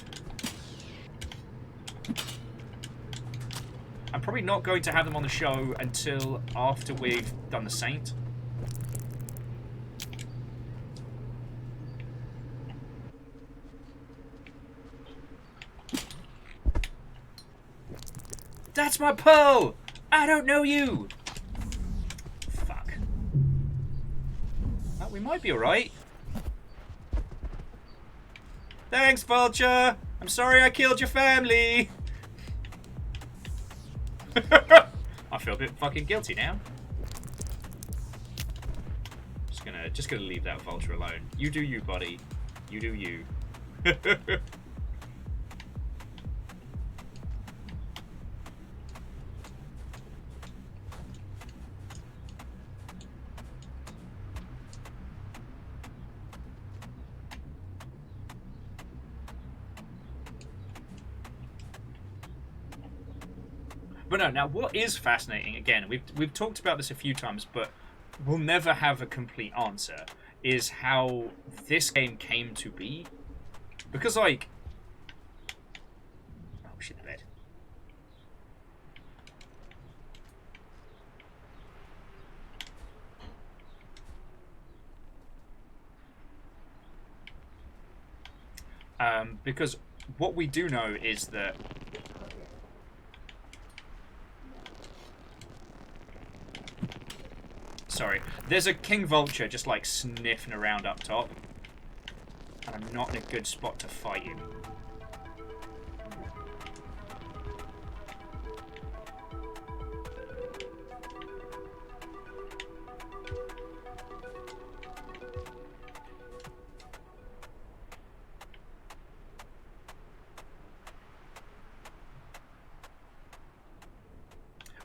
I'm probably not going to have them on the show until after we've done the Saint. That's my pearl! I don't know you! Fuck. Well, we might be alright. Thanks, Vulture! I'm sorry I killed your family! I feel a bit fucking guilty now. Just gonna leave that Vulture alone. You do you, buddy. You do you. But no, now what is fascinating, again, we've talked about this a few times, but we'll never have a complete answer, is how this game came to be. Because, like... Oh, shit, the bed. Because what we do know is that... Sorry. There's a king vulture just, like, sniffing around up top. And I'm not in a good spot to fight him.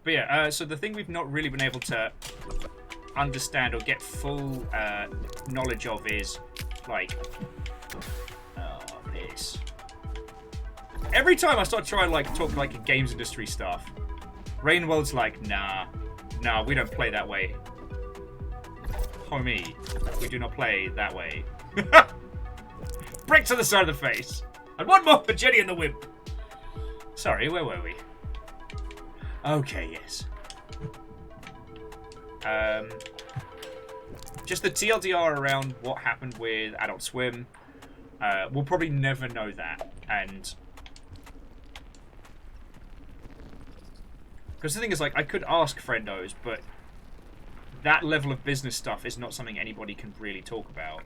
But yeah, so the thing we've not really been able to understand or get full knowledge of is, like... Oh, piss. Every time I start trying to, like, talk, like, games industry stuff, Rainworld's like, nah, we don't play that way. Homie, we do not play that way. Brick to the side of the face. And one more for Jenny and the Wimp. Sorry, where were we? Okay, yes. Just the TLDR around what happened with Adult Swim. We'll probably never know that. And... Because the thing is, like, I could ask friendos, but that level of business stuff is not something anybody can really talk about.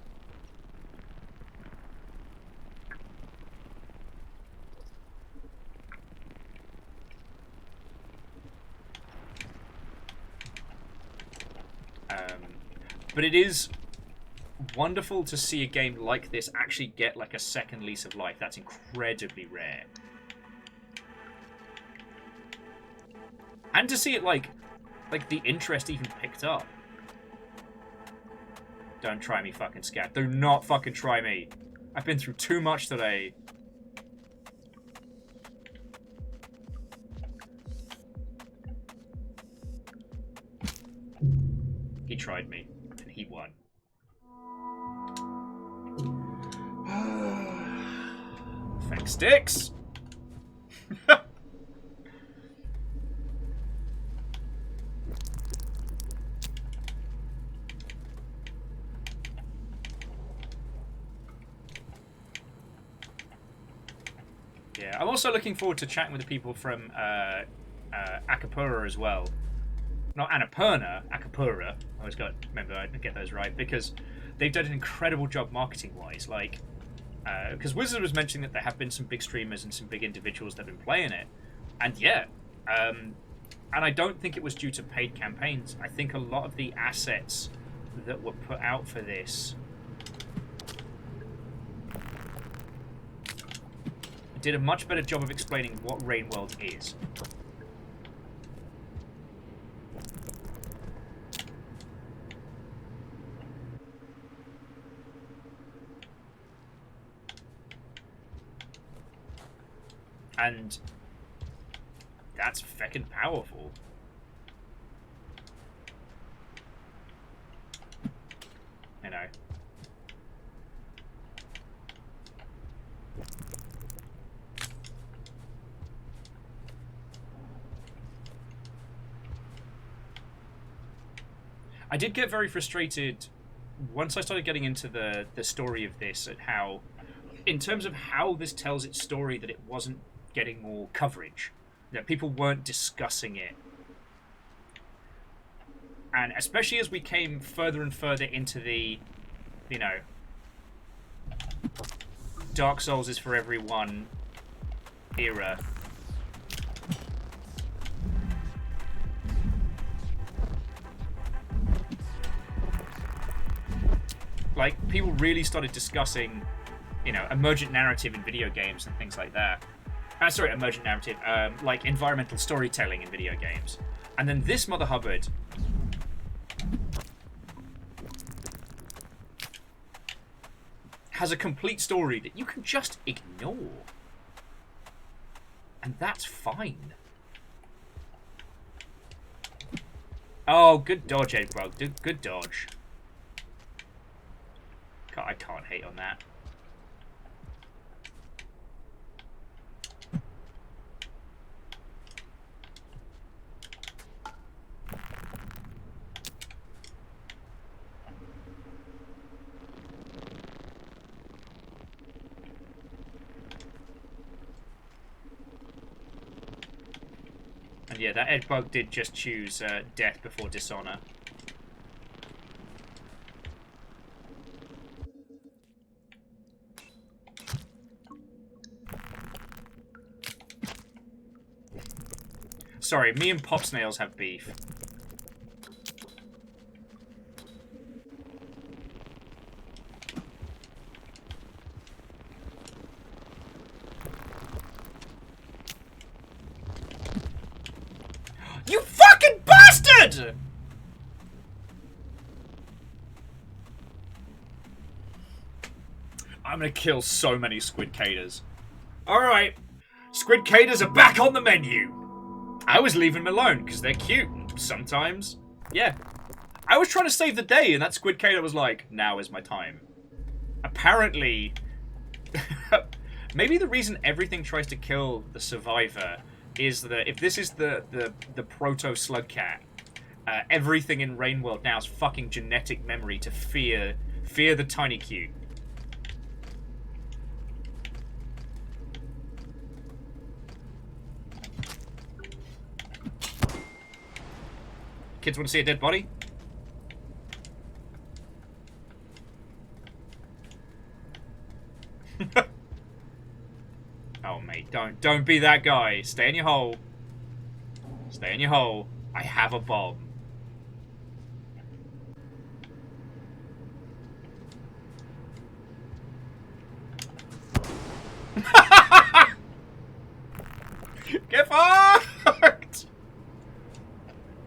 But it is wonderful to see a game like this actually get, like, a second lease of life. That's incredibly rare. And to see it, like the interest even picked up. Don't try me, fucking scat. Do not fucking try me. I've been through too much today. He tried me, and he won. Thanks, sticks. Yeah, I'm also looking forward to chatting with the people from Acapulco as well. Not Annapurna, Acapulco. I always got to remember I get those right, because they've done an incredible job marketing-wise. Like, because Wizard was mentioning that there have been some big streamers and some big individuals that have been playing it, and yeah, and I don't think it was due to paid campaigns. I think a lot of the assets that were put out for this did a much better job of explaining what Rainworld is. And that's feckin' powerful. You know. I did get very frustrated once I started getting into the story of this, at how, in terms of how this tells its story, that it wasn't getting more coverage, that people weren't discussing it. And especially as we came further and further into the, you know, Dark Souls is for everyone era. Like, people really started discussing, you know, emergent narrative in video games and things like that. Sorry, emergent narrative, like environmental storytelling in video games. And then this Mother Hubbard has a complete story that you can just ignore. And that's fine. Oh, good dodge, Edbug. Good dodge. God, I can't hate on that. And yeah, that Edbug did just choose death before dishonor. Sorry, me and Pop Snails have beef. You fucking bastard! I'm gonna kill so many Squid Caters. Alright, Squid Caters are back on the menu. I was leaving them alone because they're cute sometimes. Yeah. I was trying to save the day and that Squid Cater was like, now is my time. Apparently, maybe the reason everything tries to kill the survivor is that if this is the proto-slug cat, everything in Rainworld now is fucking genetic memory to fear the tiny cute. Kids want to see a dead body? Oh, mate, don't be that guy. Stay in your hole. Stay in your hole. I have a bomb. Get fucked!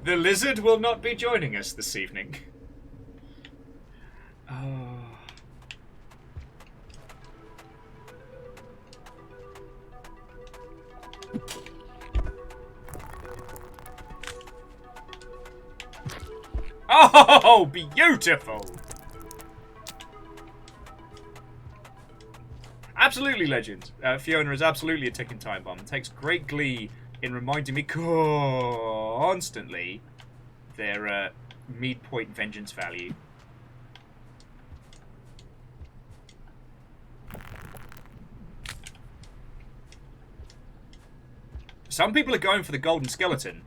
The lizard will not be joining us this evening. Oh. Oh, beautiful! Absolutely, legend. Fiona is absolutely a ticking time bomb. Takes great glee in reminding me constantly their midpoint vengeance value. Some people are going for the golden skeleton.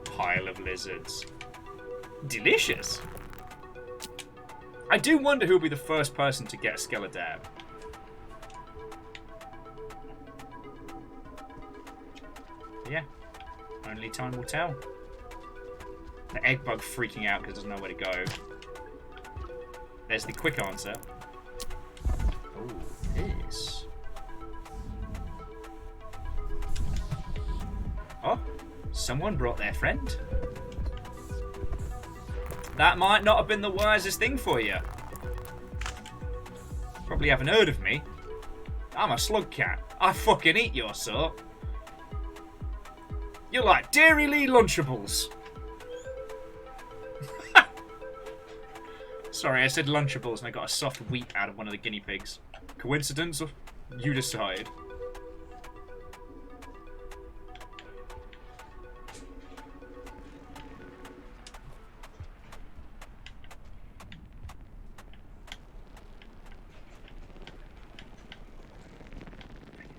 Pile of lizards. Delicious. I do wonder who will be the first person to get a Skeledab. Yeah. Only time will tell. The egg bug freaking out because it doesn't know where to go. There's the quick answer. Oh, this. Oh, someone brought their friend. That might not have been the wisest thing for you. Probably haven't heard of me. I'm a slug cat. I fucking eat your sort. You're like Dairy Lee Lunchables. Sorry, I said Lunchables and I got a soft wheat out of one of the guinea pigs. Coincidence? You decide.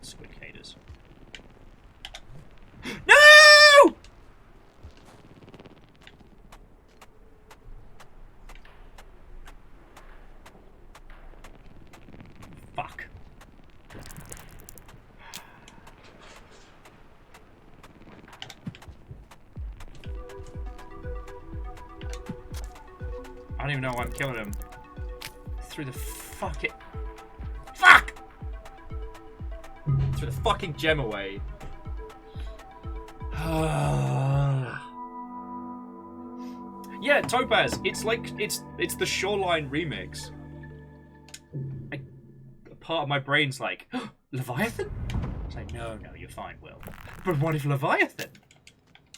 Squidcators. No! Fuck. I don't even know why I'm killing him. Through the fucking... Fuck! Threw the fucking gem away. Yeah, Topaz. It's like it's the Shoreline remix. A part of my brain's like, Leviathan? It's like, no, you're fine, Will. But what if Leviathan?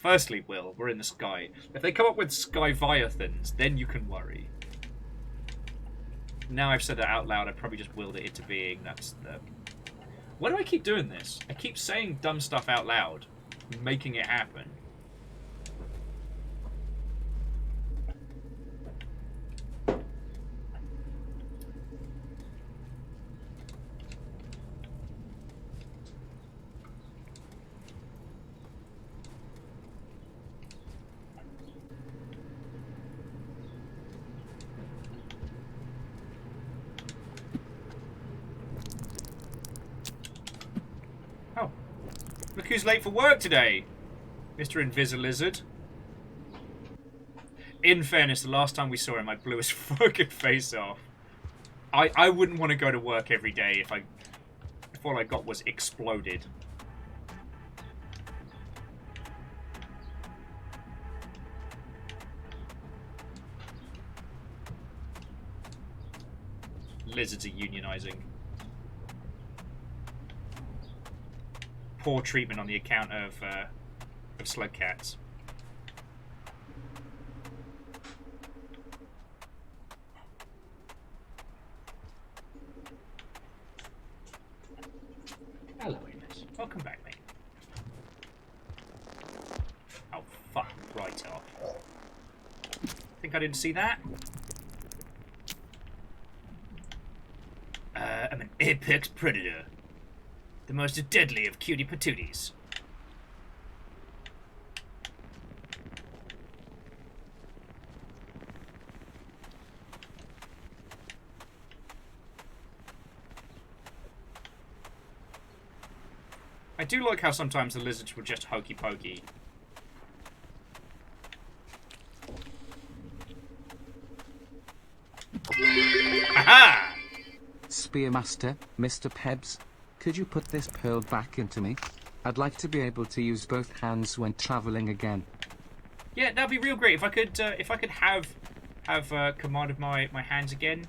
Firstly, Will, we're in the sky. If they come up with Skyviathans, then you can worry. Now I've said that out loud, I probably just willed it into being. That's the... Why do I keep doing this? I keep saying dumb stuff out loud, making it happen. Oh. Look who's late for work today, Mr. Invisilizard. In fairness, the last time we saw him, I blew his fucking face off. I wouldn't want to go to work every day if all I got was exploded. Lizards are unionizing. Poor treatment on the account of slug cats. Hello, Amos. Welcome back, mate. Oh, fuck. Right off. Think I didn't see that? I'm an apex predator. The most deadly of cutie patooties. I do like how sometimes the lizards were just hokey pokey. Aha! Spearmaster, Mr. Pebs, could you put this pearl back into me? I'd like to be able to use both hands when traveling again. Yeah, that'd be real great if I could have command of my hands again.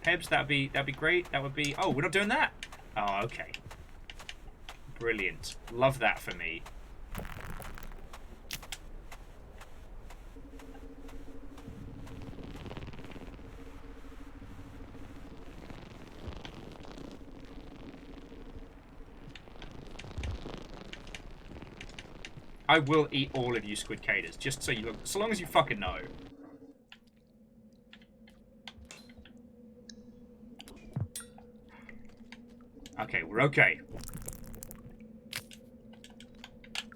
Pebs, that'd be great. That would be. Oh, we're not doing that. Oh, okay. Brilliant. Love that for me. I will eat all of you squidcators, just so you look, so long as you fucking know. Okay, we're okay.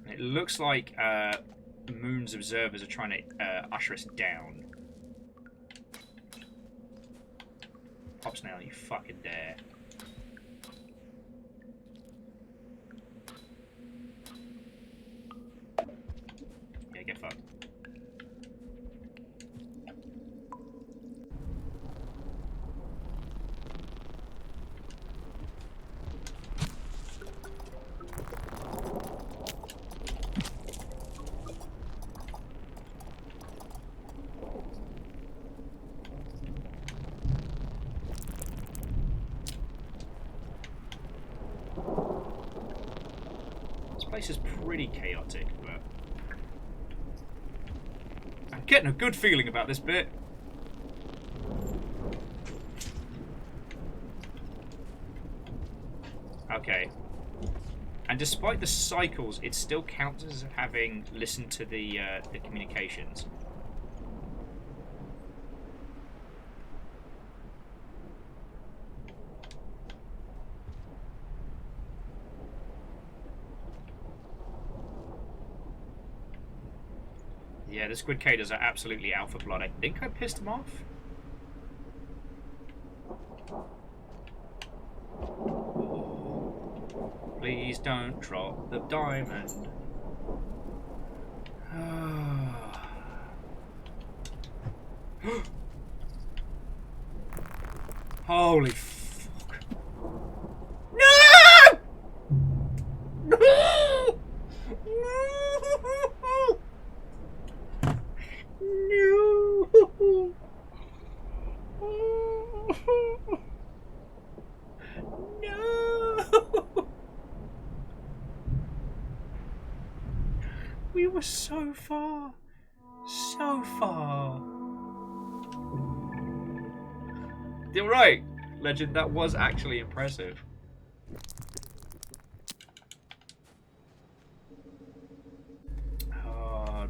It looks like Moon's observers are trying to usher us down. Pop snail, you fucking dare. Yeah, get fucked. This place is pretty chaotic, but I'm getting a good feeling about this bit. Okay. And despite the cycles, it still counts as having listened to the communications. Yeah, the squid caders are absolutely out for blood. I think I pissed them off. Please don't drop the diamond. Holy fuck. No! No! No! No! We were so far. So far. You're right, Legend. That was actually impressive.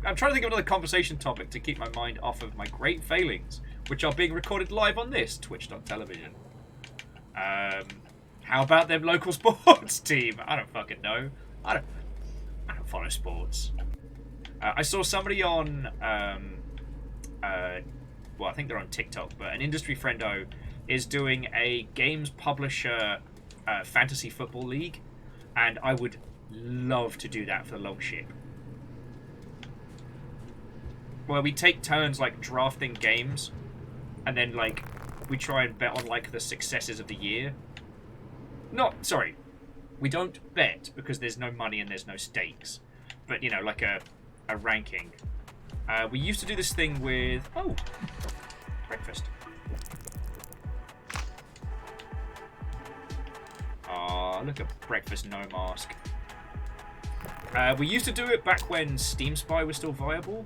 I'm trying to think of another conversation topic to keep my mind off of my great failings, which are being recorded live on this Twitch.television. How about them local sports team? I don't fucking know. I don't follow sports. I saw somebody on, well, I think they're on TikTok, but an industry friendo is doing a games publisher fantasy football league, and I would love to do that for the long ship. Where we take turns like drafting games, and then like we try and bet on like the successes of the year. Sorry, we don't bet because there's no money and there's no stakes, but you know, like a ranking. We used to do this thing with breakfast. Ah, look at breakfast, no mask. We used to do it back when Steam Spy was still viable.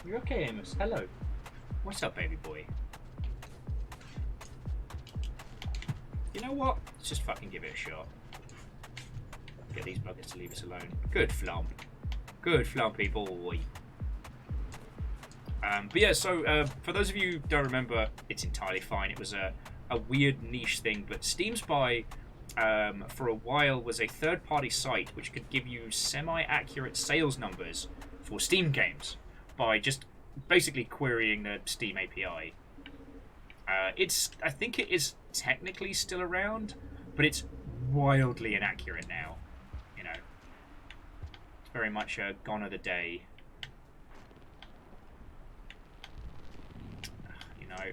You're okay, Amos. Hello. What's up, baby boy? You know what? Let's just fucking give it a shot. Get these buggers to leave us alone. Good flump. Good flumpy boy. But yeah, so for those of you who don't remember, it's entirely fine. It was a weird niche thing, but Steam Spy for a while was a third-party site which could give you semi-accurate sales numbers for Steam games by just basically querying the Steam API. I think it is technically still around, but it's wildly inaccurate now. You know, it's very much gone of the day. You know,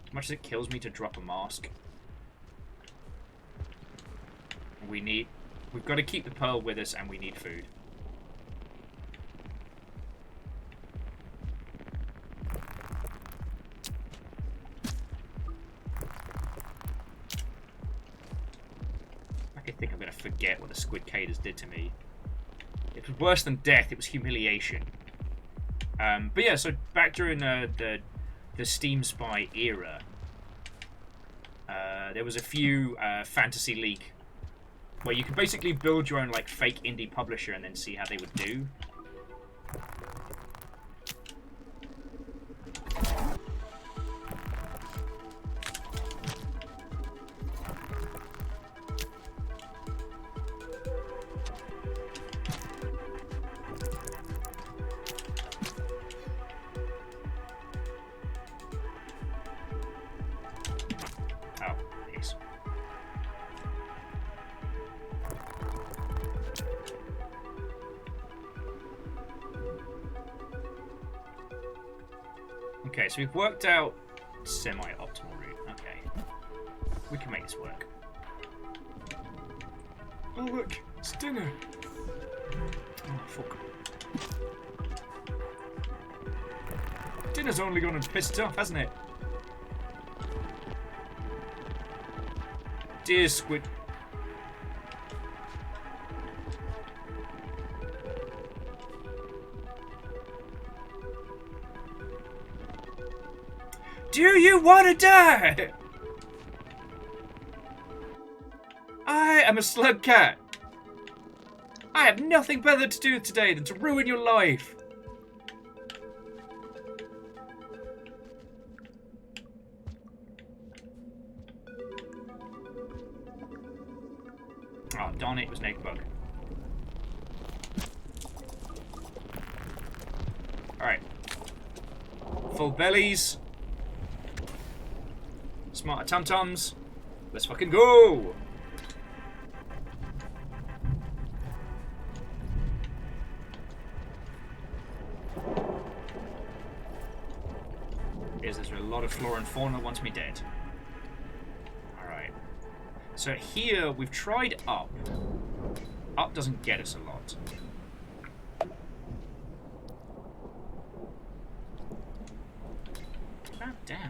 as much as it kills me to drop a mask, we've got to keep the pearl with us, and we need food. I think I'm going to forget what the squid caders did to me. It was worse than death. It was humiliation. But yeah, so back during the Steam Spy era, there was a few Fantasy League where you could basically build your own like fake indie publisher and then see how they would do. Okay, so we've worked out semi-optimal route. Okay. We can make this work. Oh look, it's dinner. Oh fuck. Dinner's only gone and pissed off, hasn't it? Dear Squid. Do you want to die? I am a slug cat. I have nothing better to do today than to ruin your life. Oh, darn it, it was Naked Bug. Alright. Full bellies. Smarter tum-tums. Let's fucking go! There's a lot of flora and fauna that wants me dead. Alright. So here, we've tried up. Up doesn't get us a lot. What about down?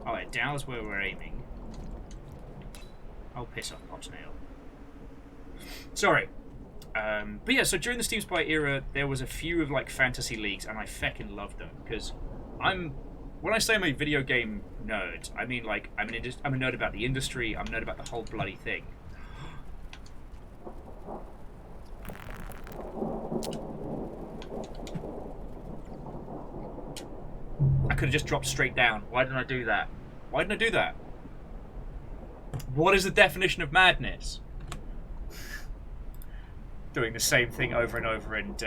Alright, down is where we're aiming. Oh, piss off, Popsnail. Sorry. But yeah, so during the Steam Spy era, there was a few of like fantasy leagues, and I feckin' loved them because when I say I'm a video game nerd, I mean like I'm a nerd about the industry. I'm a nerd about the whole bloody thing. I could have just dropped straight down. Why didn't I do that? Why didn't I do that? What is the definition of madness? Doing the same thing over and over and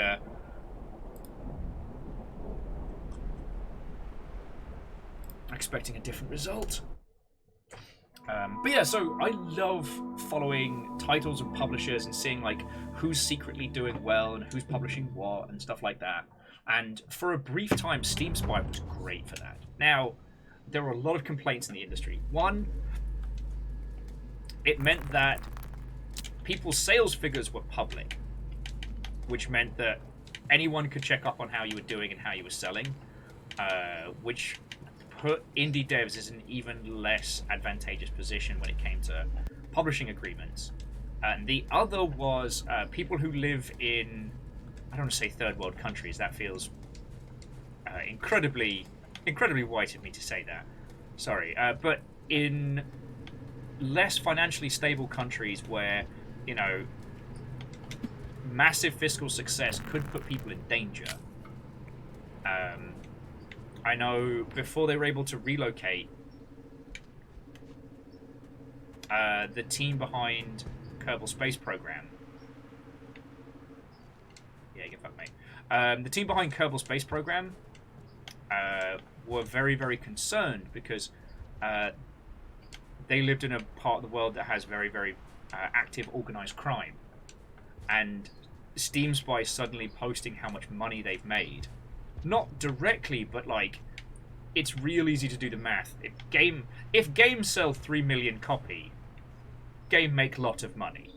expecting a different result. But yeah, so I love following titles and publishers and seeing like who's secretly doing well and who's publishing what and stuff like that. And for a brief time, Steam Spy was great for that. Now, there were a lot of complaints in the industry. One, it meant that people's sales figures were public, which meant that anyone could check up on how you were doing and how you were selling, which put indie devs in an even less advantageous position when it came to publishing agreements. And the other was people who live in, I don't want to say third world countries, that feels incredibly white of me to say that. Sorry, but in less financially stable countries where, you know, massive fiscal success could put people in danger. I know before they were able to relocate, the team behind Kerbal Space Program. Yeah, you can fuck me. The team behind Kerbal Space Program were very, very concerned because they lived in a part of the world that has very, very active organized crime. And Steam Spy suddenly posting how much money they've made. Not directly, but like, it's real easy to do the math. If games sell 3 million copy, game make a lot of money.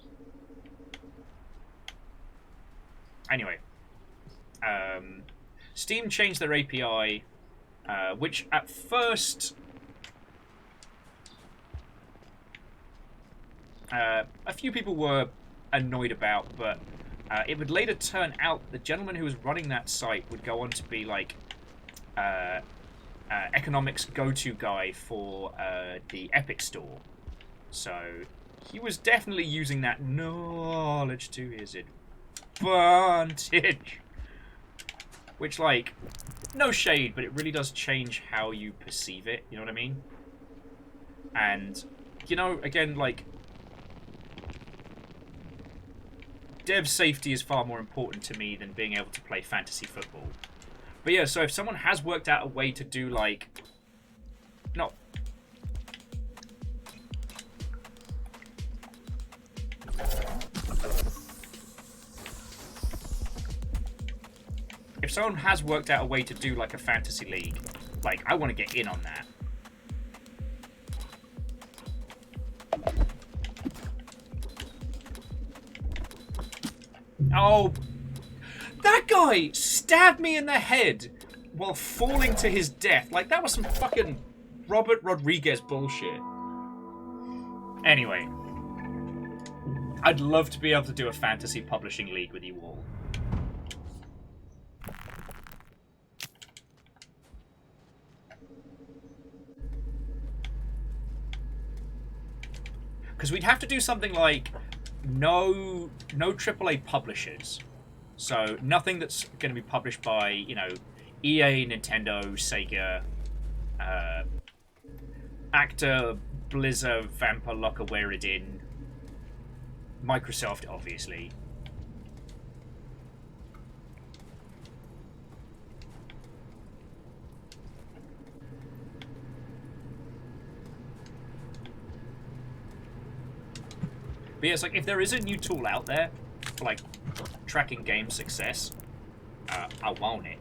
Anyway, Steam changed their API, which at first a few people were annoyed about, but it would later turn out the gentleman who was running that site would go on to be like economics go-to guy for the Epic Store. So he was definitely using that knowledge to his advantage. Which, like, no shade, but it really does change how you perceive it, you know what I mean? And, you know, again, like, dev safety is far more important to me than being able to play fantasy football. But yeah, so if someone has worked out a way to do, like, not... if someone has worked out a way to do like a fantasy league, like I want to get in on that. Oh, that guy stabbed me in the head while falling to his death. Like, that was some fucking Robert Rodriguez bullshit. Anyway, I'd love to be able to do a fantasy publishing league with you all. Because we'd have to do something like no AAA publishers. So nothing that's going to be published by, you know, EA, Nintendo, Sega, Actor, Blizzard, Vampire Locker, Where It In, Microsoft, obviously. But yeah, it's like, if there is a new tool out there for, like, tracking game success, I want it.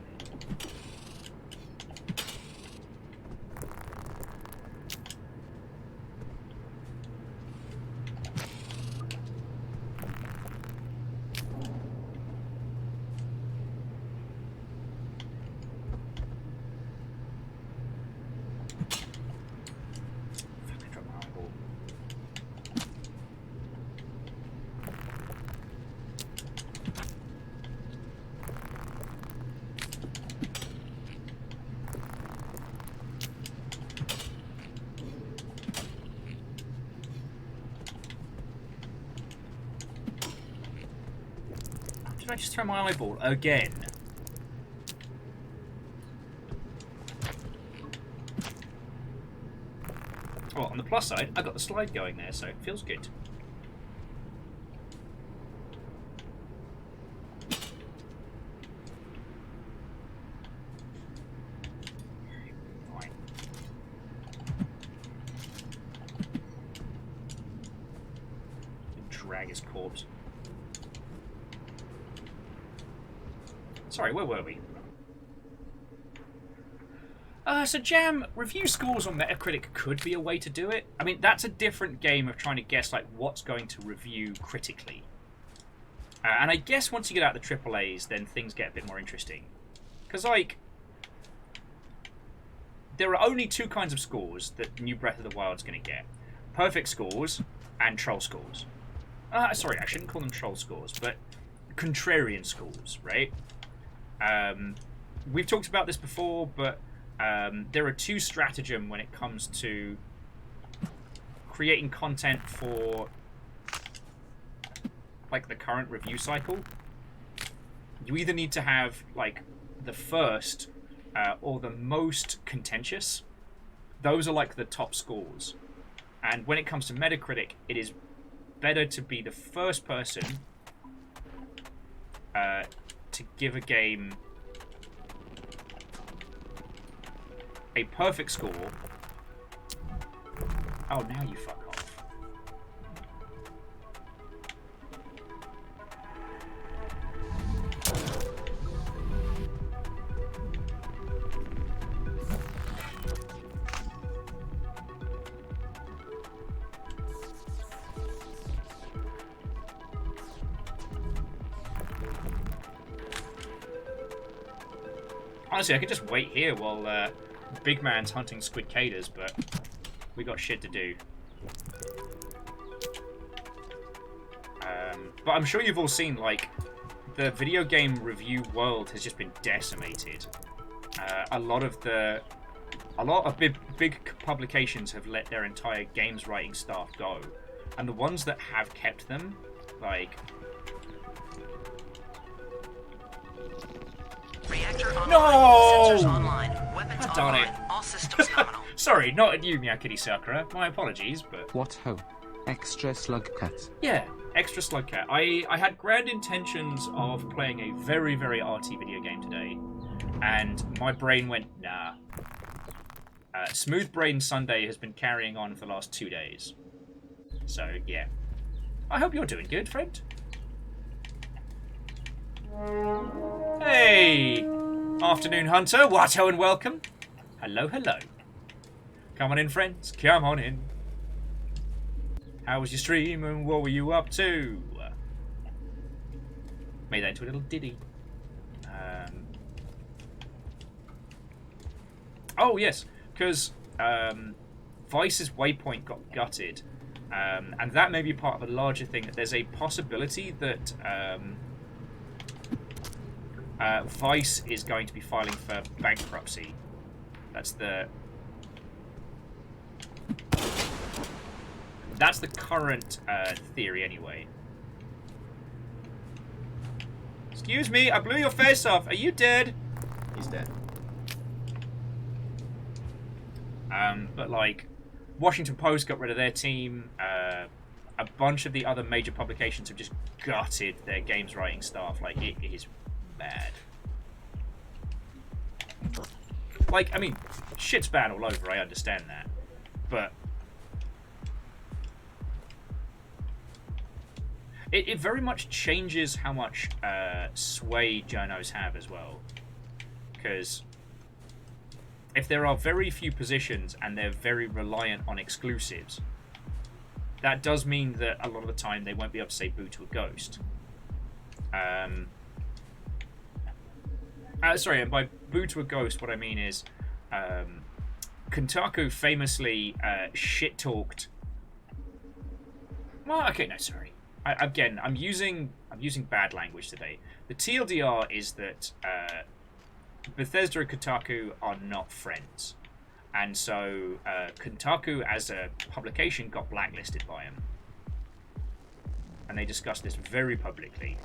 Did I just throw my eyeball again? Well, on the plus side, I got the slide going there, so it feels good. Fine. Drag his corpse. Sorry, where were we? So Jam, review scores on Metacritic could be a way to do it. I mean, that's a different game of trying to guess like what's going to review critically. And I guess once you get out the AAAs, then things get a bit more interesting. Because, like, there are only two kinds of scores that New Breath of the Wild's going to get. Perfect scores and troll scores. Sorry, I shouldn't call them troll scores, but contrarian scores, right? We've talked about this before, but there are two stratagem when it comes to creating content for like the current review cycle. You either need to have like the first or the most contentious. Those are like the top scores. And when it comes to Metacritic, it is better to be the first person to give a game a perfect score. Oh, now you fuck off. Honestly, I could just wait here while Big Man's hunting squid caders, but we got shit to do. But I'm sure you've all seen, like, the video game review world has just been decimated. A lot of big publications have let their entire games writing staff go, and the ones that have kept them, like. Reactor online. No! Sensors online. Weapons Darn online. it. All systems nominal. Sorry, not at you, Miyakiri Sakura. My apologies, but. What ho? Extra slug cat. Yeah, extra slug cat. I had grand intentions of playing a very, very arty video game today, and my brain went, nah. Smooth Brain Sunday has been carrying on for the last 2 days. So, yeah. I hope you're doing good, friend. Hey! Afternoon, Hunter. Watto and welcome. Hello, hello. Come on in, friends. Come on in. How was your stream and what were you up to? Made that into a little ditty. Oh, yes, because Vice's waypoint got gutted. And that may be part of a larger thing. That there's a possibility that Vice is going to be filing for bankruptcy. That's the current theory, anyway. Excuse me, I blew your face off. Are you dead? He's dead. But like, Washington Post got rid of their team. A bunch of the other major publications have just gutted their games writing staff. Like, it is bad. Like, I mean, shit's bad all over, I understand that. But it very much changes how much sway journos have as well. Because if there are very few positions and they're very reliant on exclusives, that does mean that a lot of the time they won't be able to say boo to a ghost. Sorry, and by boo to a ghost, what I mean is Kotaku famously shit-talked... Well, okay, no, sorry. I'm using bad language today. The TLDR is that Bethesda and Kotaku are not friends. And so Kotaku as a publication got blacklisted by him. And they discussed this very publicly.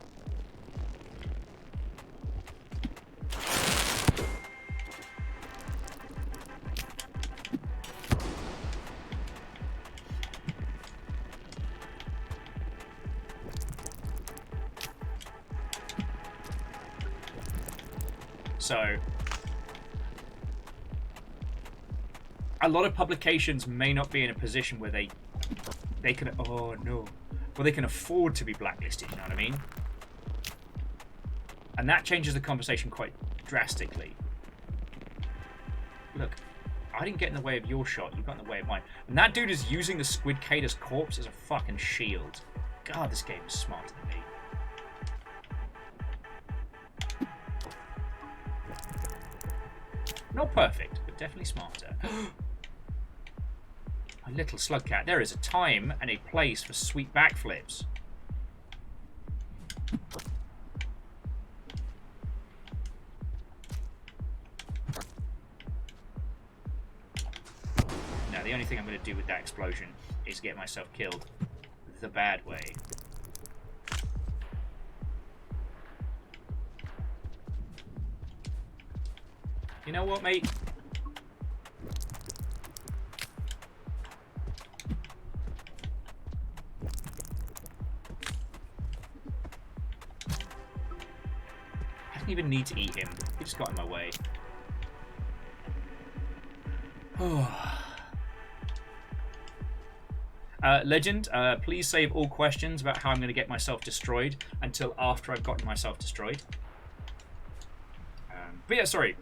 So a lot of publications may not be in a position where they can they can afford to be blacklisted, you know what I mean? And that changes the conversation quite drastically. Look, I didn't get in the way of your shot, you got in the way of mine. And that dude is using the Squid Cater's corpse as a fucking shield. God, this game is smarter than me. Not perfect, but definitely smarter. A little slug cat. There is a time and a place for sweet backflips. Now, the only thing I'm going to do with that explosion is get myself killed the bad way. You know what, mate? I didn't even need to eat him. He just got in my way. Legend, please save all questions about how I'm going to get myself destroyed until after I've gotten myself destroyed. But yeah, sorry.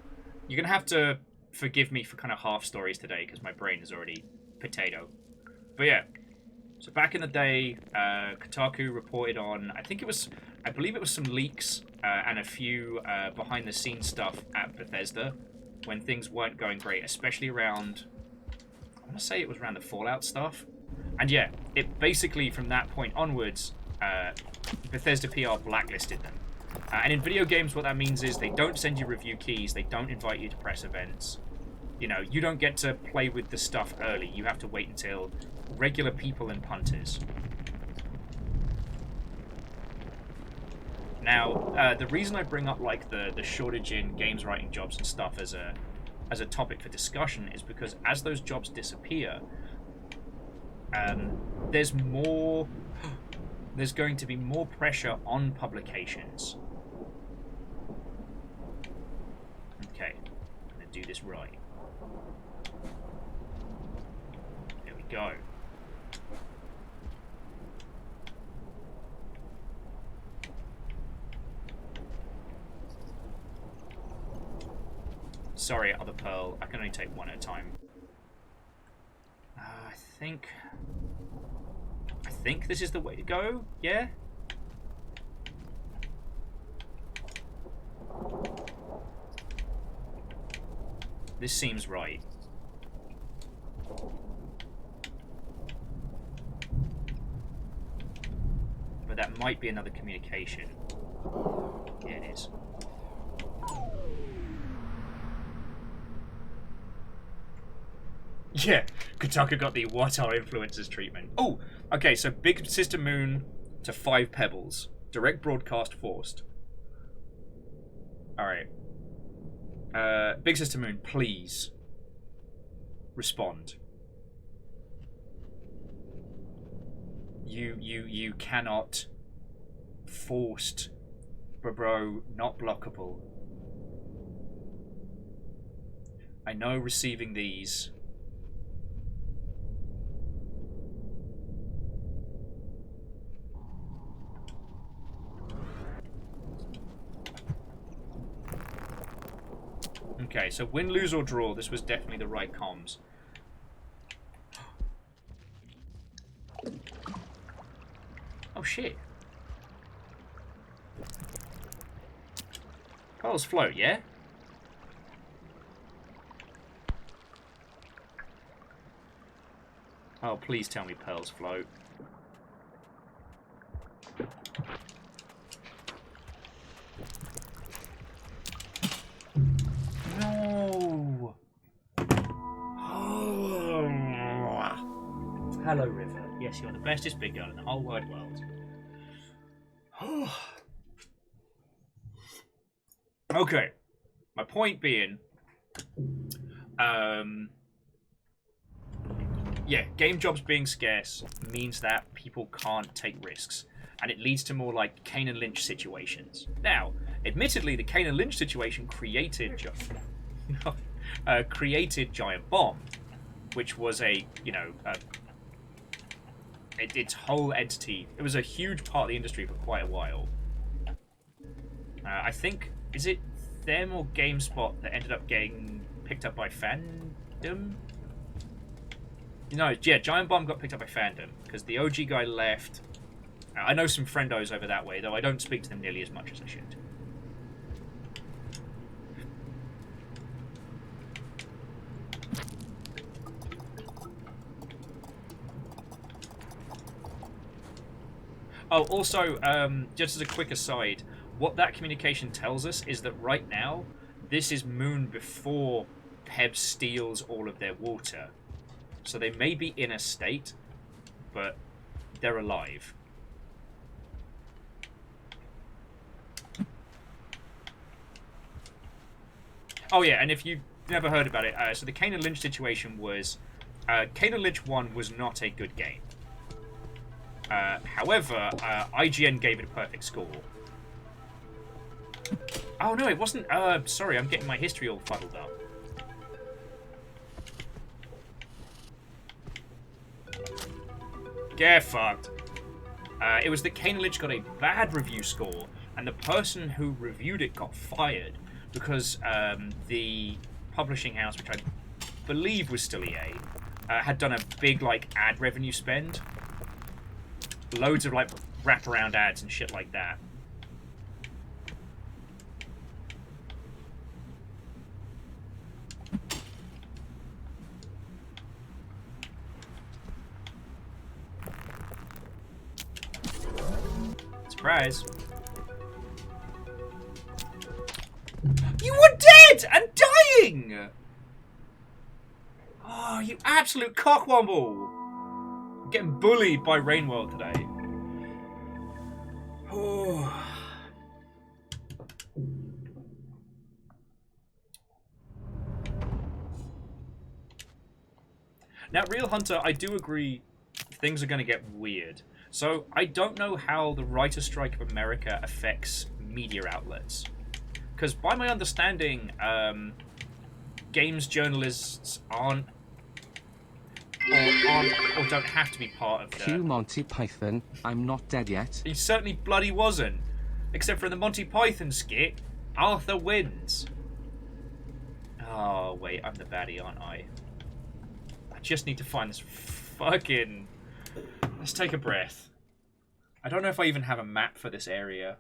You're going to have to forgive me for kind of half stories today because my brain is already potato. But yeah, so back in the day, Kotaku reported on, I believe it was some leaks and a few behind the scenes stuff at Bethesda when things weren't going great, especially around, I want to say it was around the Fallout stuff. And yeah, it basically from that point onwards, Bethesda PR blacklisted them. And in video games, what that means is they don't send you review keys, they don't invite you to press events. You know, you don't get to play with the stuff early. You have to wait until regular people and punters. Now, the reason I bring up like the shortage in games writing jobs and stuff as a topic for discussion is because as those jobs disappear, there's going to be more pressure on publications. Okay, I'm going to do this right. There we go. Sorry, other Pearl. I can only take one at a time. I think this is the way to go. Yeah? This seems right. But that might be another communication. Yeah, it is. Yeah, Kotaku got the what are influencers treatment. Oh, okay, so Big Sister Moon to 5 Pebbles. Direct broadcast forced. Alright. Big Sister Moon, please. Respond. You cannot. Forced. Bro, not blockable. I know receiving these. Okay, so win, lose, or draw. This was definitely the right comms. Oh, shit. Pearls float, yeah? Oh, please tell me pearls float. No! Oh. Hello, River. Yes, you're the bestest big girl in the whole wide world. Okay. My point being, yeah, game jobs being scarce means that people can't take risks, and it leads to more like Kane and Lynch situations. Now, admittedly, the Kane and Lynch situation created Giant Bomb, which was a, you know, its whole entity. It was a huge part of the industry for quite a while. I think, is it them or GameSpot that ended up getting picked up by Fandom? No, yeah, Giant Bomb got picked up by Fandom because the OG guy left. I know some friendos over that way, though I don't speak to them nearly as much as I should. Oh, also, just as a quick aside, what that communication tells us is that right now, this is Moon before Peb steals all of their water. So they may be in a state, but they're alive. Oh yeah, and if you've never heard about it, so the Kane and Lynch situation was... Kane and Lynch 1 was not a good game. However, IGN gave it a perfect score. Oh no, it wasn't... sorry, I'm getting my history all fuddled up. Get fucked. It was that Kane and Lynch got a bad review score, and the person who reviewed it got fired because the publishing house, which I believe was still EA, had done a big like ad revenue spend. Loads of like wraparound ads and shit like that. Surprise. You were dead and dying! Oh, you absolute cockwomble! I'm getting bullied by Rainworld today. Oh. Now, Real Hunter, I do agree things are going to get weird. So, I don't know how the writer's strike of America affects media outlets. Because by my understanding, games journalists aren't or don't have to be part of the... Q Monty Python, I'm not dead yet. He certainly bloody wasn't. Except for in the Monty Python skit, Arthur wins. Oh, wait, I'm the baddie, aren't I? I just need to find this fucking... Let's take a breath. I don't know if I even have a map for this area.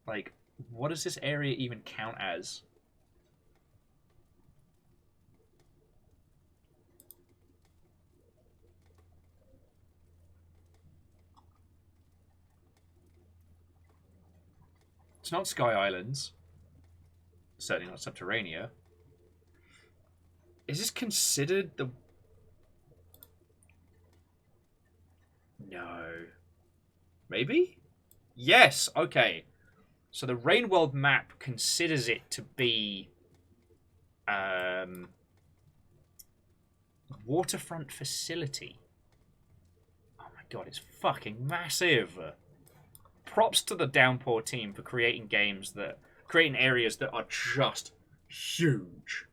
Like, what does this area even count as? It's not Sky Islands. Certainly not Subterranea. Is this considered the... No. Maybe? Yes, okay. So the Rainworld map considers it to be... waterfront facility. Oh my god, it's fucking massive. Props to the Downpour team for creating areas that are just huge.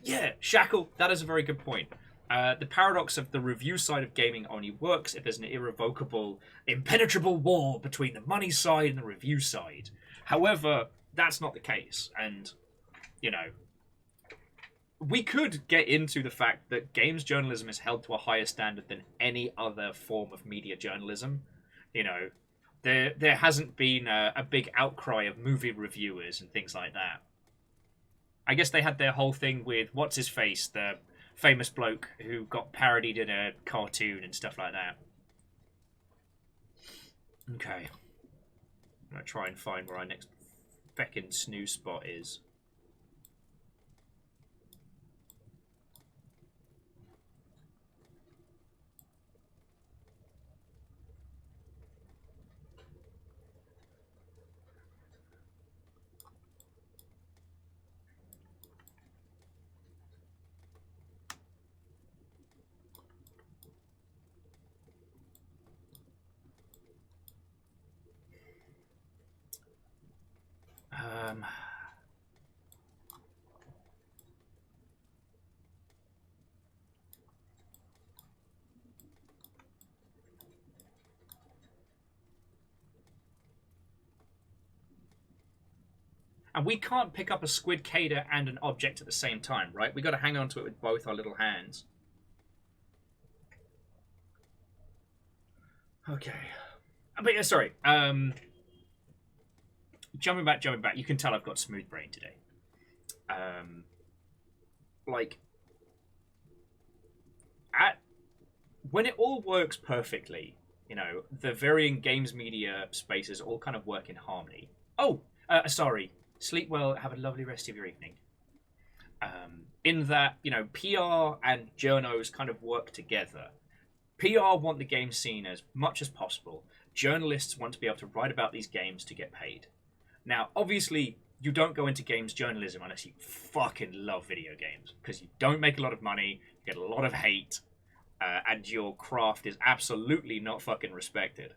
Yeah, Shackle, that is a very good point. The paradox of the review side of gaming only works if there's an irrevocable, impenetrable wall between the money side and the review side. However, that's not the case, and, you know, we could get into the fact that games journalism is held to a higher standard than any other form of media journalism. You know, there hasn't been a big outcry of movie reviewers and things like that. I guess they had their whole thing with what's-his-face, the famous bloke who got parodied in a cartoon and stuff like that. Okay. I'm going to try and find where our next feckin' snooze spot is. And we can't pick up a squid cater and an object at the same time, right? We got to hang on to it with both our little hands. Okay. But yeah, sorry. Jumping back. You can tell I've got smooth brain today. When it all works perfectly, you know, the varying games media spaces all kind of work in harmony. Oh, sorry. Sleep well. Have a lovely rest of your evening. In that, you know, PR and journos kind of work together. PR want the game scene as much as possible. Journalists want to be able to write about these games to get paid. Now, obviously, you don't go into games journalism unless you fucking love video games, because you don't make a lot of money, you get a lot of hate, and your craft is absolutely not fucking respected.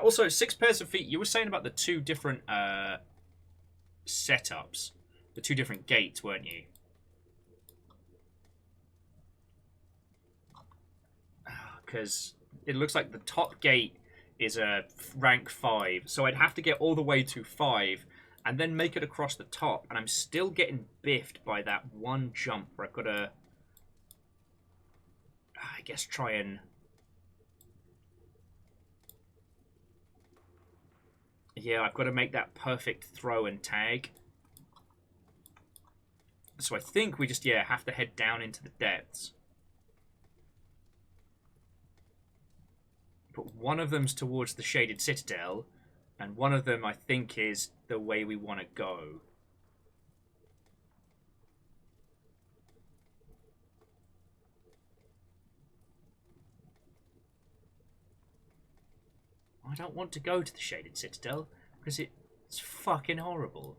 Also, 6 pairs of feet. You were saying about the 2 different setups, the 2 different gates, weren't you? Because it looks like the top gate is a rank 5, so I'd have to get all the way to 5 and then make it across the top, and I'm still getting biffed by that one jump where I've got to, I guess, try and... Yeah, I've got to make that perfect throw and tag. So I think we just, have to head down into the depths. But one of them's towards the Shaded Citadel, and one of them, I think, is the way we want to go. I don't want to go to the Shaded Citadel, because it's fucking horrible.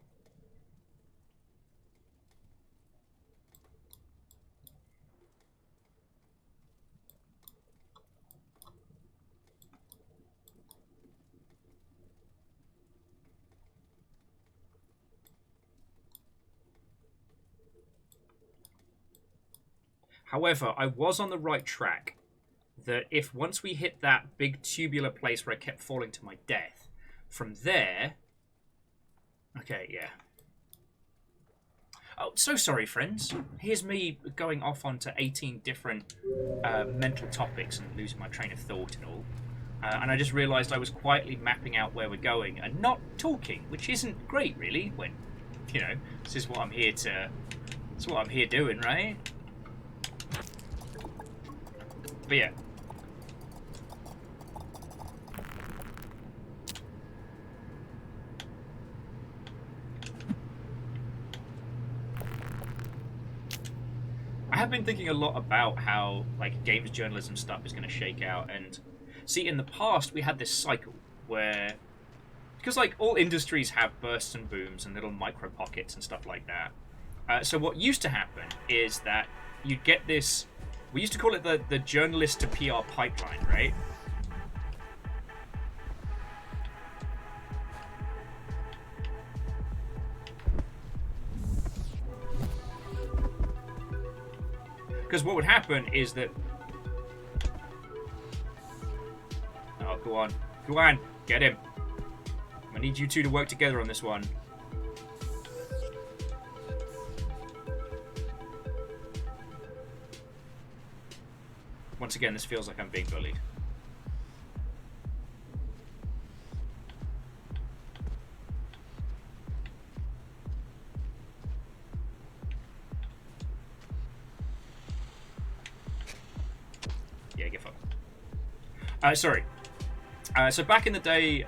However, I was on the right track. That if once we hit that big tubular place where I kept falling to my death, from there... Okay, yeah. Oh, so sorry, friends. Here's me going off onto 18 different mental topics and losing my train of thought and all. And I just realised I was quietly mapping out where we're going and not talking, which isn't great, really, when, you know, this is what I'm here to... It's what I'm here doing, right? But yeah. I have been thinking a lot about how like games journalism stuff is going to shake out, and see, in the past we had this cycle where, because like all industries have bursts and booms and little micro pockets and stuff like that. So what used to happen is that you'd get this, we used to call it the journalist to PR pipeline, right? Because what would happen is that... Oh, go on. Go on. Get him. I need you two to work together on this one. Once again, this feels like I'm being bullied. Yeah, get fucked. Sorry. So back in the day,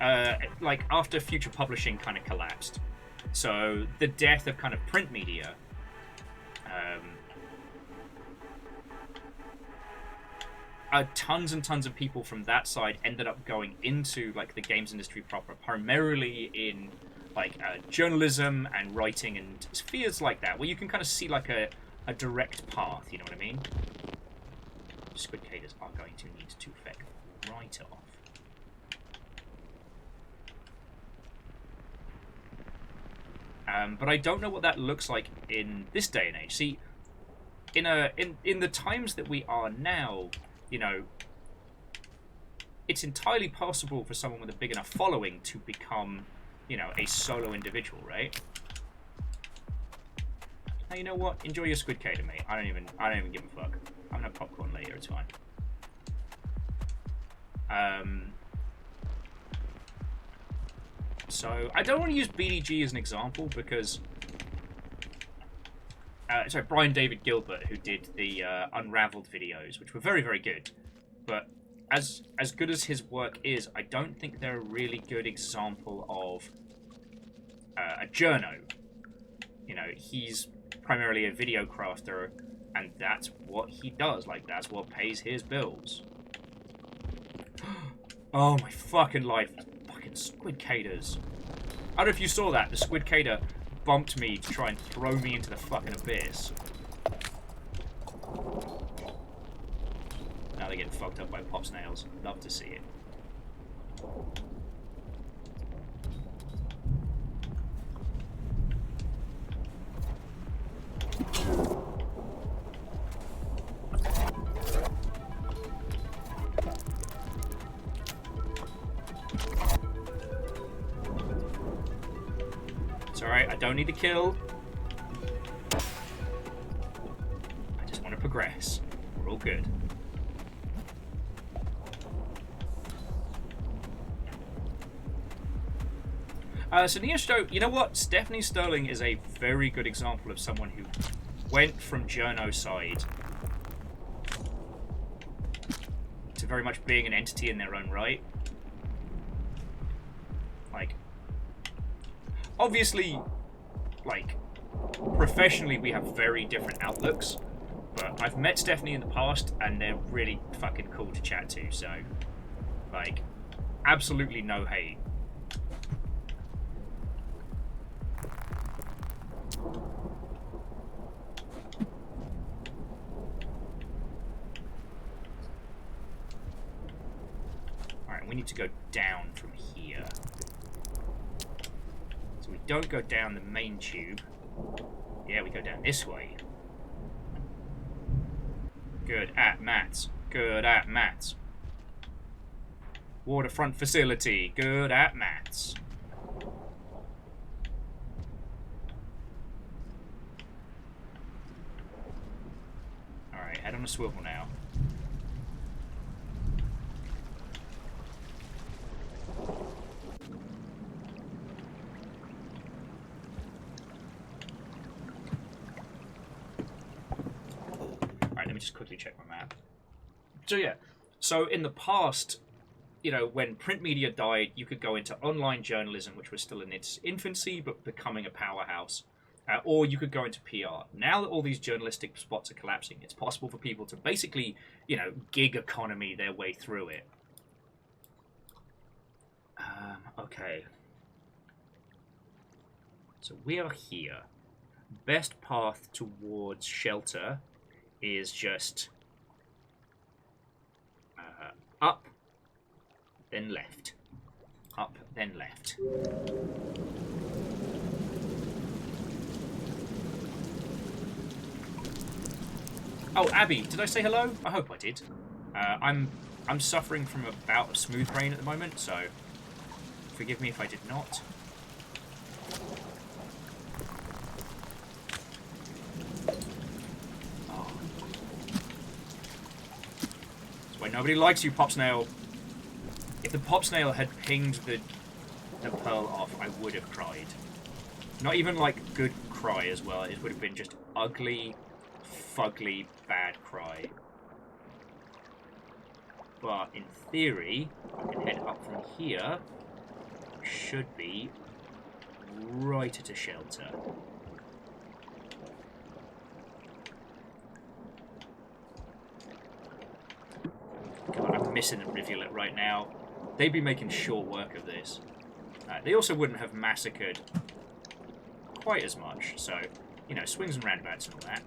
like after future publishing kind of collapsed, so the death of kind of print media, tons and tons of people from that side ended up going into like the games industry proper, primarily in like journalism and writing and spheres like that, where you can kind of see like a direct path. You know what I mean? Squid caders are going to need to effect right off. But I don't know what that looks like in this day and age. See, in the times that we are now, you know, it's entirely possible for someone with a big enough following to become, you know, a solo individual, right? Now, you know what? Enjoy your Squid Cader, mate. I don't even give a fuck. I'm gonna have popcorn later. It's fine. So I don't want to use BDG as an example because, sorry, Brian David Gilbert, who did the Unraveled videos, which were very, very good, but as good as his work is, I don't think they're a really good example of a journo. You know, he's primarily a video crafter, and that's what he does. Like, that's what pays his bills. Oh my fucking life. Fucking Squid Caders. I don't know if you saw that. The Squid Cader bumped me to try and throw me into the fucking abyss. Now they're getting fucked up by pop snails. Love to see it. It's alright, I don't need to kill. I just want to progress. We're all good. So Neosto, you know what? Stephanie Sterling is a very good example of someone who went from journo side to very much being an entity in their own right. Like, obviously, like, professionally we have very different outlooks, but I've met Stephanie in the past and they're really fucking cool to chat to, so, like, absolutely no hate. Alright, we need to go down from here. So we don't go down the main tube. Yeah, we go down this way. Good at maths. Good at maths. Waterfront facility. Good at maths. Alright, head on a swivel now. Alright, let me just quickly check my map. So yeah, so in the past, you know, when print media died, you could go into online journalism, which was still in its infancy, but becoming a powerhouse. Or you could go into PR. Now that all these journalistic spots are collapsing, it's possible for people to basically, you know, gig economy their way through it. Okay. So we are here. Best path towards shelter is just up, then left. Up, then left. Oh, Abby, did I say hello? I hope I did. I'm suffering from a bout of smooth brain at the moment, so forgive me if I did not. Oh. That's why nobody likes you, Pop Snail. If the Pop Snail had pinged the pearl off, I would have cried. Not even like good cry as well. It would have been just ugly, fugly, bad cry. But in theory, I can head up from here. Should be right at a shelter. God, I'm missing the rivulet right now. They'd be making short work of this. They also wouldn't have massacred quite as much, so, you know, swings and roundabouts and all that.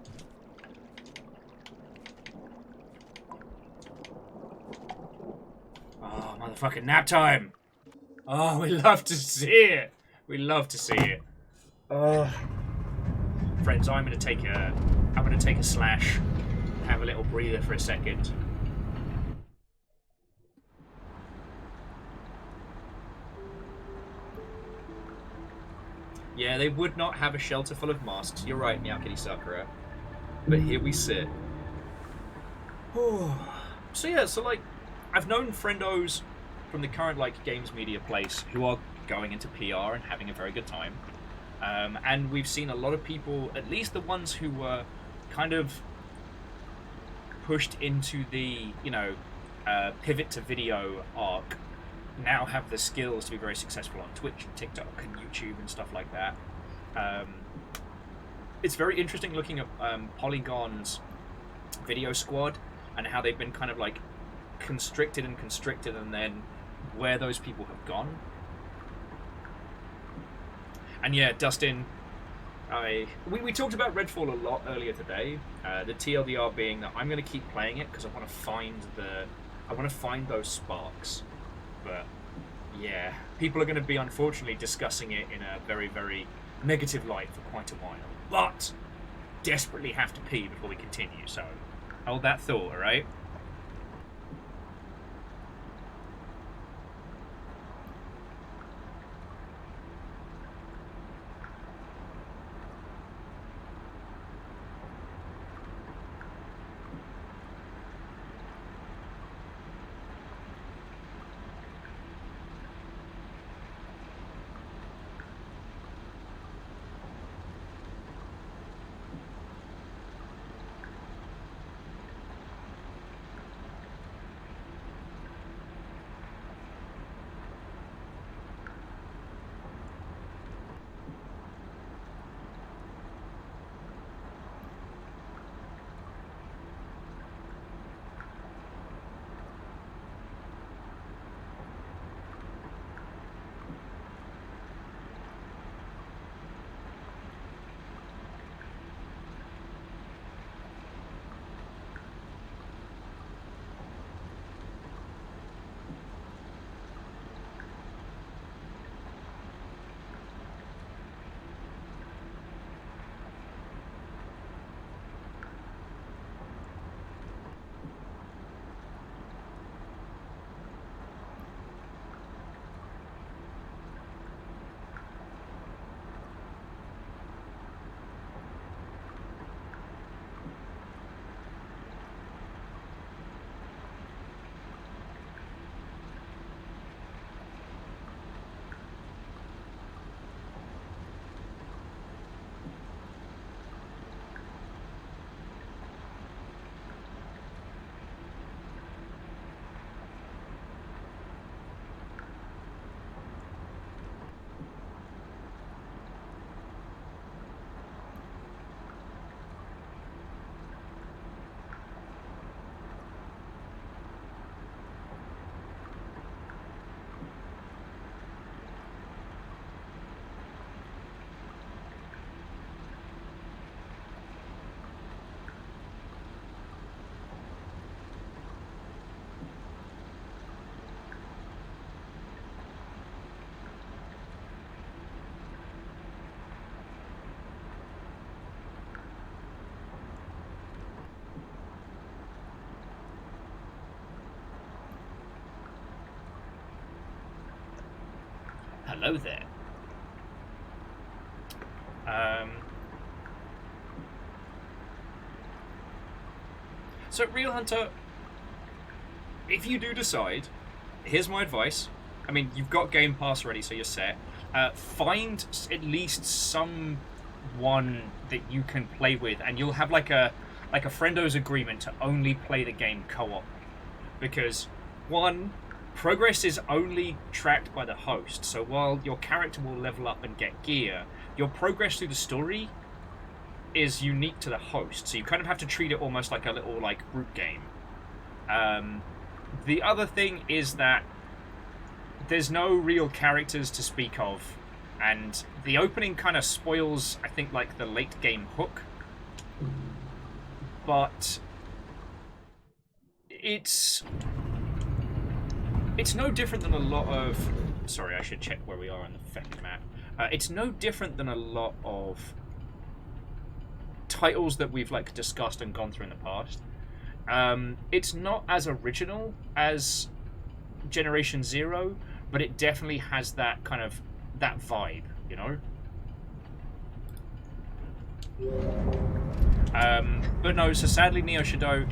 Oh, motherfucking nap time! Oh, we love to see it! We love to see it. Oh. Friends, I'm gonna take a slash, have a little breather for a second. Yeah, they would not have a shelter full of masks. You're right, Meowkitty Sakura. But here we sit. So yeah, so like, I've known friendos from the current like games media place who are going into PR and having a very good time. And we've seen a lot of people, at least the ones who were kind of pushed into the, you know, pivot to video arc, now have the skills to be very successful on Twitch and TikTok and YouTube and stuff like that. It's very interesting looking at Polygon's video squad and how they've been kind of like constricted and then where those people have gone. And yeah, Dustin, we talked about Redfall a lot earlier today. The TLDR being that I'm going to keep playing it because I want to find those sparks. But yeah, people are going to be unfortunately discussing it in a very, very negative light for quite a while. But desperately have to pee before we continue, so hold that thought, alright? hello there. So, Real Hunter, if you do decide, here's my advice. I mean, you've got Game Pass already, so you're set. Find at least someone that you can play with, and you'll have like a friendo's agreement to only play the game co-op. Because, one, progress is only tracked by the host, so while your character will level up and get gear, your progress through the story is unique to the host, so you kind of have to treat it almost like a little group game. The other thing is that there's no real characters to speak of, and the opening kind of spoils, I think, the late game hook. But it's no different than a lot of... Sorry, I should check where we are on the fucking map. It's no different than a lot of titles that we've discussed and gone through in the past. It's not as original as Generation Zero, but it definitely has that kind of that vibe, you know. But no, so sadly, Neo Shadow,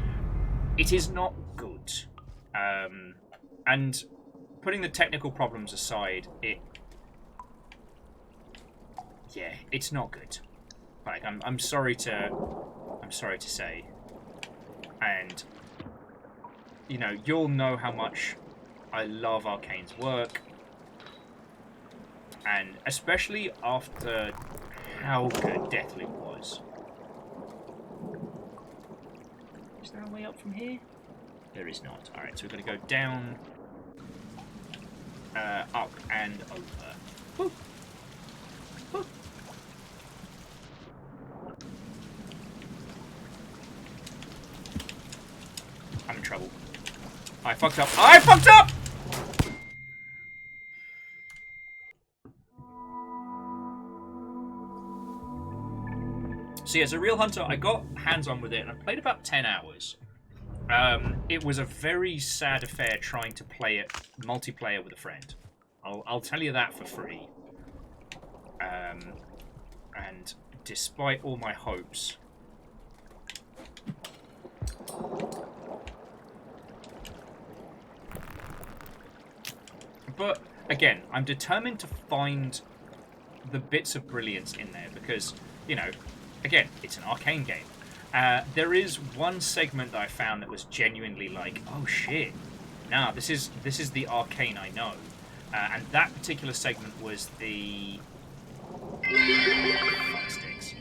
it is not good. And putting the technical problems aside, it's not good. I'm sorry to say, and you know, you'll know how much I love Arcane's work, and especially after how good Deathloop was. Is there a way up from here? There is not. Alright, so we're going to go down, up, and over. Woo. Woo. I'm in trouble. I fucked up. I fucked up! So yeah, as a Real Hunter, I got hands-on with it, and I played about 10 hours. It was a very sad affair trying to play it multiplayer with a friend. I'll tell you that for free. And despite all my hopes... But, again, I'm determined to find the bits of brilliance in there because, you know, again, it's an Arcane game. There is one segment that I found that was genuinely like, oh shit, nah, this is the Arcane I know. And that particular segment was the... Fuck sticks.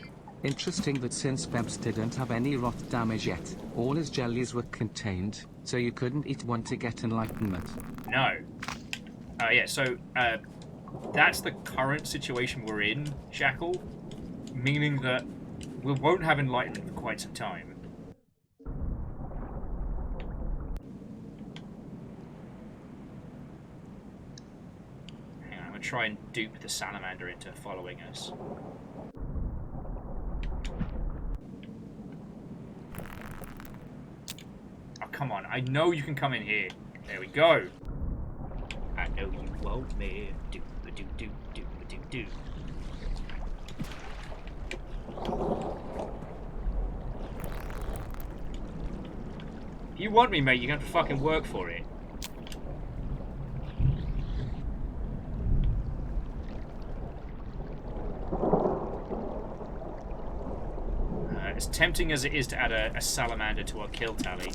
Interesting that since Bebs didn't have any rot damage yet, all his jellies were contained, so you couldn't eat one to get enlightenment. No. Yeah, so that's the current situation we're in, Shackle, meaning that we won't have enlightenment for quite some time. Hang on, I'm going to try and dupe the salamander into following us. Oh, come on, I know you can come in here. There we go. I know you won't, man. Do. If you want me, mate, you're going to have to fucking work for it. As tempting as it is to add a salamander to our kill tally.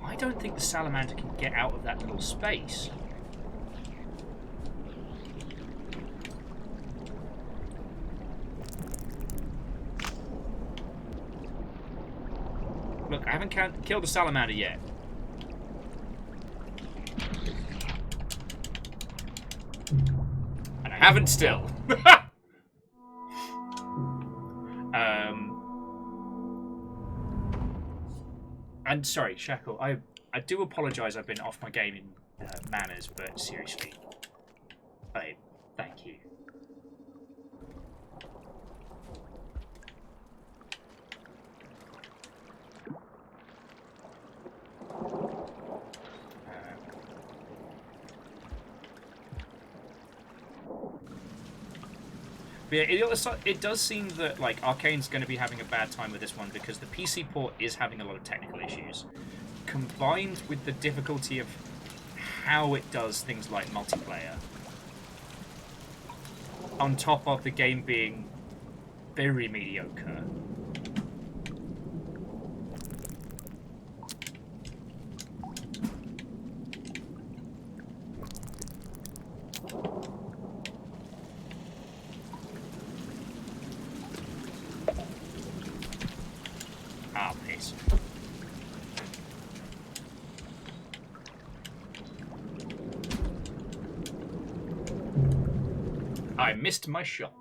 I don't think the salamander can get out of that little space. Look, I haven't killed the salamander yet. And I haven't still. And sorry, Shackle, I do apologise I've been off my gaming manners, but seriously, babe, thank you. But yeah, it does seem that like Arcane's going to be having a bad time with this one because the PC port is having a lot of technical issues, combined with the difficulty of how it does things like multiplayer. On top of the game being very mediocre. Ah, piss. I missed my shot.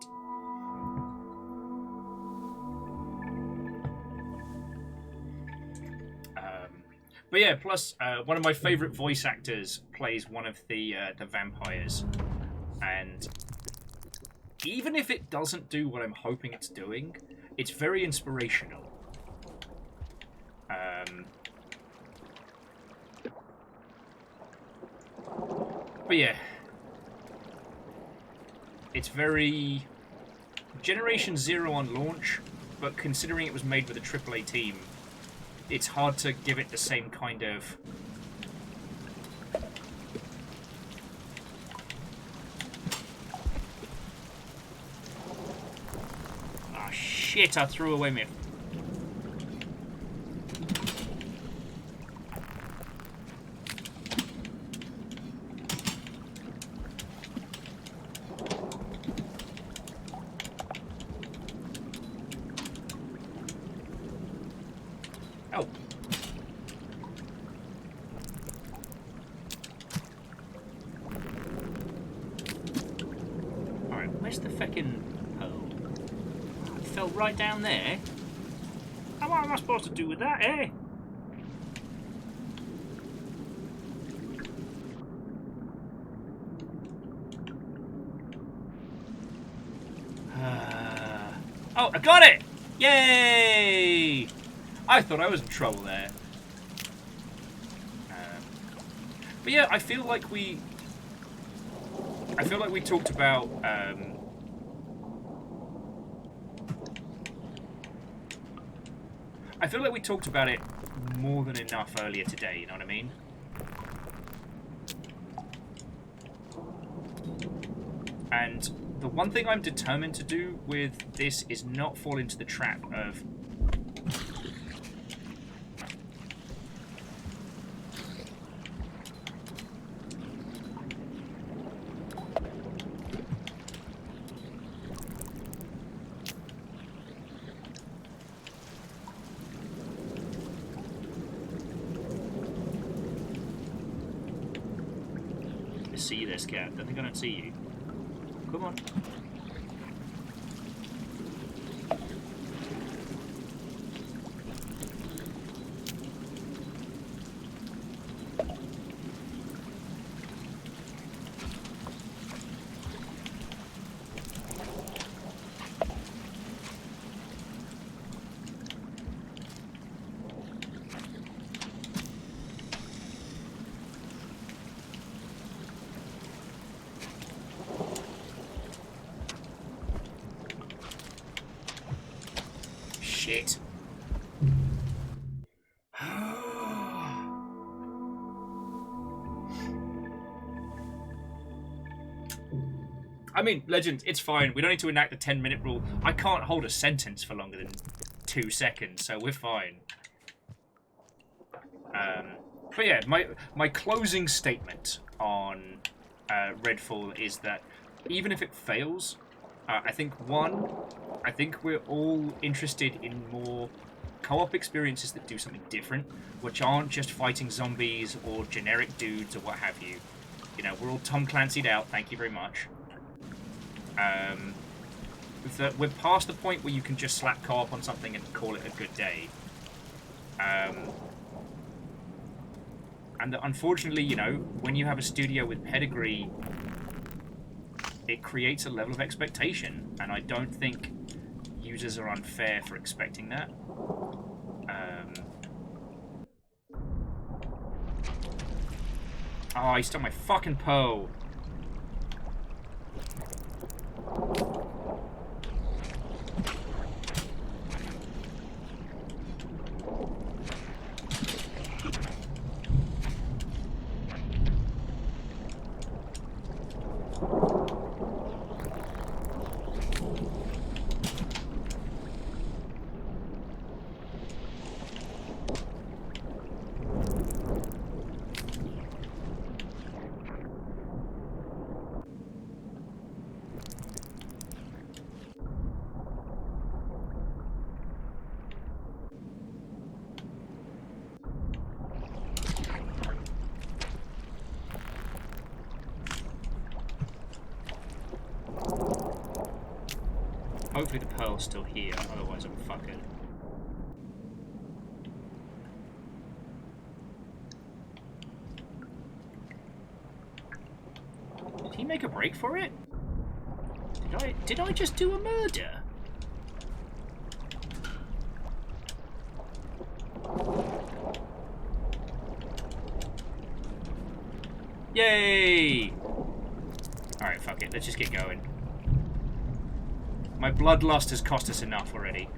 But yeah, plus one of my favourite voice actors plays one of the vampires, and even if it doesn't do what I'm hoping it's doing, it's very inspirational. But yeah, it's very Generation 0 on launch, but considering it was made with a AAA team, it's hard to give it the same kind of... Ah, shit, I threw away my... Oh. Alright, where's the feckin' hole? It fell right down there. What am I supposed to do with that, eh? Oh, I got it! Yay! I thought I was in trouble there. But yeah, I feel like we talked about I feel like we talked about it more than enough earlier today, you know what I mean? And the one thing I'm determined to do with this is not fall into the trap of see this cat. Don't think I don't see you. Come on. Shit. I mean, Legend, it's fine. We don't need to enact the 10-minute rule. I can't hold a sentence for longer than 2 seconds, so we're fine. But yeah, my closing statement on Redfall is that even if it fails, I think we're all interested in more co-op experiences that do something different, which aren't just fighting zombies or generic dudes or what have you. You know, we're all Tom Clancy'd out, thank you very much. We're past the point where you can just slap co-op on something and call it a good day. And that unfortunately, you know, when you have a studio with pedigree, it creates a level of expectation, and I don't think users are unfair for expecting that. Oh, he stole my fucking Poe. hopefully the pearl's still here, otherwise I'm fucked. Did he make a break for it? Did I just do a murder? Yay! Alright, fuck it. Let's just get going. My bloodlust has cost us enough already.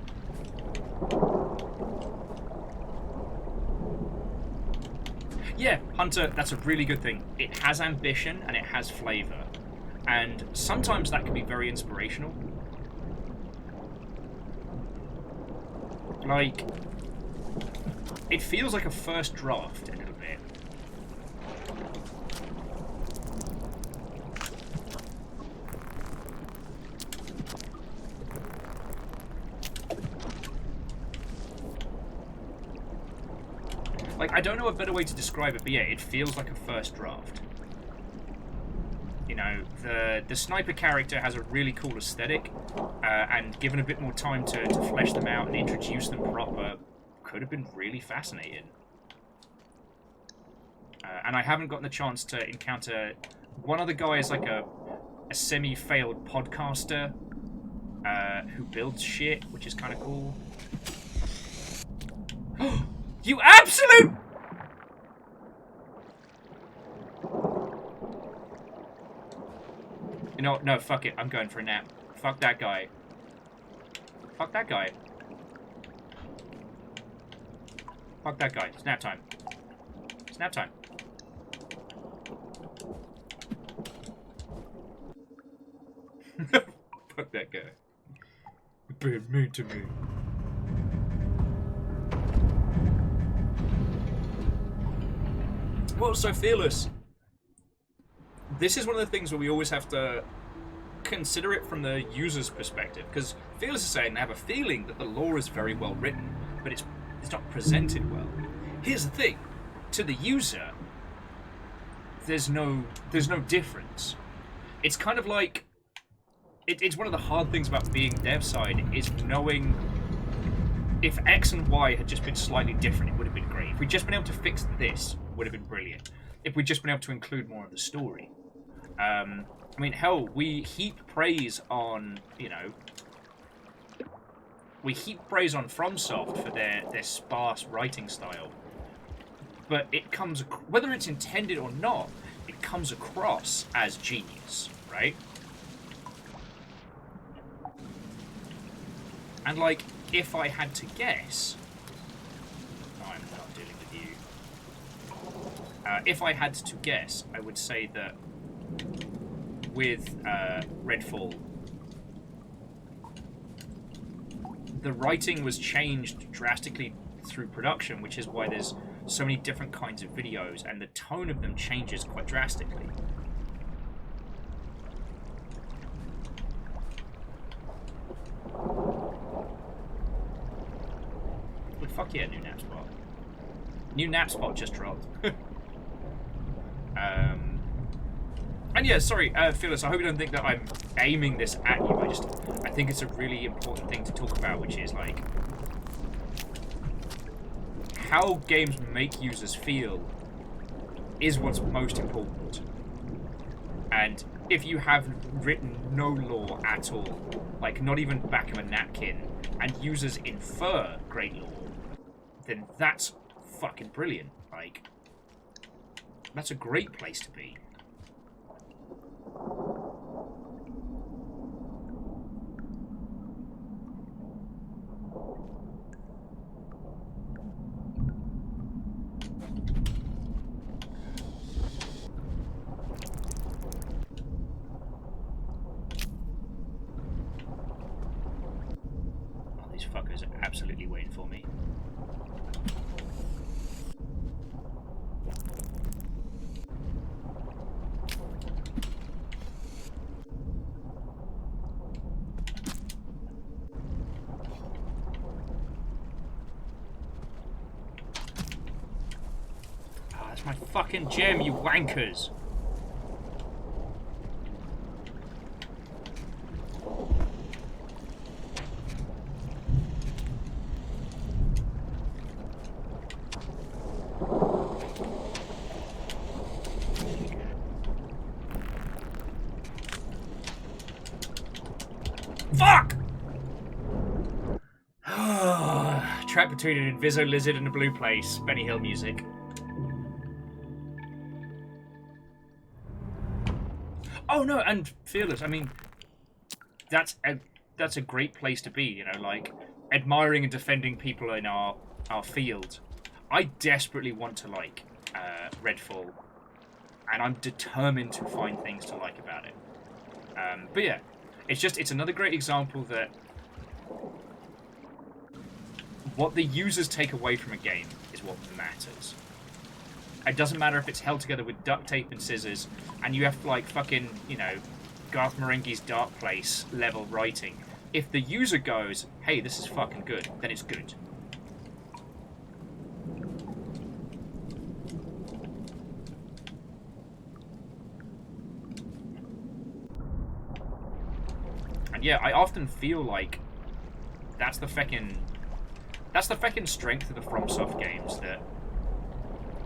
Yeah, Hunter, that's a really good thing. It has ambition and it has flavour. And sometimes that can be very inspirational. Like, it feels like a first draft a little bit. Like, I don't know a better way to describe it, but yeah, it feels like a first draft. You know, the sniper character has a really cool aesthetic, and given a bit more time to flesh them out and introduce them proper, could have been really fascinating. And I haven't gotten the chance to encounter... One other guy is like a semi-failed podcaster who builds shit, which is kind of cool. You absolute... You know what? No, fuck it. I'm going for a nap. Fuck that guy. Fuck that guy. Fuck that guy. It's nap time. It's nap time. Fuck that guy. Being mean to me. Well, so Fearless. This is one of the things where we always have to consider it from the user's perspective, because Fearless is saying they have a feeling that the lore is very well written, but it's not presented well. Here's the thing: to the user, there's no difference. It's kind of like it's one of the hard things about being dev side is knowing if X and Y had just been slightly different, it would have been great. If we'd just been able to fix this, it would have been brilliant. If we'd just been able to include more of the story. I mean, hell, we heap praise on, you know, we heap praise on FromSoft for their sparse writing style. But it comes, whether it's intended or not, it comes across as genius, right? And, like, if I had to guess... I'm not dealing with you. If I had to guess, I would say that with Redfall, the writing was changed drastically through production, which is why there's so many different kinds of videos, and the tone of them changes quite drastically. But fuck yeah, new nap spot. New nap spot just dropped. And yeah, sorry, Phyllis, I hope you don't think that I'm aiming this at you. I think it's a really important thing to talk about, which is, like, how games make users feel is what's most important. And if you have written no lore at all, like not even back of a napkin, and users infer great lore, then that's fucking brilliant. Like, that's a great place to be. Oh, these fuckers are absolutely waiting for me. My fucking gem, you wankers! between an Inviso lizard and a blue place. Benny Hill music. Oh no, and Fearless. I mean, that's a great place to be. You know, like admiring and defending people in our field. I desperately want to like Redfall, and I'm determined to find things to like about it. But yeah, it's another great example that what the users take away from a game is what matters. It doesn't matter if it's held together with duct tape and scissors, and you have like fucking, you know, Garth Marenghi's Dark Place level writing. If the user goes, hey, this is fucking good, then it's good. And yeah, I often feel like that's the feckin' strength of the FromSoft games, that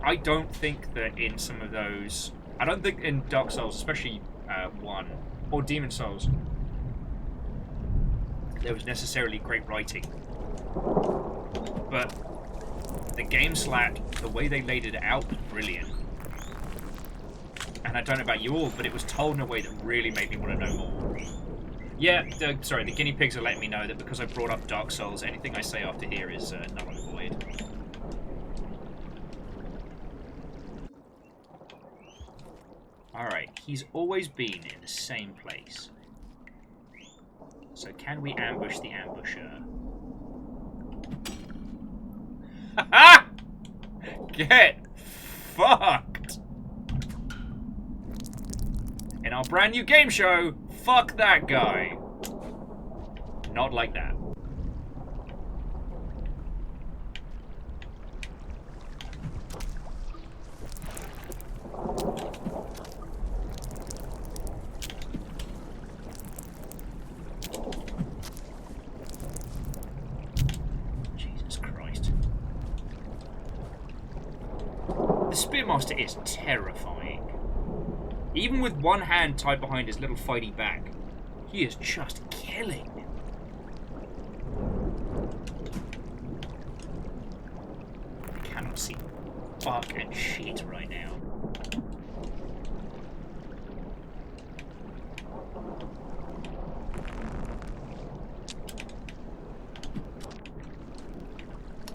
I don't think that in some of those... I don't think in Dark Souls, especially 1, or Demon Souls, there was necessarily great writing. But the game slack, the way they laid it out was brilliant. And I don't know about you all, but it was told in a way that really made me want to know more. Yeah, sorry, the guinea pigs are letting me know that because I brought up Dark Souls, anything I say after here is null and void. Alright, he's always been in the same place. So can we ambush the ambusher? Ha-ha! Get fucked! In our brand new game show, fuck that guy. Not like that. Jesus Christ. The Spearmaster is terrifying. Even with one hand tied behind his little fighty back, he is just killing. I cannot see fuck and shit right now.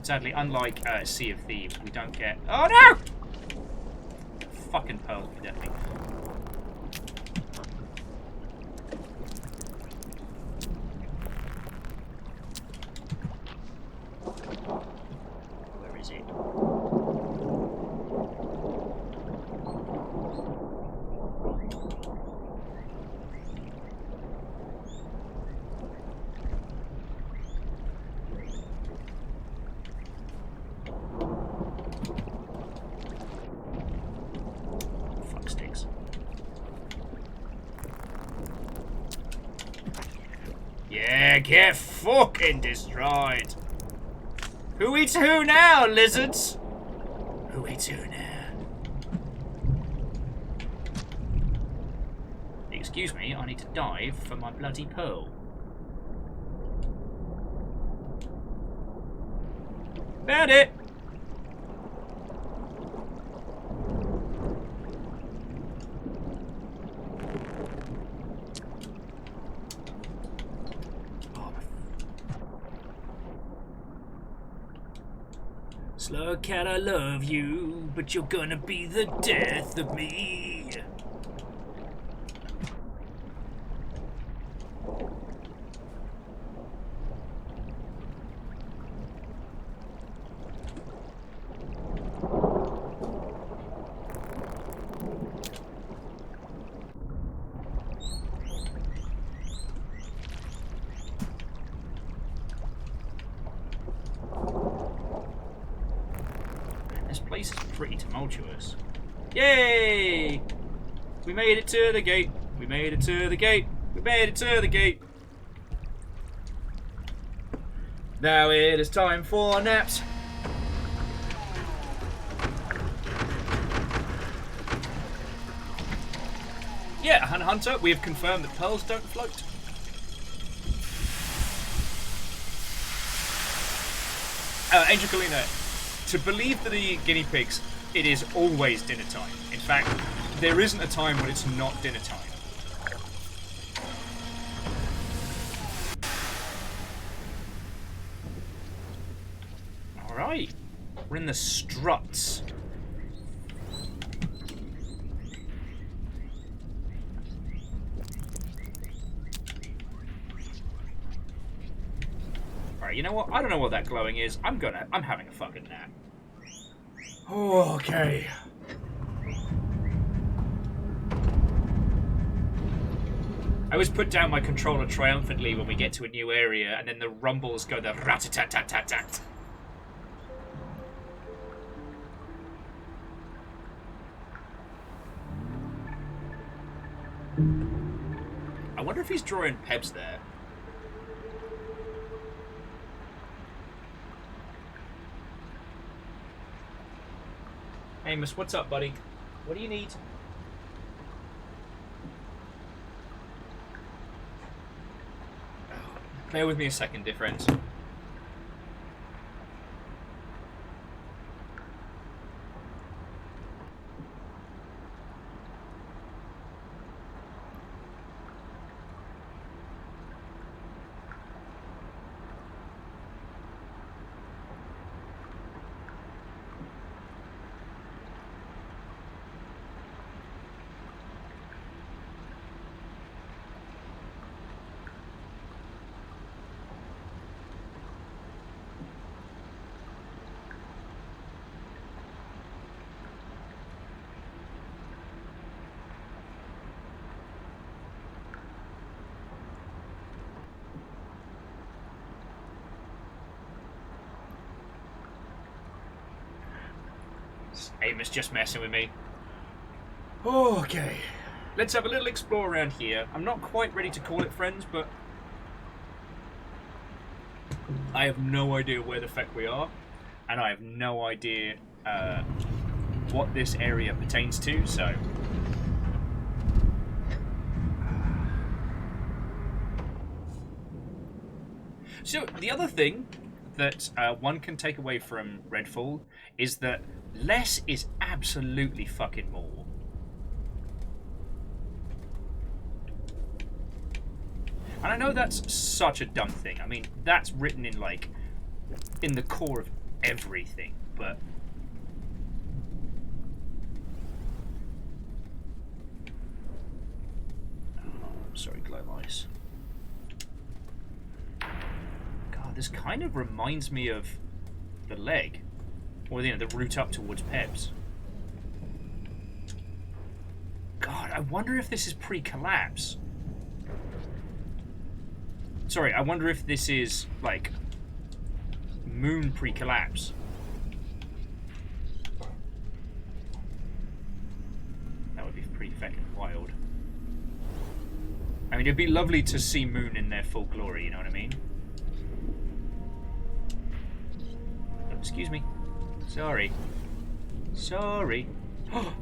Sadly, unlike Sea of Thieves, we don't get... Oh no! Fucking pearls me definitely. Where is it? Fuck sticks. Yeah, get fucking destroyed. Who eats who now, lizards? Who eats who now? Excuse me, I need to dive for my bloody pearl. Found it! Slug cat, I love you, but you're gonna be the death of me. This place is pretty tumultuous. Yay! We made it to the gate. We made it to the gate. We made it to the gate. Now it is time for naps. Yeah, Hunter, we have confirmed that pearls don't float. Angel Kalina, to believe that the guinea pigs, it is always dinner time. In fact, there isn't a time when it's not dinner time. Alright. We're in the struts. Alright, you know what? I don't know what that glowing is. I'm having a fucking nap. Okay. I always put down my controller triumphantly when we get to a new area, and then the rumbles go the rat-a-tat-tat-tat-tat. I wonder if he's drawing Pebs there. Amos, what's up, buddy? What do you need? Bear with me a second, dear friends. Amos just messing with me. Okay. Let's have a little explore around here. I'm not quite ready to call it friends, but I have no idea where the fuck we are, and I have no idea what this area pertains to, so... So, the other thing that one can take away from Redfall is that less is absolutely fucking more. And I know that's such a dumb thing. I mean, that's written in, like, in the core of everything, but... Oh, sorry, glow ice. God, this kind of reminds me of the leg. Or, you know, the route up towards Pebs. God, I wonder if this is pre-collapse. Sorry, I wonder if this is, like, moon pre-collapse. That would be pretty fucking wild. I mean, it'd be lovely to see moon in their full glory, you know what I mean? Oh, excuse me. Sorry. Sorry.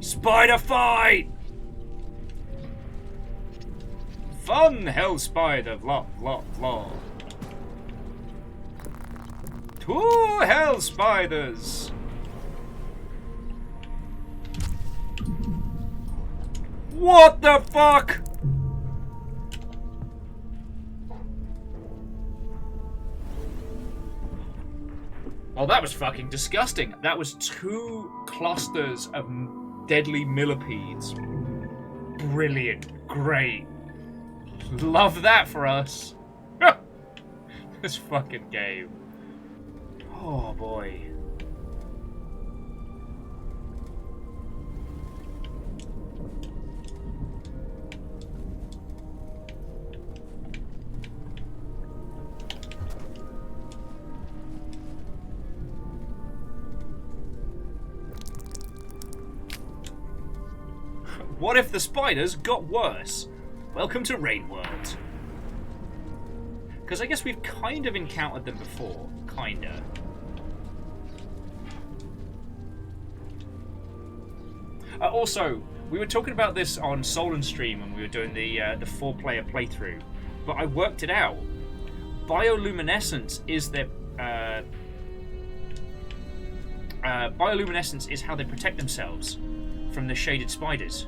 Spider fight! Fun, hell spider, vlop, vlop, vlop. Two hell spiders! What the fuck? Oh, that was fucking disgusting. That was 2 clusters of deadly millipedes. Brilliant. Great. Love that for us. This fucking game. Oh boy. What if the spiders got worse? Welcome to Rain World. Because I guess we've kind of encountered them before. Kinda. Also, we were talking about this on Solon Stream when we were doing the 4-player playthrough, but I worked it out. Bioluminescence is their Bioluminescence is how they protect themselves from the shaded spiders.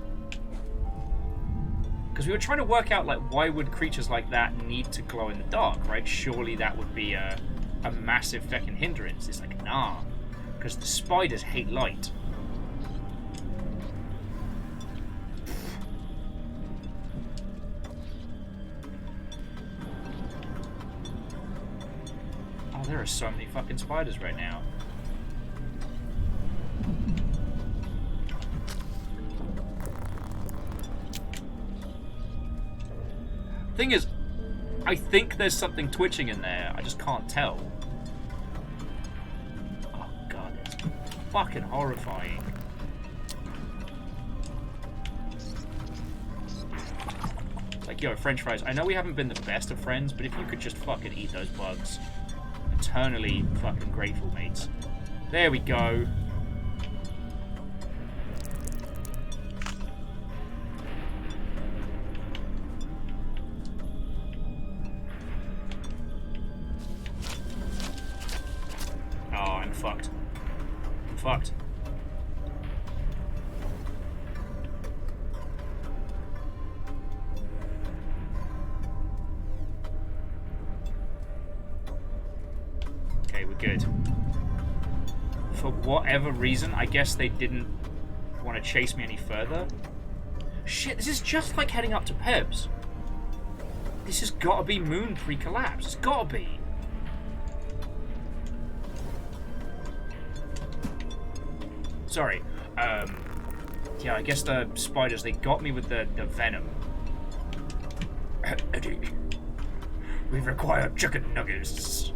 Because we were trying to work out, like, why would creatures like that need to glow in the dark, right? Surely that would be a massive fucking hindrance. It's like, nah. Because the spiders hate light. Oh, there are so many fucking spiders right now. Thing is, I think there's something twitching in there. I just can't tell. Oh god, it's fucking horrifying. It's like, yo, French fries, I know we haven't been the best of friends, but if you could just fucking eat those bugs. Eternally fucking grateful, mates. There we go. Fucked. I'm fucked. Okay, we're good. For whatever reason, I guess they didn't want to chase me any further. Shit, this is just like heading up to Pebs. This has got to be Moon pre-collapse. It's got to be. Sorry. Yeah, I guess the spiders, they got me with the venom. We require chicken nuggets.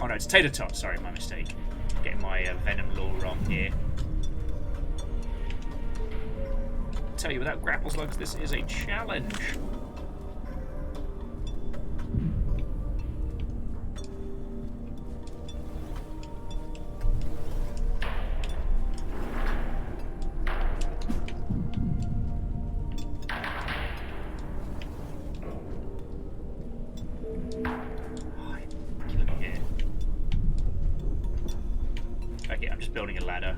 Oh no, it's tater tots. Sorry, my mistake. Getting my venom lore wrong here. I tell you, without grapple slugs, this is a challenge. Building a ladder.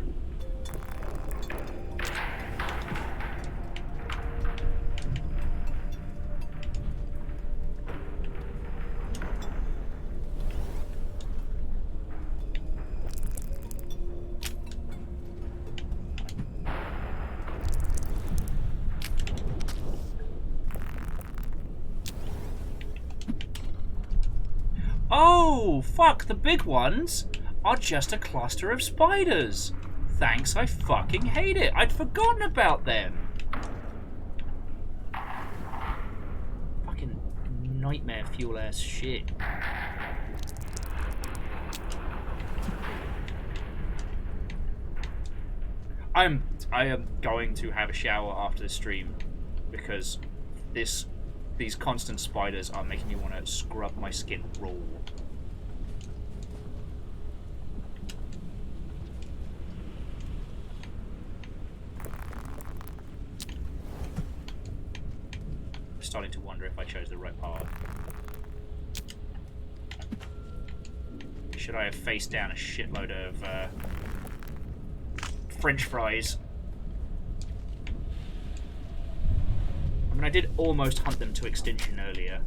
Oh, fuck, the big ones are just a cluster of spiders. Thanks, I fucking hate it. I'd forgotten about them. Fucking nightmare fuel ass shit. I am going to have a shower after the stream because these constant spiders are making me want to scrub my skin raw. Starting to wonder if I chose the right path. Should I have faced down a shitload of French fries? I mean, I did almost hunt them to extinction earlier.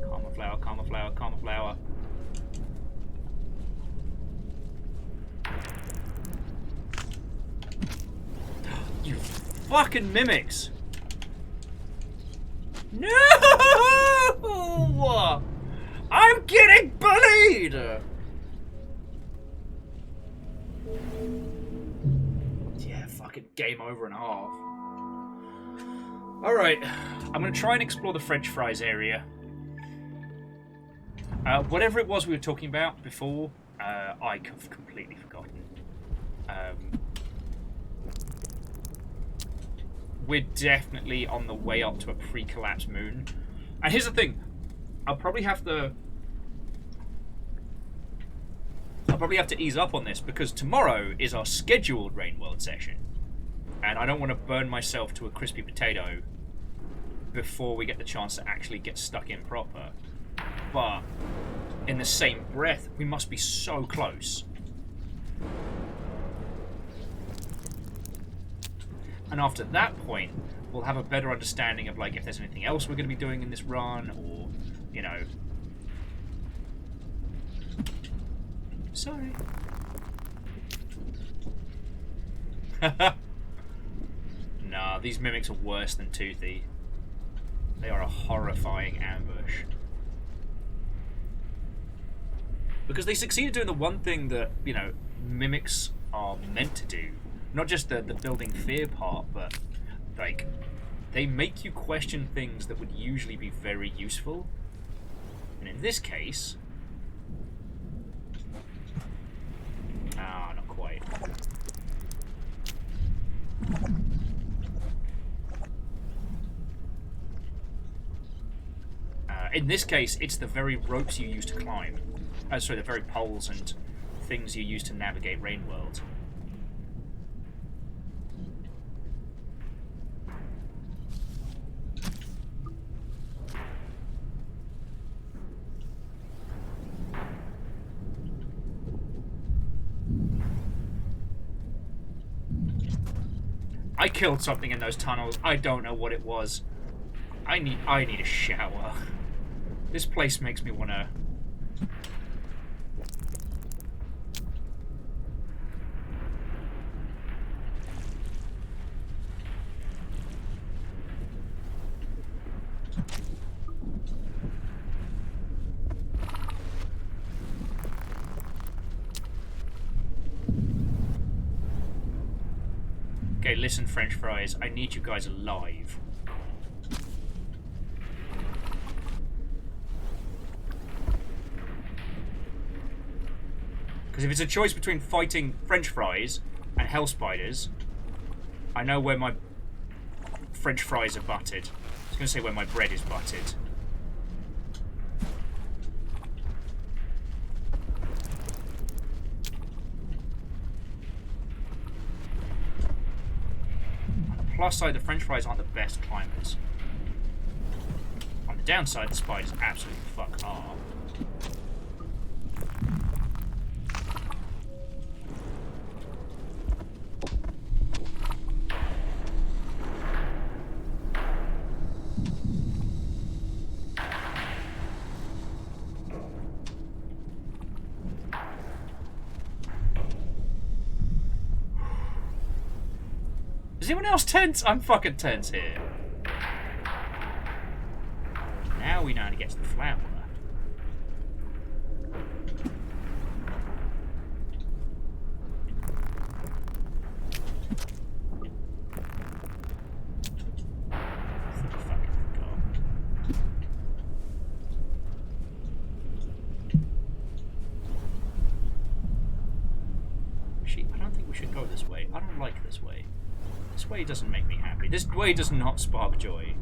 Karma flower, karma flower, karma flower. You fucking mimics! No! I'm getting bullied! Yeah, fucking game over and a half. Alright, I'm gonna try and explore the French fries area. Whatever it was we were talking about before, I have completely forgotten. We're definitely on the way up to a pre-collapse moon. And here's the thing. I'll probably have to ease up on this because tomorrow is our scheduled Rain World session. And I don't want to burn myself to a crispy potato before we get the chance to actually get stuck in proper. but in the same breath, we must be so close. And after that point, we'll have a better understanding of, like, if there's anything else we're going to be doing in this run, or, you know... Sorry. Nah, these mimics are worse than Toothy. They are a horrifying ambush. Because they succeeded doing the one thing that, you know, mimics are meant to do. Not just the building fear part, but, like, they make you question things that would usually be very useful. And in this case... Ah, not quite. In this case, it's the very ropes you use to climb. Sorry, the very poles and things you use to navigate Rainworld. I killed something in those tunnels. I don't know what it was. I need a shower. This place makes me wanna... Okay, listen, French fries. I need you guys alive. Because if it's a choice between fighting French fries and hell spiders, I know where my French fries are buttered. I was going to say where my bread is buttered. Plus side, the French fries aren't the best climbers. On the downside, the spiders absolutely fuck are. Is anyone else tense? I'm fucking tense here. Now we know how to get to the flower. Shit, I don't think we should go this way. I don't like this way. This way doesn't make me happy. This way does not spark joy.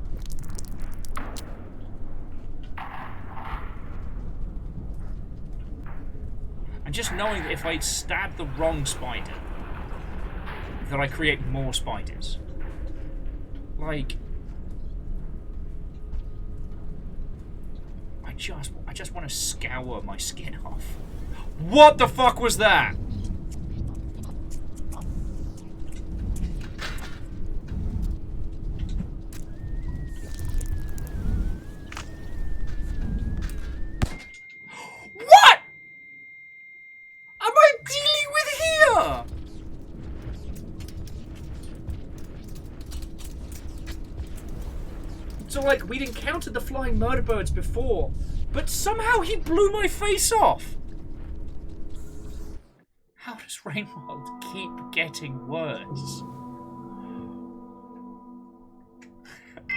And just knowing that if I stab the wrong spider, that I create more spiders. Like... I just want to scour my skin off. What the fuck was that? So, like, we'd encountered the flying murder birds before, but somehow he blew my face off! How does Rainworld keep getting worse?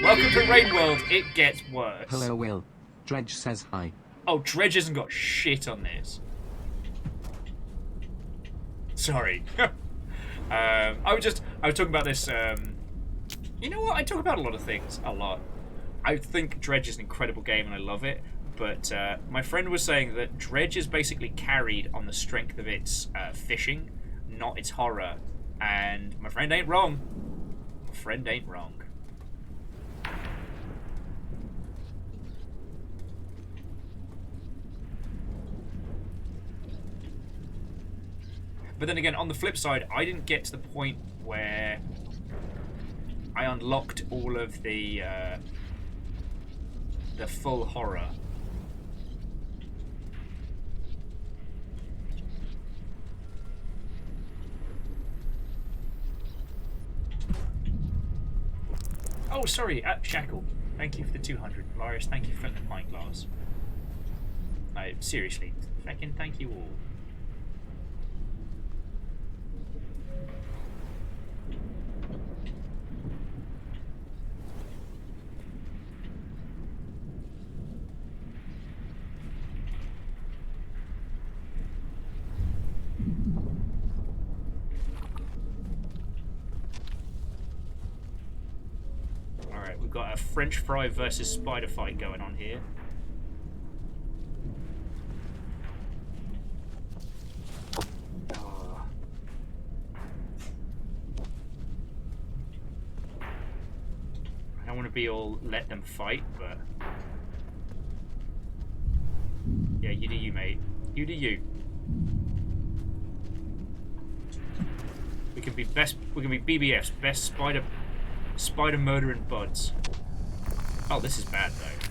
Welcome to Rainworld, it gets worse. Hello, Will. Dredge says hi. Oh, Dredge hasn't got shit on this. Sorry. I was talking about this, you know what, I talk about a lot of things, a lot. I think Dredge is an incredible game and I love it, but my friend was saying that Dredge is basically carried on the strength of its fishing, not its horror, and my friend ain't wrong. My friend ain't wrong. But then again, on the flip side, I didn't get to the point where I unlocked all of the full horror. Oh, sorry, Shackle. Thank you for the 200. Lars, thank you for the pint glass. Seriously, fucking thank you all. Alright, we've got a French fry versus spider fight going on here. I don't want to be all let them fight, but yeah, you do you, mate. You do you. We can be BBFs, best spider murdering buds. Oh, this is bad though.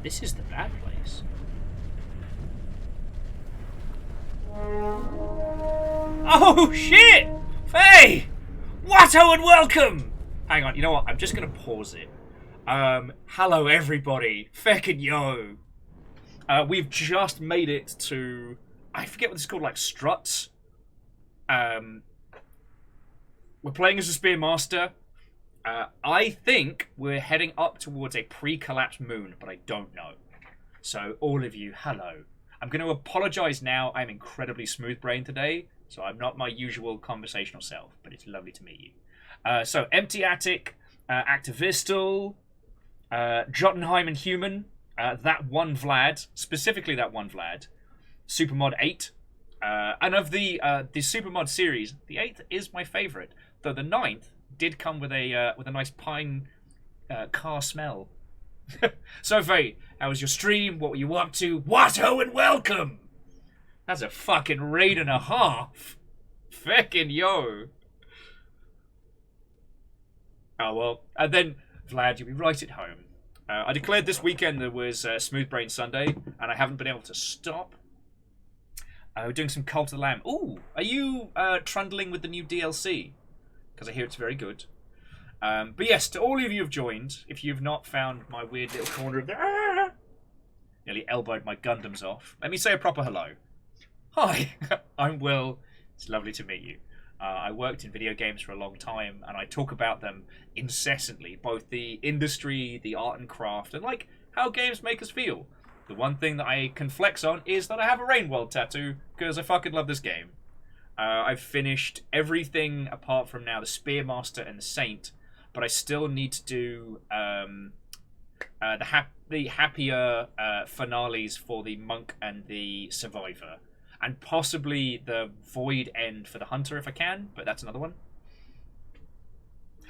This is the bad place. Oh shit! Hey! Watto and welcome! Hang on, you know what? I'm just gonna pause it. Hello everybody. Feckin' yo. We've just made it to... I forget what this is called, like struts. We're playing as a Spearmaster. I think we're heading up towards a pre-collapsed moon, but I don't know. So, all of you, hello. I'm going to apologise now. I'm incredibly smooth-brained today, so I'm not my usual conversational self, but it's lovely to meet you. So, Empty Attic, Activistal, Jotunheim and Human, that one Vlad, specifically that one Vlad, Supermod 8, and of the Supermod series, the 8th is my favourite, though the 9th did come with a nice pine car smell. So, Faye, how was your stream? What were you up to? Watto and welcome! That's a fucking raid and a half. Feckin' yo. Oh, well. And then, Vlad, you'll be right at home. I declared this weekend there was Smooth Brain Sunday, and I haven't been able to stop. We're doing some Cult of the Lamb. Ooh, are you trundling with the new DLC? Because I hear it's very good. But yes, to all of you who have joined, if you've not found my weird little corner of the... Nearly elbowed my Gundams off. Let me say a proper hello. Hi, I'm Will. It's lovely to meet you. I worked in video games for a long time, and I talk about them incessantly. Both the industry, the art and craft, and like how games make us feel. The one thing that I can flex on is that I have a Rainworld tattoo, because I fucking love this game. I've finished everything apart from now the Spearmaster and the Saint, but I still need to do the happier finales for the Monk and the Survivor. And possibly the Void End for the Hunter if I can, but that's another one.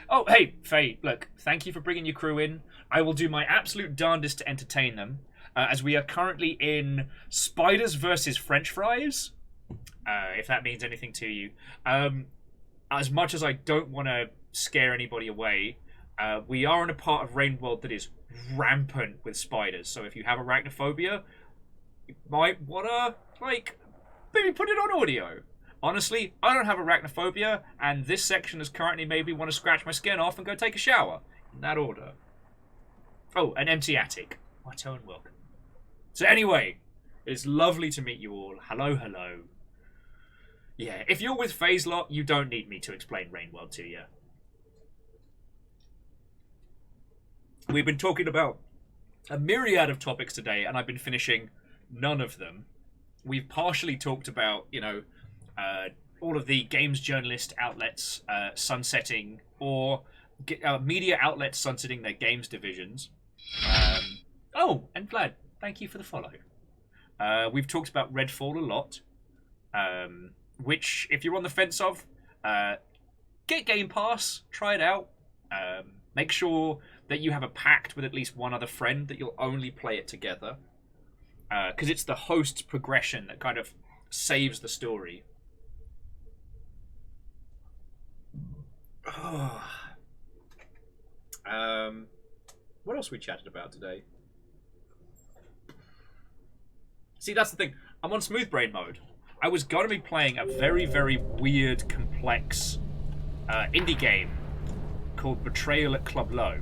Oh, hey, Faye, look, thank you for bringing your crew in. I will do my absolute darndest to entertain them, as we are currently in Spiders versus French Fries, if that means anything to you. As much as I don't want to scare anybody away, we are in a part of Rainworld that is rampant with spiders, so if you have arachnophobia, you might want to, like, maybe put it on audio. Honestly, I don't have arachnophobia, and this section has currently made me want to scratch my skin off and go take a shower. In that order. Oh, an empty attic. Watto and welcome. So anyway, it's lovely to meet you all. Hello, hello. Yeah, if you're with FaZe Lot, you don't need me to explain Rainworld to you. We've been talking about a myriad of topics today, and I've been finishing none of them. We've partially talked about, you know, all of the games journalist outlets sunsetting, or media outlets sunsetting their games divisions. Oh, and Vlad, thank you for the follow. We've talked about Redfall a lot, which, if you're on the fence of, get Game Pass, try it out. Make sure that you have a pact with at least one other friend that you'll only play it together. Because it's the host's progression that kind of saves the story. What else we chatted about today? See, that's the thing. I'm on smooth brain mode. I was going to be playing a very, very weird, complex indie game called Betrayal at Club Low.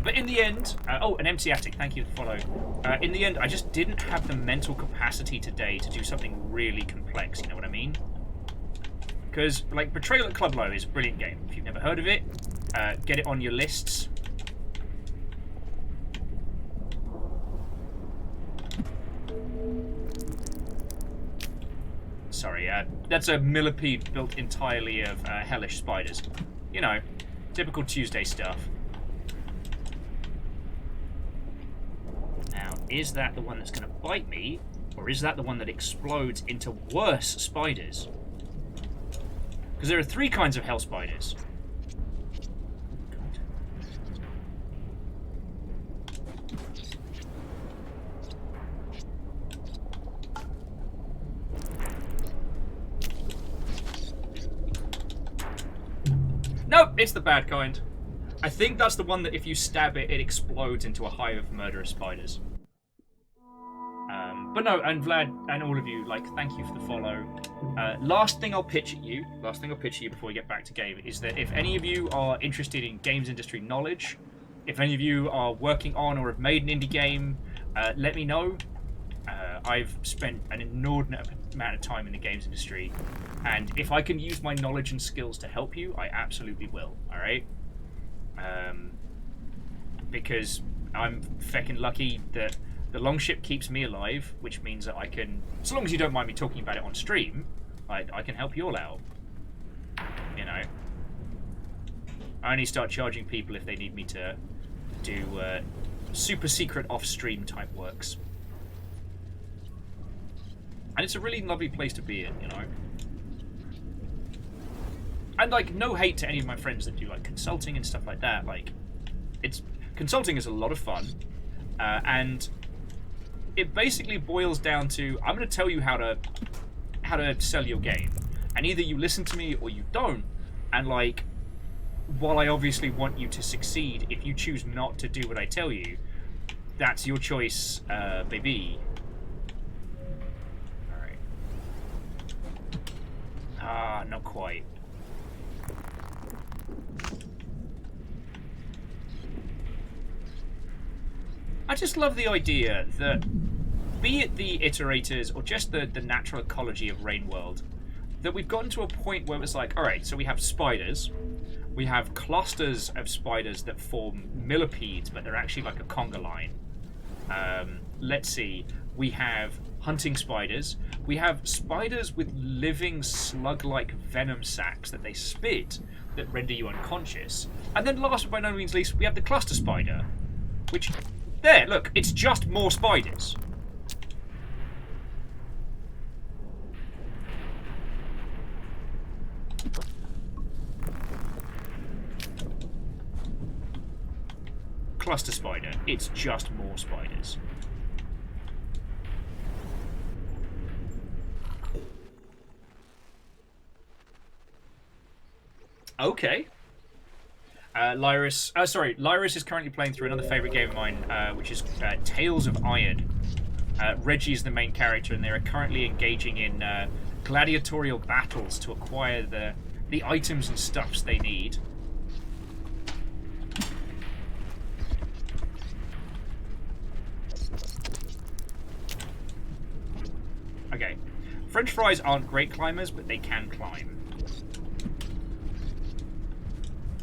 But in the end, oh, an empty attic, thank you for the follow. In the end, I just didn't have the mental capacity today to do something really complex, you know what I mean? Because, like, Betrayal at Club Low is a brilliant game. If you've never heard of it, get it on your lists. Sorry, that's a millipede built entirely of hellish spiders. You know, typical Tuesday stuff. Now, is that the one that's going to bite me, or is that the one that explodes into worse spiders? Because there are 3 kinds of hell spiders. Nope, it's the bad kind. I think that's the one that if you stab it, it explodes into a hive of murderous spiders. But no, and Vlad and all of you, like, thank you for the follow. Last thing I'll pitch at you before we get back to game, is that if any of you are interested in games industry knowledge, if any of you are working on or have made an indie game, let me know. I've spent an inordinate amount of time in the games industry, and if I can use my knowledge and skills to help you, I absolutely will, alright? Because I'm feckin' lucky that the Longship keeps me alive, which means that I can, so long as you don't mind me talking about it on stream, I can help you all out. You know? I only start charging people if they need me to do super secret off-stream type works. And it's a really lovely place to be in, you know? And, like, no hate to any of my friends that do, like, consulting and stuff like that. Like, consulting is a lot of fun. And it basically boils down to, I'm going to tell you how to sell your game. And either you listen to me or you don't. And, like, while I obviously want you to succeed, if you choose not to do what I tell you, that's your choice, baby. Alright. Ah, not quite. I just love the idea that, be it the iterators or just the natural ecology of Rain World, that we've gotten to a point where it's like, alright, so we have spiders, we have clusters of spiders that form millipedes, but they're actually like a conga line. Let's see, we have hunting spiders, we have spiders with living slug-like venom sacs that they spit that render you unconscious, and then last but by no means least, we have the cluster spider, which... There, look, it's just more spiders. Cluster spider, it's just more spiders. Okay. Lyris is currently playing through another favourite game of mine, which is Tales of Iron. Reggie is the main character, and they are currently engaging in gladiatorial battles to acquire the items and stuffs they need. Okay. French fries aren't great climbers, but they can climb.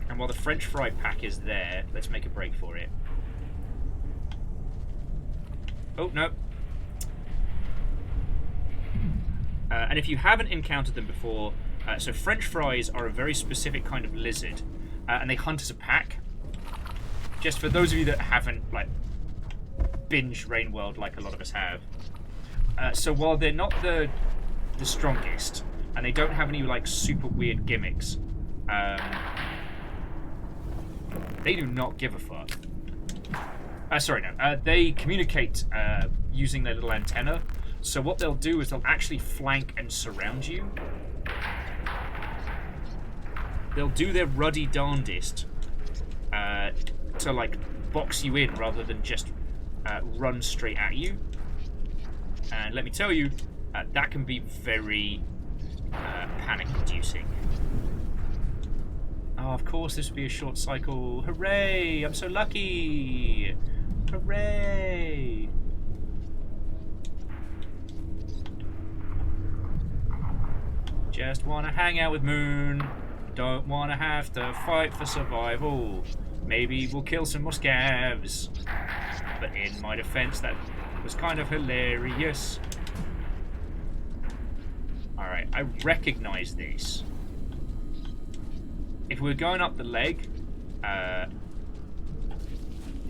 And while the French fry pack is there, let's make a break for it. Oh, no. And if you haven't encountered them before, so French fries are a very specific kind of lizard and they hunt as a pack. Just for those of you that haven't like binged Rain World like a lot of us have. So while they're not the strongest, and they don't have any like super weird gimmicks, they do not give a fuck. Sorry, no. They communicate using their little antenna. So what they'll do is they'll actually flank and surround you. They'll do their ruddy darndest to like box you in rather than just run straight at you. And let me tell you, that can be very panic-inducing. Oh, of course this would be a short cycle. Hooray! I'm so lucky! Hooray! Just wanna hang out with Moon. Don't wanna have to fight for survival. Maybe we'll kill some more scavs. But in my defense, that was kind of hilarious. Alright, I recognize this. If we're going up the leg, yeah,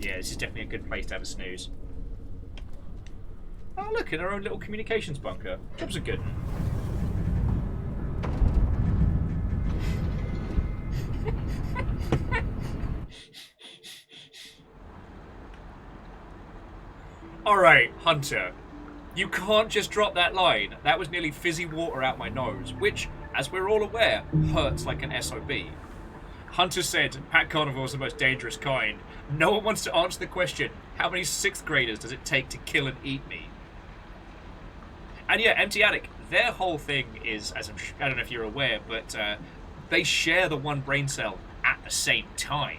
this is definitely a good place to have a snooze. Oh, look, in our own little communications bunker. Job's a good one. Alright, Hunter. You can't just drop that line. That was nearly fizzy water out my nose, which, as we're all aware, hurts like an SOB. Hunter said, pack carnivore is the most dangerous kind. No one wants to answer the question, how many 6th graders does it take to kill and eat me? And yeah, Empty Attic, their whole thing is, as I don't know if you're aware, but they share the one brain cell at the same time.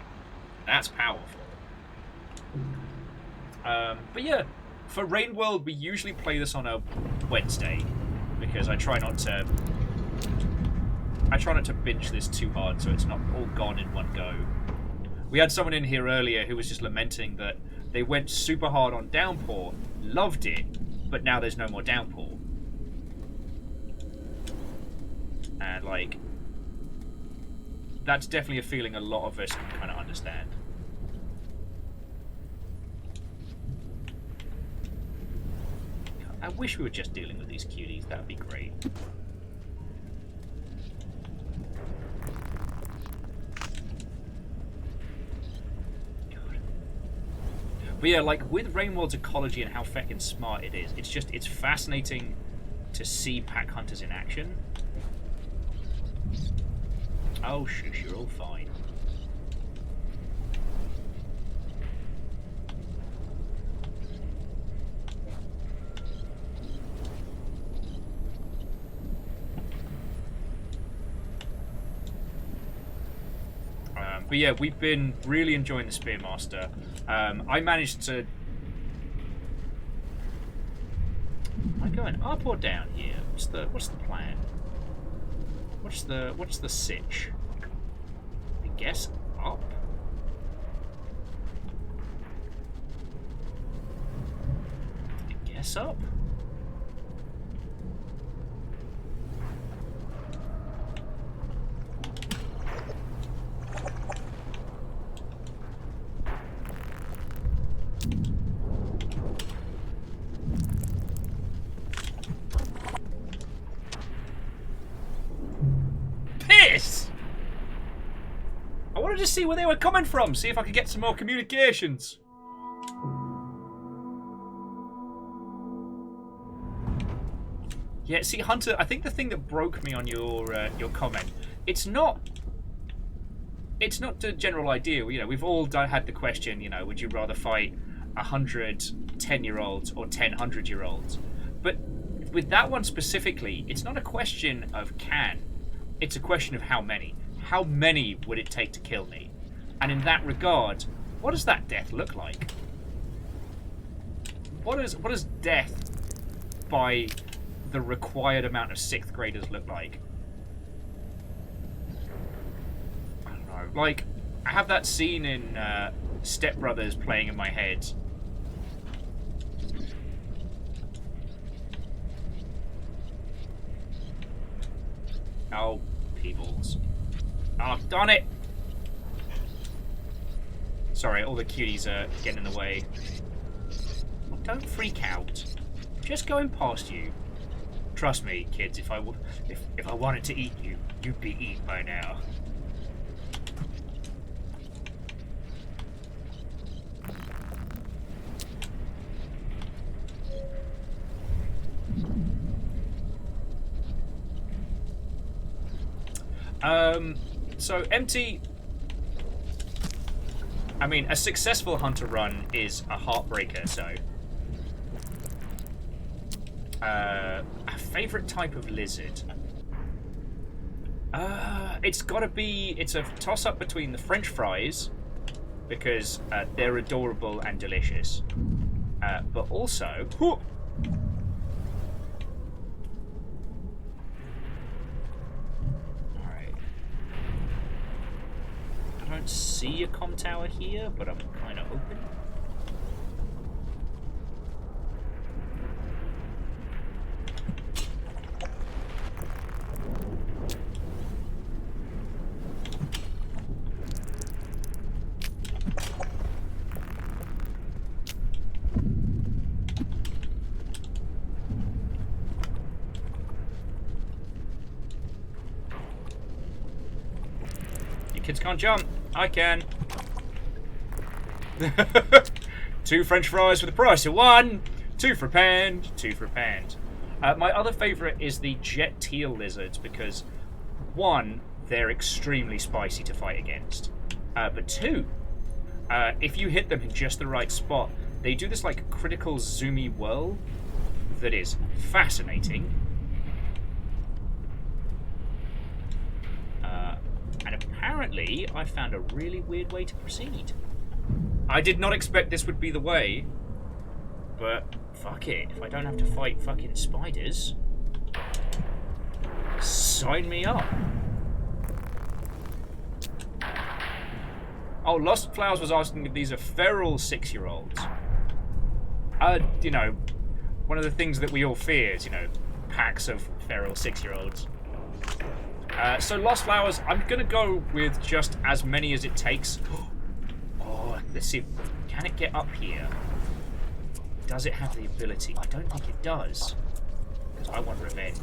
That's powerful. But yeah, for Rain World, we usually play this on a Wednesday because I try not to binge this too hard, so it's not all gone in one go. We had someone in here earlier who was just lamenting that they went super hard on Downpour, loved it, but now there's no more Downpour. And like, that's definitely a feeling a lot of us can kind of understand. I wish we were just dealing with these cuties, that would be great. God. But yeah, like with Rainworld's ecology and how feckin' smart it is, it's fascinating to see pack hunters in action. Oh shush, you're all fine. But yeah, we've been really enjoying the Spearmaster. I managed to... Am I going up or down here? What's the plan? What's the sitch? I guess up. I guess up. I wanted to see where they were coming from, see if I could get some more communications. Yeah, see, Hunter, I think the thing that broke me on your comment, it's not the general idea. You know, we've all had the question, you know, would you rather fight 100 10-year-olds or 10 100-year-olds? But with that one specifically, it's not a question of can, it's a question of how many. How many would it take to kill me? And in that regard, what does that death look like? What does death by the required amount of 6th graders look like? I don't know. Like, I have that scene in Step Brothers playing in my head. Oh, peoples. Oh, darn it! Sorry, all the cuties are getting in the way. Don't freak out. Just going past you. Trust me, kids, if I wanted to eat you, you'd be eaten by now. So empty. I mean, a successful hunter run is a heartbreaker, so. A favorite type of lizard. It's gotta be. It's a toss up between the French fries, because they're adorable and delicious, but also. Whoo, I don't see a comm tower here, but I'm kind of hoping. You kids can't jump. I can. 2 French fries for the price of 1. 2 for a pound. 2 for a pound. My other favourite is the jet teal lizards because, 1, they're extremely spicy to fight against. But 2, if you hit them in just the right spot, they do this like critical zoomy whirl that is fascinating. And apparently, I found a really weird way to proceed. I did not expect this would be the way, but fuck it. If I don't have to fight fucking spiders, sign me up. Oh, Lost Flowers was asking if these are feral 6-year-olds. You know, one of the things that we all fear is, you know, packs of feral 6-year-olds. So Lost Flowers, I'm gonna go with just as many as it takes. Oh, let's see. Can it get up here? Does it have the ability? I don't think it does. Because I want revenge.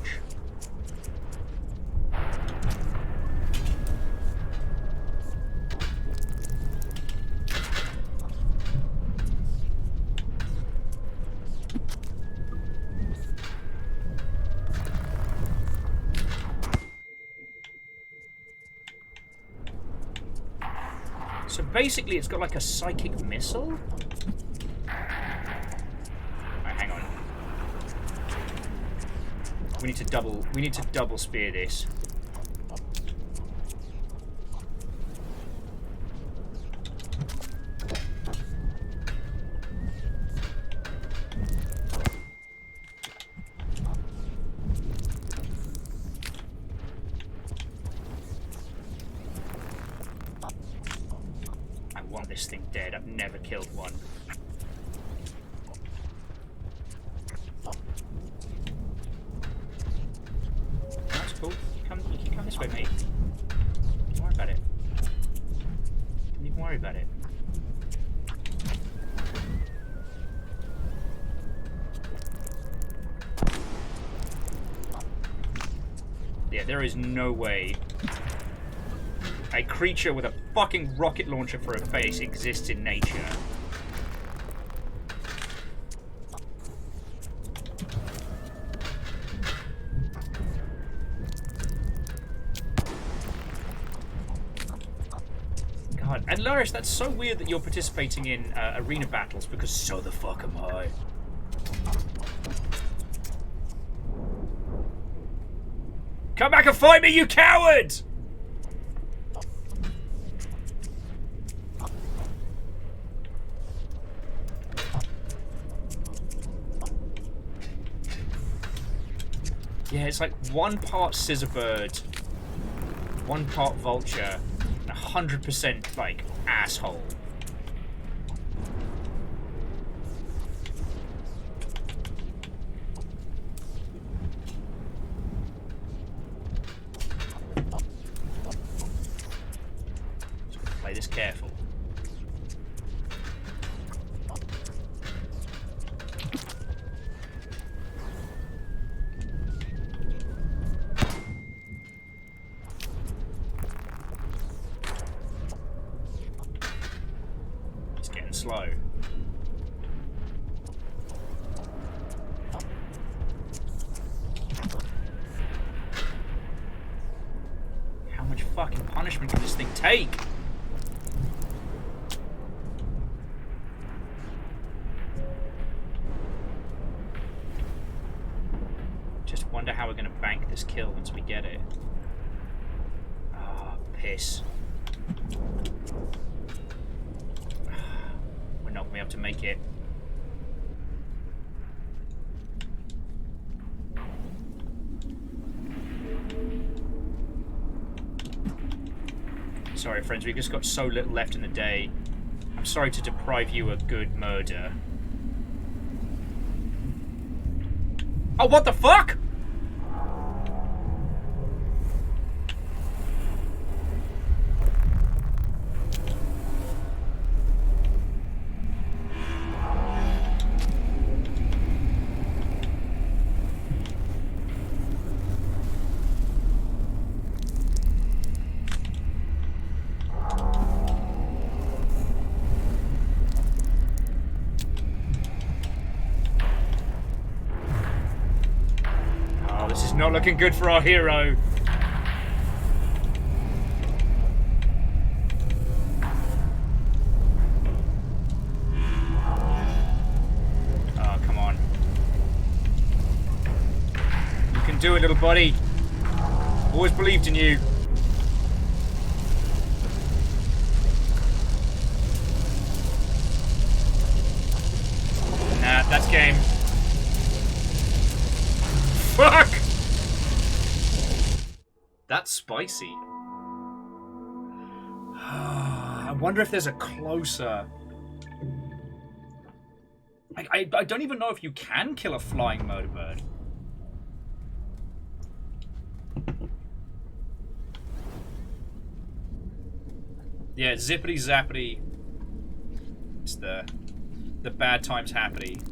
So basically, it's got like a psychic missile. Right, hang on. We need to double spear this. This thing dead. I've never killed one. That's cool. You can come this way, mate. Don't worry about it. Don't even worry about it. Yeah, there is no way a creature with a fucking rocket launcher for a face exists in nature. God, and Larish, that's so weird that you're participating in arena battles because so the fuck am I. Come back and fight me, you coward! Yeah, it's like 1 part scissorbird, 1 part vulture, and 100% like asshole. So play this careful. slow. How much fucking punishment can this thing take? Just wonder how we're going to bank this kill once we get it. Ah, piss. We're not going to be able to make it. Sorry, friends, we've just got so little left in the day. I'm sorry to deprive you of good murder. Oh, what the fuck?! Not looking good for our hero. Oh, come on. You can do it, little buddy. Always believed in you. Nah, that's game. Fuck! That's spicy. I wonder if there's a closer... I don't even know if you can kill a flying murder bird. Yeah, zippity zappity. It's the bad times happity.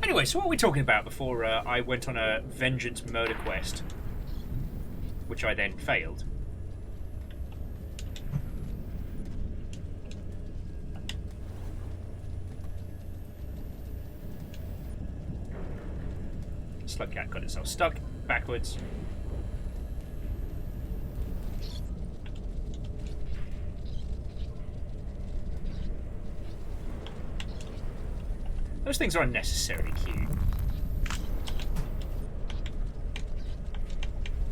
Anyway, so what were we talking about before I went on a vengeance murder quest? Which I then failed. Slug cat got itself stuck backwards. Those things are unnecessarily cute.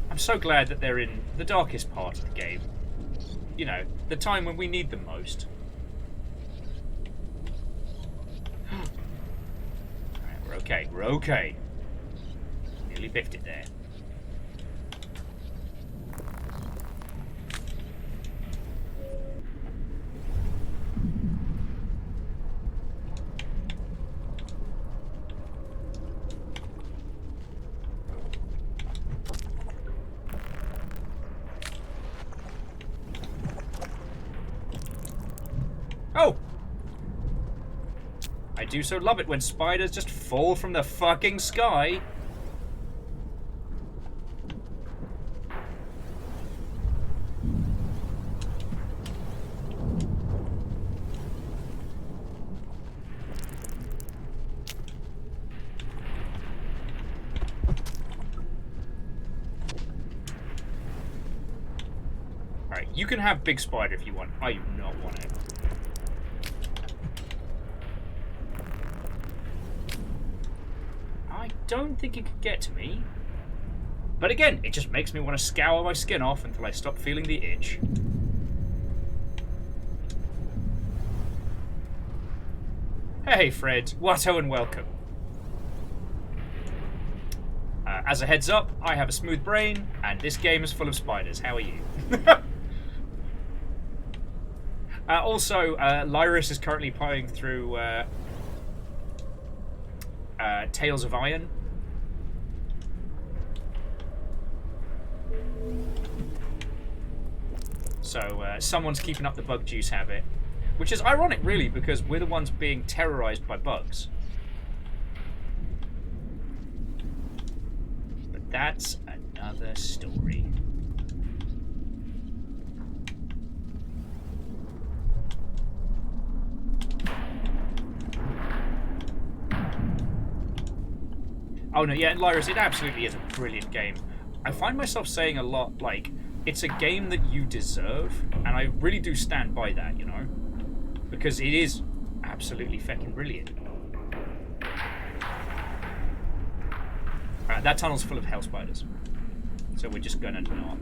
I'm so glad that they're in the darkest part of the game. You know, the time when we need them most. Alright, we're okay, we're okay. Nearly biffed it there. Oh! I do so love it when spiders just fall from the fucking sky. Alright, you can have big spider if you want. I do not want it. I don't think it could get to me. But again, it just makes me want to scour my skin off until I stop feeling the itch. Hey Fred, Watto and welcome. As a heads up, I have a smooth brain, and this game is full of spiders. How are you? Also, Lyris is currently playing through Tales of Iron. So someone's keeping up the bug juice habit, which is ironic, really, because we're the ones being terrorized by bugs. But that's another story. Oh no, yeah, Lyris, it absolutely is a brilliant game. I find myself saying a lot, like, it's a game that you deserve, and I really do stand by that, you know? Because it is absolutely fucking brilliant. Alright, that tunnel's full of hell spiders. So we're just gonna not.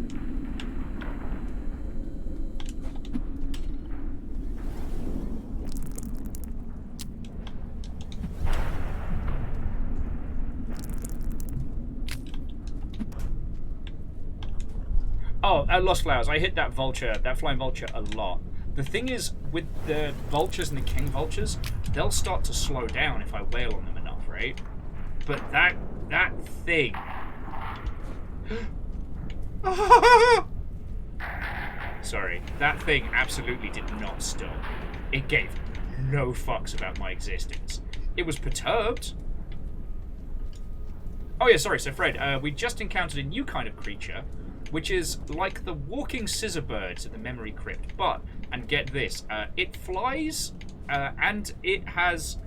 Oh, Lost Flowers. I hit that vulture, that flying vulture, a lot. The thing is, with the vultures and the king vultures, they'll start to slow down if I wail on them enough, right? But that thing... Sorry. That thing absolutely did not stop. It gave no fucks about my existence. It was perturbed. Oh yeah, sorry. So Fred, we just encountered a new kind of creature, which is like the walking scissor birds at the memory crypt. But, and get this, it flies, and it has,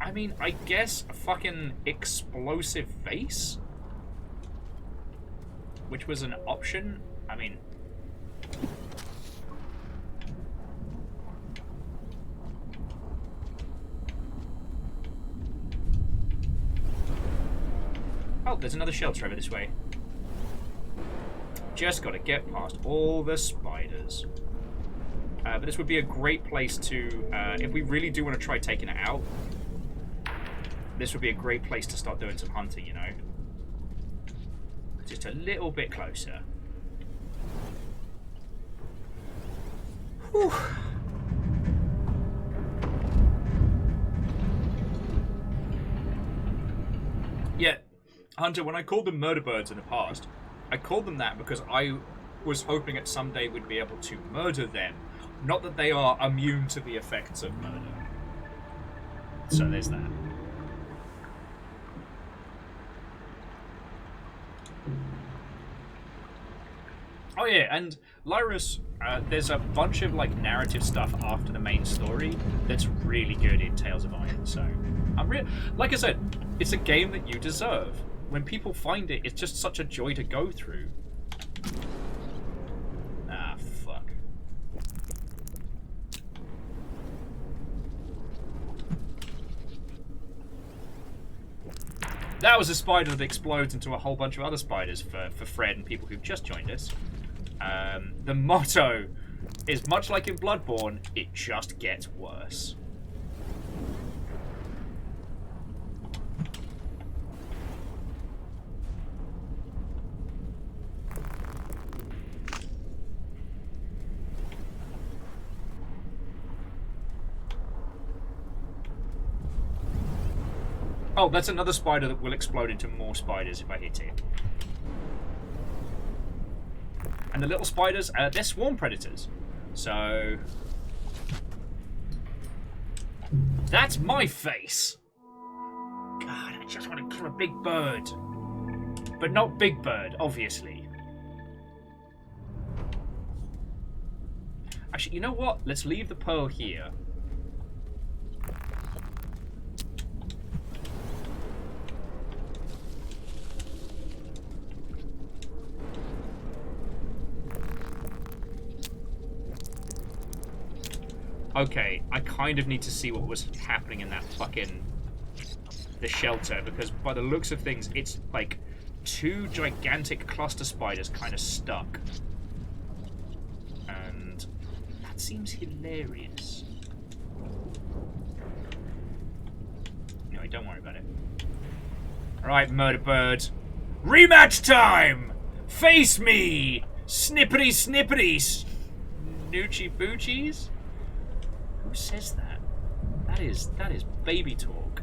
I mean, I guess a fucking explosive face? Which was an option? I mean... Oh, there's another shelter over this way. Just gotta get past all the spiders. But this would be a great place to, if we really do want to try taking it out, this would be a great place to start doing some hunting, you know? Just a little bit closer. Whew. Yeah, Hunter, when I called them murder birds in the past, I called them that because I was hoping that someday we'd be able to murder them. Not that they are immune to the effects of murder. So there's that. Oh yeah, and Lyris, there's a bunch of like narrative stuff after the main story that's really good in Tales of Iron. So I'm like I said, it's a game that you deserve. When people find it, it's just such a joy to go through. Ah, fuck. That was a spider that explodes into a whole bunch of other spiders for Fred and people who've just joined us. The motto is much like in Bloodborne, it just gets worse. Oh, that's another spider that will explode into more spiders if I hit it. And the little spiders, they're swarm predators. So... that's my face! God, I just want to kill a big bird. But not Big Bird, obviously. Actually, you know what? Let's leave the pearl here. Okay, I kind of need to see what was happening in that fucking... the shelter, because by the looks of things, it's like two gigantic cluster spiders kind of stuck. And that seems hilarious. Anyway, don't worry about it. Alright, murder bird. Rematch time! Face me! Snippity snippity! Noochie boochies? Who says that? That is baby talk.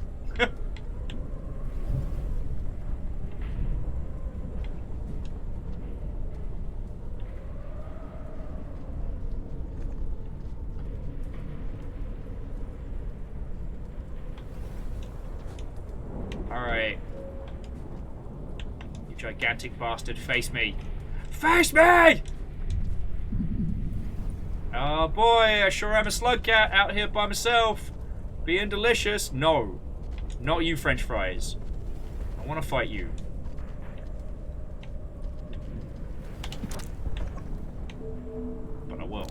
Alright. You gigantic bastard, face me. Face me! Oh boy, I sure am a slug cat out here by myself. Being delicious. No. Not you, French fries. I want to fight you. But I will.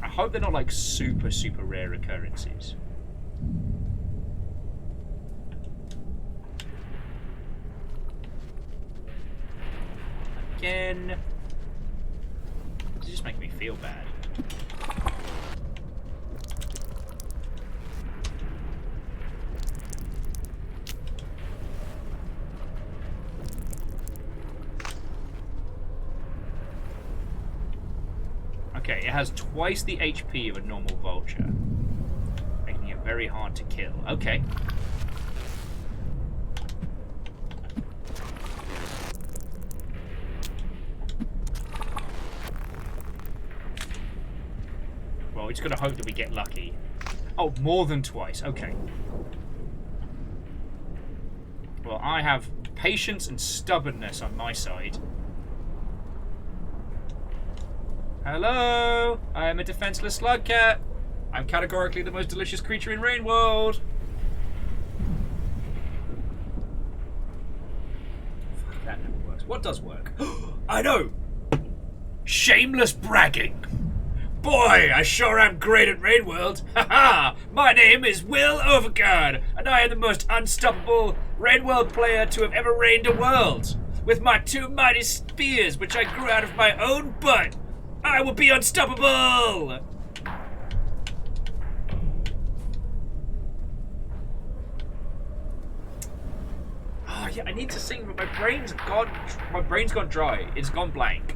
I hope they're not like super, super rare occurrences. Again. It's just making me feel bad. Okay, it has twice the HP of a normal vulture, making it very hard to kill. Okay. Well, we just gotta hope that we get lucky. Oh, more than twice. Okay. Well, I have patience and stubbornness on my side. Hello! I am a defenseless slug cat. I'm categorically the most delicious creature in Rain World. Fuck, that never works. What does work? I know! Shameless bragging! Boy, I sure am great at Rain World. Haha! My name is Will Overguard, and I am the most unstoppable Rain World player to have ever reigned a world. With my 2 mighty spears, which I grew out of my own butt, I will be unstoppable! Oh yeah, I need to sing, but my brain's gone dry. It's gone blank.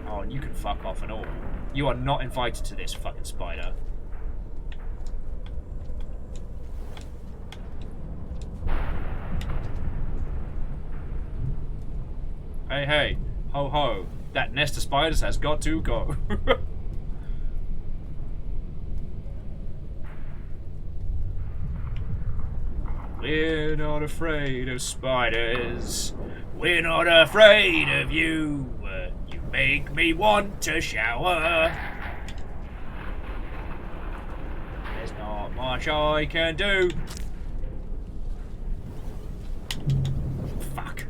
Oh, and you can fuck off and all. You are not invited to this, fucking spider. Hey, hey. Ho ho, that nest of spiders has got to go. We're not afraid of spiders. We're not afraid of you. You make me want to shower. There's not much I can do. Fuck.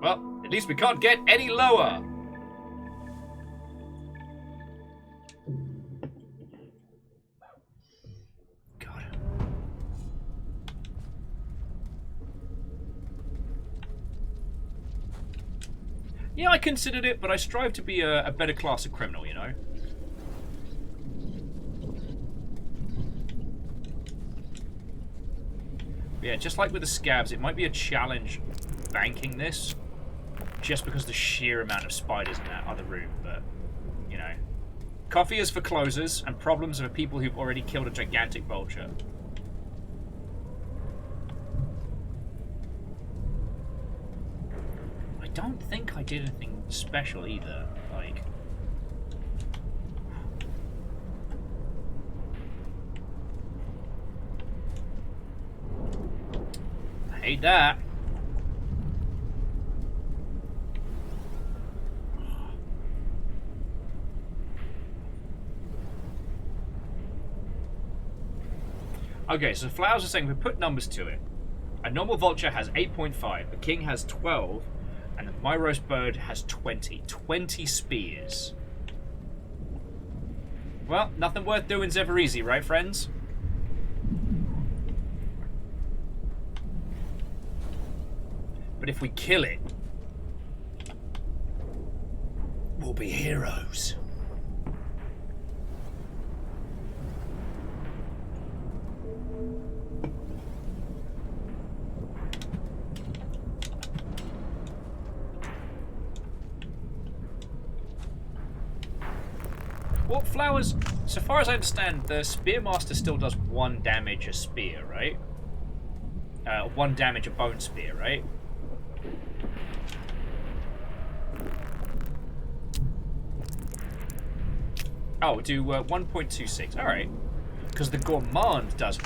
Well, at least we can't get any lower. God. Yeah, I considered it, but I strive to be a better class of criminal, you know? Yeah, just like with the scabs, it might be a challenge banking this. Just because of the sheer amount of spiders in that other room, but, you know. Coffee is for closers, and problems are for people who've already killed a gigantic vulture. I don't think I did anything special either, like... I hate that. Okay, so Flowers are saying we put numbers to it. A normal vulture has 8.5, a king has 12, and a my roast bird has 20. 20 spears. Well, nothing worth doing's ever easy, right, friends? But if we kill it, we'll be heroes. Well, Flowers, so far as I understand, the Spearmaster still does 1 damage a spear, right? 1 damage a bone spear, right? Oh, do 1.26. Alright. Because the Gourmand does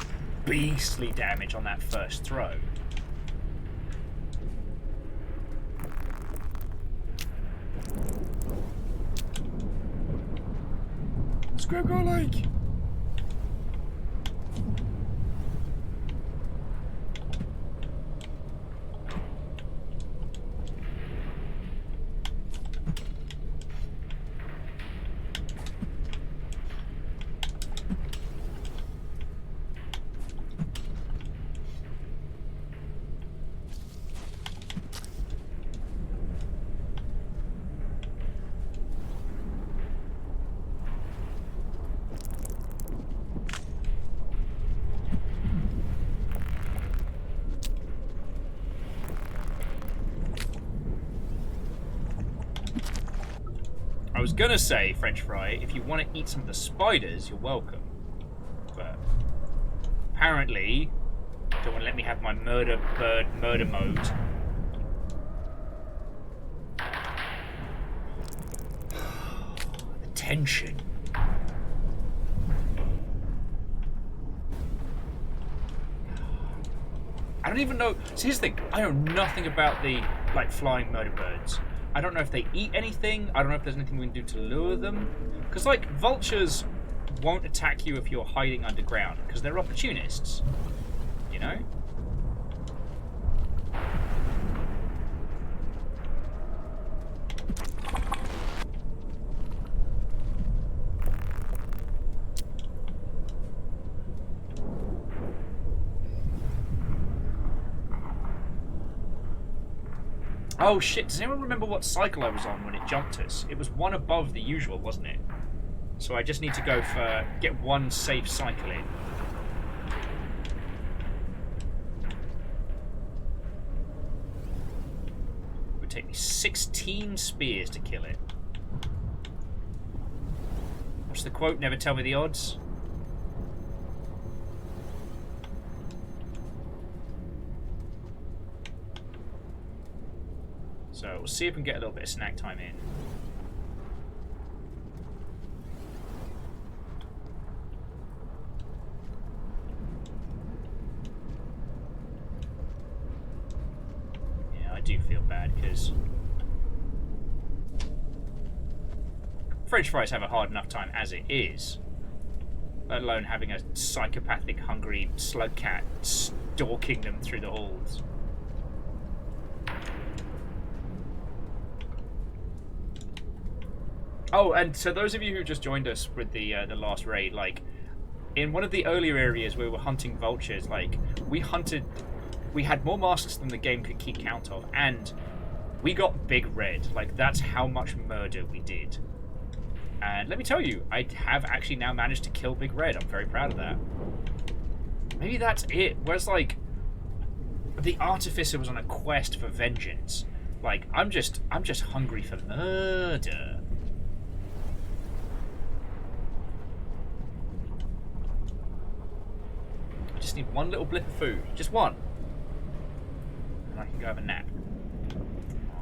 beastly damage on that first throw. Squib garlic! I was gonna say, French fry, if you want to eat some of the spiders, you're welcome. But apparently, don't want to let me have my murder bird murder mode. The tension. I don't even know. So here's the thing. I know nothing about the flying murder birds. I don't know if they eat anything. I don't know if there's anything we can do to lure them. Because, vultures won't attack you if you're hiding underground. Because they're opportunists. You know? Oh shit, does anyone remember what cycle I was on when it jumped us? It was one above the usual, wasn't it? So I just need to go for get one safe cycle in. It would take me 16 spears to kill it. What's the quote? Never tell me the odds. So we'll see if we can get a little bit of snack time in. Yeah, I do feel bad because French fries have a hard enough time as it is, let alone having a psychopathic, hungry slug cat stalking them through the halls. Oh, and so those of you who just joined us with the last raid, in one of the earlier areas where we were hunting vultures, we had more masks than the game could keep count of, and we got Big Red. That's how much murder we did. And let me tell you, I have actually now managed to kill Big Red. I'm very proud of that. Maybe that's it. Whereas, the Artificer was on a quest for vengeance. I'm just hungry for murder. I just need one little blip of food. Just one. And I can go have a nap.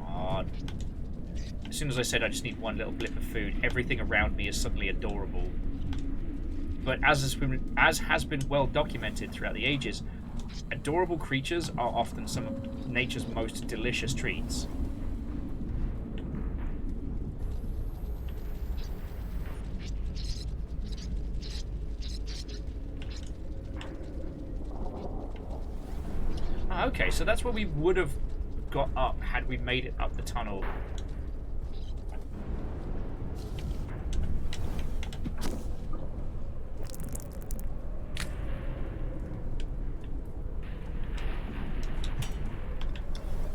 God. As soon as I said I just need one little blip of food, everything around me is suddenly adorable. But as has been well documented throughout the ages, adorable creatures are often some of nature's most delicious treats. Okay, so that's where we would have got up had we made it up the tunnel.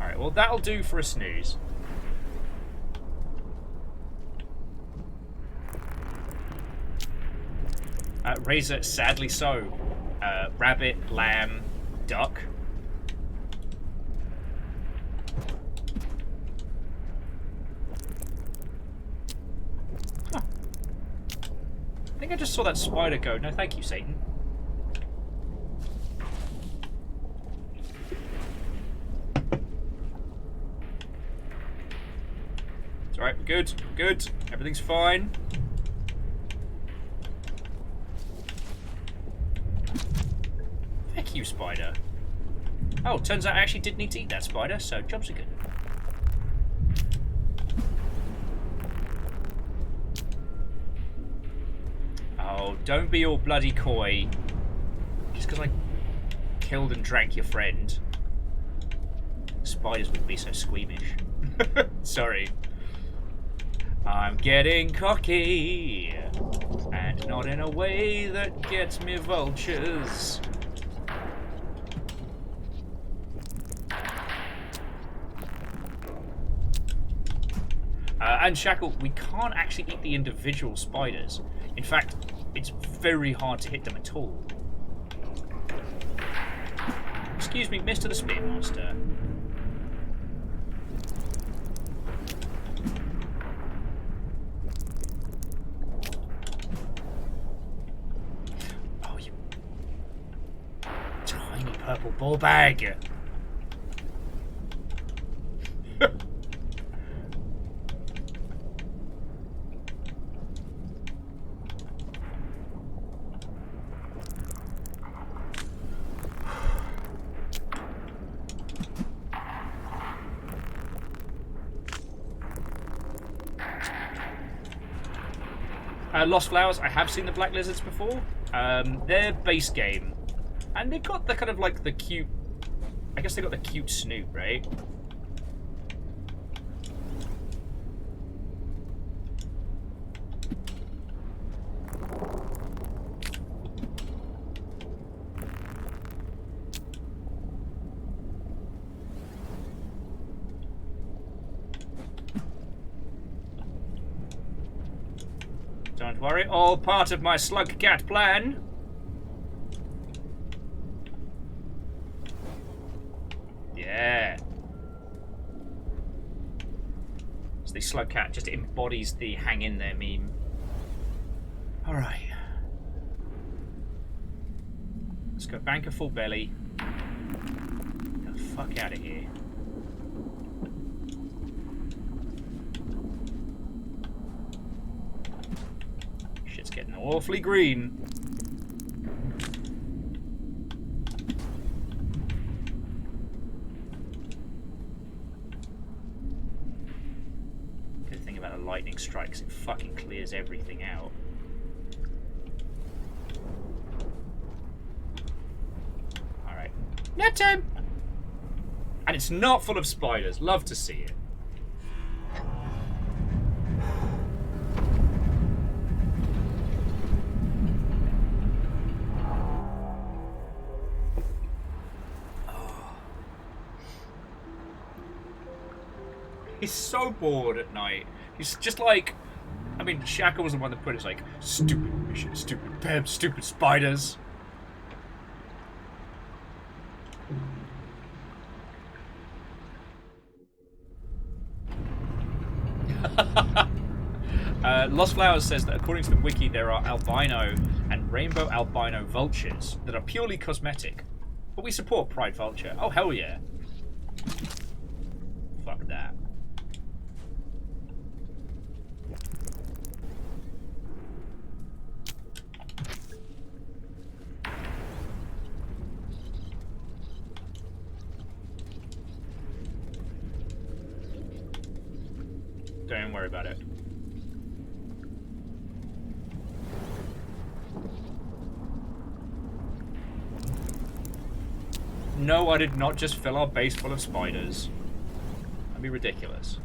Alright, well that'll do for a snooze. Razor, sadly so. Rabbit, lamb, duck. I think I just saw that spider go. No, thank you, Satan. It's alright, we're good. We're good. Everything's fine. Thank you, spider. Oh, turns out I actually did need to eat that spider, so jobs are good. Oh, don't be all bloody coy. Just because I killed and drank your friend. Spiders would be so squeamish. Sorry. I'm getting cocky. And not in a way that gets me vultures. And Shackle, we can't actually eat the individual spiders. In fact, it's very hard to hit them at all. Excuse me, Mr. the Spearmaster. Oh, you tiny purple ball bag. Lost Flowers, I have seen the Black Lizards before. They're base game. And they've got the kind of like the cute... I guess they got the cute snoot, right? Don't worry, all part of my slug cat plan. Yeah. So the slug cat just embodies the hang in there meme. Alright. Let's go bank a full belly. Get the fuck out of here. Shit's getting awfully green. Good thing about a lightning strike is it fucking clears everything out. Alright. Nap time! And it's not full of spiders. Love to see it. He's so bored at night. He's just like... I mean, Shackle was the one that put it, like, stupid mission, stupid Peb, stupid spiders. Lost Flowers says that according to the wiki, there are albino and rainbow albino vultures that are purely cosmetic. But we support Pride Vulture. Oh, hell yeah. Fuck that. Don't worry about it. No, I did not just fill our base full of spiders. That'd be ridiculous.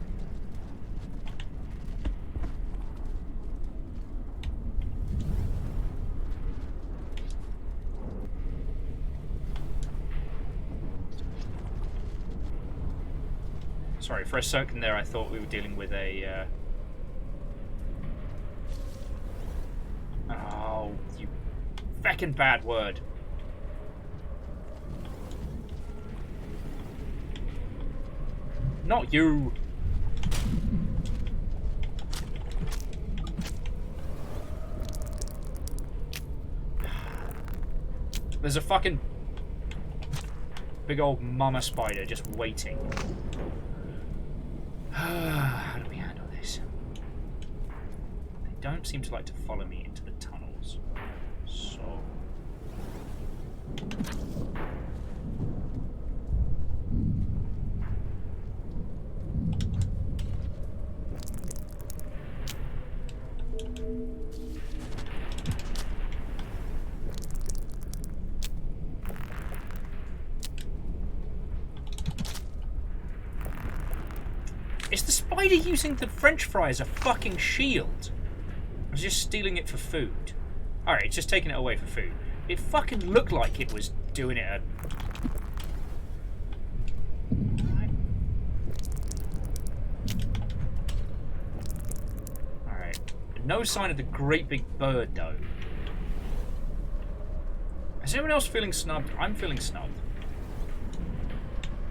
Sorry, for a second there I thought we were dealing with a... Oh, you feckin' bad word. Not you! There's a fucking big old mama spider just waiting. How do we handle this? They don't seem to like to follow me into the tunnels. So... spider using the French fry as a fucking shield? I was just stealing it for food. Alright, it's just taking it away for food. It fucking looked like it was doing it. Alright. No sign of the great big bird, though. Is anyone else feeling snubbed? I'm feeling snubbed.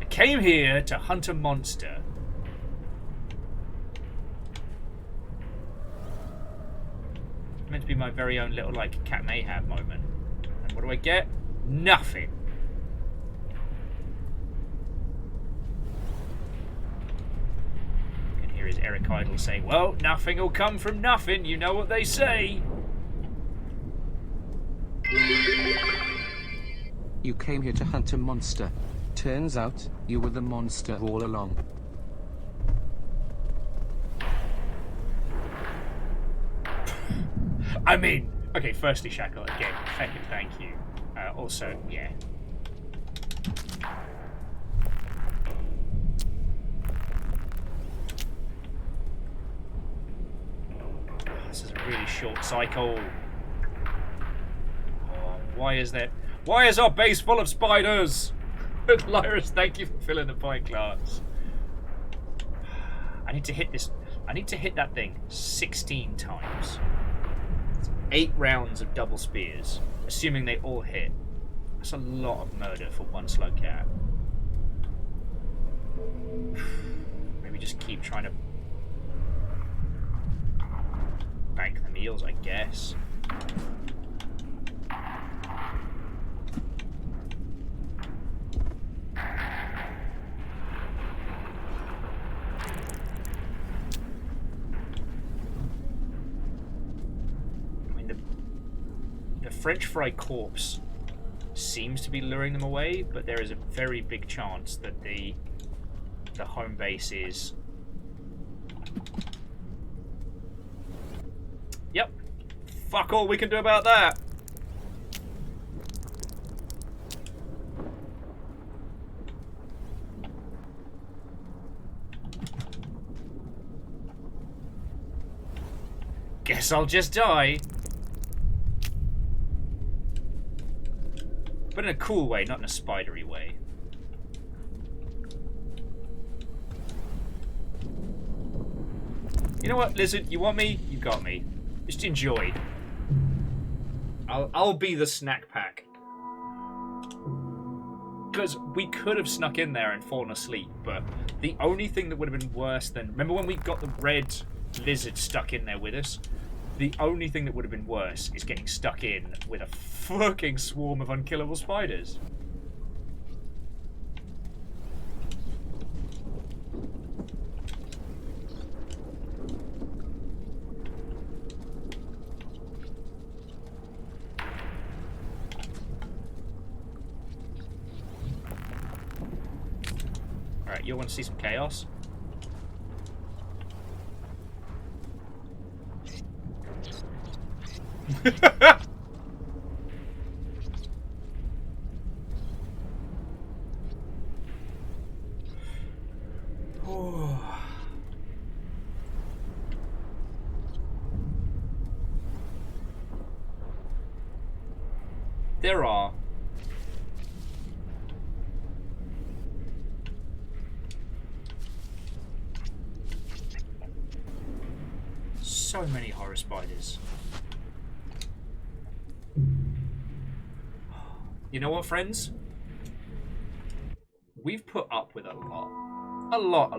I came here to hunt a monster. Meant to be my very own little, like, Cat Mayhem moment. And what do I get? Nothing. You can hear his Eric Idle saying, well, nothing will come from nothing. You know what they say. You came here to hunt a monster. Turns out, you were the monster all along. I mean, okay, firstly, Shackle, again, thank you. Also, yeah. This is a really short cycle. Oh, why is our base full of spiders? Lyris, thank you for filling the point glass. I need to hit that thing 16 times. 8 rounds of double spears, assuming they all hit. That's a lot of murder for one slug cat. Maybe just keep trying to bank the meals, I guess. French fry corpse seems to be luring them away, but there is a very big chance that the home base is... Yep. Fuck all we can do about that. Guess I'll just die. But in a cool way, not in a spidery way. You know what, Lizard? You want me? You got me. Just enjoy. I'll be the snack pack. Because we could have snuck in there and fallen asleep, but the only thing that would have been worse than... Remember when we got the red lizard stuck in there with us? The only thing that would have been worse is getting stuck in with a fucking swarm of unkillable spiders. Alright, you want to see some chaos? There are so many horror spiders. You know what, friends? We've put up with a lot. A lot.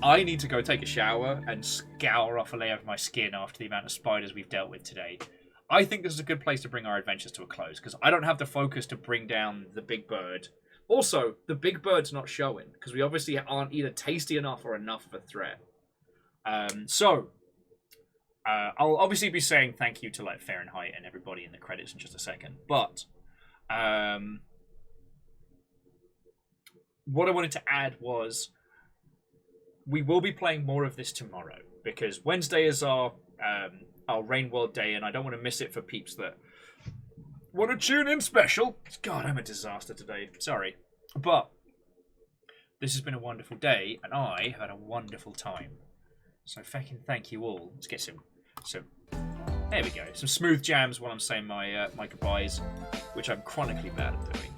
I need to go take a shower and scour off a layer of my skin after the amount of spiders we've dealt with today. I think this is a good place to bring our adventures to a close, because I don't have the focus to bring down the big bird. Also, the big bird's not showing, because we obviously aren't either tasty enough or enough of a threat. I'll obviously be saying thank you to like Fahrenheit and everybody in the credits in just a second, but what I wanted to add was we will be playing more of this tomorrow, because Wednesday is our Rain World Day, and I don't want to miss it for peeps that want to tune in special. God, I'm a disaster today. Sorry. But This has been a wonderful day, and I have had a wonderful time. So fucking thank you all. Let's get some. There we go. Some smooth jams while I'm saying my my goodbyes, which I'm chronically bad at doing.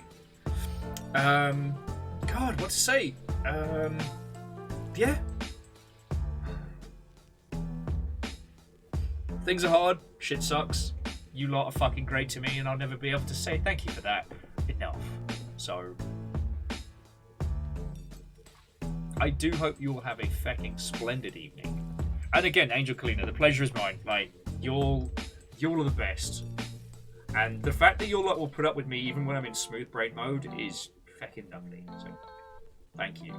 God, what to say? Yeah. Things are hard. Shit sucks. You lot are fucking great to me, and I'll never be able to say thank you for that enough. So, I do hope you all have a fucking splendid evening. And again, Angel Kalina, the pleasure is mine. Like, y'all are the best. And the fact that y'all lot will put up with me even when I'm in smooth brain mode is fucking lovely. So, thank you.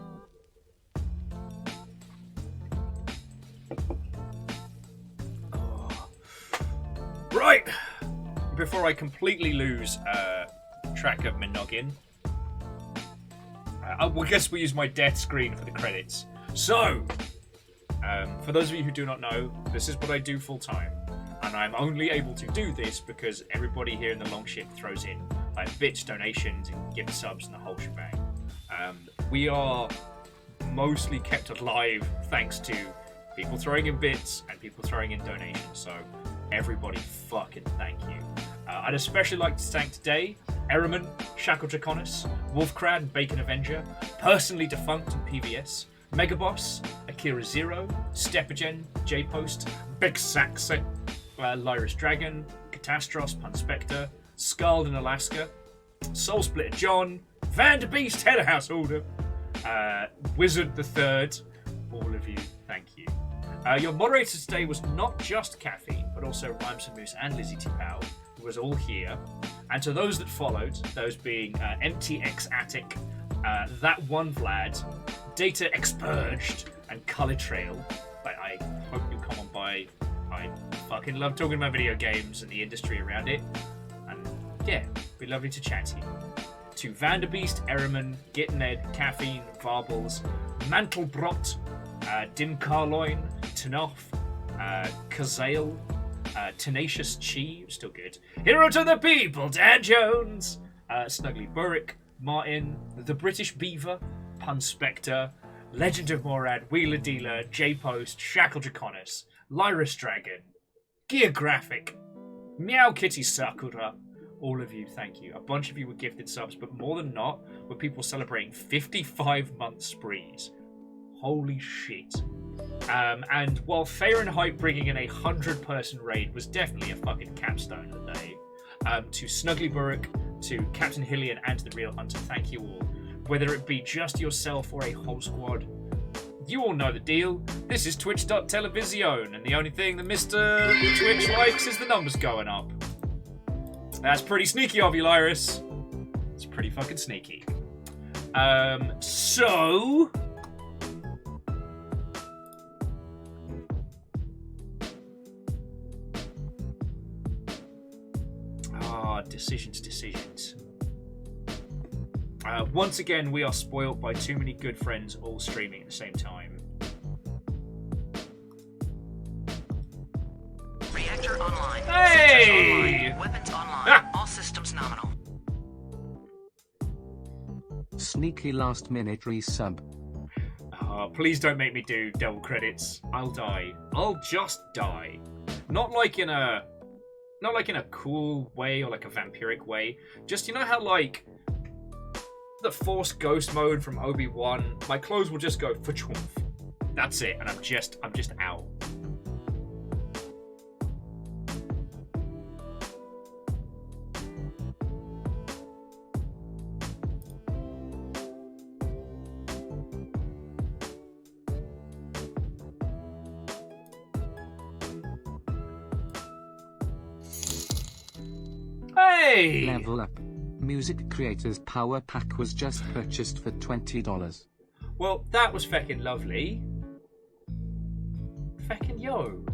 Right! Before I completely lose track of my noggin, I guess we'll use my death screen for the credits. So, for those of you who do not know, this is what I do full time. And I'm only able to do this because everybody here in the long ship throws in like bits, donations, and gift subs and the whole shebang. We are mostly kept alive thanks to people throwing in bits and people throwing in donations. So everybody fucking thank you. I'd especially like to thank today Ehrman, Shackle Draconis, Wolfcrad and Bacon Avenger, Personally Defunct and PVS, Megaboss, Akira Zero, Stepagen, J-Post, Big Sax, Lyris Dragon, Catastros, Pun Spectre, Scald in Alaska, Soul Splitter John, Vanderbeest Head Householder, Wizard the Third, all of you, thank you. Your moderator today was not just Caffeine, but also Rhymes and Moose and Lizzie T. Powell, who was all here. And to those that followed, those being MTX Attic, That One Vlad, Data Expurged, and Color Trail. I hope you come on by. I fucking love talking about video games and the industry around it. And yeah, it'd be lovely to chat to you. To Vanderbeest, Ehrman, Gitned, Caffeine, Varbles, Mantelbrot, Din Carloin, Tanoff, Kazale, Tenacious Chi, still good. Hero to the People, Dan Jones, Snuggly Burrick, Martin, The British Beaver, Pun Spectre, Legend of Morad, Wheeler Dealer, J-Post, Shackle Draconis, Lyris Dragon, Geographic, Meow Kitty Sakura. All of you, thank you. A bunch of you were gifted subs, but more than not, were people celebrating 55-month sprees. Holy shit. And while Fahrenheit bringing in a 100-person raid was definitely a fucking capstone of the day, to Snuggly Burrick, to Captain Hillian, and the Real Hunter, thank you all. Whether it be just yourself or a whole squad, you all know the deal. This is Twitch.television, and the only thing that Mr. Twitch likes is the numbers going up. That's pretty sneaky of you, Lyris. It's pretty fucking sneaky. So... Decisions. Once again, we are spoilt by too many good friends all streaming at the same time. Reactor online. Hey! Sensors online. Weapons online. All systems nominal. Sneaky last minute resub. Please don't make me do double credits. I'll die. I'll just die. Not like in a cool way or like a vampiric way. Just, you know how like the Force Ghost mode from Obi-Wan, my clothes will just go fa-chwoof. That's it, and I'm just out. Hey! Level up. Music Creators Power Pack was just purchased for $20. Well, that was feckin' lovely. Feckin' yo.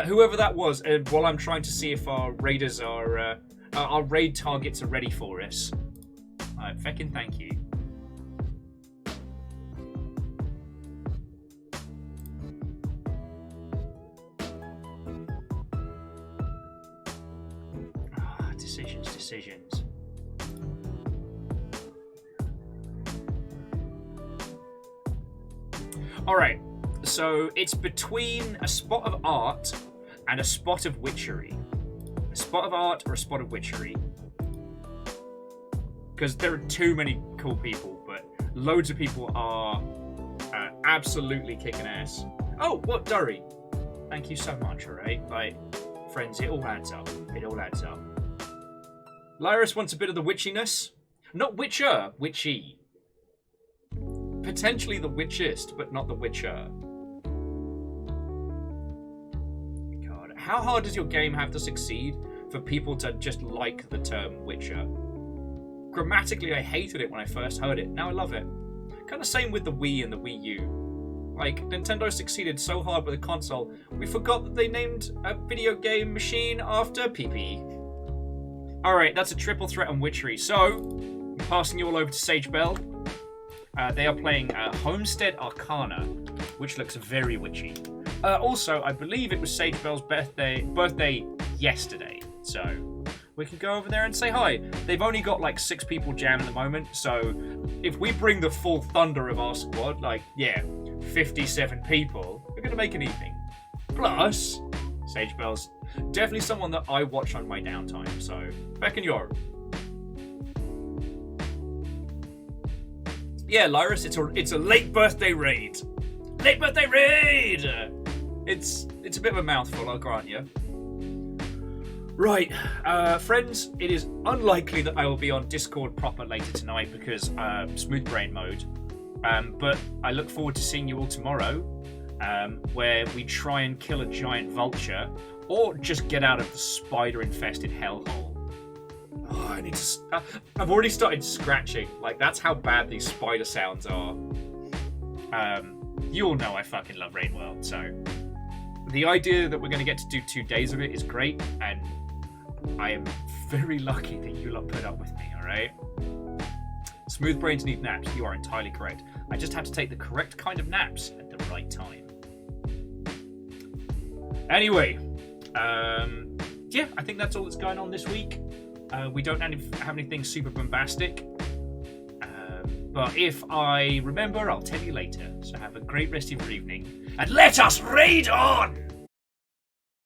Whoever that was, while I'm trying to see if our raiders are, our raid targets are ready for us. Feckin' thank you. Decisions. Alright, so it's between a spot of art and a spot of witchery. A spot of art or a spot of witchery. Because there are too many cool people, but loads of people are absolutely kicking ass. Oh, what, Durry? Thank you so much, alright? Like, friends, it all adds up. It all adds up. Lyris wants a bit of the witchiness. Not witcher, witchy. Potentially the witchist, but not the witcher. God, how hard does your game have to succeed for people to just like the term witcher? Grammatically, I hated it when I first heard it. Now I love it. Kind of same with the Wii and the Wii U. Like, Nintendo succeeded so hard with the console, we forgot that they named a video game machine after PP. Alright, that's a triple threat on witchery. So, I'm passing you all over to Sage Bell. They are playing Homestead Arcana, which looks very witchy. Also, I believe it was Sage Bell's birthday yesterday, so we can go over there and say hi. They've only got like 6 people jam at the moment, so if we bring the full thunder of our squad, like, yeah, 57 people, we're going to make an evening. Plus, Sage Bell's definitely someone that I watch on my downtime, so back in your... Yeah, Lyris, it's a late birthday raid. Late birthday raid! It's a bit of a mouthful, I'll grant you. Right, friends, it is unlikely that I will be on Discord proper later tonight because smooth brain mode. But I look forward to seeing you all tomorrow, where we try and kill a giant vulture, or just get out of the spider-infested hellhole. Oh, I need to... I've already started scratching. Like, that's how bad these spider sounds are. You all know I fucking love Rain World, so... The idea that we're going to get to do 2 days of it is great, and I am very lucky that you lot put up with me, alright? Smooth brains need naps. You are entirely correct. I just have to take the correct kind of naps at the right time. Anyway, yeah, I think that's all that's going on this week. We don't have anything super bombastic. But if I remember, I'll tell you later. So have a great rest of your evening. And let us raid on!